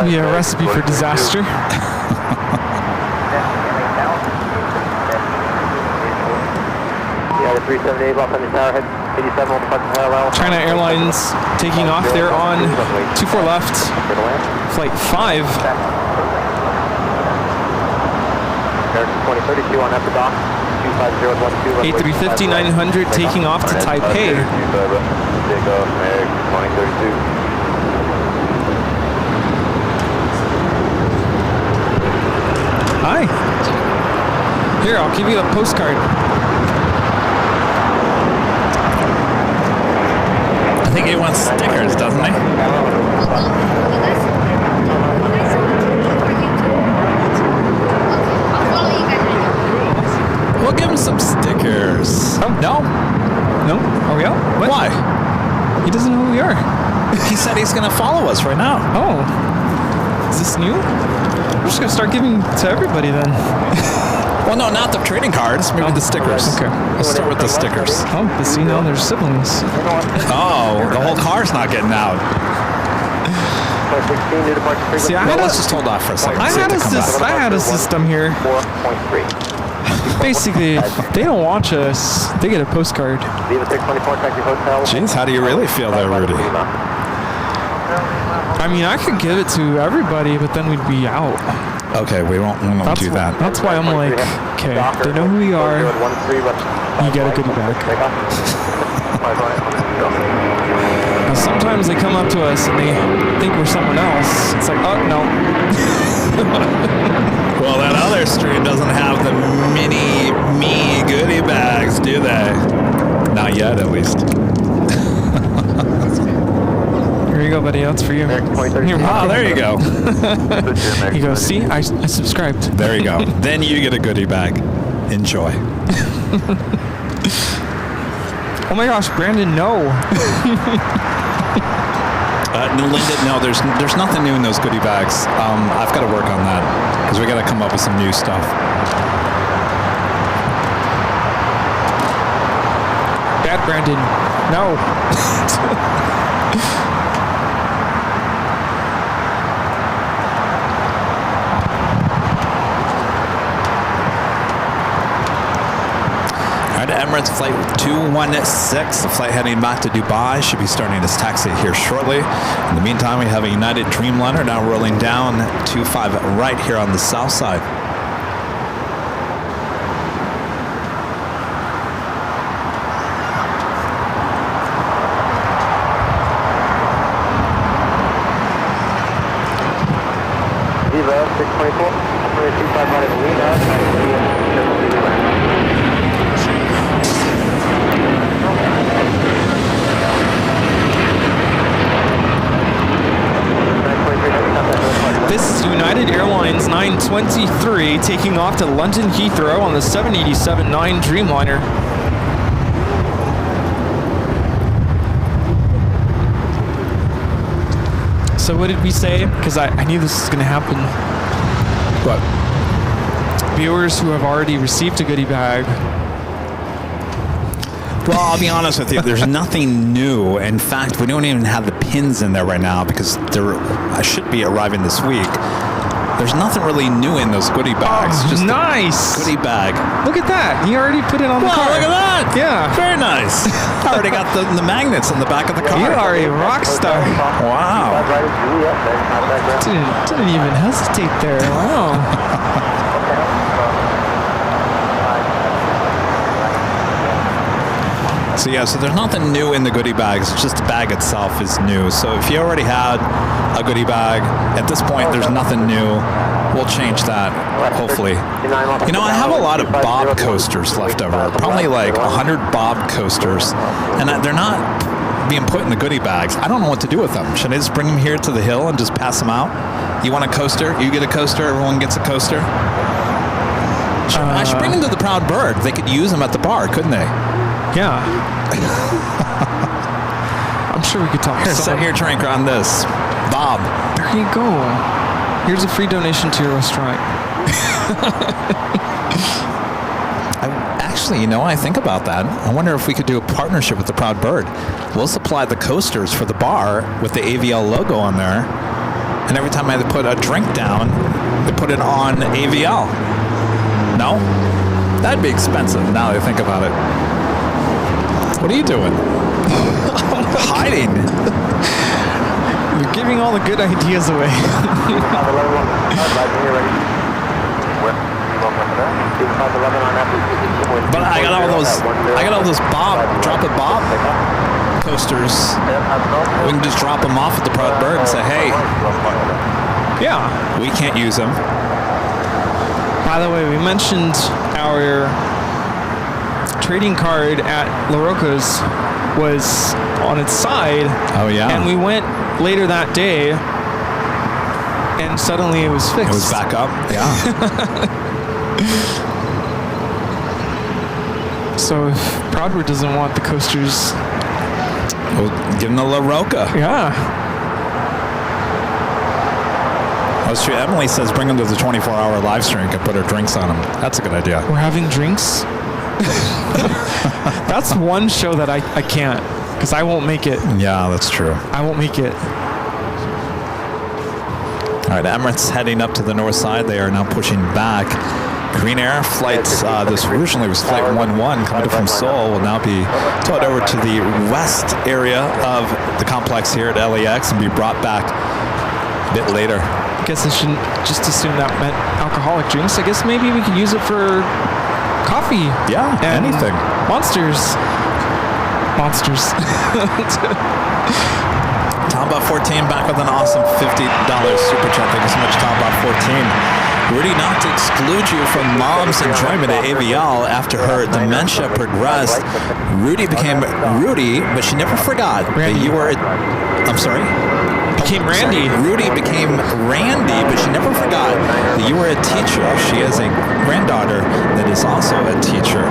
Yeah, recipe for disaster. China Airlines taking off. They're on 24 left. Flight 5. A350-900 taking off to Taipei. Hi. Here, I'll give you a postcard. I think he wants stickers, doesn't he? We'll give him some stickers. Oh, no. No? Are we out? What? Why? He doesn't know who we are. He said he's going to follow us right now. Oh. Is this new? We're just going to start giving to everybody then. Well, no, not the trading cards. Maybe the stickers. Okay. Let's start with the stickers. Oh, but see, now they're siblings. Oh, the whole car's not getting out. See, Let's just hold off for a second. I had a system here. Basically, they don't watch us. They get a postcard. Jeez, how do you really feel there, Rudy? I mean, I could give it to everybody, but then we'd be out. Okay, we won't do that. That's why I'm like, okay, they know who we are. You get a goodie bag. Now, sometimes they come up to us and they think we're someone else. It's like, oh, no. Well, that other stream doesn't have the mini me goodie bags, do they? Not yet, at least. Here you go, buddy. That's for you. There you go. You go, see? I subscribed. There you go. Then you get a goodie bag. Enjoy. Oh my gosh, Brandon, no. Linda, no, there's nothing new in those goodie bags. I've got to work on that because we got to come up with some new stuff. Bad Brandon, no. Emirates Flight 216, the flight heading back to Dubai, should be starting its taxi here shortly. In the meantime, we have a United Dreamliner now rolling down 25 right here on the south side. Viva 624, 25 right of This is United Airlines 923 taking off to London Heathrow on the 787-9 Dreamliner. So what did we say? Because I knew this was going to happen. What? Viewers who have already received a goodie bag. Well, I'll be honest with you. There's nothing new. In fact, we don't even have the pins in there right now because I should be arriving this week. There's nothing really new in those goodie bags. Oh, just nice. a goodie bag. Look at that. He already put it on the car. Look at that. Yeah. Very nice. I already got the magnets in the back of the car. You are a rock star. Wow. Didn't even hesitate there. Wow. So yeah, so there's nothing new in the goodie bags. It's just the bag itself is new. So if you already had a goodie bag, at this point there's nothing new. We'll change that, hopefully. You know, I have a lot of Bob coasters left over. Probably like 100 Bob coasters. And they're not being put in the goodie bags. I don't know what to do with them. Should I just bring them here to the hill and just pass them out? You want a coaster? You get a coaster, everyone gets a coaster? I should bring them to the Proud Bird. They could use them at the bar, couldn't they? Yeah. I'm sure we could talk to Set someone. your drink on this. Bob. There you go. Here's a free donation to your restaurant. Actually, you know, I think about that. I wonder if we could do a partnership with the Proud Bird. We'll supply the coasters for the bar with the AVL logo on there. And every time I put a drink down, they put it on AVL. No? That'd be expensive now that I think about it. What are you doing? Hiding. You're giving all the good ideas away. But I got all those Bob, drop it Bob coasters. We can just drop them off at the Proud Bird and say, hey, Yeah. we can't use them. By the way, we mentioned our trading card at La Roca's was on its side. Oh, yeah. And we went later that day, and suddenly it was fixed. It was back up. Yeah. So if Proudward doesn't want the coasters, We'll give them the La Roca. yeah. That's true. Emily says bring them to the 24-hour live stream and put her drinks on them. That's a good idea. We're having drinks. That's one show that I can't, because I won't make it. Yeah, that's true. I won't make it. All right, Emirates heading up to the north side. They are now pushing back. Green Air flights, this originally was Flight 11 coming from Seoul, will now be towed over to the west area of the complex here at LAX and be brought back a bit later. I guess I shouldn't just assume that meant alcoholic drinks. I guess maybe we could use it for coffee. Yeah, and anything. Monsters. Tomba 14 back with an awesome $50 super chat. Thank you so much, Tomba 14. Rudy, not to exclude you from mom's enjoyment at AVL after her dementia progressed. Rudy became Rudy, but she never forgot that you were. I'm sorry. Became Randy. Sorry. Rudy became Randy, but she never forgot that you were a teacher. She has a granddaughter that is also a teacher.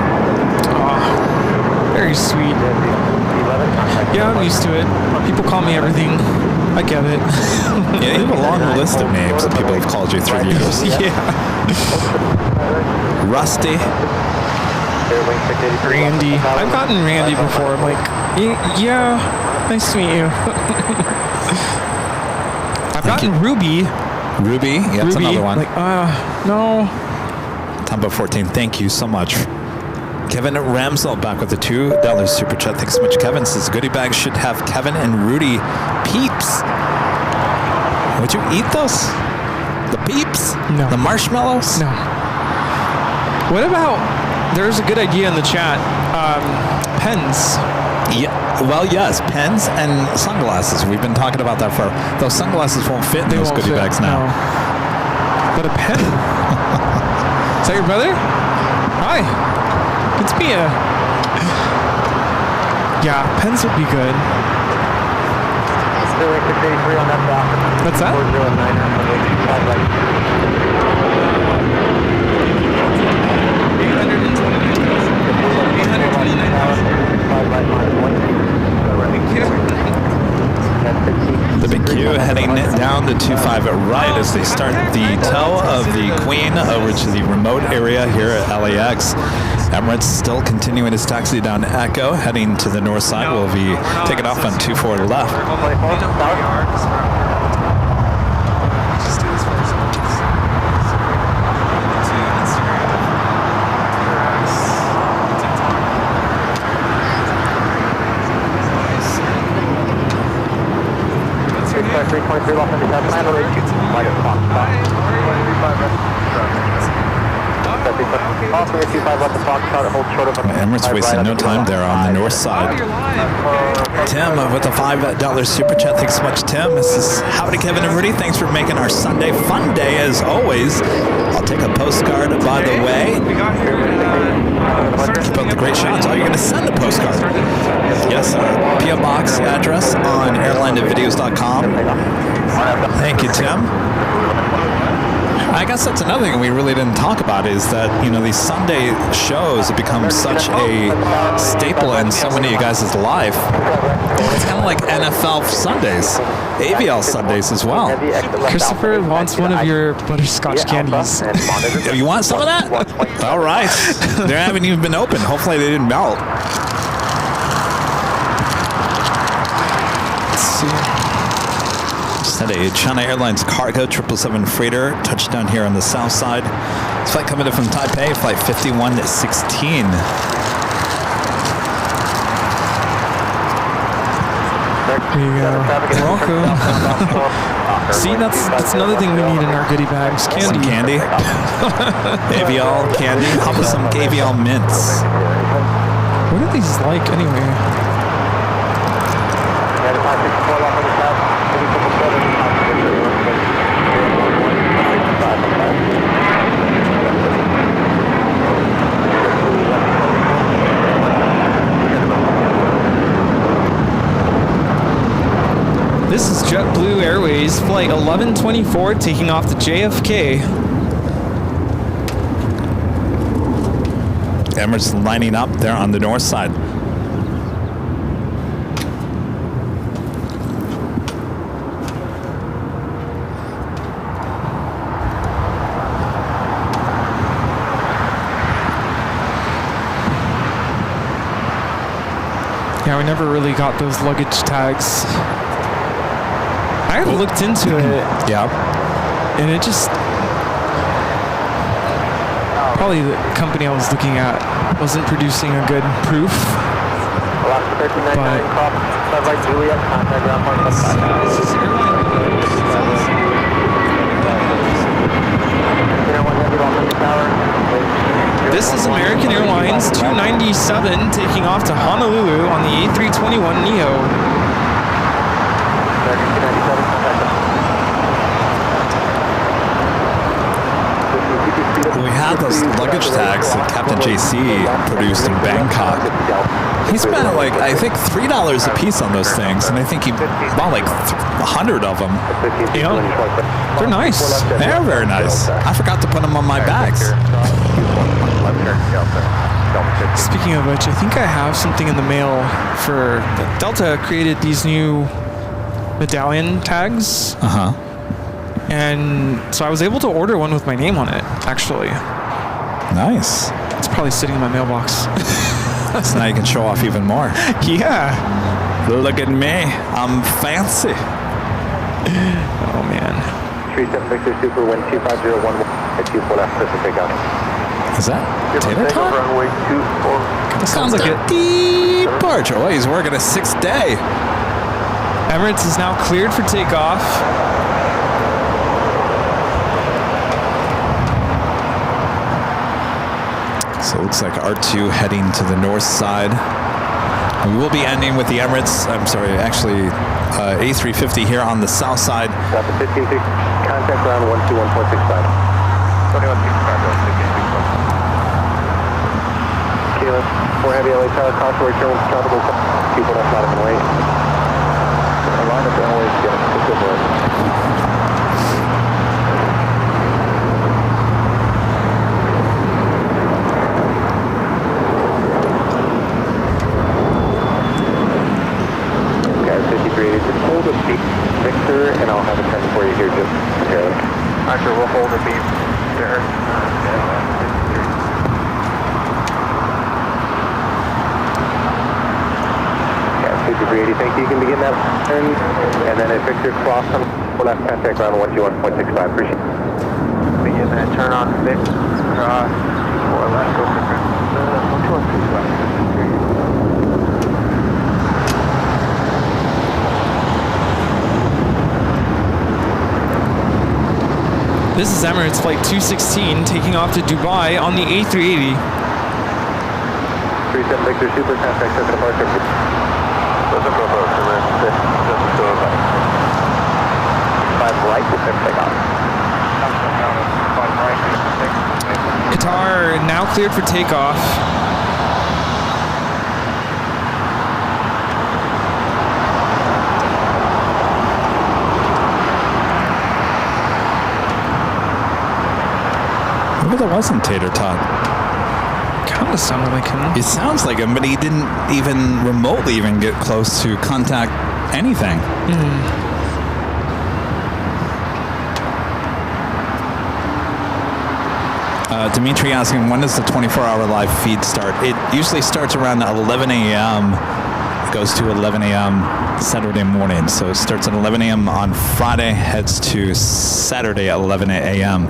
Oh, very sweet. Yeah, I'm used to it. People call me everything. I get it. Yeah, you have a long list of names that people have called you through the years. Yeah. Rusty. Randy. I've gotten Randy before. I'm like, yeah, nice to meet you. I've gotten Ruby. Ruby? Yeah, that's Ruby. another one. Like, no. Tomba 14, thank you so much. Kevin Ramsell back with the $2 super chat. Thanks so much, Kevin. Says goodie bags should have Kevin and Rudy peeps. Would you eat those? The peeps? No. The marshmallows? No. What about, there's a good idea in the chat, pens. Yeah. Well, yes, pens and sunglasses. We've been talking about that for. Those sunglasses won't fit in those goodie bags now. No. But a pen. Is that your brother? Hi. It's Mia. Yeah, pens would be good. What's that? The big Q heading down to 25 right as they start the tow of the Queen over to the remote area here at LAX. Emirates still continuing his taxi down Echo, heading to the north side. We'll be taking off on 24 left. Emirates wasting no time there on the north side. Tim with a $5 super chat. Thanks so much, Tim. This is howdy, Kevin and Rudy. Thanks for making our Sunday fun day as always. I'll take a postcard by the way. Keep up the great shots. Oh, you're going to send a postcard? Yes, P.O. Box address on airlinevideos.com. Thank you, Tim. I guess that's another thing we really didn't talk about is that, you know, these Sunday shows have become such a staple in so many of you guys' life. It's kind of like NFL Sundays, AVL Sundays as well. Christopher wants one of your butterscotch candies. You want some of that? All right. They haven't even been opened. Hopefully they didn't melt. Let's see. Had a China Airlines cargo 777 freighter touchdown here on the south side. This flight coming in from Taipei, flight 5116. There you go. You're welcome. See, that's another thing we need in our goodie bags. Candy. Some candy. AVL candy. How about some AVL mints? What are these like anyway? This is JetBlue Airways flight 1124 taking off to JFK. Emirates lining up there on the north side. Yeah, we never really got those luggage tags. I looked into it. Yeah. And it just... Probably the company I was looking at wasn't producing a good proof. This is American Airlines 297 taking off to Honolulu on the A321neo. We had those luggage tags that Captain JC produced in Bangkok. He spent like, I think $3 a piece on those things, and I think he bought like 100 of them. Yeah, they're nice. They're very nice. I forgot to put them on my bags. Speaking of which, I think I have something in the mail for Delta created these new medallion tags. Uh-huh. And so I was able to order one with my name on it, actually. Nice. It's probably sitting in my mailbox. So now you can show off even more. Yeah. Look at me. I'm fancy. Oh, man. 37 Victor Super, wind 25011, at 24 left, Pacific out. Is that Tater Tot? Runway 24. Sounds like a departure. Oh, he's working a 6th day. Emirates is now cleared for takeoff. So it looks like R2 heading to the north side. We will be ending with the Emirates, I'm sorry, actually A350 here on the south side. Got the 15 contact ground 121.65. 2165. Kilo, 4 heavy LA tower, caution return, countable people that's not in the way. Line up LA, get good work. Just hold a beat, Victor, and I'll have a turn for you here just here. Roger, we'll hold a beat there. Yeah, 5380, thank you. You can begin that turn, and then if Victor cross on left contact ground 121.65, appreciate it. Begin that turn on Victor, cross, 4 left, go for 121.65. This is Emirates Flight 216 taking off to Dubai on the A380. 37 Victor, super contact, set departure. Doesn't go both, so we're doesn't go about. 5 right, take off. Qatar now cleared for takeoff. Maybe that wasn't Tater Tot. Kind of sounded like him. It sounds like him, but he didn't even remotely even get close to contact anything. Dimitri asking, when does the 24-hour live feed start? It usually starts around 11 a.m. It goes to 11 a.m. Saturday morning. So it starts at 11 a.m. on Friday, heads to Saturday at 11 a.m.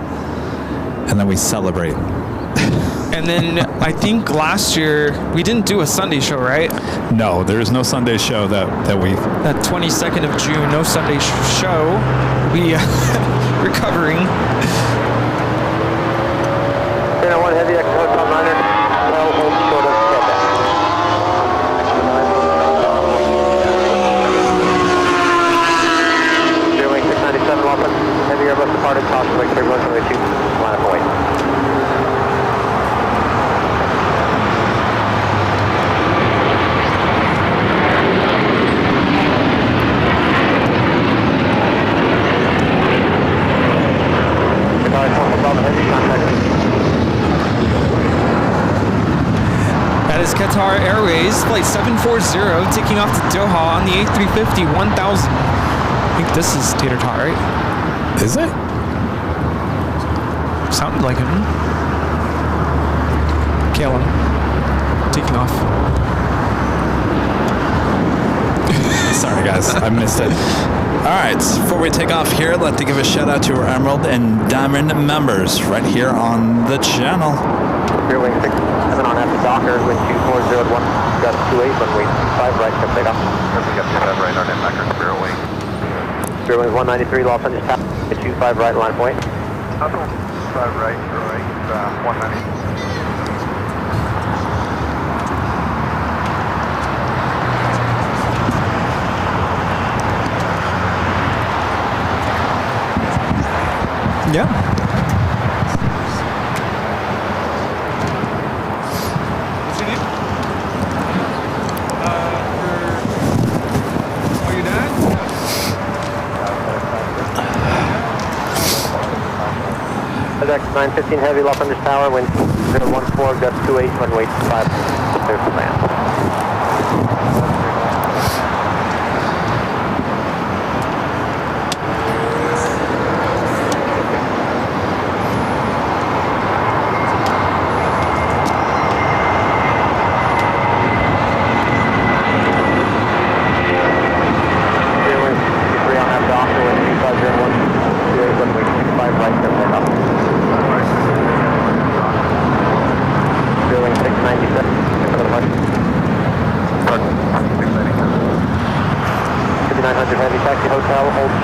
And then we celebrate. And then I think last year we didn't do a Sunday show, right? No, there is no Sunday show that we... That 22nd of June, no Sunday show. We recovering. 1 heavy X hotel 9er, well, hold short of Quebec. Airline 697, Lawson, heavy Airbus departed, caution, like 3 runway 2, line up away. That is Qatar Airways, flight 740, taking off to Doha on the A350 1000. I think this is Tater Tot, right? Is it? Sounded like him. Kalen, taking off. Sorry, guys, I missed it. All right, before we take off here, I'd like to give a shout out to our Emerald and Diamond members right here on the channel. Airwing 67 on after Docker, wind 2401, got 28, runway 5 right, come take off. We got 25 right on that Docker, Spirit Wing. Spirit Wing 193, Los Angeles Tower, 25 right, line point. 5 right, Spirit Wing 190. Yeah. What's your name? For your dad? FedEx 915 heavy, Los Angeles Tower, wind 014, gust 28, runway 5, clear for land.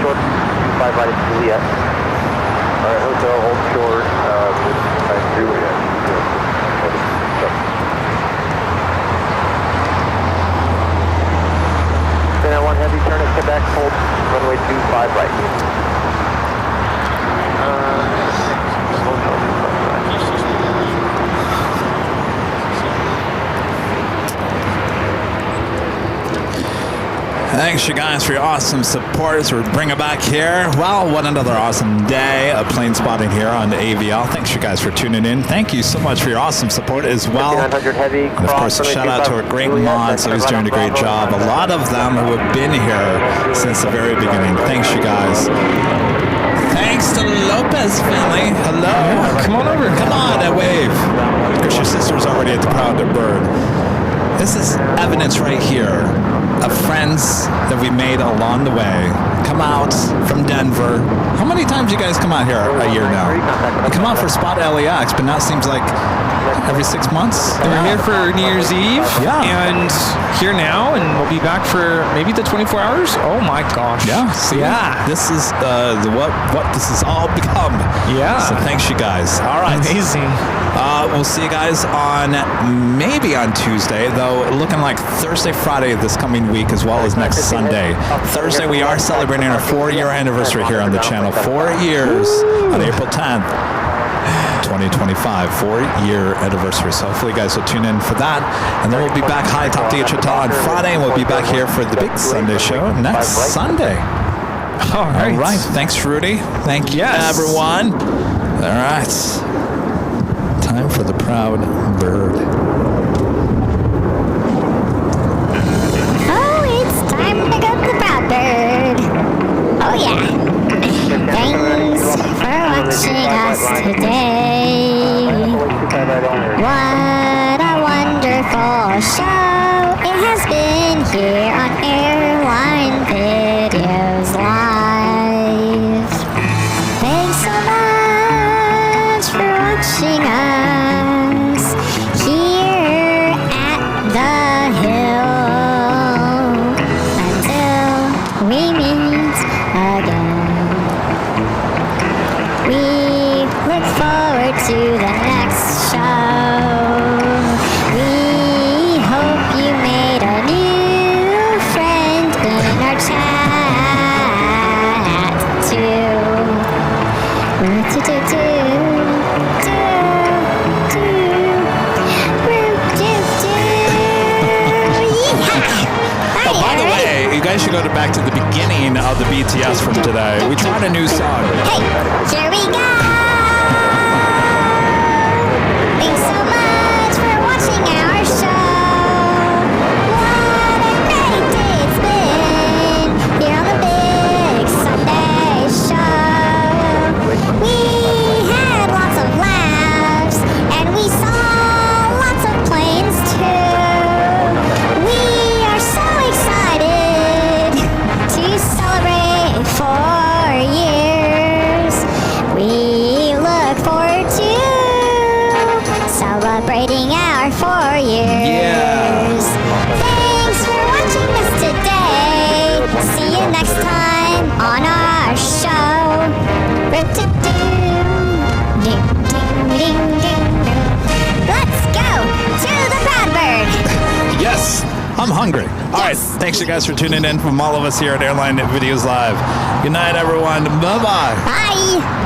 short, 5 right at Juliet. Alright, hotel, hold short, Juliet. Then 1 heavy, turn at Quebec, hold runway 25 right. Thanks, you guys, for your awesome support as we bring it back here. Well, what another awesome day of plane spotting here on the AVL. Thanks, you guys, for tuning in. Thank you so much for your awesome support as well. And of course, a shout out to our great mods who's doing a great job. A lot of them who have been here since the very beginning. Thanks, you guys. Thanks to Lopez family. Hello. Yeah, come on over. Come on, and wave. Of course, your sister's already at the Proud Bird. This is evidence right here of friends that we made along the way. Come out from Denver. How many times you guys come out here a year now? You come out for Spot LAX, but now it seems like every 6 months. We're here for New Year's Eve. Yeah. And here now, and we'll be back for maybe the 24 hours. Oh my gosh. Yeah. See, yeah. This is what this has all become. Yeah. So thanks, you guys. All right. Amazing. We'll see you guys maybe on Tuesday, though looking like Thursday, Friday this coming week, as well as next Sunday. Thursday, we are celebrating our 4-year anniversary here on the channel. 4 years on April 10th. 2025, 4-year anniversary. So hopefully you guys will tune in for that. And then we'll be back high top the Hotel on Friday, and we'll be back here for the big Sunday show next Sunday. All right. All right. Thanks, Rudy. Thank you, everyone. All right. Time for the Proud Bird. Oh, it's time to go to the Proud Bird. Oh, yeah. Thanks for watching us today. What a wonderful show it has been here on Airline Videos Live. Thanks so much for watching us here at the Hill. Until we meet again. We look forward to the next show. We hope you made a new friend in our chat Oh, by the way, you guys should go back to the beginning of the BTS from today. We tried a new song. Hey, here we go! Thanks so much for watching our show. What a great day it's been here on the big Sunday show. We had lots of laughs and we saw lots of planes too. We are so excited to celebrate 4 years. We look forward to celebrating our 4 years. Thanks for watching us today. See you next time on our show. Let's go to the Proud Bird. Yes, I'm hungry. All right, thanks you guys for tuning in from all of us here at Airline Videos Live. Good night, everyone. Bye-bye. Bye.